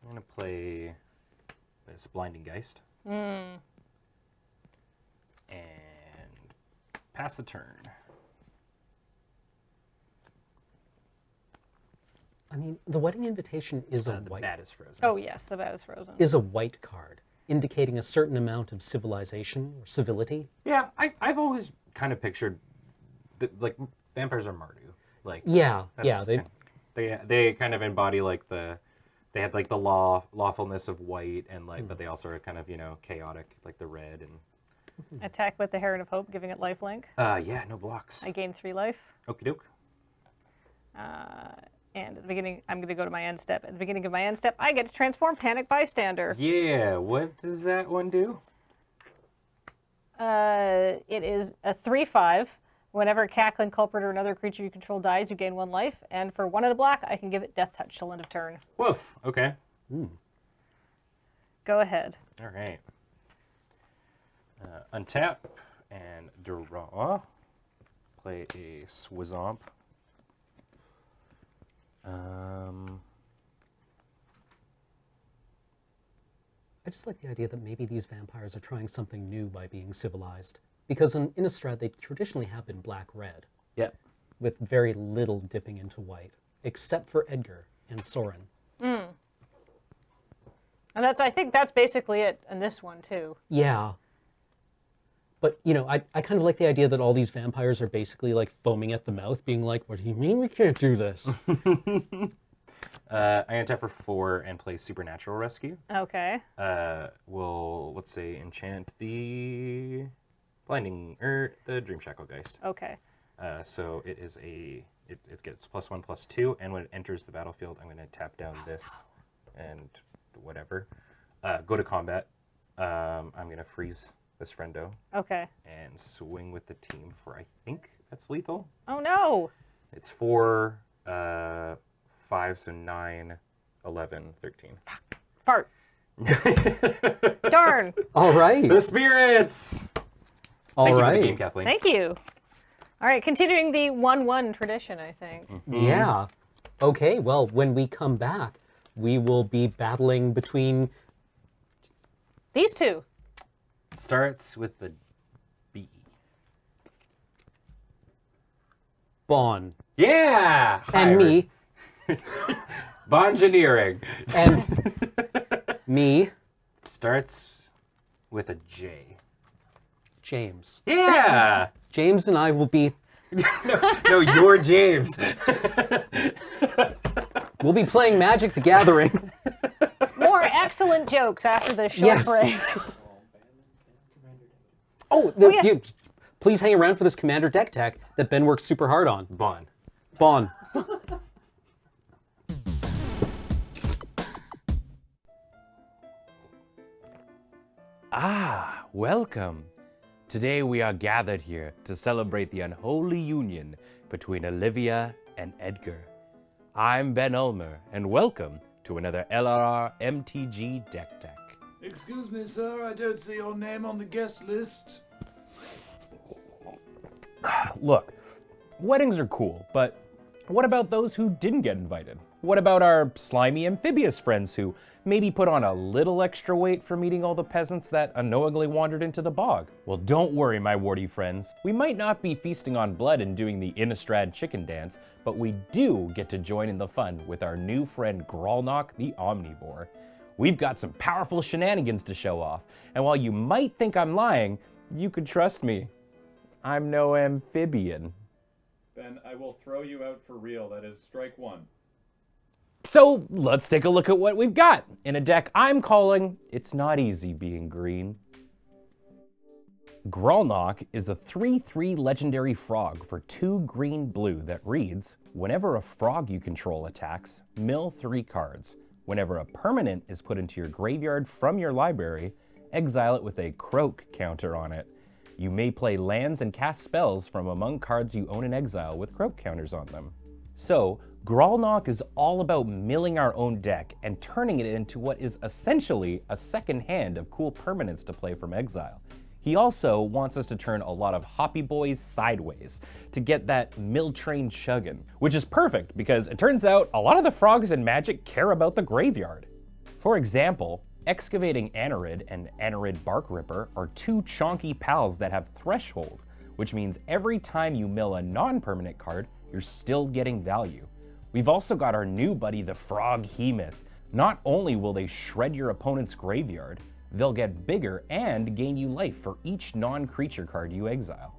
Speaker 8: going to play this Blinding Geist. And pass the turn.
Speaker 7: I mean, the wedding invitation is a white.
Speaker 8: The bat is frozen.
Speaker 6: Oh yes, the bat is frozen.
Speaker 7: Is a white card, indicating a certain amount of civilization or civility.
Speaker 8: Yeah, I've always kind of pictured, like vampires are Mardu. Like
Speaker 7: yeah,
Speaker 8: they kind of embody like they had like the lawfulness of white and like, but they also are kind of chaotic, like the red and.
Speaker 6: Attack with the Heron of Hope, giving it lifelink.
Speaker 8: Yeah, no blocks.
Speaker 6: I gain 3 life.
Speaker 8: Okie doke.
Speaker 6: And at the beginning, I'm going to go to my end step. At the beginning of my end step, I get to transform Panic Bystander.
Speaker 8: Yeah, what does that one do?
Speaker 6: It is a 3/5. Whenever a cackling culprit or another creature you control dies, you gain 1 life. And for 1 and a black, I can give it Death Touch till end of turn.
Speaker 8: Woof. Okay.
Speaker 6: Go ahead.
Speaker 8: All right. Untap and draw. Play a Swizzomp.
Speaker 7: I just like the idea that maybe these vampires are trying something new by being civilized. Because in Innistrad, they traditionally have been black-red.
Speaker 8: Yeah.
Speaker 7: With very little dipping into white, except for Edgar and Soren.
Speaker 6: And I think that's basically it in this one, too.
Speaker 7: Yeah. But, I kind of like the idea that all these vampires are basically, like, foaming at the mouth, being like, what do you mean we can't do this?
Speaker 8: I'm going to tap for 4 and play Supernatural Rescue.
Speaker 6: Okay.
Speaker 8: We'll, let's say, enchant the the Dream Shacklegeist.
Speaker 6: Okay.
Speaker 8: So it is it gets +1/+2, and when it enters the battlefield, I'm going to tap down this and whatever. Go to combat. I'm going to freeze this friendo.
Speaker 6: Okay.
Speaker 8: And swing with the team for, I think that's lethal.
Speaker 6: Oh no!
Speaker 8: It's 4, 5, so 9, 11, 13.
Speaker 6: Fart. Darn.
Speaker 7: All right.
Speaker 8: The spirits! Thank you for the game, Kathleen.
Speaker 6: Thank you. All right, continuing the 1-1 tradition, I think.
Speaker 7: Yeah. Okay, well, when we come back, we will be battling between...
Speaker 6: These two.
Speaker 8: Starts with the B.
Speaker 7: Bon.
Speaker 8: Yeah!
Speaker 7: And me.
Speaker 8: Bongineering.
Speaker 7: And me.
Speaker 8: Starts with a J.
Speaker 7: James.
Speaker 8: Yeah!
Speaker 7: James and I will be...
Speaker 8: no, you're James.
Speaker 7: We'll be playing Magic the Gathering.
Speaker 6: More excellent jokes after the short
Speaker 7: Yes.
Speaker 6: break.
Speaker 7: Please hang around for this Commander deck tech that Ben worked super hard on.
Speaker 8: Bon.
Speaker 7: Bon.
Speaker 8: Ah, welcome. Today we are gathered here to celebrate the unholy union between Olivia and Edgar. I'm Ben Ulmer, and welcome to another LRR MTG Deck Tech.
Speaker 21: Excuse me, sir, I don't see your name on the guest list.
Speaker 8: Look, weddings are cool, but what about those who didn't get invited? What about our slimy amphibious friends who maybe put on a little extra weight for meeting all the peasants that unknowingly wandered into the bog? Well, don't worry, my warty friends. We might not be feasting on blood and doing the Innistrad chicken dance, but we do get to join in the fun with our new friend Gralnock the Omnivore. We've got some powerful shenanigans to show off, and while you might think I'm lying, you could trust me. I'm no amphibian.
Speaker 2: Ben, I will throw you out for real. That is strike one.
Speaker 8: So let's take a look at what we've got in a deck I'm calling It's Not Easy Being Green. Gralnock is a 3/3 legendary frog for 2 green-blue that reads, whenever a frog you control attacks, mill 3 cards. Whenever a permanent is put into your graveyard from your library, exile it with a croak counter on it. You may play lands and cast spells from among cards you own in exile with croak counters on them. So, Gralnock is all about milling our own deck and turning it into what is essentially a second hand of cool permanents to play from exile. He also wants us to turn a lot of Hoppy Boys sideways to get that mill train chuggin', which is perfect because it turns out a lot of the frogs in Magic care about the graveyard. For example, Excavating Anerid and Anerid Bark Ripper are 2 chonky pals that have Threshold, which means every time you mill a non-permanent card, you're still getting value. We've also got our new buddy, the Frog Hemoth. Not only will they shred your opponent's graveyard, they'll get bigger and gain you life for each non-creature card you exile.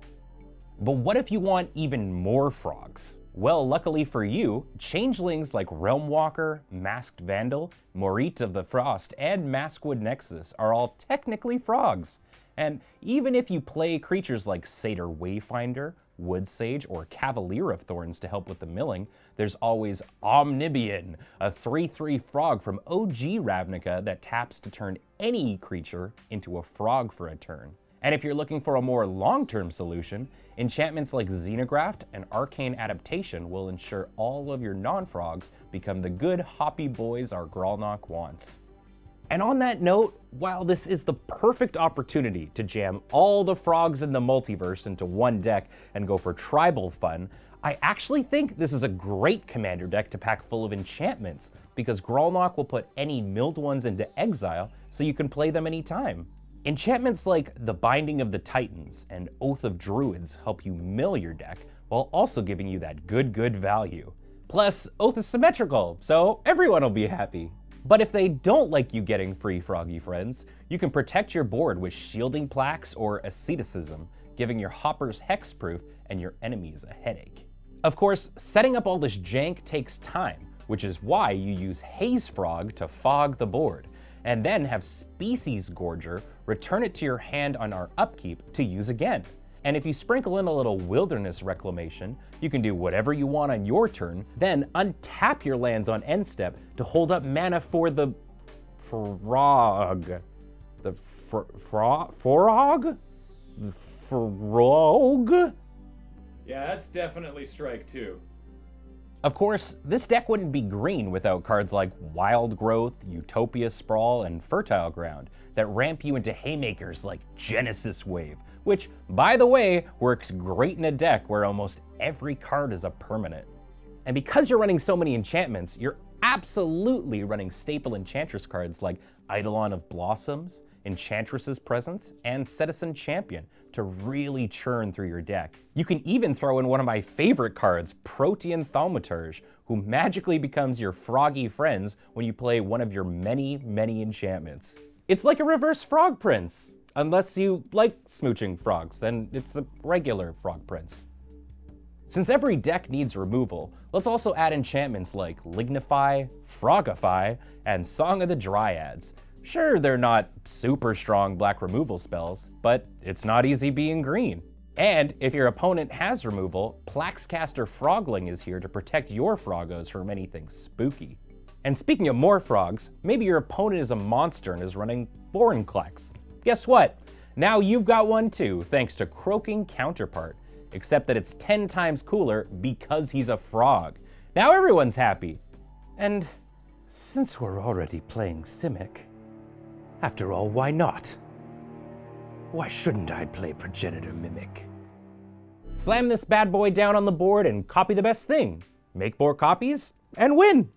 Speaker 8: But what if you want even more frogs? Well, luckily for you, changelings like Realmwalker, Masked Vandal, Morit of the Frost, and Maskwood Nexus are all technically frogs. And even if you play creatures like Satyr Wayfinder, Wood Sage, or Cavalier of Thorns to help with the milling, there's always Omnibian, a 3/3 frog from OG Ravnica that taps to turn any creature into a frog for a turn. And if you're looking for a more long-term solution, enchantments like Xenograph and Arcane Adaptation will ensure all of your non-frogs become the good Hoppy Boys our Gralnock wants. And on that note, while this is the perfect opportunity to jam all the frogs in the multiverse into one deck and go for tribal fun, I actually think this is a great commander deck to pack full of enchantments, because Gralnock will put any milled ones into exile so you can play them anytime. Enchantments like the Binding of the Titans and Oath of Druids help you mill your deck while also giving you that good value. Plus, Oath is symmetrical, so everyone will be happy. But if they don't like you getting free froggy friends, you can protect your board with Shielding Plaques or Asceticism, giving your hoppers hexproof and your enemies a headache. Of course, setting up all this jank takes time, which is why you use Haze Frog to fog the board, and then have Species Gorger return it to your hand on our upkeep to use again. And if you sprinkle in a little Wilderness Reclamation, you can do whatever you want on your turn, then untap your lands on end step to hold up mana for the frog. The frog? The frog?
Speaker 2: Yeah, that's definitely strike 2.
Speaker 8: Of course, this deck wouldn't be green without cards like Wild Growth, Utopia Sprawl, and Fertile Ground that ramp you into haymakers like Genesis Wave, which, by the way, works great in a deck where almost every card is a permanent. And because you're running so many enchantments, you're absolutely running staple Enchantress cards like Eidolon of Blossoms, Enchantress's Presence, and Citizen Champion to really churn through your deck. You can even throw in one of my favorite cards, Protean Thaumaturge, who magically becomes your froggy friends when you play one of your many enchantments. It's like a reverse Frog Prince. Unless you like smooching frogs, then it's a regular Frog Prince. Since every deck needs removal, let's also add enchantments like Lignify, Frogify, and Song of the Dryads. Sure, they're not super strong black removal spells, but it's not easy being green. And if your opponent has removal, Plaxcaster Frogling is here to protect your Froggos from anything spooky. And speaking of more frogs, maybe your opponent is a monster and is running Vorinclex. Guess what? Now you've got one too, thanks to Croaking Counterpart. Except that it's 10 times cooler because he's a frog. Now everyone's happy. And since we're already playing Simic, after all, why not? Why shouldn't I play Progenitor Mimic? Slam this bad boy down on the board and copy the best thing. Make more copies and win.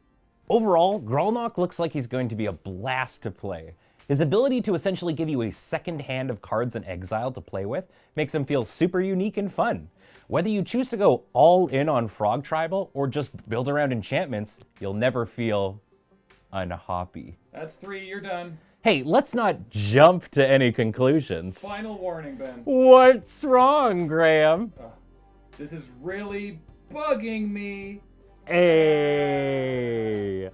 Speaker 8: Overall, Grolnok looks like he's going to be a blast to play. His ability to essentially give you a second hand of cards in exile to play with makes him feel super unique and fun. Whether you choose to go all in on Frog Tribal or just build around enchantments, you'll never feel unhappy.
Speaker 2: That's 3, you're done.
Speaker 8: Hey, let's not jump to any conclusions.
Speaker 2: Final warning, Ben.
Speaker 8: What's wrong, Graham?
Speaker 2: This is really bugging me.
Speaker 8: Hey.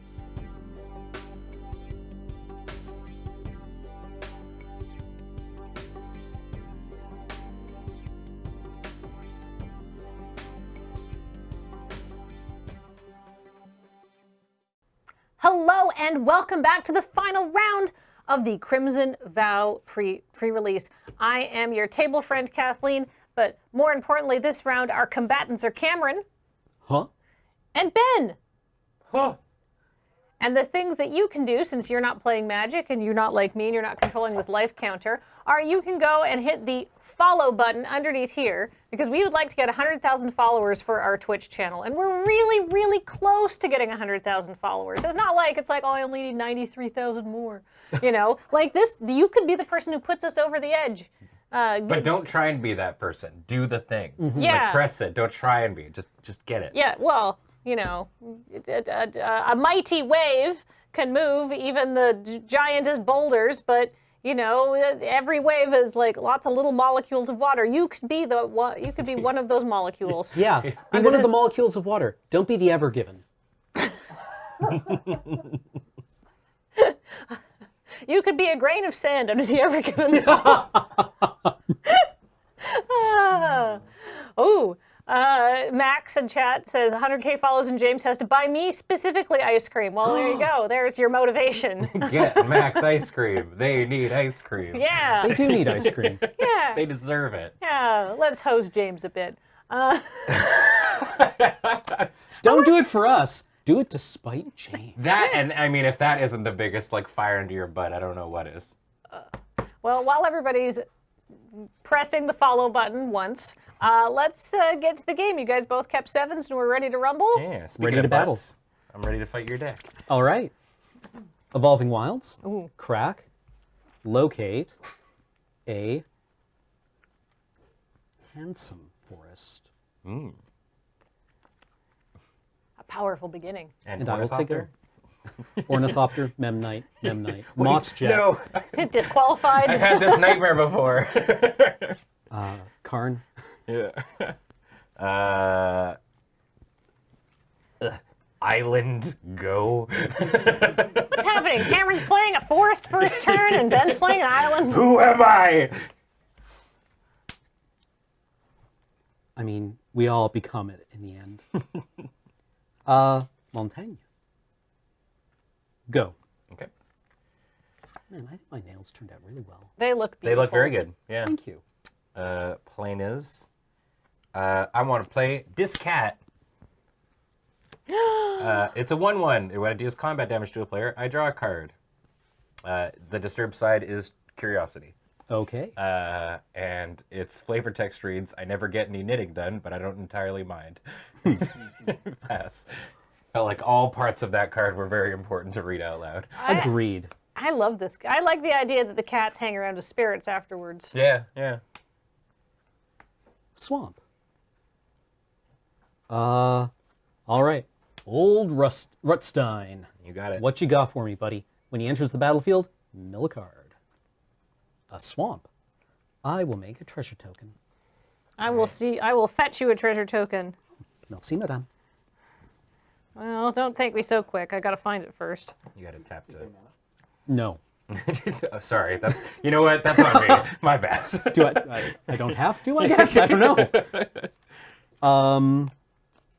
Speaker 6: Hello and welcome back to the final round of the Crimson VOW pre-release. I am your table friend, Kathleen, but more importantly this round our combatants are Cameron.
Speaker 7: Huh?
Speaker 6: And Ben.
Speaker 7: Huh?
Speaker 6: And the things that you can do, since you're not playing Magic and you're not like me and you're not controlling this life counter, are you can go and hit the follow button underneath here, because we would like to get 100,000 followers for our Twitch channel. And we're really, really close to getting 100,000 followers. It's not like, it's like, oh, I only need 93,000 more. You know, like this, you could be the person who puts us over the edge.
Speaker 8: But don't try and be that person. Do the thing.
Speaker 6: Yeah.
Speaker 8: Like, press it. Don't try and be. Just get it.
Speaker 6: Yeah, well, you know, a mighty wave can move even the giantest boulders, but you know, every wave is like lots of little molecules of water. You could be one of those molecules.
Speaker 7: Yeah, be one of the molecules of water. Don't be the Ever Given.
Speaker 6: You could be a grain of sand under the Ever Given. Max in chat says 100K follows and James has to buy me specifically ice cream. Well, there you go. There's your motivation.
Speaker 8: Get Max ice cream. They need ice cream.
Speaker 6: Yeah.
Speaker 7: They do need ice cream.
Speaker 6: Yeah.
Speaker 8: They deserve it.
Speaker 6: Yeah. Let's hose James a bit.
Speaker 7: Don't do it for us. Do it to spite James.
Speaker 8: That, and I mean, if that isn't the biggest like fire under your butt, I don't know what is.
Speaker 6: Well, while everybody's pressing the follow button once, let's get to the game. You guys both kept 7s and we're ready to rumble?
Speaker 8: Yeah,
Speaker 7: Ready to battle.
Speaker 8: I'm ready to fight your deck.
Speaker 7: All right. Evolving Wilds.
Speaker 6: Ooh.
Speaker 7: Crack. Locate a handsome forest.
Speaker 8: Mm.
Speaker 6: A powerful beginning.
Speaker 7: And I will say go. Ornithopter, Memnite, Moxjet.
Speaker 8: No.
Speaker 6: Disqualified.
Speaker 8: I've had this nightmare before.
Speaker 7: Karn.
Speaker 8: Yeah. Island, go.
Speaker 6: What's happening? Cameron's playing a forest first turn and Ben's playing an island.
Speaker 8: Who am I?
Speaker 7: I mean, we all become it in the end. Montaigne. Go.
Speaker 8: Okay.
Speaker 7: Man, I think my nails turned out really well.
Speaker 6: They look beautiful.
Speaker 8: They look very good. Yeah.
Speaker 7: Thank you.
Speaker 8: Plain is. I want to play this cat. It's a 1/1. When it deals combat damage to a player, I draw a card. The disturbed side is Curiosity.
Speaker 7: Okay.
Speaker 8: And its flavor text reads, I never get any knitting done, but I don't entirely mind. Pass. Felt like all parts of that card were very important to read out loud.
Speaker 7: Agreed.
Speaker 6: I love this. I like the idea that the cats hang around as spirits afterwards.
Speaker 8: Yeah, yeah.
Speaker 7: Swamp. All right. Old Rutstein.
Speaker 8: You got it.
Speaker 7: What you got for me, buddy? When he enters the battlefield, mill a card. A swamp. I will make a treasure token.
Speaker 6: I will fetch you a treasure token.
Speaker 7: Merci, madame.
Speaker 6: Well, don't thank me so quick. I gotta find it first.
Speaker 8: You gotta tap to it.
Speaker 7: No.
Speaker 8: Oh, sorry, that's, you know what, that's on me. My bad.
Speaker 7: Do I don't have to, I guess? I don't know.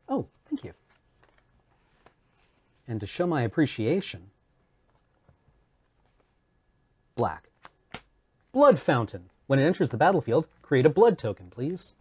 Speaker 7: Oh, thank you. And to show my appreciation, black. Blood Fountain. When it enters the battlefield, create a blood token, please.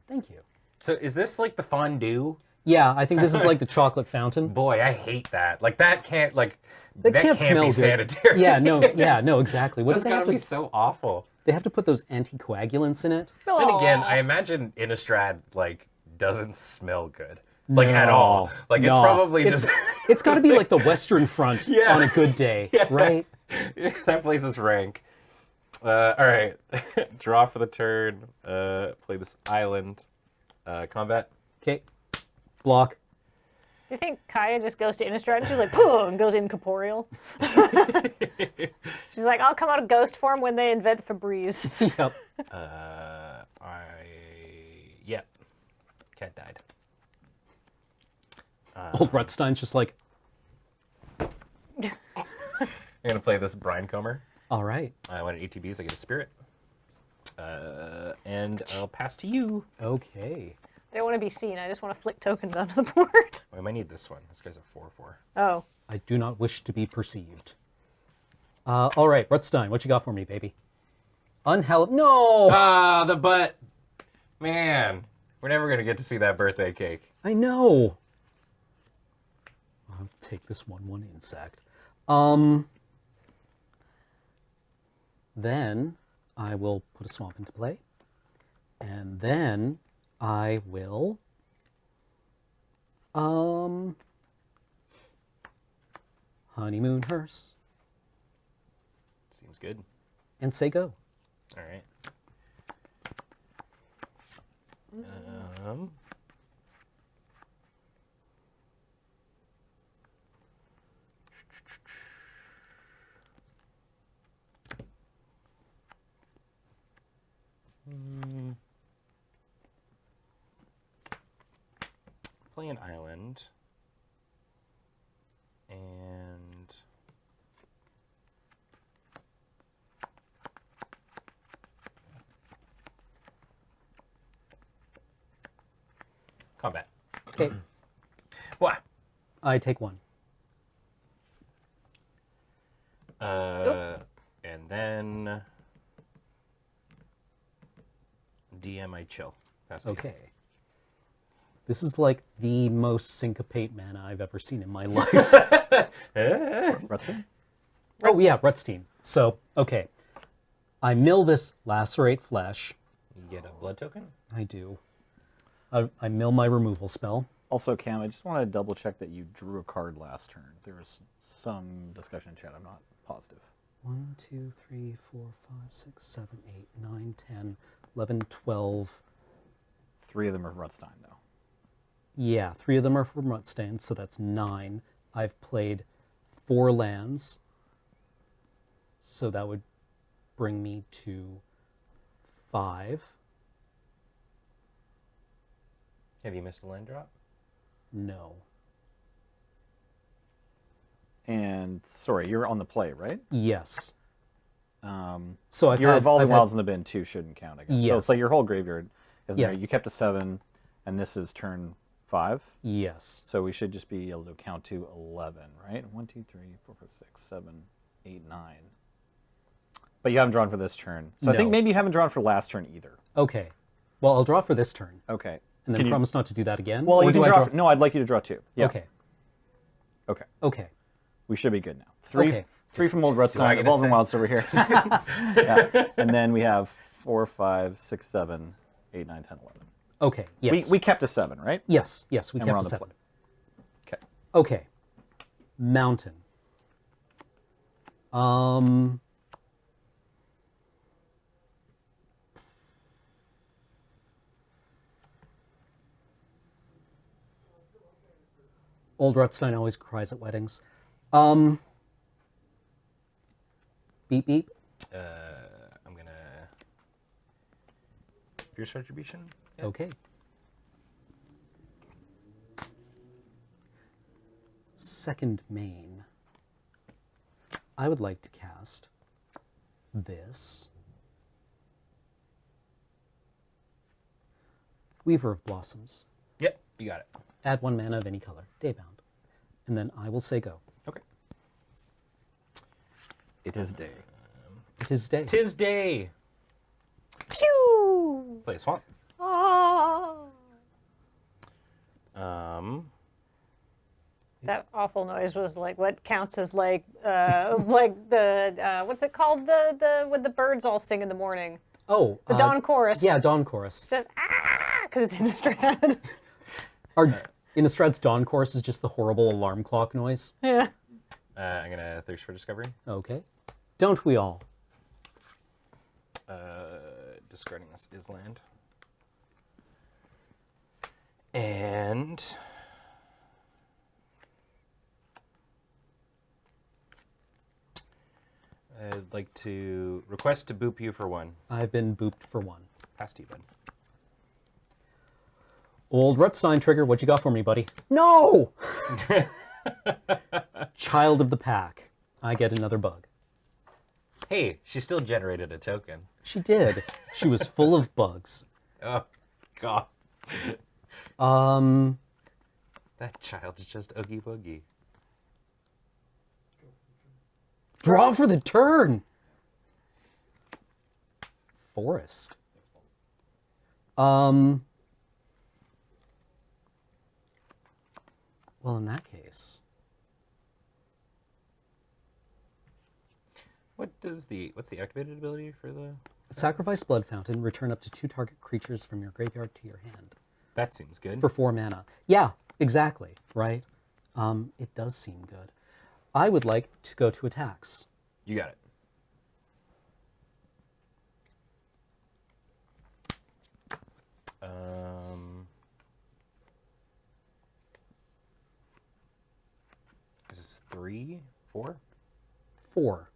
Speaker 7: Thank you.
Speaker 8: So is this like the fondue?
Speaker 7: Yeah, I think this is like the chocolate fountain.
Speaker 8: Boy, I hate that. Like that can't
Speaker 7: That can't smell
Speaker 8: be
Speaker 7: good.
Speaker 8: sanitary.
Speaker 7: Yeah, no, exactly. What
Speaker 8: That's
Speaker 7: do they have
Speaker 8: gotta
Speaker 7: to
Speaker 8: be so awful.
Speaker 7: They have to put those anticoagulants in it.
Speaker 8: Then again, I imagine Innistrad like doesn't smell good. Like at all. Like it's probably just
Speaker 7: It's got to be like the Western Front
Speaker 8: Yeah.
Speaker 7: on a good day,
Speaker 8: Yeah.
Speaker 7: right?
Speaker 8: That place is rank. All right. Draw for the turn. Play this island. Combat.
Speaker 7: Okay. Block.
Speaker 6: You think Kaya just goes to Innistrad and she's like, pooh, and goes incorporeal? She's like, I'll come out of ghost form when they invent Febreze.
Speaker 7: Yep.
Speaker 8: Yeah. Cat died.
Speaker 7: Old Rutstein's just like,
Speaker 8: I'm gonna play this Brine Comer.
Speaker 7: all right.
Speaker 8: I want an ATBs, I get a spirit. And I'll pass to you.
Speaker 7: Okay.
Speaker 6: I don't want to be seen. I just want to flick tokens onto the board.
Speaker 8: I might need this one. This guy's a 4/4.
Speaker 6: Oh.
Speaker 7: I do not wish to be perceived. All right, Rutstein, what you got for me, baby? Unhallowed. No!
Speaker 8: Ah, the butt. Man, we're never going to get to see that birthday cake.
Speaker 7: I know. I'll take this one insect. Then I will put a swamp into play. And then I will honeymoon hearse
Speaker 8: Seems good.
Speaker 7: and say go.
Speaker 8: All right. Play an island. And combat.
Speaker 7: Okay.
Speaker 8: What?
Speaker 7: I take one.
Speaker 8: And then DM I chill. Pass to you.
Speaker 7: Okay. This is like the most syncopate mana I've ever seen in my life.
Speaker 17: Rutstein?
Speaker 7: Oh yeah, Rutstein. So, okay. I mill this Lacerate Flesh.
Speaker 8: You get a blood token?
Speaker 7: I do. I mill my removal spell.
Speaker 17: Also, Cam, I just want to double check that you drew a card last turn. There was some discussion in chat. I'm not positive.
Speaker 7: 1, 2, 3, 4, 5, 6, 7, 8, 9, 10, 11, 12.
Speaker 17: 3 of them are Rutstein, though.
Speaker 7: Yeah, 3 of them are from Rutstein, so that's 9. I've played 4 lands, so that would bring me to 5.
Speaker 8: Have you missed a land drop?
Speaker 7: No.
Speaker 17: And, sorry, you're on the play, right?
Speaker 7: Yes.
Speaker 17: So your Evolving
Speaker 7: I've
Speaker 17: Wilds in the bin, too, shouldn't count, I guess.
Speaker 7: Yes.
Speaker 17: So it's like your whole graveyard is
Speaker 7: Yeah.
Speaker 17: there. You kept a 7, and this is turn 5.
Speaker 7: Yes.
Speaker 17: So we should just be able to count to 11, right? 1, 2, 3, 4, 5, 6, 7, 8, 9. But you haven't drawn for this turn. So I think
Speaker 7: No.
Speaker 17: maybe you haven't drawn for last turn either.
Speaker 7: Okay. Well, I'll draw for this turn.
Speaker 17: Okay.
Speaker 7: And then promise not to do that again?
Speaker 17: Well,
Speaker 7: Or
Speaker 17: you can
Speaker 7: do I
Speaker 17: draw. No, I'd like you to draw 2. Yeah.
Speaker 7: Okay.
Speaker 17: Okay.
Speaker 7: Okay.
Speaker 17: We should be good now. 3,
Speaker 7: Okay.
Speaker 17: 3 from Old
Speaker 8: Do I
Speaker 17: Rutstein,
Speaker 8: get to
Speaker 17: Evolving
Speaker 8: say-
Speaker 17: Wilds over here. Yeah. And then we have 4, 5, 6, 7, 8, 9, 10, 11.
Speaker 7: Okay, yes.
Speaker 17: We kept a 7, right?
Speaker 7: Yes, yes, we
Speaker 17: And
Speaker 7: kept
Speaker 17: we're on
Speaker 7: a
Speaker 17: the
Speaker 7: 7.
Speaker 17: play. Okay.
Speaker 7: Okay. Mountain. Old Rutstein always cries at weddings. Beep beep.
Speaker 8: I'm gonna Fierce Retribution. Yeah.
Speaker 7: Okay. Second main. I would like to cast this. Weaver of Blossoms.
Speaker 8: Yep, you got it.
Speaker 7: Add 1 mana of any color. Daybound. And then I will say go.
Speaker 8: Okay.
Speaker 17: It is day.
Speaker 7: It is day.
Speaker 8: Tis day.
Speaker 6: Pew!
Speaker 8: Play a swamp.
Speaker 6: Oh. That awful noise was like what counts as like the what's it called, the when the birds all sing in the morning.
Speaker 7: Oh,
Speaker 6: the dawn chorus.
Speaker 7: Yeah, dawn chorus.
Speaker 6: It says because it's Innistrad.
Speaker 7: Our Innistrad's dawn chorus is just the horrible alarm clock noise.
Speaker 6: Yeah.
Speaker 8: I'm gonna thirst for discovery.
Speaker 7: Okay. Don't we all?
Speaker 8: Discarding this is land. And I'd like to request to boop you for 1.
Speaker 7: I've been booped for 1.
Speaker 8: Pass to you, bud.
Speaker 7: Old Rutstein trigger, what you got for me, buddy? No! Child of the pack. I get another bug.
Speaker 8: Hey, she still generated a token.
Speaker 7: She did. She was full of bugs.
Speaker 8: Oh, God. That child's just oogie boogie.
Speaker 7: Draw for the turn. Forest. Well, in that case.
Speaker 8: What's the activated ability for the...
Speaker 7: Sacrifice Blood Fountain, return up to 2 target creatures from your graveyard to your hand.
Speaker 8: That seems good.
Speaker 7: For 4 mana. Yeah, exactly, right? It does seem good. I would like to go to attacks.
Speaker 8: You got it. This is 3, 4?
Speaker 7: 4.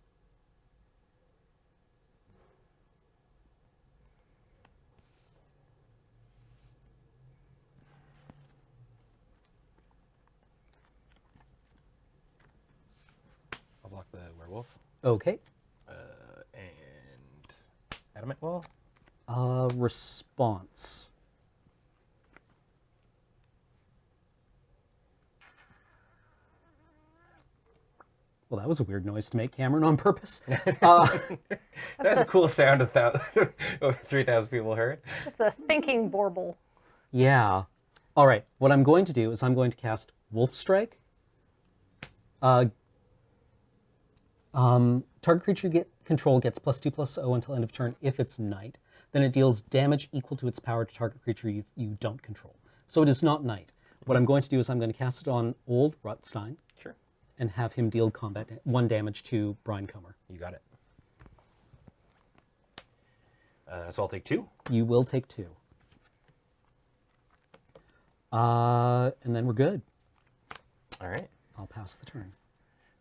Speaker 8: I'll block the werewolf.
Speaker 7: Okay.
Speaker 8: And adamant wall.
Speaker 7: Response. Well, that was a weird noise to make, Cameron, on purpose.
Speaker 8: That's a cool sound over 3,000 people heard.
Speaker 6: It's the thinking warble.
Speaker 7: Yeah. All right. What I'm going to do is I'm going to cast Wolf Strike. Target creature control gets +2/+0 until end of turn if it's night. Then it deals damage equal to its power to target creature you don't control. So it is not night. What I'm going to do is I'm going to cast it on Old Rutstein.
Speaker 8: Sure.
Speaker 7: And have him deal 1 damage to Brinecomer.
Speaker 8: You got it. So I'll take 2.
Speaker 7: You will take 2. And then we're good.
Speaker 8: All right.
Speaker 7: I'll pass the turn.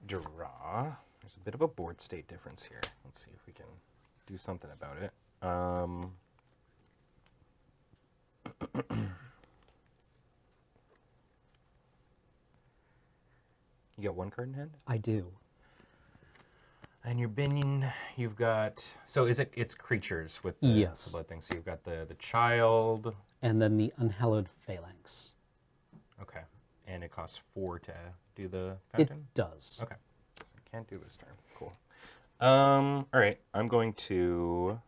Speaker 8: Draw. There's a bit of a board state difference here. Let's see if we can do something about it. You got 1 card in hand?
Speaker 7: I do.
Speaker 8: And your Binion, you've got... So it's creatures with the,
Speaker 7: yes.
Speaker 8: the blood thing. So you've got the child.
Speaker 7: And then the Unhallowed Phalanx.
Speaker 8: Okay. And it costs 4 to do the fountain?
Speaker 7: It does.
Speaker 8: Okay. I can't do this turn. Cool. All right. I'm going to...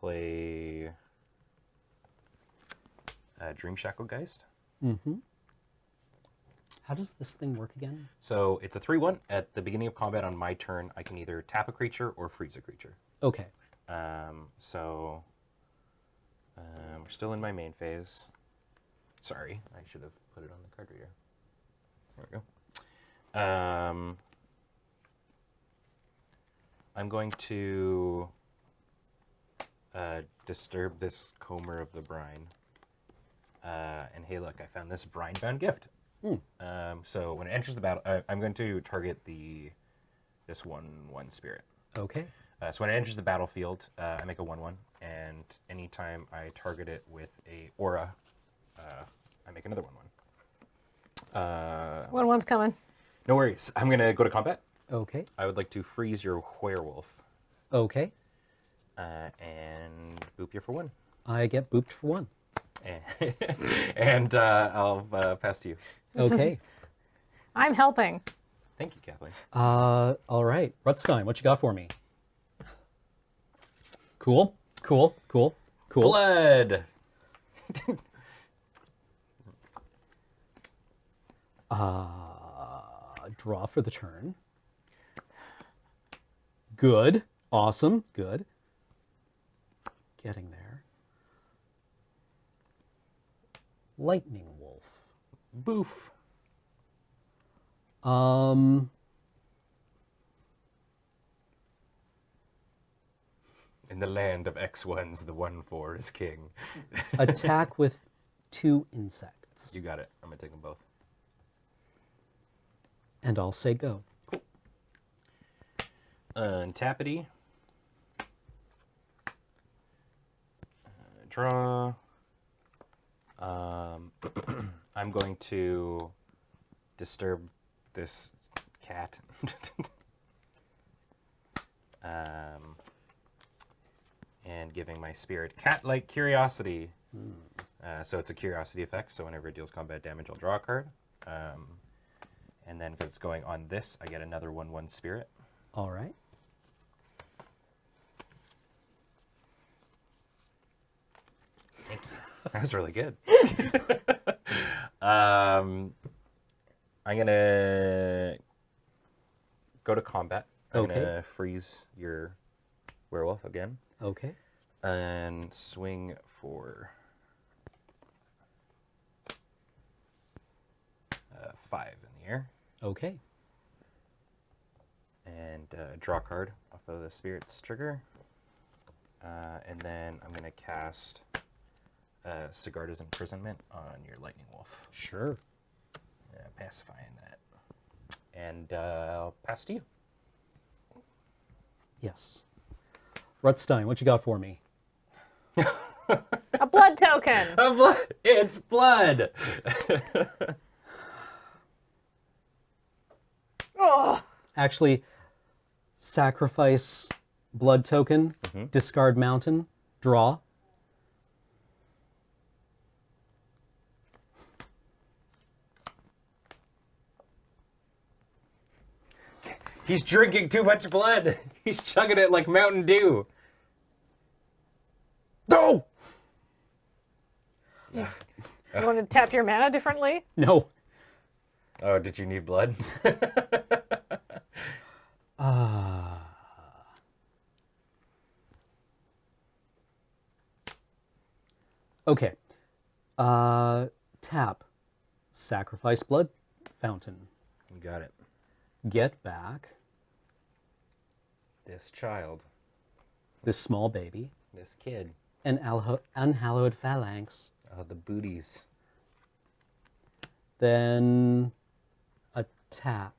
Speaker 8: play... Dream Shackle Geist.
Speaker 7: Mm-hmm. How does this thing work again?
Speaker 8: So it's a 3/1. At the beginning of combat on my turn, I can either tap a creature or freeze a creature.
Speaker 7: Okay.
Speaker 8: So we're still in my main phase. Sorry, I should have put it on the card reader. There we go. I'm going to disturb this Comer of the Brine. And hey, look, I found this brine-bound gift. So when it enters the battle, I'm going to target this 1/1 spirit.
Speaker 7: Okay.
Speaker 8: So when it enters the battlefield, I make a 1/1, and anytime I target it with a aura, I make another 1/1.
Speaker 6: 1/1's coming.
Speaker 8: No worries. I'm going to go to combat.
Speaker 7: Okay.
Speaker 8: I would like to freeze your werewolf.
Speaker 7: Okay.
Speaker 8: And boop you for 1.
Speaker 7: I get booped for 1.
Speaker 8: And I'll pass to you.
Speaker 7: Okay.
Speaker 6: I'm helping.
Speaker 8: Thank you, Kathleen.
Speaker 7: All right. Rutstein, what you got for me? Cool.
Speaker 8: Blood.
Speaker 7: Draw for the turn. Good. Awesome. Good. Getting there. Lightning Wolf.
Speaker 8: Boof. In the land of X1s, the 1/4 is king.
Speaker 7: Attack with 2 insects.
Speaker 8: You got it. I'm going to take them both.
Speaker 7: And I'll say go.
Speaker 8: Untappity. Draw. I'm going to disturb this cat. And giving my spirit cat-like curiosity. So it's a curiosity effect, so whenever it deals combat damage, I'll draw a card. And then because it's going on this, I get another 1/1 spirit.
Speaker 7: All right.
Speaker 8: Thank you. That was really good. I'm going to go to combat. I'm
Speaker 7: Okay.
Speaker 8: going to freeze your werewolf again.
Speaker 7: Okay.
Speaker 8: And swing for 5 in the air.
Speaker 7: Okay.
Speaker 8: And draw a card off of the spirit's trigger. And then I'm going to cast Sigarda's Imprisonment on your lightning wolf.
Speaker 7: Sure.
Speaker 8: Pacifying that. And I'll pass to you.
Speaker 7: Yes. Rutstein, what you got for me?
Speaker 6: A blood token.
Speaker 8: A blood. It's blood.
Speaker 6: Oh.
Speaker 7: Actually, sacrifice blood token, discard mountain, draw.
Speaker 8: He's drinking too much blood. He's chugging it like Mountain Dew.
Speaker 7: No!
Speaker 6: You want to tap your mana differently?
Speaker 7: No.
Speaker 8: Oh, did you need blood?
Speaker 7: Okay. Tap. Sacrifice blood fountain.
Speaker 8: You got it.
Speaker 7: Get back
Speaker 8: This child.
Speaker 7: this small baby.
Speaker 8: This kid.
Speaker 7: An unhallowed phalanx.
Speaker 8: Oh, the booties.
Speaker 7: Then attack.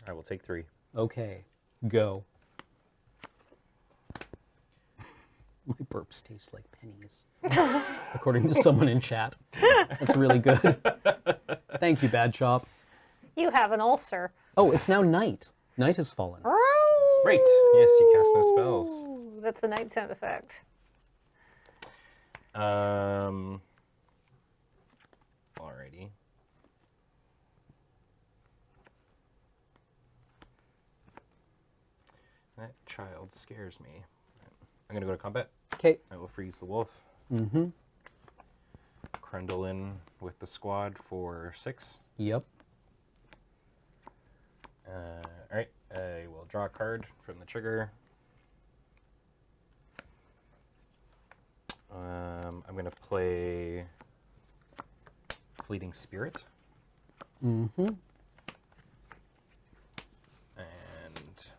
Speaker 8: I will take 3.
Speaker 7: Okay. Go. My burps taste like pennies. According to someone in chat. That's really good. Thank you, Bad Chop.
Speaker 6: You have an ulcer.
Speaker 7: Oh, it's now night. Night has fallen.
Speaker 8: Great. Yes, you cast no spells.
Speaker 6: Ooh, that's the night sound effect.
Speaker 8: Alrighty. That child scares me. I'm gonna go to combat.
Speaker 7: Okay.
Speaker 8: I will freeze the wolf.
Speaker 7: Mm-hmm.
Speaker 8: Crundle in with the squad for 6.
Speaker 7: Yep.
Speaker 8: Alright, I will draw a card from the trigger. I'm going to play Fleeting Spirit.
Speaker 7: Mm-hmm.
Speaker 8: And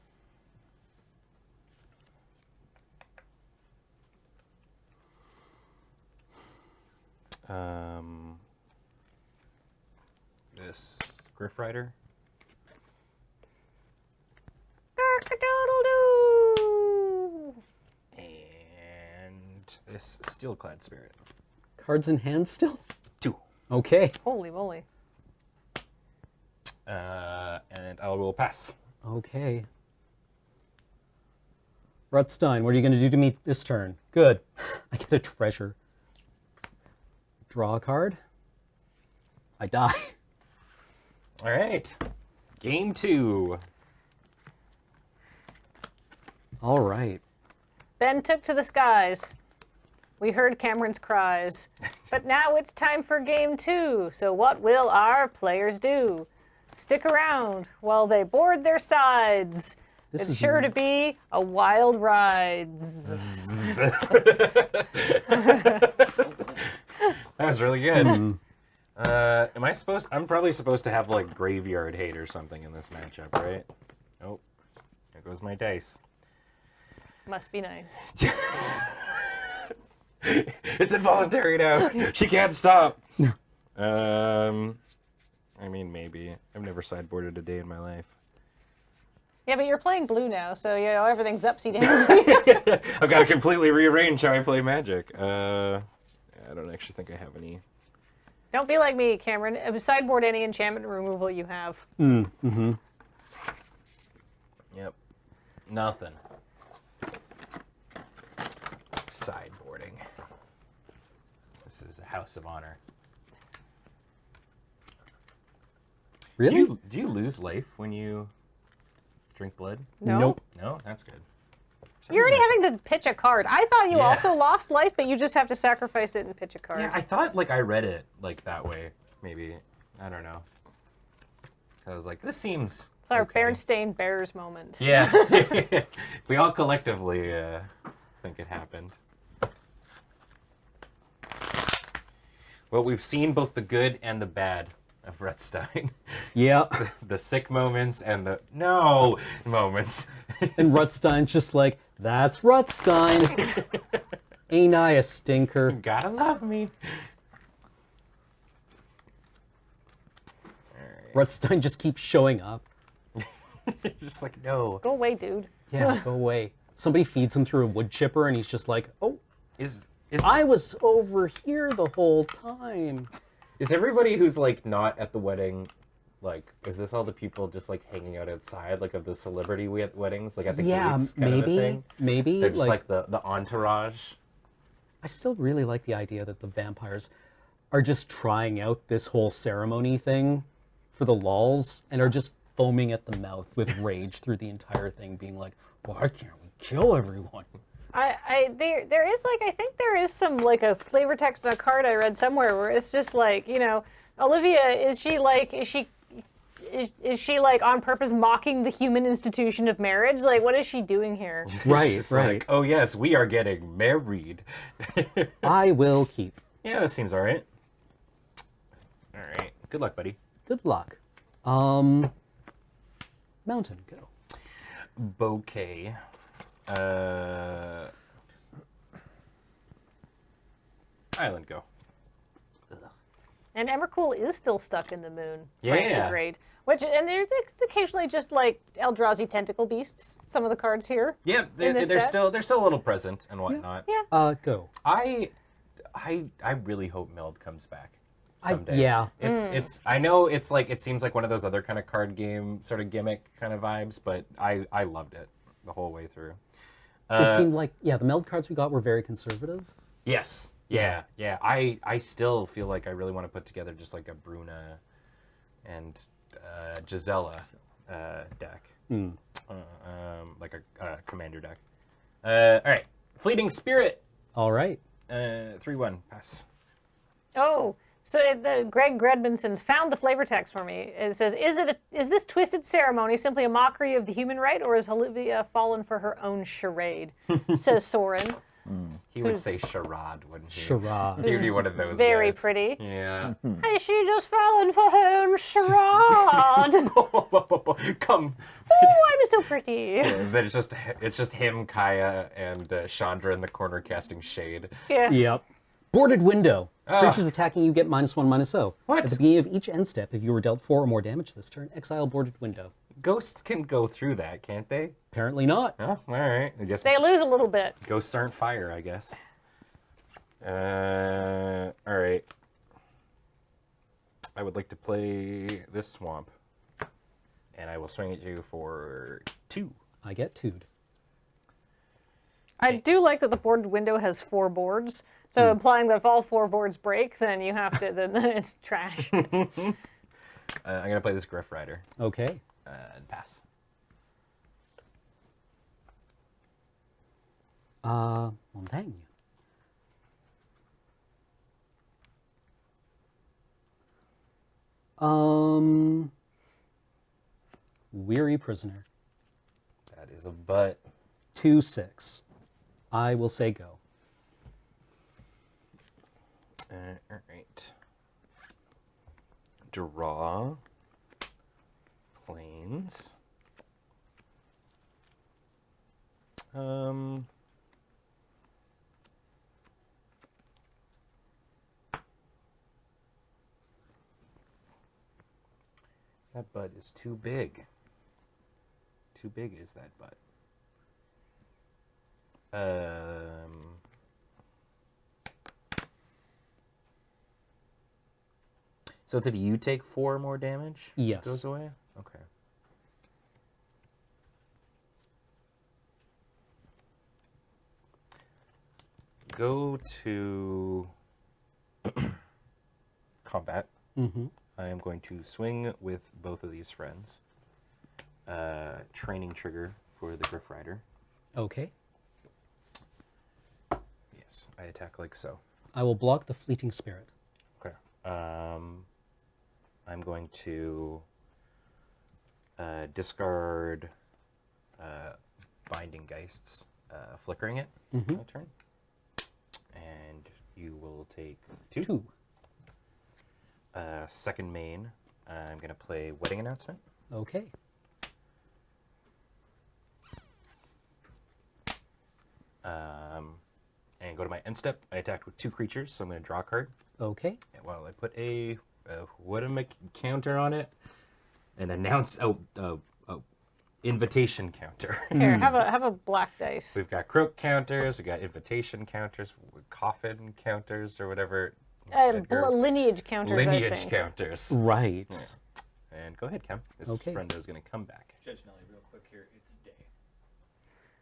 Speaker 8: this Griff Rider.
Speaker 6: Dark-a-doodle-doo!
Speaker 8: And this Steelclad Spirit.
Speaker 7: Cards in hand still?
Speaker 8: 2.
Speaker 7: Okay.
Speaker 6: Holy moly.
Speaker 8: And I will pass.
Speaker 7: Okay. Rutstein, what are you going to do to me this turn? Good. I get a treasure. Draw a card. I die.
Speaker 8: All right. Game 2.
Speaker 7: All right.
Speaker 6: Ben took to the skies. We heard Cameron's cries. But now it's time for game 2. So what will our players do? Stick around while they board their sides.
Speaker 7: This
Speaker 6: It's
Speaker 7: is
Speaker 6: sure to be a wild ride.
Speaker 8: That was really good. Am I supposed? I'm probably supposed to have like graveyard hate or something in this matchup, right? Oh, there goes my dice.
Speaker 6: Must be nice.
Speaker 8: It's involuntary now. She can't stop. I mean, maybe. I've never sideboarded a day in my life.
Speaker 6: Yeah, but you're playing blue now, so you know everything's upsy-daisy.
Speaker 8: I've got to completely rearrange how I play Magic. I don't actually think I have any.
Speaker 6: Don't be like me, Cameron. Sideboard any enchantment removal you have.
Speaker 7: Mm-hmm.
Speaker 8: Yep. Nothing. Sideboarding. This is a house of honor.
Speaker 7: Really?
Speaker 8: Do you lose life when you drink blood?
Speaker 6: No. Nope.
Speaker 8: No? That's good.
Speaker 6: You're already having to pitch a card. I thought you
Speaker 8: Yeah.
Speaker 6: also lost life, but you just have to sacrifice it and pitch a card.
Speaker 8: Yeah, I thought like I read it like that way. Maybe. I don't know. I was like, this seems...
Speaker 6: It's our Berenstain Bears moment.
Speaker 8: Yeah. We all collectively think it happened. Well, we've seen both the good and the bad of Rutstein.
Speaker 7: Yeah.
Speaker 8: The sick moments and the no moments.
Speaker 7: And Rutstein's just like, that's Rutstein. Ain't I a stinker?
Speaker 8: Gotta love me.
Speaker 7: Rutstein just keeps showing up.
Speaker 8: Just like, no.
Speaker 6: Go away, dude.
Speaker 7: Yeah, go away. Somebody feeds him through a wood chipper and he's just like, oh,
Speaker 8: is
Speaker 7: I was over here the whole time.
Speaker 8: Is everybody who's like not at the wedding, like, is this all the people just like hanging out outside, like of the celebrity weddings, like at the gates kind of a thing?
Speaker 7: Maybe.
Speaker 8: They're just like the entourage.
Speaker 7: I still really like the idea that the vampires are just trying out this whole ceremony thing for the lulz and are just foaming at the mouth with rage through the entire thing, being like, why can't we kill everyone?
Speaker 6: There is like, I think there is some like a flavor text on a card I read somewhere where it's just like, you know, Olivia, is she like on purpose mocking the human institution of marriage? Like, what is she doing here?
Speaker 7: Right.
Speaker 8: Like, oh yes, we are getting married.
Speaker 7: I will keep.
Speaker 8: Yeah, that seems all right. All right. Good luck, buddy.
Speaker 7: Good luck. Mountain, go.
Speaker 8: Bouquet. Island, go.
Speaker 6: And Emrakul is still stuck in the moon.
Speaker 8: Yeah.
Speaker 6: Frankly, great. Which, and there's occasionally just like Eldrazi tentacle beasts. Some of the cards here.
Speaker 8: Yeah, they're still a little present and whatnot.
Speaker 6: Yeah.
Speaker 7: Go.
Speaker 8: I really hope Meld comes back someday.
Speaker 7: Yeah.
Speaker 8: It's I know it's like it seems like one of those other kind of card game sort of gimmick kind of vibes, but I loved it the whole way through.
Speaker 7: It seemed like, the Meld cards we got were very conservative.
Speaker 8: Yes. Yeah. I still feel like I really want to put together just like a Bruna and Gisela deck. Like a commander deck. All right. Fleeting Spirit.
Speaker 7: All right.
Speaker 8: 3-1. Pass.
Speaker 6: Oh, so Greg Gredmanson's found the flavor text for me. It says, is this twisted ceremony simply a mockery of the human right, or has Olivia fallen for her own charade? Says Soren.
Speaker 8: He would say charade, wouldn't he?
Speaker 7: Charade.
Speaker 8: He'd be one of those
Speaker 6: Very
Speaker 8: guys.
Speaker 6: pretty.
Speaker 8: Yeah.
Speaker 6: Has she just fallen for her own charade?
Speaker 8: Come.
Speaker 6: Oh, I'm so pretty.
Speaker 8: And then it's just him, Kaya, and Chandra in the corner casting shade.
Speaker 6: Yeah.
Speaker 7: Yep. Boarded window.
Speaker 8: Ah.
Speaker 7: Creatures attacking you get -1/-0.
Speaker 8: What?
Speaker 7: At the beginning of each end step, if you were dealt 4 or more damage this turn, exile boarded window.
Speaker 8: Ghosts can go through that, can't they?
Speaker 7: Apparently not.
Speaker 8: Oh, all right. I guess
Speaker 6: They lose a little bit.
Speaker 8: ghosts aren't fire, I guess. All right. I would like to play this swamp, and I will swing at you for 2.
Speaker 7: I get 2'd.
Speaker 6: I do like that the boarded window has 4 boards, so implying that if all 4 boards break, then it's trash.
Speaker 8: I'm gonna play this Griff Rider.
Speaker 7: Okay.
Speaker 17: And pass.
Speaker 7: Montaigne. Weary prisoner.
Speaker 8: That is a butt.
Speaker 7: 2/6. I will say go.
Speaker 8: All right. Draw. Planes. That butt is too big. Too big is that butt. So it's if you take 4 more damage?
Speaker 7: Yes.
Speaker 8: It goes away? Okay. Go to combat.
Speaker 7: Mm-hmm.
Speaker 8: I am going to swing with both of these friends. Training trigger for the Griff Rider.
Speaker 7: Okay.
Speaker 8: Yes, I attack like so.
Speaker 7: I will block the fleeting spirit.
Speaker 8: Okay. I'm going to discard Binding Geists, flickering it.
Speaker 7: Mhm.
Speaker 8: My turn. And you will take 2.
Speaker 7: 2.
Speaker 8: Second main, I'm going to play Wedding Announcement.
Speaker 7: Okay.
Speaker 8: And go to my end step. I attacked with 2 creatures, so I'm going to draw a card.
Speaker 7: Okay.
Speaker 8: And well, I put a counter on it, and announce invitation counter.
Speaker 6: Here, have a black dice.
Speaker 8: We've got croak counters, we've got invitation counters, coffin counters, or whatever.
Speaker 6: Lineage counters. I
Speaker 8: Lineage
Speaker 6: think.
Speaker 8: counters.
Speaker 7: Right.
Speaker 8: Yeah. And go ahead, Cam. This
Speaker 7: Okay.
Speaker 8: friend is going to come back.
Speaker 20: Judge Nelly, real quick here. It's day.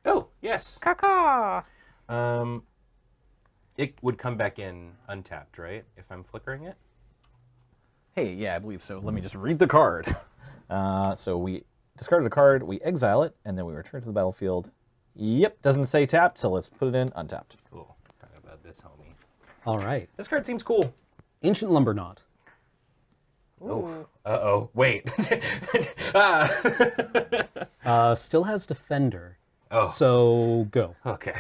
Speaker 8: Oh, yes.
Speaker 6: Caca.
Speaker 8: It would come back in untapped, right? If I'm flickering it?
Speaker 17: Hey, yeah, I believe so. Let me just read the card. So we discarded a card, we exile it, and then we return to the battlefield. Yep, doesn't say tapped, so let's put it in untapped.
Speaker 8: Cool. Talk about this, homie.
Speaker 7: All right.
Speaker 8: This card seems cool.
Speaker 7: Ancient Lumber Knot.
Speaker 8: Oh. Uh-oh. Wait.
Speaker 7: Still has Defender.
Speaker 8: Oh.
Speaker 7: So go.
Speaker 8: Okay.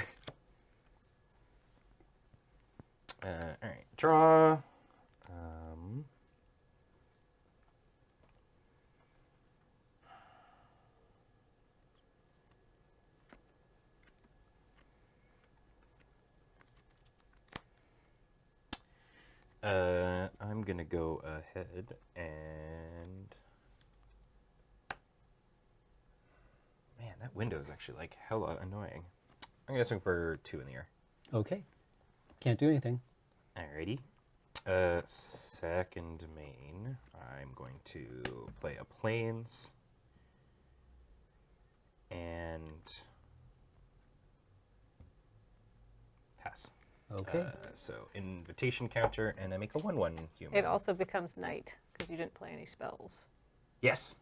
Speaker 8: All right. Draw. I'm gonna go ahead and man, that window is actually like hella annoying. I'm gonna swing for 2 in the air.
Speaker 7: Okay. Can't do anything.
Speaker 8: Alrighty. Second main, I'm going to play a plains and pass.
Speaker 7: Okay.
Speaker 8: So invitation counter, and I make a 1/1 human.
Speaker 6: It also becomes night because you didn't play any spells.
Speaker 8: Yes.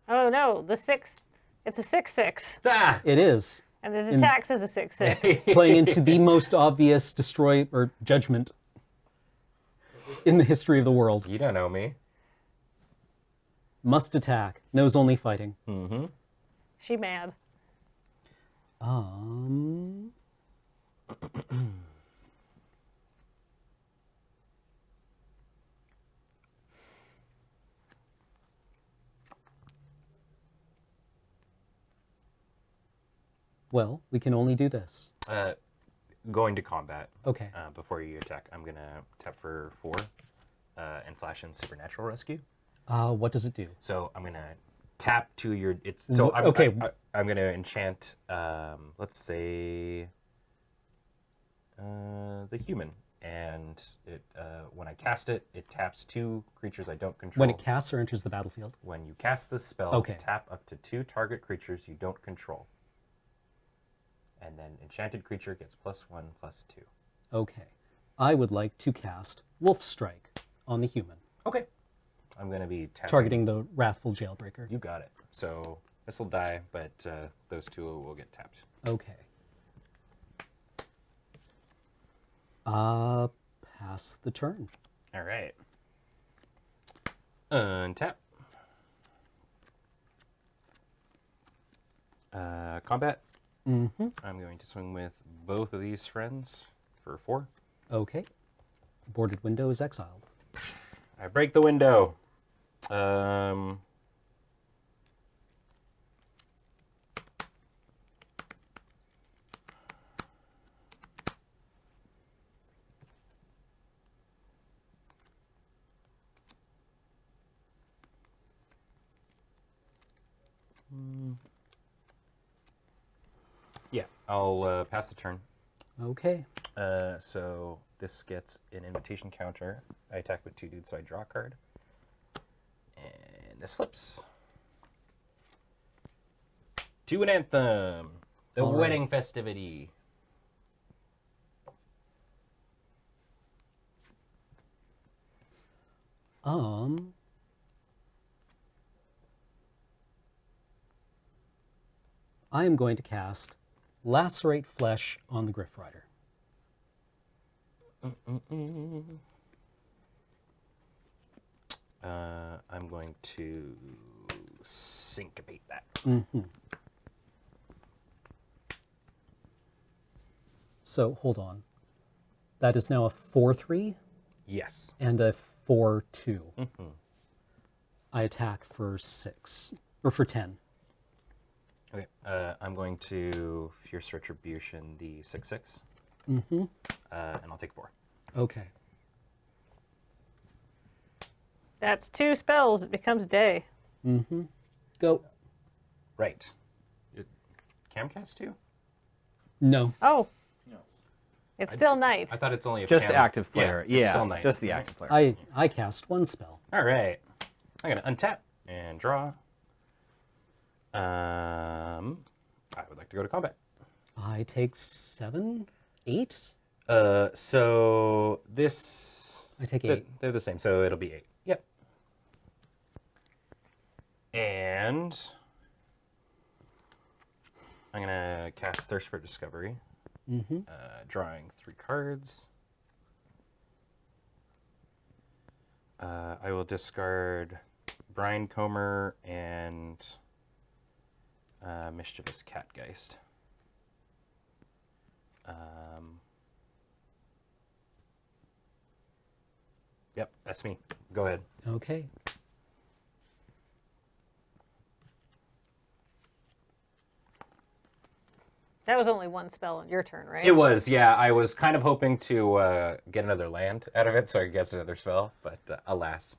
Speaker 6: Oh no, the 6. It's a 6/6.
Speaker 8: Ah!
Speaker 7: It is.
Speaker 6: And it attacks as a 6/6.
Speaker 7: Playing into the most obvious destroy or judgment in the history of the world.
Speaker 8: You don't know me.
Speaker 7: Must attack. Knows only fighting.
Speaker 8: Mm-hmm.
Speaker 6: She mad.
Speaker 7: Well, we can only do this.
Speaker 8: Going to combat.
Speaker 7: Okay.
Speaker 8: Before you attack, I'm gonna tap for 4 and flash in Supernatural Rescue.
Speaker 7: What does it do?
Speaker 8: So I'm gonna tap to your. It's so I'm,
Speaker 7: okay.
Speaker 8: I'm gonna enchant. Let's say the human, and it when I cast it, it taps 2 creatures I don't control.
Speaker 7: When it casts or enters the battlefield?
Speaker 8: When you cast the spell,
Speaker 7: Okay.
Speaker 8: tap up to 2 target creatures you don't control. And then enchanted creature gets +1/+2.
Speaker 7: Okay. I would like to cast Wolf Strike on the human.
Speaker 8: Okay. I'm going to be tapping.
Speaker 7: Targeting the Wrathful Jailbreaker.
Speaker 8: You got it. So this will die, but those two will get tapped.
Speaker 7: Okay. Pass the turn.
Speaker 8: All right. Untap. Combat.
Speaker 7: Mm-hmm.
Speaker 8: I'm going to swing with both of these friends for 4.
Speaker 7: Okay. Boarded window is exiled.
Speaker 8: I break the window. Yeah, I'll pass the turn.
Speaker 7: Okay.
Speaker 8: So this gets an invitation counter. I attack with 2 dudes, so I draw a card. And this flips. To an anthem. The
Speaker 7: All right.
Speaker 8: wedding festivity.
Speaker 7: I am going to cast Lacerate Flesh on the Griff Rider.
Speaker 8: I'm going to syncopate that.
Speaker 7: Mm-hmm. So, hold on. That is now a 4/3?
Speaker 8: Yes.
Speaker 7: And a 4/2.
Speaker 8: Mm-hmm.
Speaker 7: I attack for 6. Or for 10.
Speaker 8: Okay, I'm going to Fierce Retribution the 6/6.
Speaker 7: Mm-hmm.
Speaker 8: And I'll take 4.
Speaker 7: Okay.
Speaker 6: That's 2 spells. It becomes day.
Speaker 7: Mm-hmm. Go.
Speaker 8: Right. Camcast too?
Speaker 7: No.
Speaker 6: Oh. It's still night.
Speaker 8: I thought it's only a
Speaker 20: Just
Speaker 8: cam.
Speaker 20: the active player.
Speaker 8: Yeah, it's still
Speaker 20: Yeah,
Speaker 8: night.
Speaker 20: just the active player.
Speaker 7: I cast 1 spell.
Speaker 8: All right. I'm going to untap and draw. I would like to go to combat.
Speaker 7: I take 7? 8?
Speaker 8: So this...
Speaker 7: I take 8.
Speaker 8: They're the same, so it'll be 8. Yep. And I'm going to cast Thirst for Discovery.
Speaker 7: Mm-hmm.
Speaker 8: Drawing 3 cards. I will discard Brine Comer and Mischievous Catgeist. Yep, that's me. Go ahead.
Speaker 7: Okay.
Speaker 6: That was only 1 spell on your turn, right?
Speaker 8: It was, yeah. I was kind of hoping to get another land out of it so I could get another spell, but alas.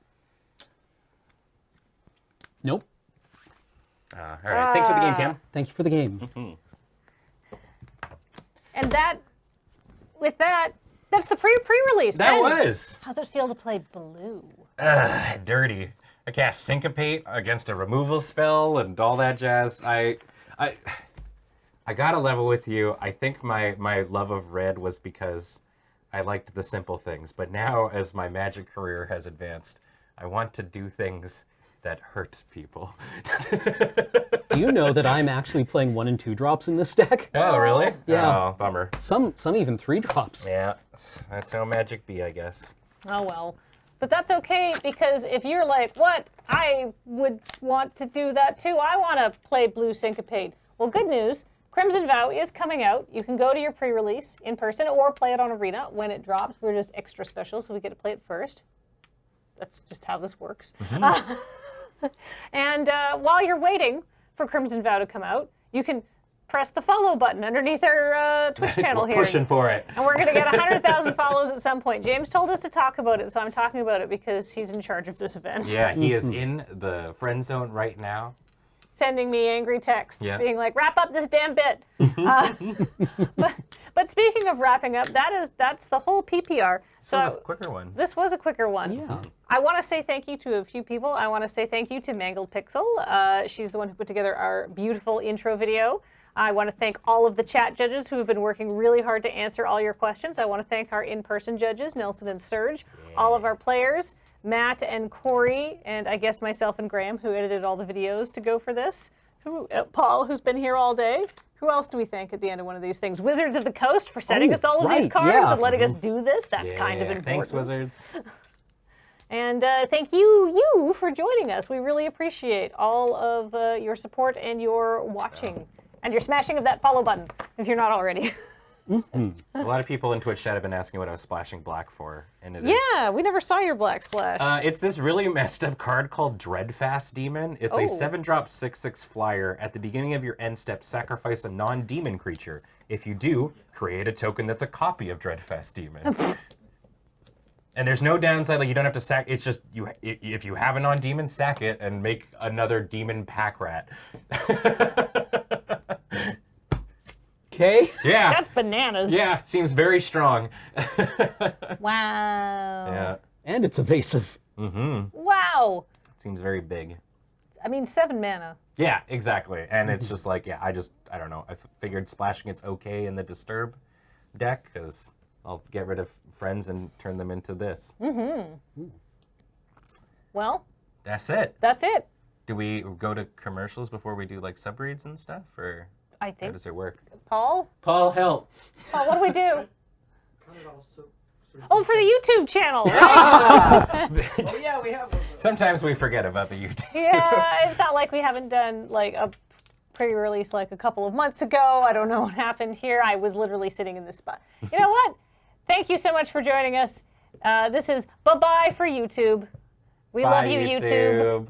Speaker 7: Nope.
Speaker 8: All right, thanks for the game, Cam.
Speaker 7: Thank you for the game.
Speaker 6: And that, with that, that's the pre-release.
Speaker 8: That
Speaker 6: Ben,
Speaker 8: was.
Speaker 6: How's it feel to play blue?
Speaker 8: Dirty. I cast Syncopate against a removal spell and all that jazz. I gotta level with you. I think my love of red was because I liked the simple things. But now, as my Magic career has advanced, I want to do things that hurt people.
Speaker 7: Do you know that I'm actually playing 1 and 2 drops in this deck?
Speaker 8: Oh, really?
Speaker 7: Yeah.
Speaker 8: Oh, bummer.
Speaker 7: Some even 3 drops.
Speaker 8: Yeah, that's how Magic be, I guess.
Speaker 6: Oh, well. But that's okay, because if you're like, what? I would want to do that too. I want to play Blue Syncopate. Well, good news. Crimson Vow is coming out. You can go to your pre-release in person or play it on Arena when it drops. We're just extra special, so we get to play it first. That's just how this works. And while you're waiting for Crimson Vow to come out, you can press the follow button underneath our Twitch channel here.
Speaker 8: Pushing for it.
Speaker 6: And we're going to get 100,000 follows at some point. James told us to talk about it, so I'm talking about it because he's in charge of this event.
Speaker 8: Yeah, he is in the friend zone right now.
Speaker 6: Sending me angry texts,
Speaker 8: Yeah.
Speaker 6: being like, wrap up this damn bit. But speaking of wrapping up, that's the whole PPR.
Speaker 8: This was a quicker one.
Speaker 6: This was a quicker one.
Speaker 7: Yeah.
Speaker 6: I want to say thank you to a few people. I want to say thank you to Mangled Pixel. She's the one who put together our beautiful intro video. I want to thank all of the chat judges who have been working really hard to answer all your questions. I want to thank our in-person judges, Nelson and Serge, all of our players, Matt and Corey, and I guess myself and Graham, who edited all the videos to go for this. Paul, who's been here all day. Who else do we thank at the end of one of these things? Wizards of the Coast for sending us all of these cards and letting us do this. That's kind of important.
Speaker 8: Thanks, Wizards.
Speaker 6: And thank you for joining us. We really appreciate all of your support and your watching and your smashing of that follow button if you're not already.
Speaker 8: A lot of people in Twitch chat have been asking what I was splashing black for, and it is.
Speaker 6: Yeah, we never saw your black splash.
Speaker 8: It's this really messed up card called Dreadfast Demon. It's a 7-drop 6/6 flyer. At the beginning of your end step, sacrifice a non-demon creature. If you do, create a token that's a copy of Dreadfast Demon. And there's no downside, like you don't have to sack. It's just if you have a non-demon, sack it and make another demon pack rat.
Speaker 17: Okay.
Speaker 8: Yeah.
Speaker 6: That's bananas.
Speaker 8: Yeah, seems very strong.
Speaker 6: Wow.
Speaker 8: Yeah.
Speaker 17: And it's evasive.
Speaker 8: Mm-hmm.
Speaker 6: Wow.
Speaker 8: Seems very big.
Speaker 6: I mean, 7 mana.
Speaker 8: Yeah, exactly. And it's just like, I don't know. I figured splashing it's okay in the Disturb deck because I'll get rid of friends and turn them into this.
Speaker 6: Mm-hmm. Well.
Speaker 8: That's it.
Speaker 6: That's it.
Speaker 8: Do we go to commercials before we do like subreads and stuff, or
Speaker 6: I think.
Speaker 8: how does it work?
Speaker 6: Paul?
Speaker 8: Paul, help.
Speaker 6: Paul, what do we do? Oh, for the YouTube channel.
Speaker 8: Oh, yeah, we have. Sometimes we forget about the YouTube.
Speaker 6: Yeah, it's not like we haven't done like a pre-release like a couple of months ago. I don't know what happened here. I was literally sitting in this spot. You know what? Thank you so much for joining us. This is bye-bye for YouTube. We love you, YouTube.